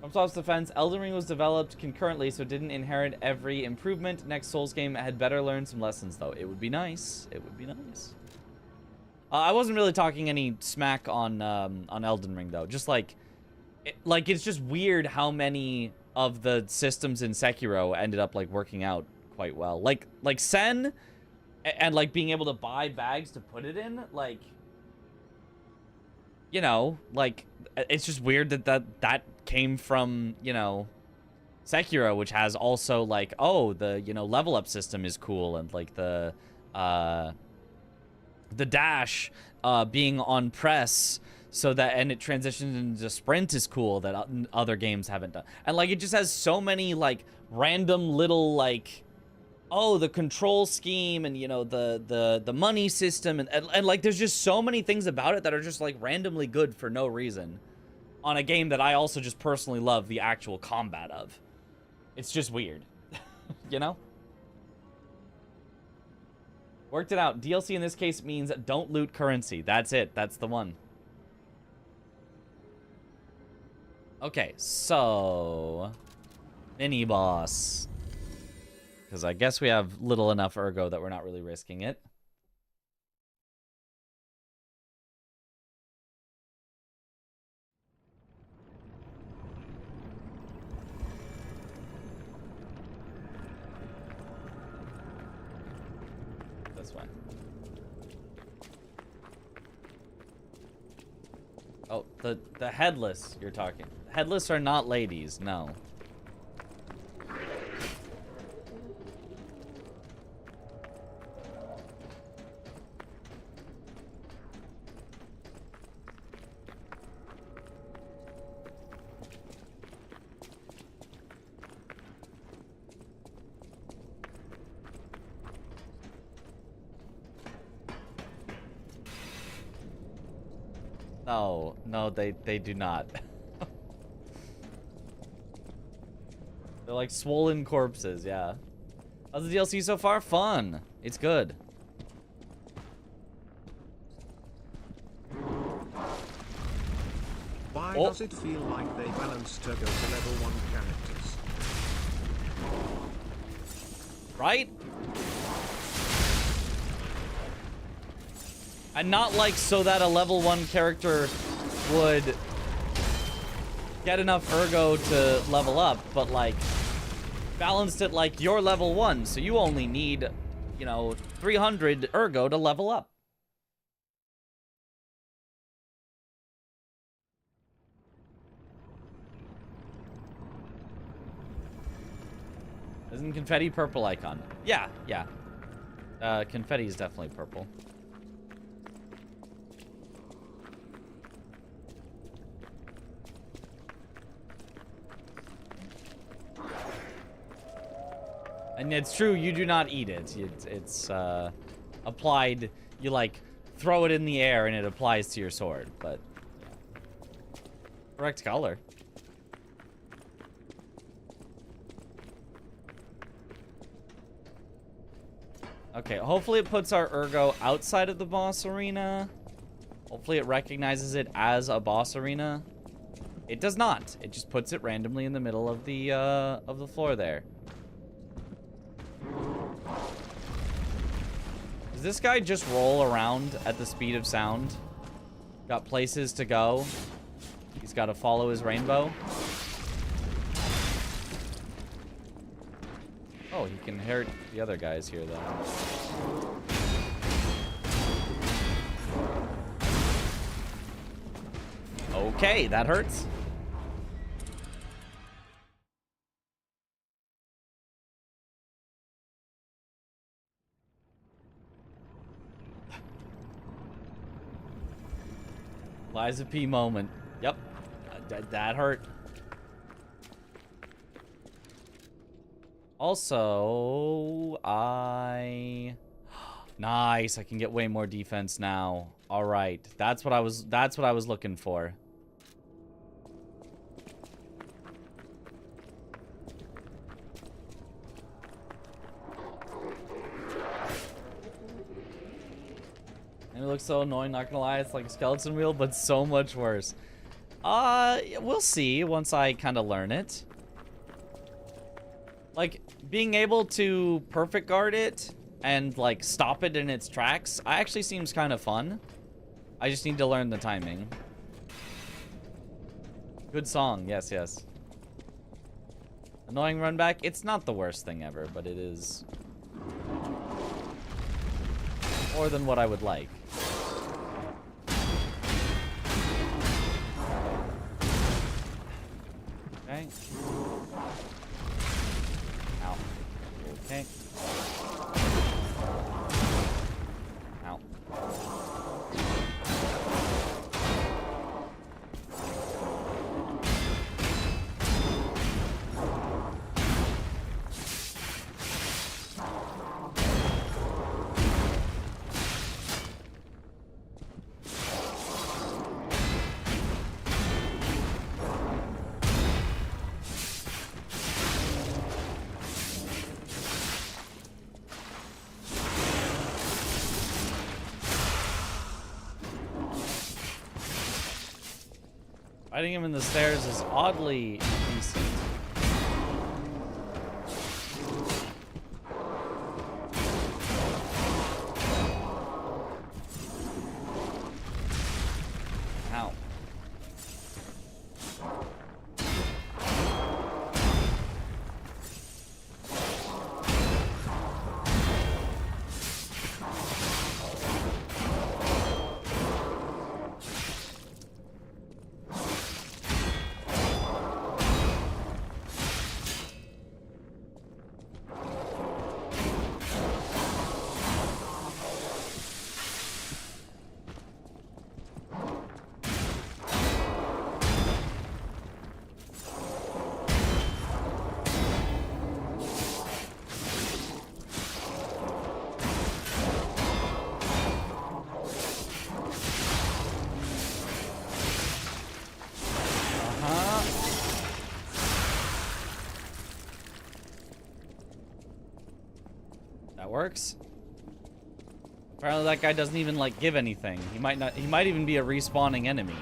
From Soft's defense, Elden Ring was developed concurrently, so it didn't inherit every improvement. Next Souls game had better learn some lessons, though. It would be nice. It would be nice. I wasn't really talking any smack on Elden Ring, though. Just like it's just weird how many of the systems in Sekiro ended up like working out quite well. Like Sen, and like being able to buy bags to put it in, like, you know, like it's just weird that came from, you know, Sekiro, which has also like, oh, the, you know, level up system is cool, and like the dash being on press so that, and it transitions into sprint is cool, that other games haven't done. And like it just has so many like random little like, oh, the control scheme, and you know, the money system, and like there's just so many things about it that are just like randomly good for no reason on a game that I also just personally love the actual combat of. It's just weird. You know? Worked it out. DLC in this case means don't loot currency. That's it. That's the one. Okay, so mini boss. Because I guess we have little enough ergo that we're not really risking it. That's fine. Oh, the headless you're talking. Headless are not ladies, no. No, they do not. They're like swollen corpses, yeah. How's the DLC so far? Fun. It's good. Why does it feel like they balanced Turgo to level 1 characters? Right? And not like so that a level 1 character would get enough ergo to level up, but like balanced it like you're level 1, so you only need, you know, 300 ergo to level up. Isn't confetti purple icon? Yeah. Confetti is definitely purple. And it's true, you do not eat it. It's applied, you like throw it in the air and it applies to your sword, but yeah. Correct color. Okay, hopefully it puts our ergo outside of the boss arena. Hopefully it recognizes it as a boss arena. It does not. It just puts it randomly in the middle of the floor there. Does this guy just roll around at the speed of sound? Got places to go. He's got to follow his rainbow. Oh, he can hurt the other guys here, though. Okay, that hurts. Liza P moment. Yep. That hurt. Also, nice. I can get way more defense now. All right. That's what I was looking for. It looks so annoying, not gonna lie. It's like a skeleton wheel, but so much worse. We'll see once I kind of learn it. Like, being able to perfect guard it and, like, stop it in its tracks actually seems kind of fun. I just need to learn the timing. Good song. Yes, yes. Annoying run back. It's not the worst thing ever, but it is more than what I would like. Okay. Ow. Okay. Ow. Fighting him in the stairs is oddly decent. Ow. Works. Apparently that guy doesn't even like give anything. He might even be a respawning enemy.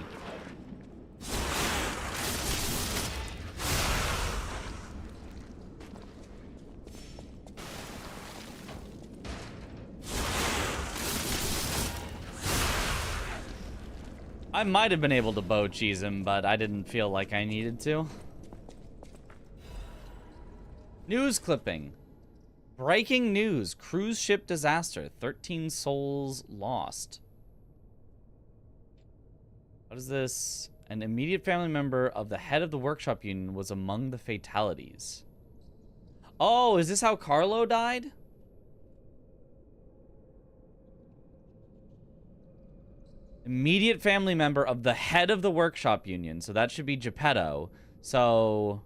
I might have been able to bow cheese him, but I didn't feel like I needed to. News clipping. Breaking news. Cruise ship disaster. 13 souls lost. What is this? An immediate family member of the head of the workshop union was among the fatalities. Oh, is this how Carlo died? Immediate family member of the head of the workshop union. So that should be Geppetto. So...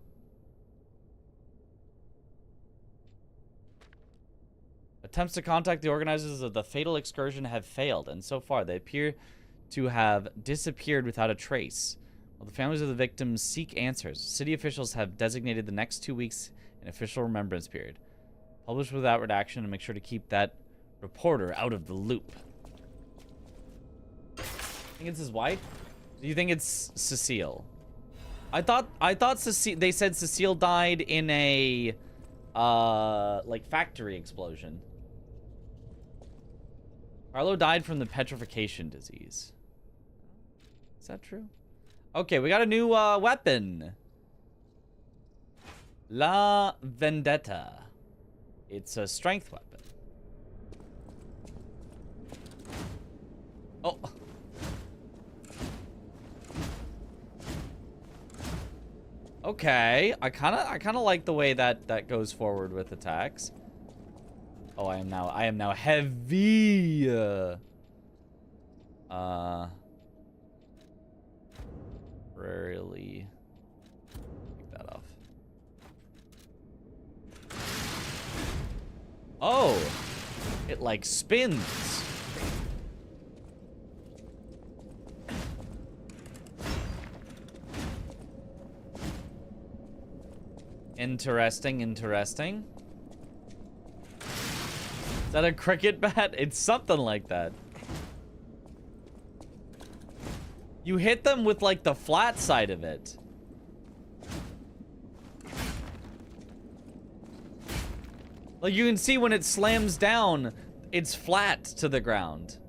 attempts to contact the organizers of the fatal excursion have failed, and so far they appear to have disappeared without a trace. While the families of the victims seek answers, city officials have designated the next 2 weeks an official remembrance period. Publish without redaction and make sure to keep that reporter out of the loop. I think it's his wife? Do you think it's Cecile? I thought Cecile, they said Cecile died in a like factory explosion. Carlo died from the petrification disease. Is that true? Okay, we got a new weapon. La Vendetta. It's a strength weapon. Oh. Okay, I kind of like the way that goes forward with attacks. Oh, I am now heavy. Rarely take that off. Oh, it like spins. Interesting, interesting. Is that a cricket bat? It's something like that. You hit them with like the flat side of it. Like you can see when it slams down, it's flat to the ground.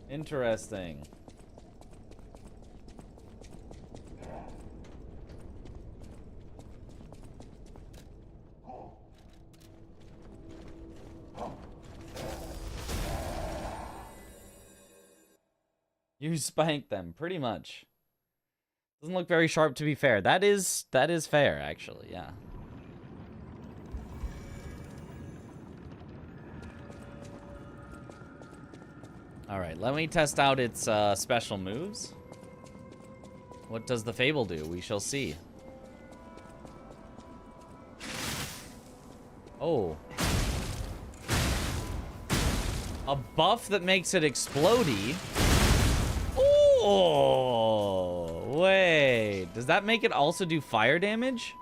Interesting. You spank them, pretty much. Doesn't look very sharp, to be fair. That is fair, actually, yeah. Alright, let me test out its special moves. What does the Fable do? We shall see. Oh. A buff that makes it explodey. Oh, wait. Does that make it also do fire damage?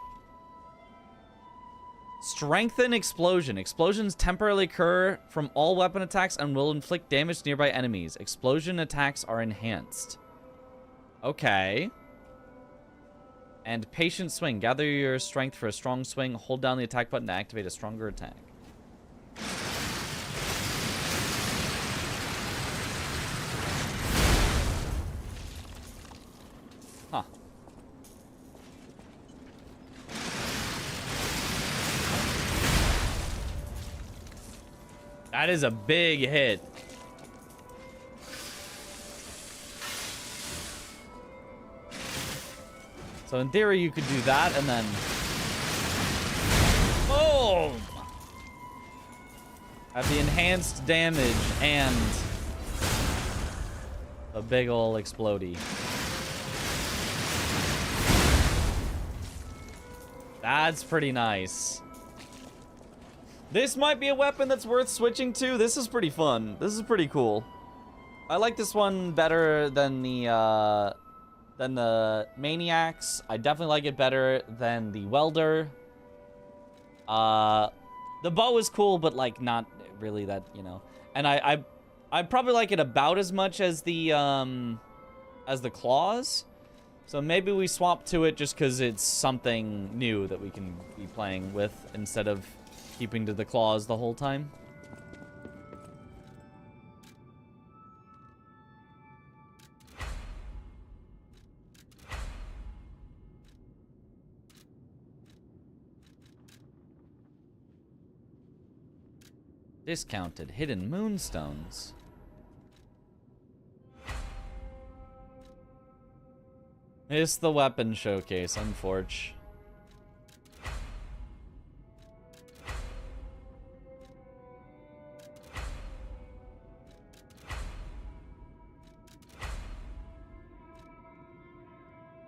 Strengthen explosion. Explosions temporarily occur from all weapon attacks and will inflict damage to nearby enemies. Explosion attacks are enhanced. Okay. And patient swing. Gather your strength for a strong swing. Hold down the attack button to activate a stronger attack. Huh. That is a big hit. So in theory, you could do that and then... Boom! Have the enhanced damage and a big ol' explodey. That's pretty nice. This might be a weapon that's worth switching to. This is pretty fun. This is pretty cool. I like this one better than the Maniacs. I definitely like it better than the Welder. The bow is cool, but like not really that, you know. And I'd probably like it about as much as the claws. So maybe we swap to it just because it's something new that we can be playing with instead of keeping to the claws the whole time. Discounted hidden moonstones. It's the weapon showcase, unfortunately.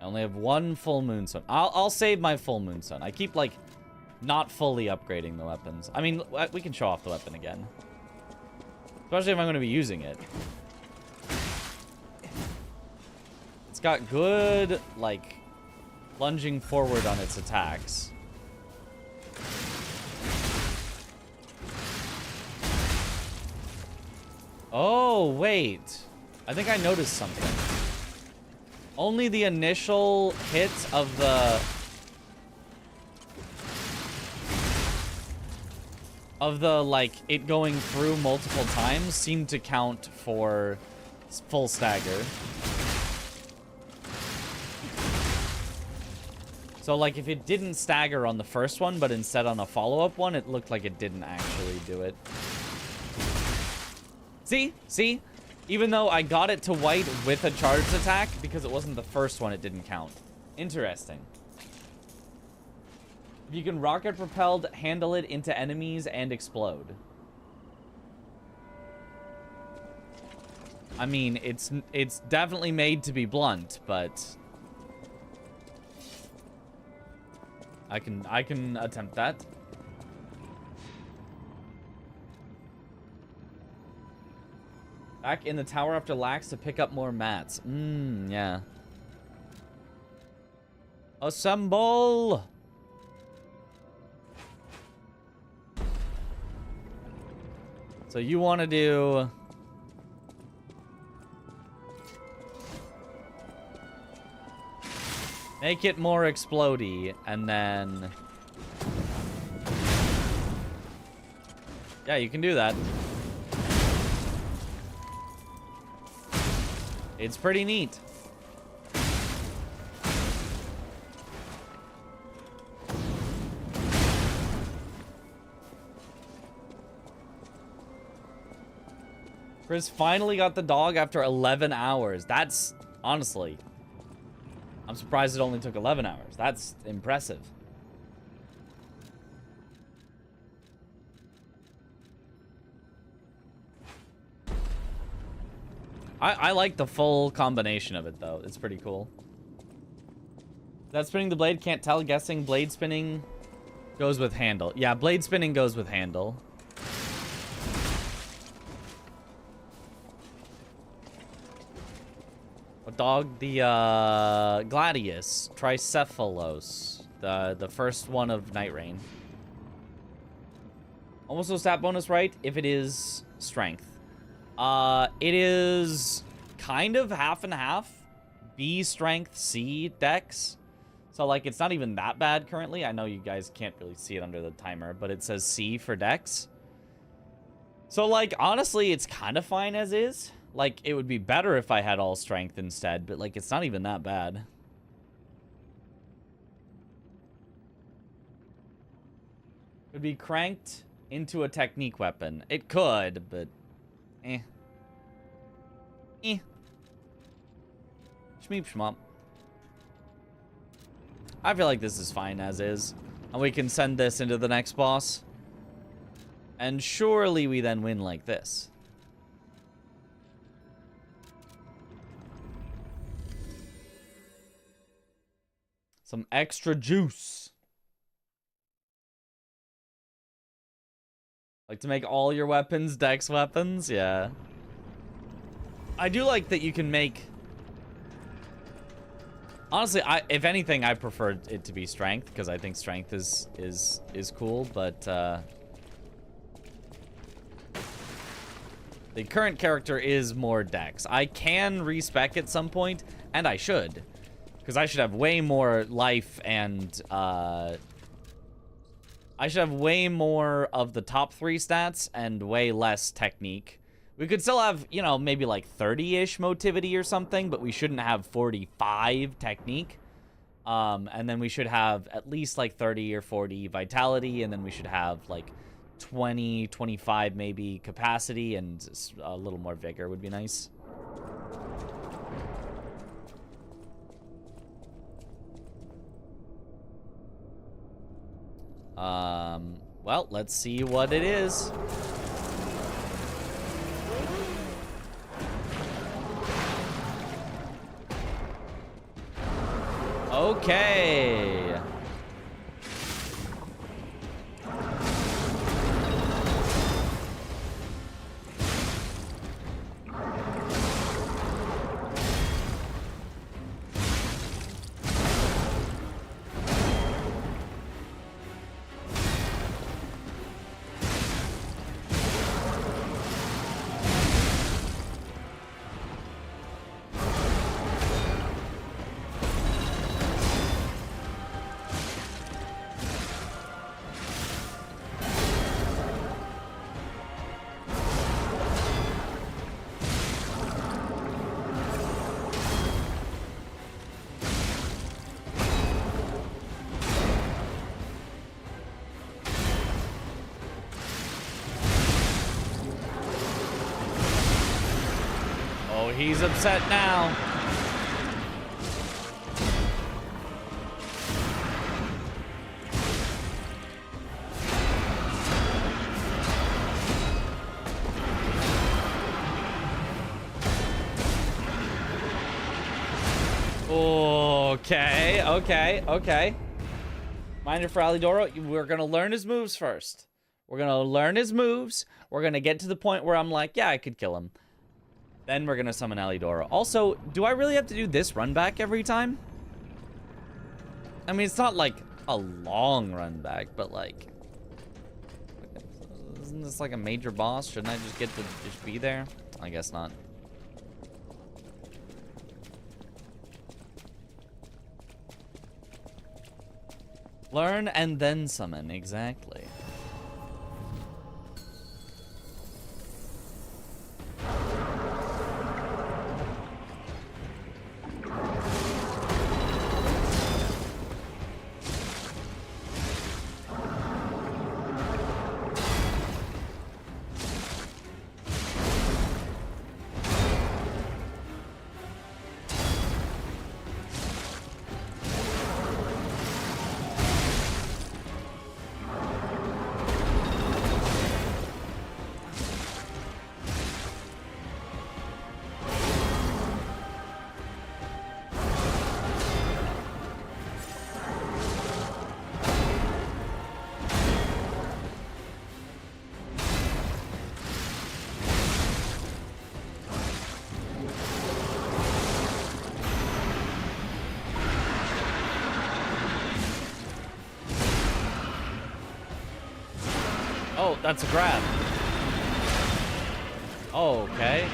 I only have one full moonstone. I'll save my full moonstone. I keep like not fully upgrading the weapons. I mean, we can show off the weapon again. Especially if I'm going to be using it. It's got good, like, lunging forward on its attacks. Oh, wait. I think I noticed something. Only the initial hit of the... like, it going through multiple times seemed to count for It's full stagger. So, like, if it didn't stagger on the first one, but instead on a follow-up one, it looked like it didn't actually do it. See? See? Even though I got it to white with a charged attack, because it wasn't the first one, it didn't count. Interesting. If you can rocket propelled, handle it into enemies and explode. I mean, it's definitely made to be blunt, but I can attempt that. Back in the tower after lax to pick up more mats. Yeah. Assemble! So you want to do... Make it more explodey, and then... Yeah, you can do that. It's pretty neat. Chris finally got the dog after 11 hours. That's, honestly, I'm surprised it only took 11 hours. That's impressive. I like the full combination of it, though. It's pretty cool. That spinning the blade, can't tell. Guessing blade spinning goes with handle. Yeah, blade spinning goes with handle. What dog? The Gladius Tricephalos, the first one of Night Rain. Almost no stat bonus, right? If it is strength. It is kind of half and half. B strength, C dex. So, like, it's not even that bad currently. I know you guys can't really see it under the timer, but it says C for dex. So, like, honestly, it's kind of fine as is. Like, it would be better if I had all strength instead, but, like, it's not even that bad. Could be cranked into a technique weapon. It could, but... Eh. Shmeep shmop. I feel like this is fine as is. And we can send this into the next boss. And surely we then win like this. Some extra juice. Like to make all your weapons dex weapons? Yeah. I do like that you can make... Honestly, if anything, I prefer it to be strength, because I think strength is cool, but the current character is more dex. I can respec at some point, and I should, because I should have way more life and I should have way more of the top 3 stats and way less technique. We could still have, you know, maybe like 30-ish motivity or something, but we shouldn't have 45 technique. And then we should have at least like 30 or 40 vitality, and then we should have like 20, 25 maybe capacity, and a little more vigor would be nice. Well, let's see what it is. Okay. Oh, he's upset now. Okay, okay, okay. Minder for Alidoro, we're gonna learn his moves first. We're gonna learn his moves. We're gonna get to the point where I'm like, yeah, I could kill him. Then we're gonna summon Alidoro. Also, do I really have to do this run back every time? I mean, it's not like a long run back, but like, isn't this like a major boss? Shouldn't I just get to just be there? I guess not. Learn and then summon, exactly. Oh, that's a grab. Oh, okay.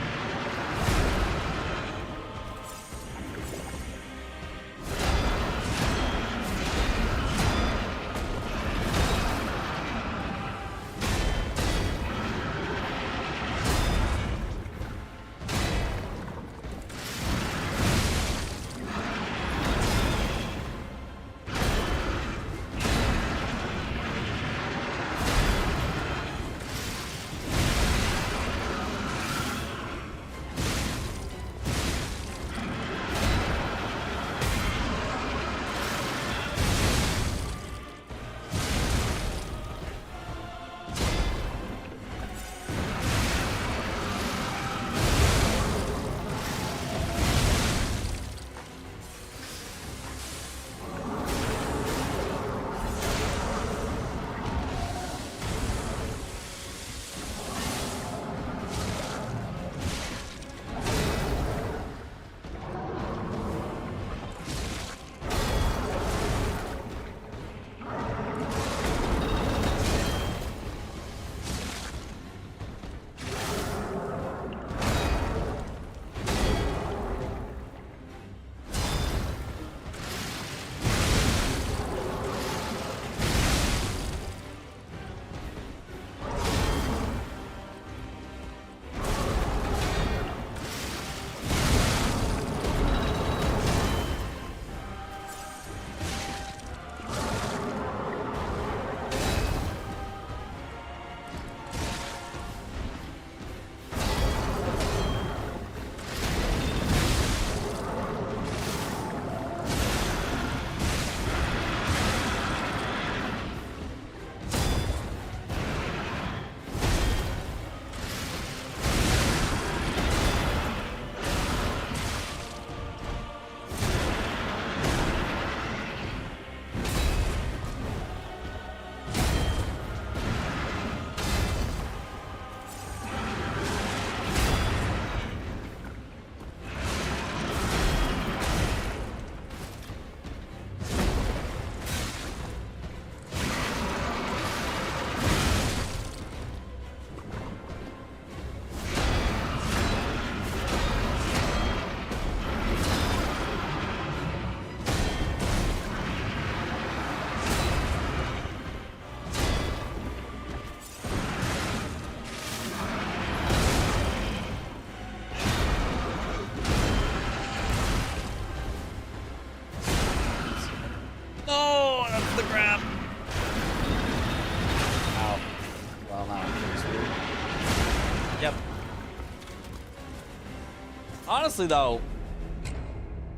Honestly, though,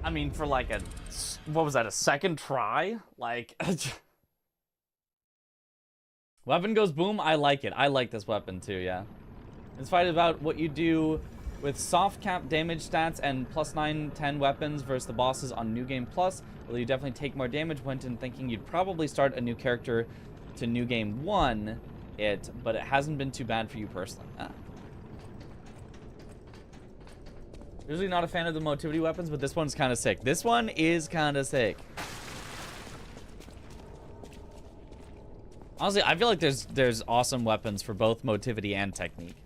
I mean, for like a, what was that, a second try? Like, weapon goes boom, I like it. I like this weapon too, yeah. This fight is about what you do with soft cap damage stats and +9/10 weapons versus the bosses on New Game Plus. Well, you definitely take more damage. Went in thinking you'd probably start a new character to New Game 1, but it hasn't been too bad for you personally. Ah. Usually not a fan of the motivity weapons, but this one's kind of sick. This one is kind of sick. Honestly, I feel like there's awesome weapons for both motivity and technique.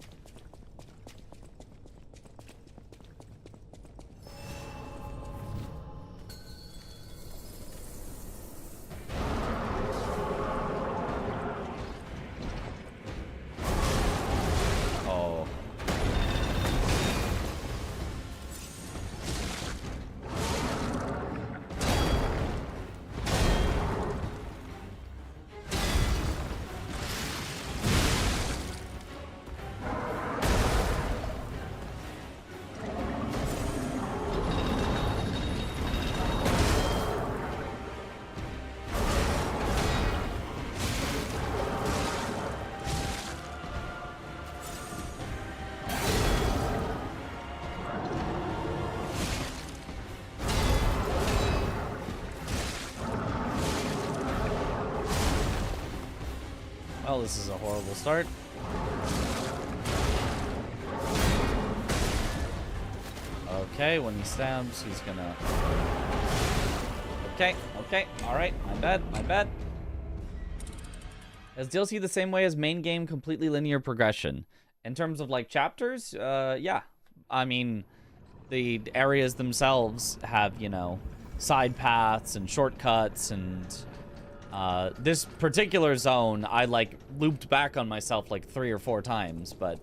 Well, this is a horrible start. Okay, when he stabs, he's gonna... Okay, alright, my bad. Is DLC the same way as main game, completely linear progression? In terms of, like, chapters, yeah. I mean, the areas themselves have, you know, side paths and shortcuts and... this particular zone, I, like, looped back on myself, like, 3 or 4 times, but...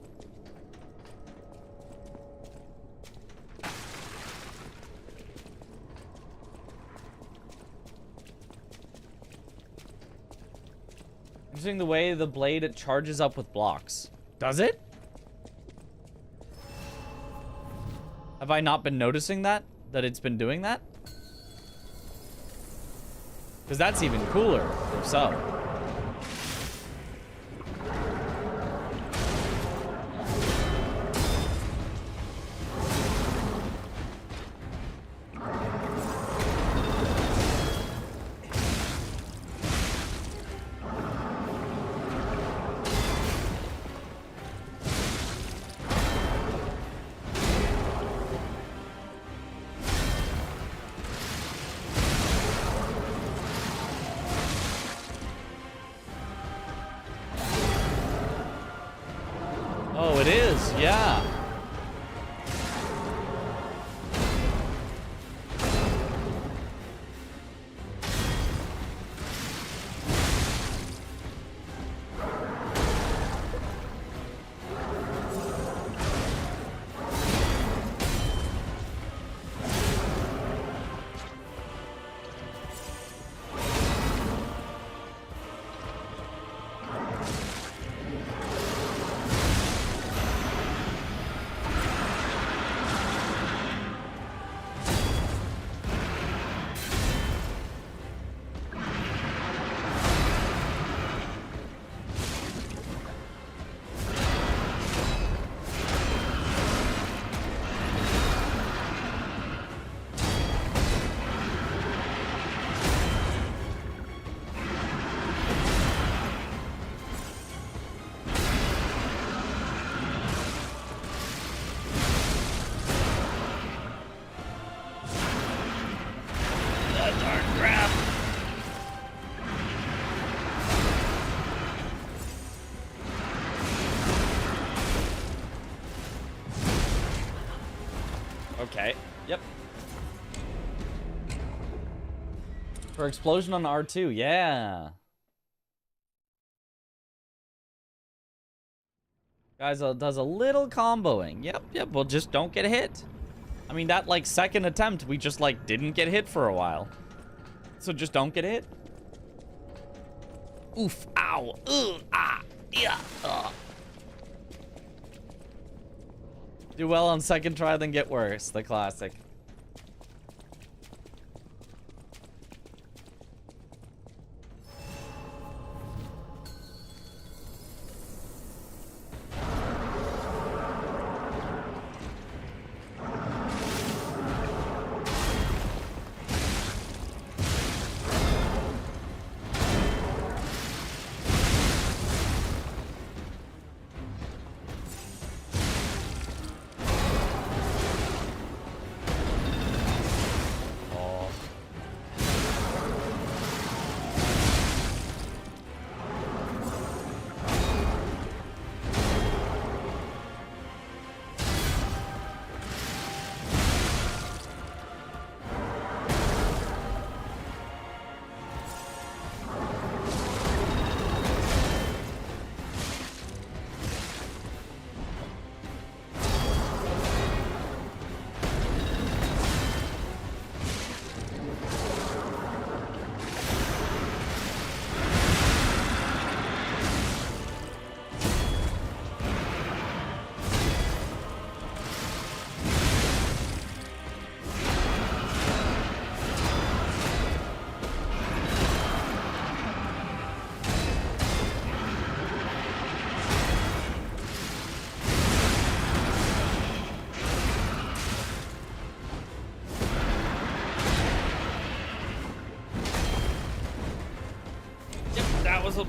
Interesting the way the blade charges up with blocks. Does it? Have I not been noticing that? That it's been doing that? Because that's even cooler, if so. Oh, it is, yeah. Okay, yep. For explosion on R2, yeah. Guys, does a little comboing. Yep, well, just don't get hit. I mean, that, like, second attempt, we just, like, didn't get hit for a while. So just don't get hit. Oof, ow, ugh, ah, yeah, ugh. Do well on second try, then get worse. The classic.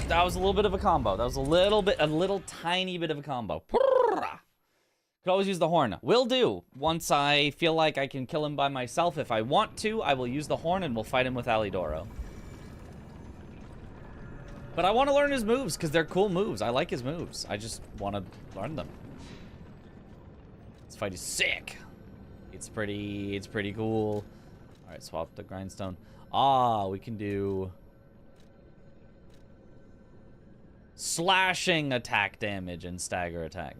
That was a little bit of a combo. That was a little tiny bit of a combo. Could always use the horn. Will do. Once I feel like I can kill him by myself, if I want to, I will use the horn and we'll fight him with Alidoro. But I want to learn his moves because they're cool moves. I like his moves. I just want to learn them. This fight is sick. It's pretty cool. All right, swap the grindstone. Ah, we can do slashing attack damage and stagger attack.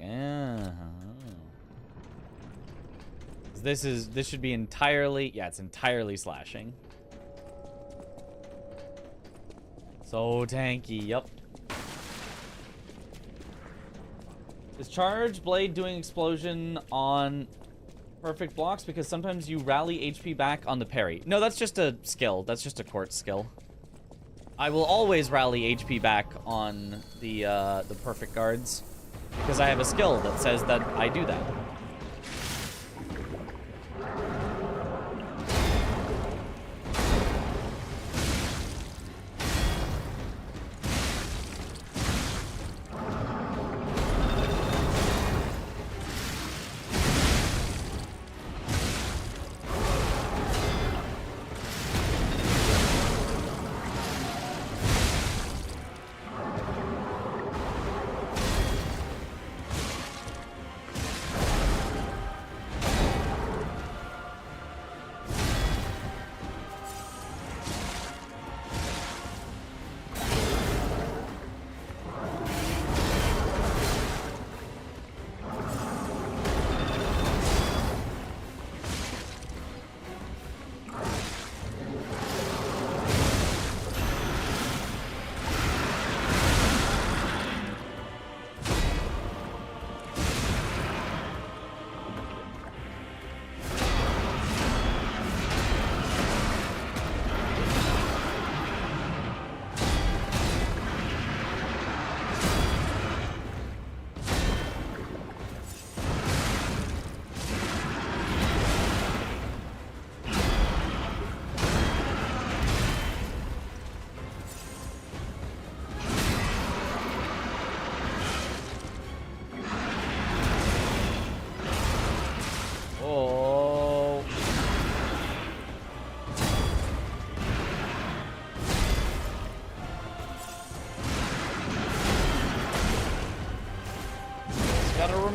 This should be entirely, yeah, it's entirely slashing. So tanky, yep. Is charge blade doing explosion on perfect blocks? Because sometimes you rally HP back on the parry. No, that's just a skill. That's just a court skill. I will always rally HP back on the perfect guards because I have a skill that says that I do that.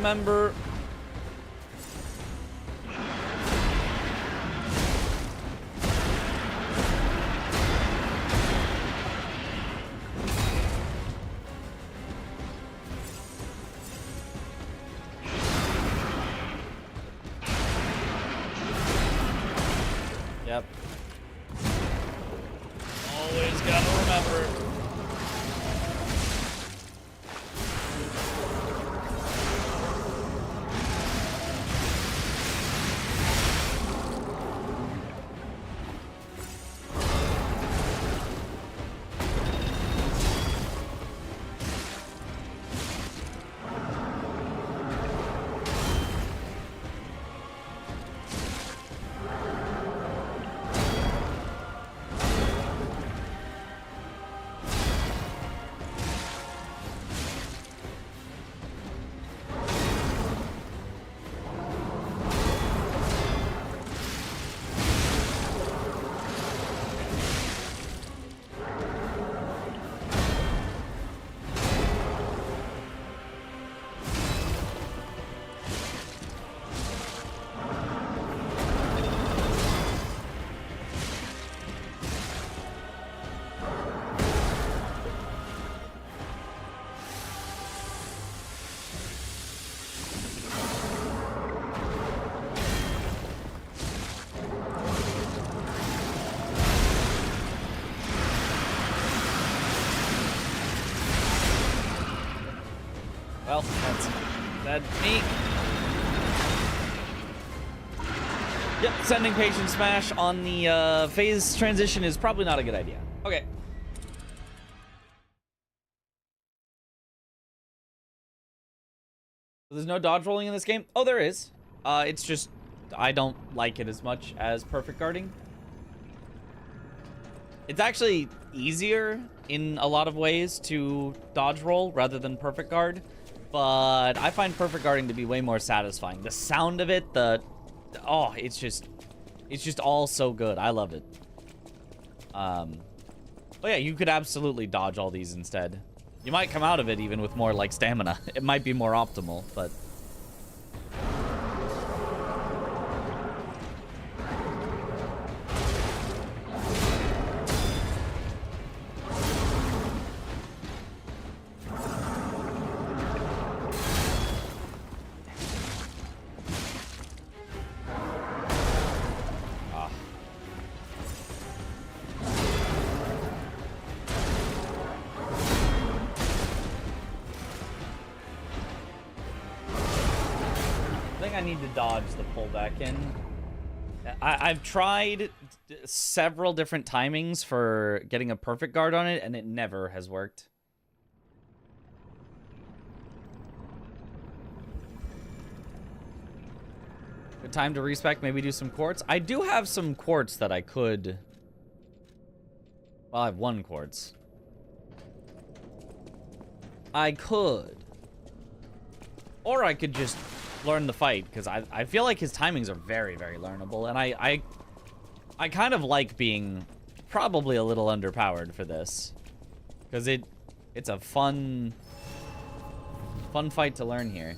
Remember. Yep. Always gotta remember. That's me. Yep, sending Patient Smash on the phase transition is probably not a good idea. Okay. There's no dodge rolling in this game? Oh, there is. It's just, I don't like it as much as perfect guarding. It's actually easier in a lot of ways to dodge roll rather than perfect guard, but I find perfect guarding to be way more satisfying. The sound of it, oh, it's just all so good. I love it. But yeah, you could absolutely dodge all these instead. You might come out of it even with more, like, stamina. It might be more optimal, but... dodge the pullback in. I've tried several different timings for getting a perfect guard on it, and it never has worked. Good time to respec, maybe do some quartz. I do have some quartz that I could... Well, I have 1 quartz. I could. Or I could just learn the fight, because I feel like his timings are very, very learnable, and I kind of like being probably a little underpowered for this, because it's a fun fight to learn here.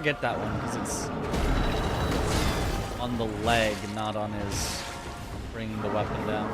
Get that one because it's on the leg, not on his bringing the weapon down.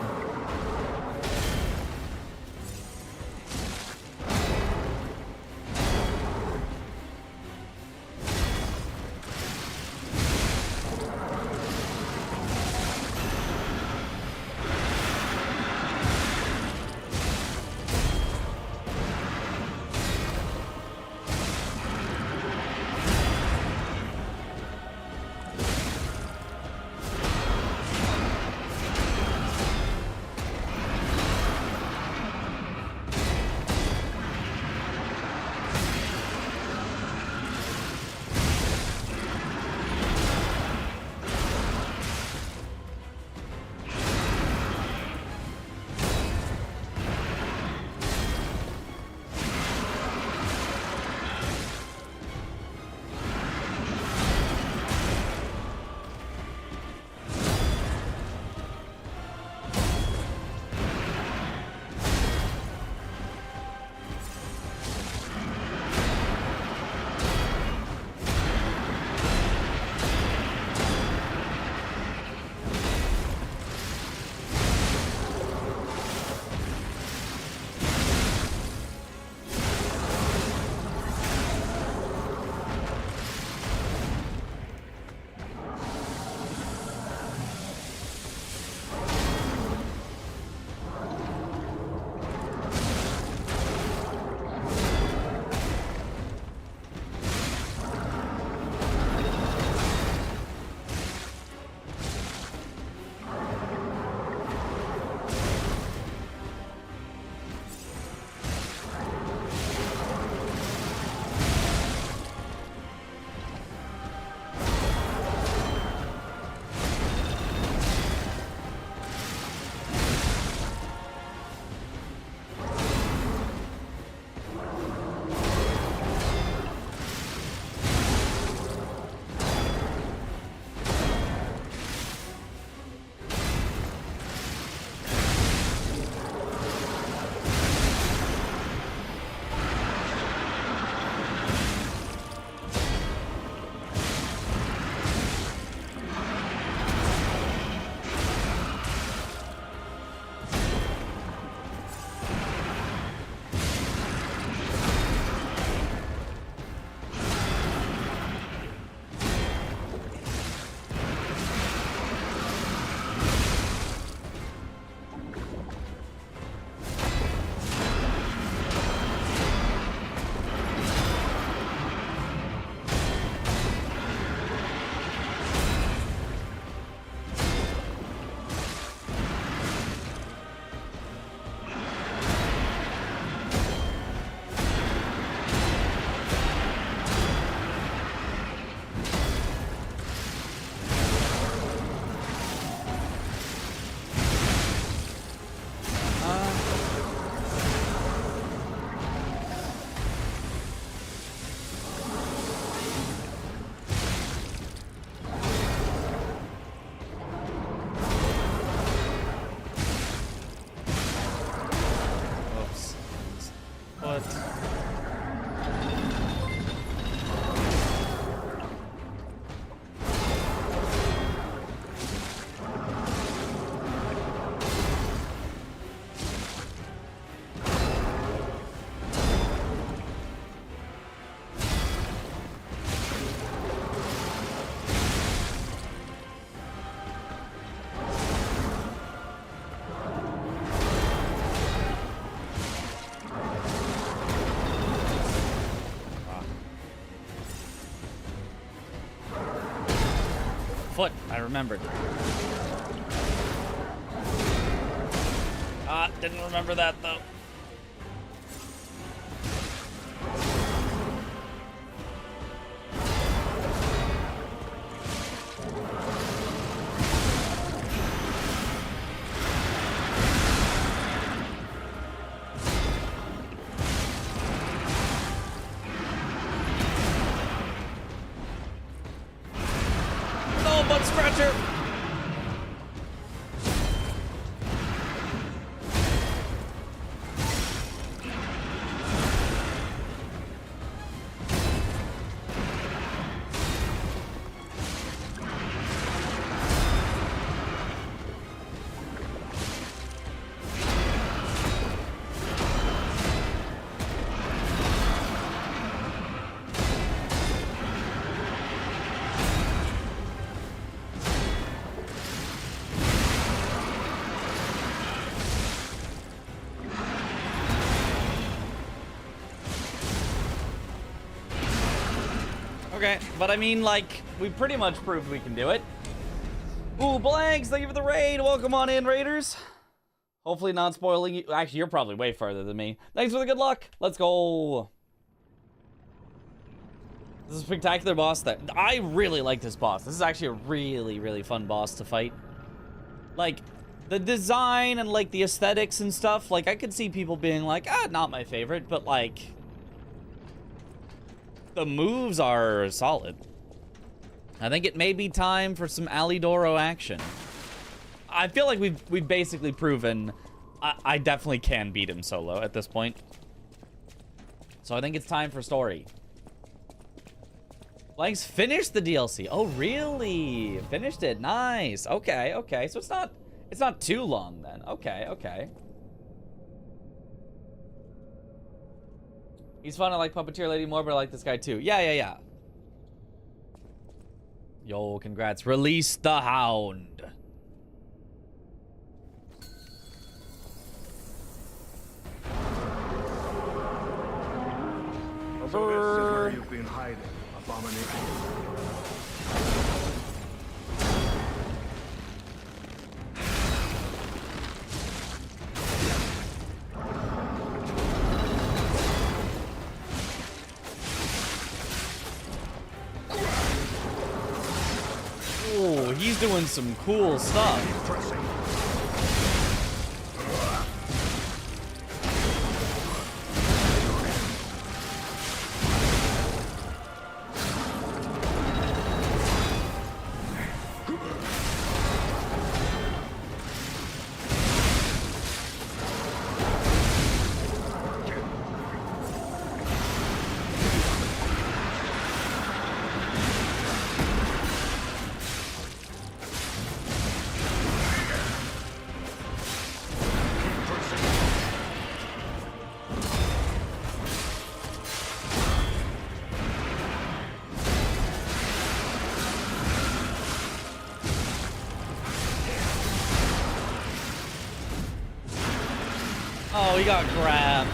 What? Foot, I remembered. Didn't remember that though. No, butt scratcher. Okay, but I mean, like, we pretty much proved we can do it. Ooh, Blanks, thank you for the raid. Welcome on in, Raiders. Hopefully not spoiling you. Actually, you're probably way farther than me. Thanks for the good luck. Let's go. This is a spectacular boss that I really like this boss. This is actually a really, really fun boss to fight. Like, the design and, like, the aesthetics and stuff. Like, I could see people being like, not my favorite, but, like, the moves are solid. I think it may be time for some Alidoro action. I feel like we've basically proven I definitely can beat him solo at this point. So I think it's time for story. Blanks finished the DLC. Oh, really? Finished it. Nice. Okay, okay. So it's not too long then. Okay, okay. He's fun. I like Puppeteer Lady more, but I like this guy too. Yeah. Yo, congrats. Release the Hound. So this is where you've been hiding, Abomination. Oh, he's doing some cool stuff. Oh, he got grabbed.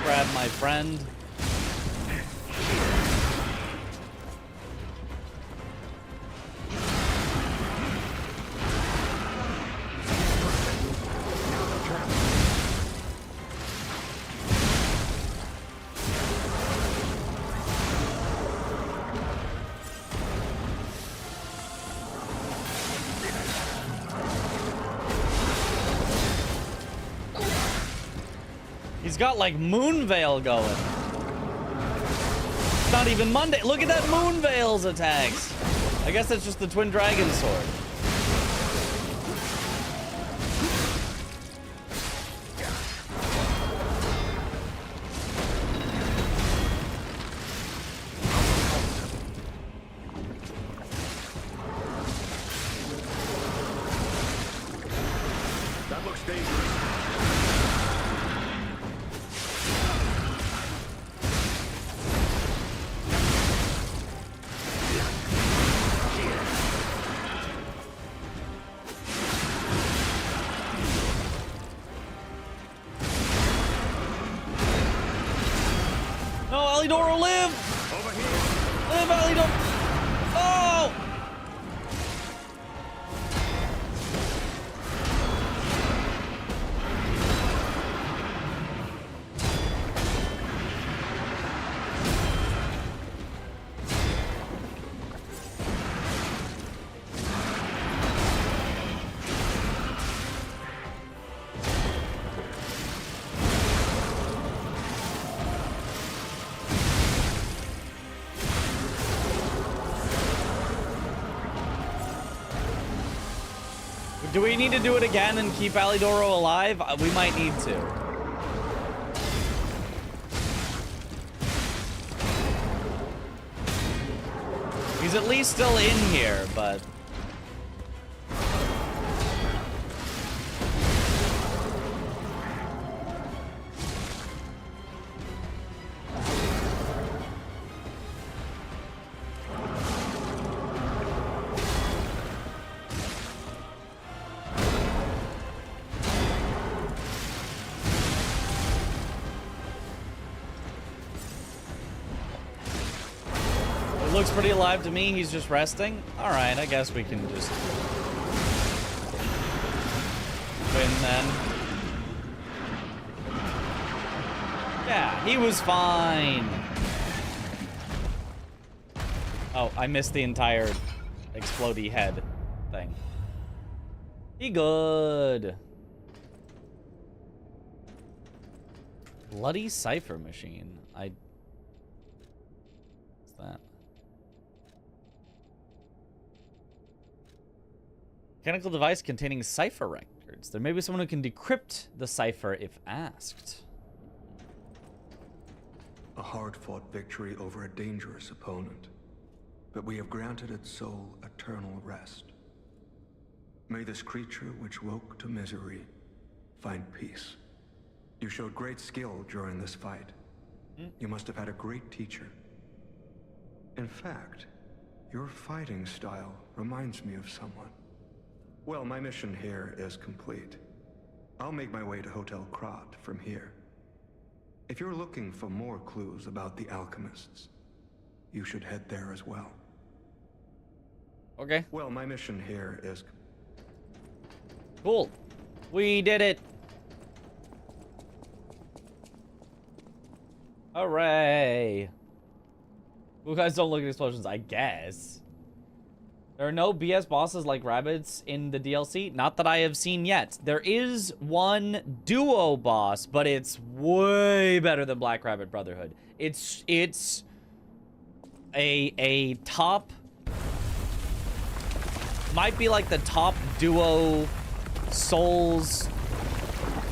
Grab my friend. He's got like Moonveil going. It's not even Monday. Look at that Moonveil's attacks. I guess that's just the Twin Dragon Sword. looks dangerous. No, Alidoro, live! Over here. Live, Alidoro! Oh! Do we need to do it again and keep Alidoro alive? We might need to. He's at least still in here, but... Looks pretty alive to me. He's just resting. All right, I guess we can just win then. Yeah, he was fine. Oh, I missed the entire explodey head thing. He good. Bloody cipher machine. What's that? Mechanical device containing cipher records. There may be someone who can decrypt the cipher if asked. A hard-fought victory over a dangerous opponent, but we have granted its soul eternal rest. May this creature which woke to misery find peace. You showed great skill during this fight. You must have had a great teacher. In fact, your fighting style reminds me of someone. Well, my mission here is complete. I'll make my way to Hotel Crot from here. If you're looking for more clues about the Alchemists, you should head there as well. Okay. Well, my mission here is... Cool. We did it. Hooray. You guys don't look at explosions, I guess. There are no BS bosses like rabbits in the DLC. Not that I have seen yet. There is one duo boss, but it's way better than Black Rabbit Brotherhood. It's a top... Might be like the top duo Souls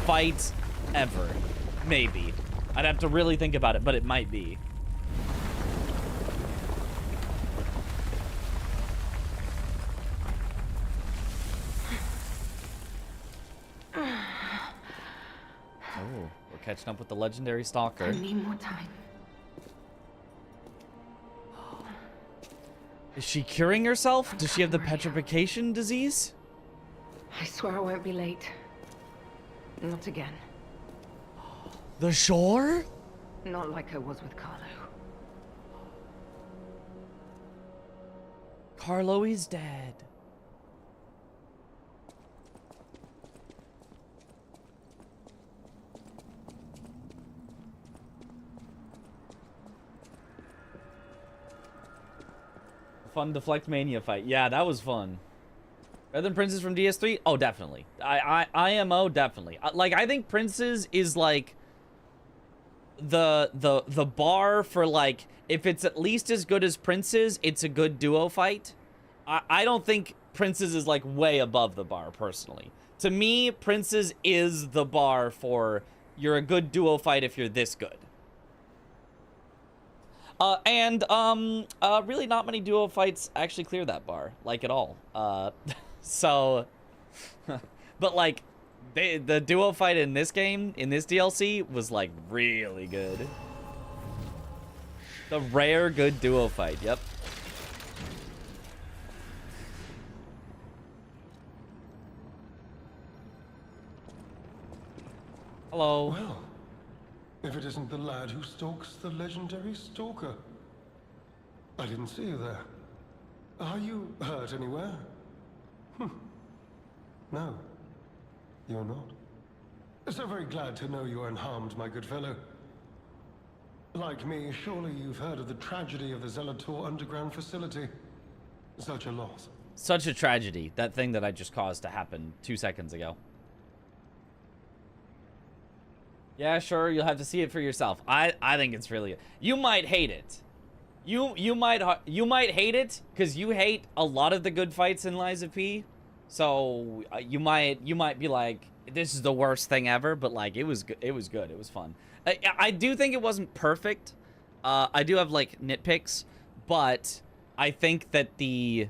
fight ever. Maybe. I'd have to really think about it, but it might be. Oh, we're catching up with the legendary stalker. I need more time. Is she curing herself? Does she have the petrification disease? I swear I won't be late. Not again. The shore? Not like I was with Carlo. Carlo is dead. Fun Deflect Mania fight. Yeah, that was fun. Better than Princes from DS3? Oh, definitely. IMO, definitely. Like, I think Princes is like the bar for like, if it's at least as good as Princes, it's a good duo fight. I don't think Princes is like way above the bar personally. To me, Princes is the bar for you're a good duo fight if you're this good. Really not many duo fights actually clear that bar, like at all. So, but like, the duo fight in this game, in this DLC, was like really good. The rare good duo fight, yep. Hello. Well, if it isn't the lad who stalks the legendary stalker. I didn't see you there. Are you hurt anywhere? No, you're not. So very glad to know you are unharmed, my good fellow. Like me, surely you've heard of the tragedy of the Zelator underground facility. Such a loss. Such a tragedy. That thing that I just caused to happen 2 seconds ago. Yeah, sure, you'll have to see it for yourself. I think it's really good. You might hate it. You might hate it because you hate a lot of the good fights in Lies of P. So you might be like, this is the worst thing ever, but like it was good. It was good. It was fun. I do think it wasn't perfect. I do have like nitpicks, but I think that the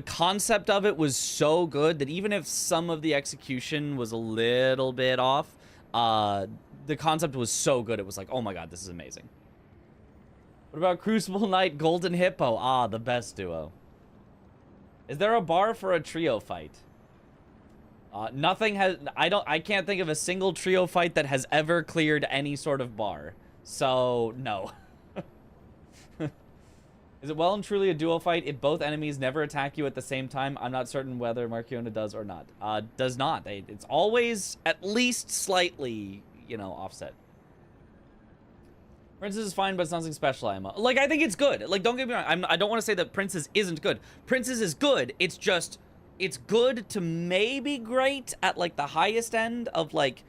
concept of it was so good that even if some of the execution was a little bit off, the concept was so good it was like, oh my god, this is amazing. What about Crucible Knight, Golden Hippo? Ah, the best duo. Is there a bar for a trio fight? Nothing has. I can't think of a single trio fight that has ever cleared any sort of bar. So no. Is it well and truly a duo fight if both enemies never attack you at the same time? I'm not certain whether Marchiona does or not. Does not. It's always at least slightly, you know, offset. Princess is fine, but it's nothing special, Emma. Like, I think it's good. Like, don't get me wrong. I don't want to say that Princess isn't good. Princess is good. It's just, it's good to maybe great at, like, the highest end of, like,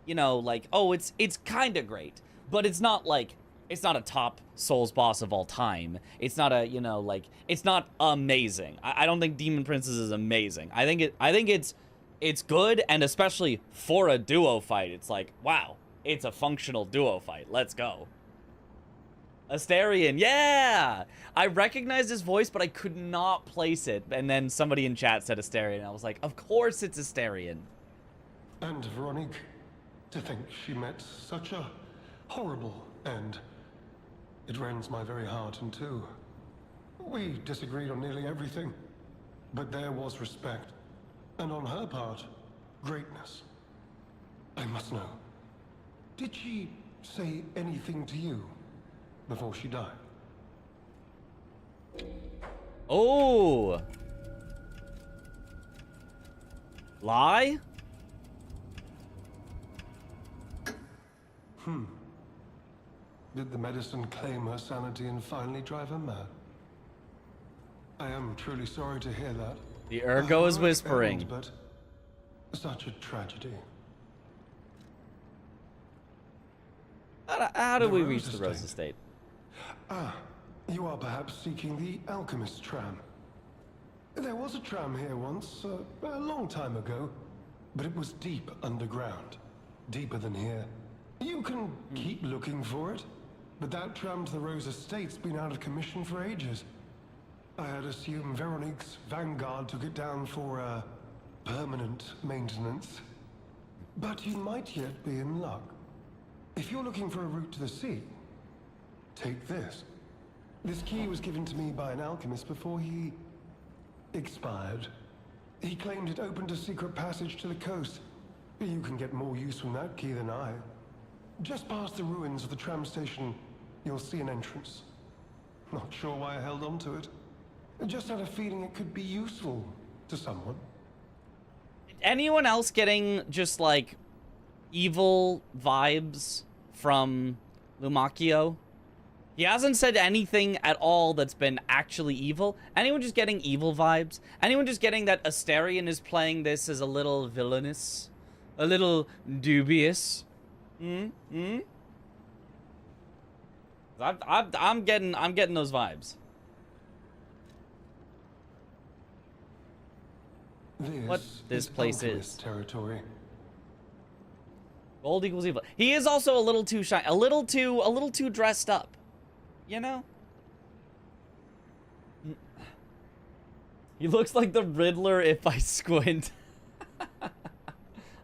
you know, like, oh, it's kind of great. But it's not, like, it's not a top Souls boss of all time. It's not a, you know, like, it's not amazing. I don't think Demon Princess is amazing. I think it's good, and especially for a duo fight, it's like, wow. It's a functional duo fight. Let's go. Astarion, yeah! I recognized his voice, but I could not place it. And then somebody in chat said Astarion. I was like, of course it's Astarion. And Veronique, to think she met such a horrible end. It rends my very heart in two. We disagreed on nearly everything, but there was respect. And on her part, greatness. I must know. Did she say anything to you before she died? Oh. Lie? Did the medicine claim her sanity and finally drive her mad? I am truly sorry to hear that. The Ergo is whispering. But such a tragedy. How do we reach the Rose Estate? Ah, you are perhaps seeking the Alchemist tram. There was a tram here once, a long time ago, but it was deep underground. Deeper than here. You can keep looking for it, but that tram to the Rose Estate's been out of commission for ages. I had assumed Veronique's Vanguard took it down for, permanent maintenance. But you might yet be in luck. If you're looking for a route to the sea, take this. This key was given to me by an alchemist before he expired. He claimed it opened a secret passage to the coast. You can get more use from that key than I. Just past the ruins of the tram station, you'll see an entrance. Not sure why I held on to it. I just had a feeling it could be useful to someone. Anyone else getting just like evil vibes from Lumakio? He hasn't said anything at all that's been actually evil. Anyone just getting evil vibes? Anyone just getting that Astarion is playing this as a little villainous? A little dubious? I'm getting those vibes. What this place is. Territory. Gold equals evil. He is also a little too shy, a little too dressed up. You know? He looks like the Riddler if I squint.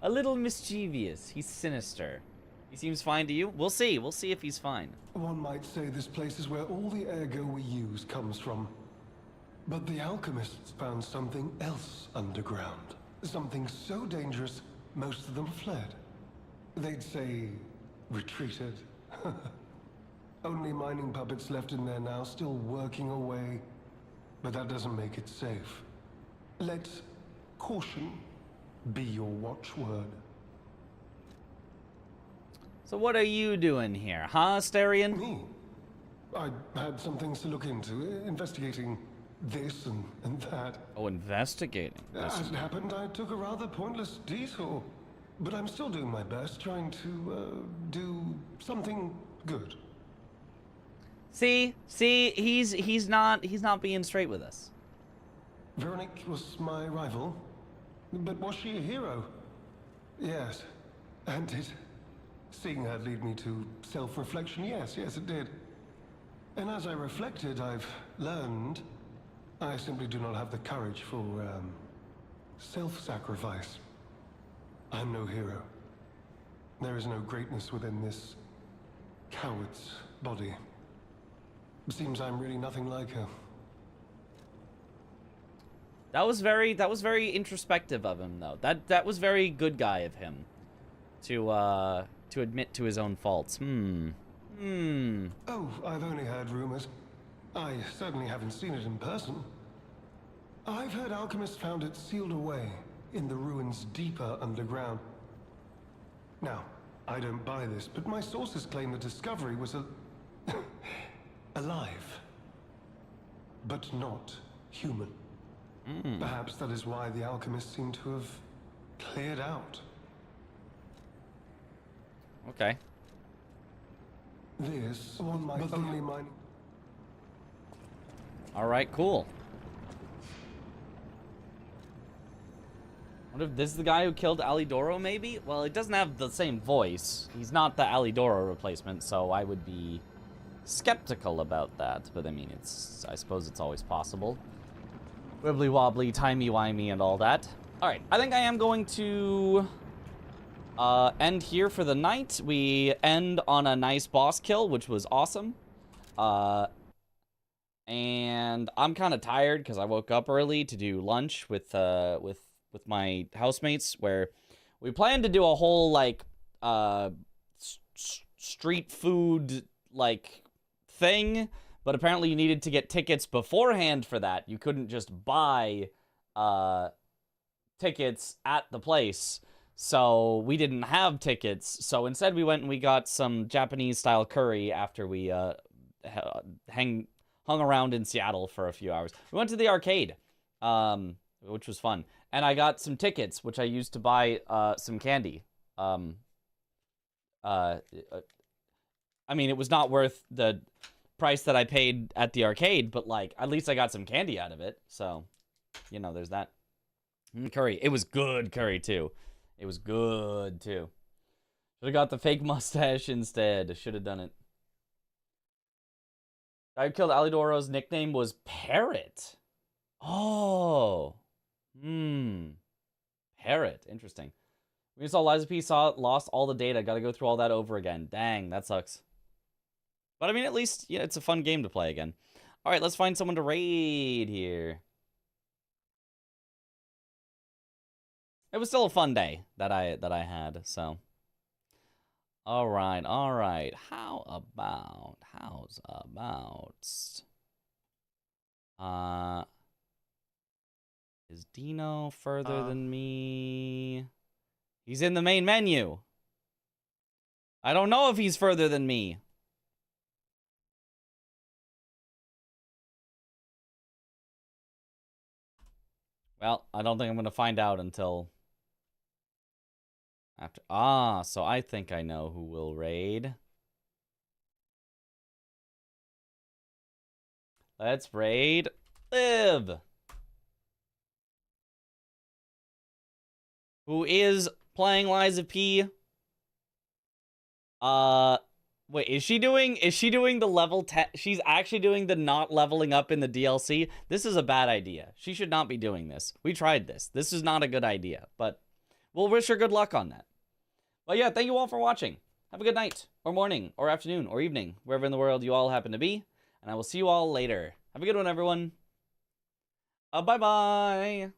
A little mischievous. He's sinister. He seems fine to you? We'll see. We'll see if he's fine. One might say this place is where all the ergo we use comes from. But the alchemists found something else underground. Something so dangerous, most of them fled. They'd say, retreated. Only mining puppets left in there now, still working away. But that doesn't make it safe. Let caution be your watchword. So what are you doing here, huh, Asterion? Me? I had some things to look into, investigating this and that. Oh, investigating. As it happened, I took a rather pointless detour. But I'm still doing my best, trying to, do something good. See, he's not being straight with us. Veronique was my rival, but was she a hero? Yes, and did seeing her lead me to self-reflection? Yes, it did. And as I reflected, I've learned I simply do not have the courage for, self-sacrifice. I'm no hero. There is no greatness within this coward's body. It seems I'm really nothing like her. That was very introspective of him, though. That was very good guy of him to admit to his own faults. Oh, I've only heard rumors. I certainly haven't seen it in person. I've heard Alchemist found it sealed away in the ruins deeper underground. Now, I don't buy this, but my sources claim the discovery was alive, but not human. Perhaps that is why the alchemists seem to have cleared out. Okay. This one might only mine. All right, cool. What if this is the guy who killed Alidoro, maybe? Well, it doesn't have the same voice. He's not the Alidoro replacement, so I would be skeptical about that. But I mean, I suppose it's always possible. Wibbly wobbly, timey wimey, and all that. All right, I think I am going to end here for the night. We end on a nice boss kill, which was awesome. And I'm kind of tired because I woke up early to do lunch with my housemates, where we planned to do a whole like street food like thing. But apparently you needed to get tickets beforehand for that. You couldn't just buy tickets at the place. So we didn't have tickets. So instead we went and we got some Japanese-style curry after we hung around in Seattle for a few hours. We went to the arcade, which was fun. And I got some tickets, which I used to buy some candy. I mean, it was not worth the price that I paid at the arcade, but like at least I got some candy out of it. So, you know, there's that. Curry. It was good curry too. It was good too. Should have got the fake mustache instead. Should have done it. Guy who killed Alidoro's nickname was Parrot. Oh. Parrot. Interesting. We saw Liza P. Lost all the data. Gotta go through all that over again. Dang, that sucks. But I mean, at least, yeah, it's a fun game to play again. All right, let's find someone to raid here. It was still a fun day that I had, so. All right. How's about? Is Dino further than me? He's in the main menu. I don't know if he's further than me. Well, I don't think I'm going to find out until after. So I think I know who will raid. Let's raid Liv, who is playing Liza P. Wait, is she doing the level 10? She's actually doing the not leveling up in the DLC. This is a bad idea. She should not be doing this. We tried this. This is not a good idea, but we'll wish her good luck on that. But yeah, thank you all for watching. Have a good night, or morning, or afternoon, or evening, wherever in the world you all happen to be. And I will see you all later. Have a good one, everyone. Bye-bye.